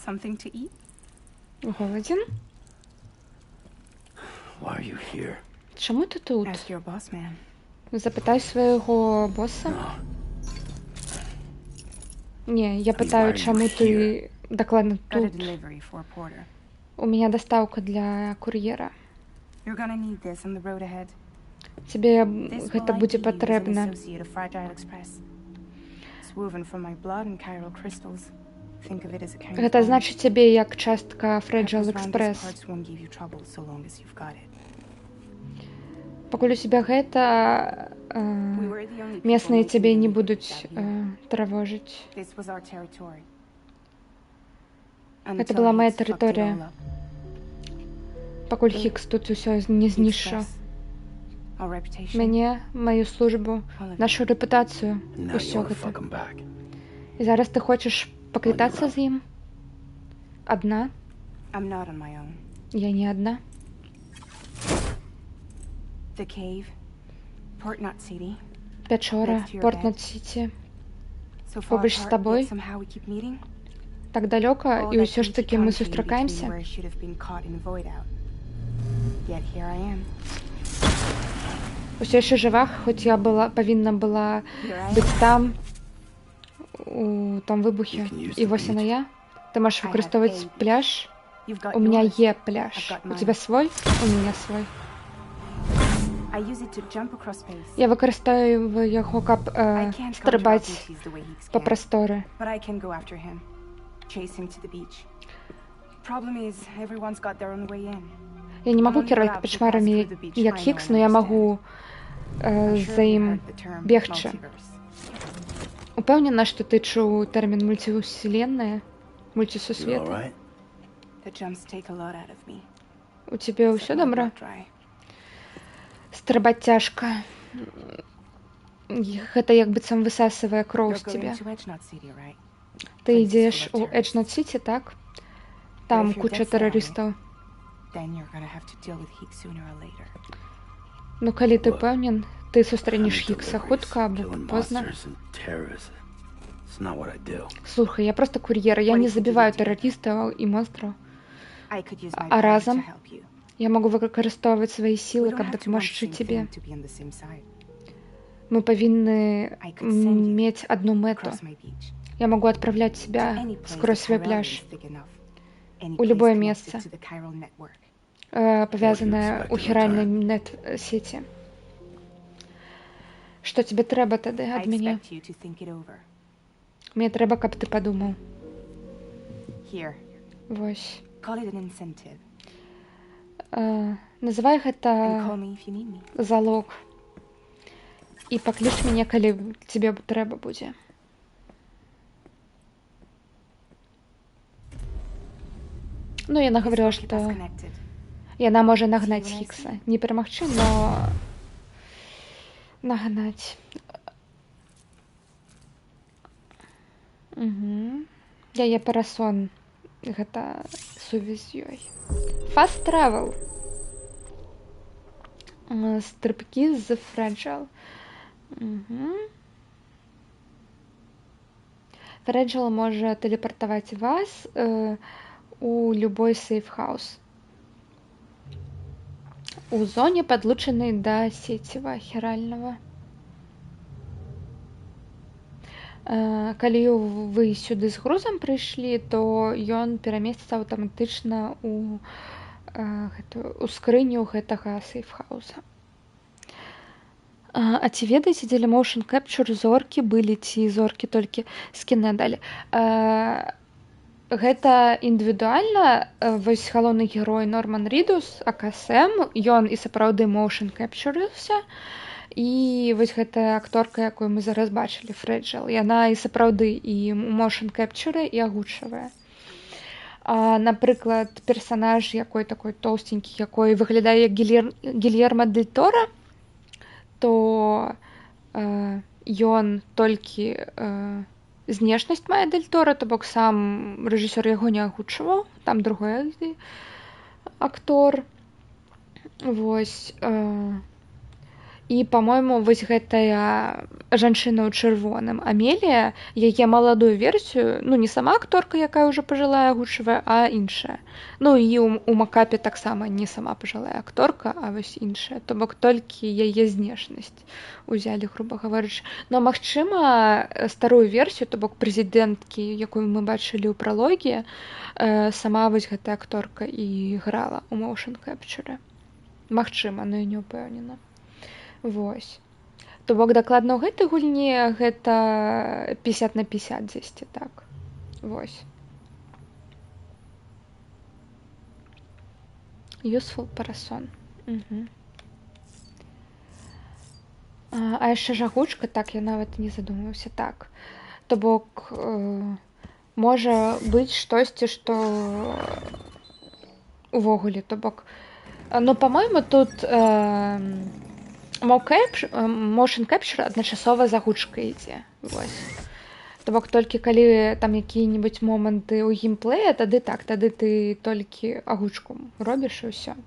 Something to eat? Голоден? Why are you here? Чому ти тут? Ask your boss man. Запитай свого боса. No. Ні, я питаю, чому ти докладно тут. У меня доставка для кур'єра. Тебе гэта будзе патрэбна. Гэта значыць цябе як частка Fragile Express. Пакуль у себя гэта, местныя цябе не будуць трывожыць. Гэта была моя тэрыторыя. Пакуль Хіггс тут усё не знішчыў. Мяне, маю службу, нашу рэпутацыю, усё гэта. І зараз ты хочаш паквітацца з ім? Адна? Я не адна. Пячора, Порт-Нот-Сіті. Побач з табой. Так далёка, і ўсё ж такі мы сустракаемся. Усё яшчэ жыва, хоць я павінна была быць там, у том выбухе. І вось яна я. Ты можаш выкарыстоўваць пляж. У меня є пляж. У тебя свой? У меня свой. Я выкарыстоўваю яго, каб стрыбаць па прасторы. Я не магу кіраваць пачмарамі як Хікс, но я магу за ім бегчы. Упэўнена, што ты чуў тэрмін мульціўселенная, мульцісусветы? У цябе ўсё добра? Стрыбаць цяжка. Гэта як быццам высасывае кроў з цябе. Ты ідзеш у Эджнот-Сіці, так? Там куча тэрарыстаў. Ну, калі ты пэўнен, ты сустрэнеш Хікса хутка або позна. Слухай, я просто кур'ер, я не забіваю тэрарыстаў і монстраў. А разам я магу выкарыстоўваць свае сілы, каб дапамагчы цябе. Мы павінны мець адну мэту. Я магу адпраўляць себя скрозь свой пляж у любое месца, павязанае ў хіральнай нет-сеці. Што тебе трэба тады ад мяне? Мне трэба, каб ты падумаў. Вось. Называй гэта залог. І пакліч мяне, калі тебе трэба будзе. Ну, яна гаварыла, што яна можа нагнаць Хікса. Не перамагчы, но нагнаць. Яе парасон. Гэта сувязь з ёй. Fast travel. Стрыбкі з Fragile. Fragile можа тэлепартаваць вас у любой сейф-хаус. У зоне, падлучанай да сеціва хіральнага. Калі вы сюды з грузам прыйшлі, то ён перамесціцца аўтаматычна у скрыню гэтага сейф-хауса. А ці ведаеце, дзеля motion capture зоркі былі, ці зоркі толькі скіны далі? Гэта індывідуальна. Вось галоўны герой Норман Рідус, АКСМ, ён і сапраўды motion capture-ся. І вось гэтая акторка, якую мы зараз бачылі, Fragile, яна і сапраўды і motion capture і агучвае. Напрыклад, персанаж, якой такой тоўстенькі, якой выглядае як Гільермо дель Торо, то ён толькі знешнасць мае дель Торо, то бок сам рэжысёр яго не агучваў, там другой актор. Вось. І, па-мойму, вось гэтая жанчына ў чырвоным, Амелія, яе маладую версію, ну, не сама акторка, якая ўжо пажылая агучвае, а іншая. Ну, і у макапе таксама не сама пажылая акторка, а вось іншая. То бок толькі яе знешнасць узялі, груба гаворачы. Но, магчыма, старую версію, то бок прэзідэнткі, якую мы бачылі ў пралоге, сама вось гэтая акторка і грала ў motion capture. Магчыма, но я не ўпэўнена. Вось. То бок дакладна ў гэтай гульні гэта 50 на 50 дзесьці, так. Вось. Useful парасон. А яшчэ жагучка, так, я нават не задумаўся, так. То бок можа быць штосьці, што увогуле, то бок, ну, па-мойму, тут motion capture адначасова загучка ідзе. Вось. То бок толькі калі там якія-небудзь моманты ў геймплея, тады так, тады ты толькі агучку робіш і ўсё.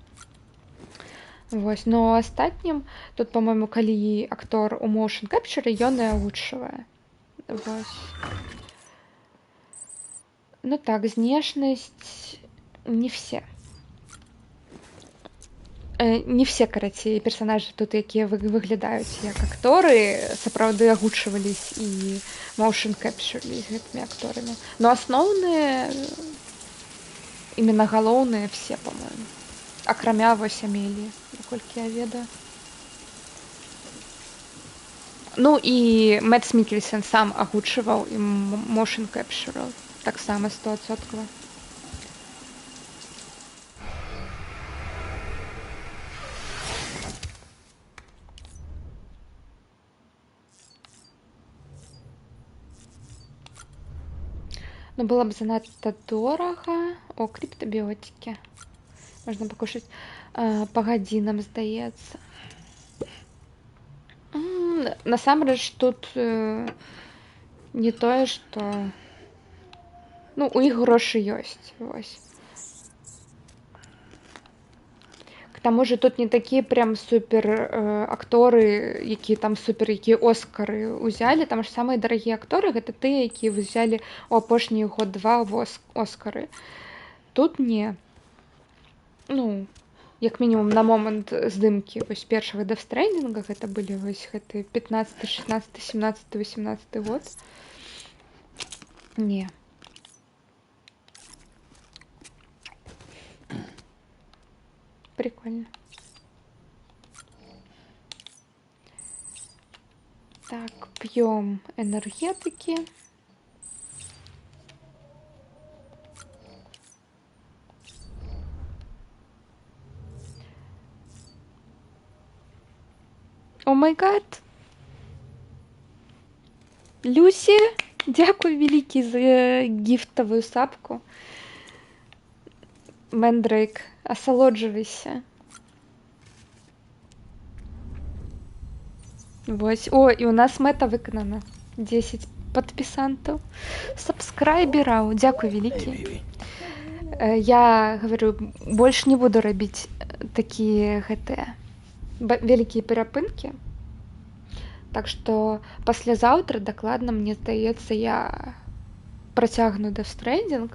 Вось. Но астатнім, тут, па-мойму, калі актор у motion capture, ён і агучвае. Вось. Ну так, знешнасць не все. Не все, карацей, персонажы тут, якія выглядаюць як акторы, сапраўды агучвались і motion capture-лі гэтымі акторамі. Но асноўныя, именно галоўныя все, по-моему. Акрамя вось Амеліі, наколькі я ведаю. Ну і Мэтс Мікельсен сам агучваў і motion capture, таксама 100%. Ну, было б занадта дорага. О, криптобіотики. Можна пакушаць па гадзінам, здаецца. Насамрэч тут не тое, што... Ну, у іх грошы ёсць. Вось. К таму же тут не такія прям супер акторы, якія там супер, якія Оскары ўзялі. Там ж самыя дарагія акторы гэта тыя, якія ўзялі ў апошні год-два Оскары. Тут не. Ну, як мінімум на момант здымкі вось першага Death Stranding гэта былі вось гэты 15, 16, 17, 18 год. Не. Прикольно. Так, пьем энергетики. О май гад. Люсі, дякую великий за гифтовую сапку. Мендрейк, асалоджвайся. Вось. О, і у нас мэта выканана. 10 падпісантаў. Сабскрайбераў. Дзякуй вялікі. Я говорю, больш не буду рабіць такія гэтыя вялікія перапынкі. Так што паслязаўтра, дакладна, мне здаецца, я працягну Death Stranding,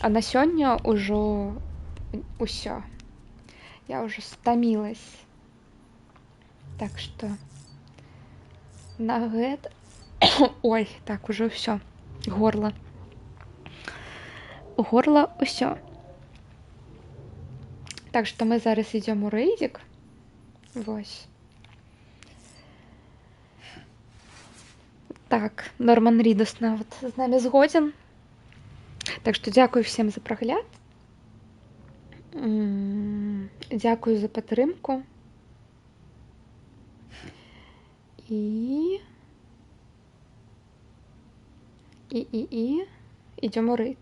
а на сёння ўжо усё. Я ўжо стамілась. Так што на гэта... Ой, так, ужо ўсё. Горла. Горла ўсё. Так што мы зараз ідзём у рэйдзік. Вось. Так, Норман Рідус нават з намі згодзін. Так што дзякую всем за прагляд. Дзякую за падтрымку. І ідзём у рэйд.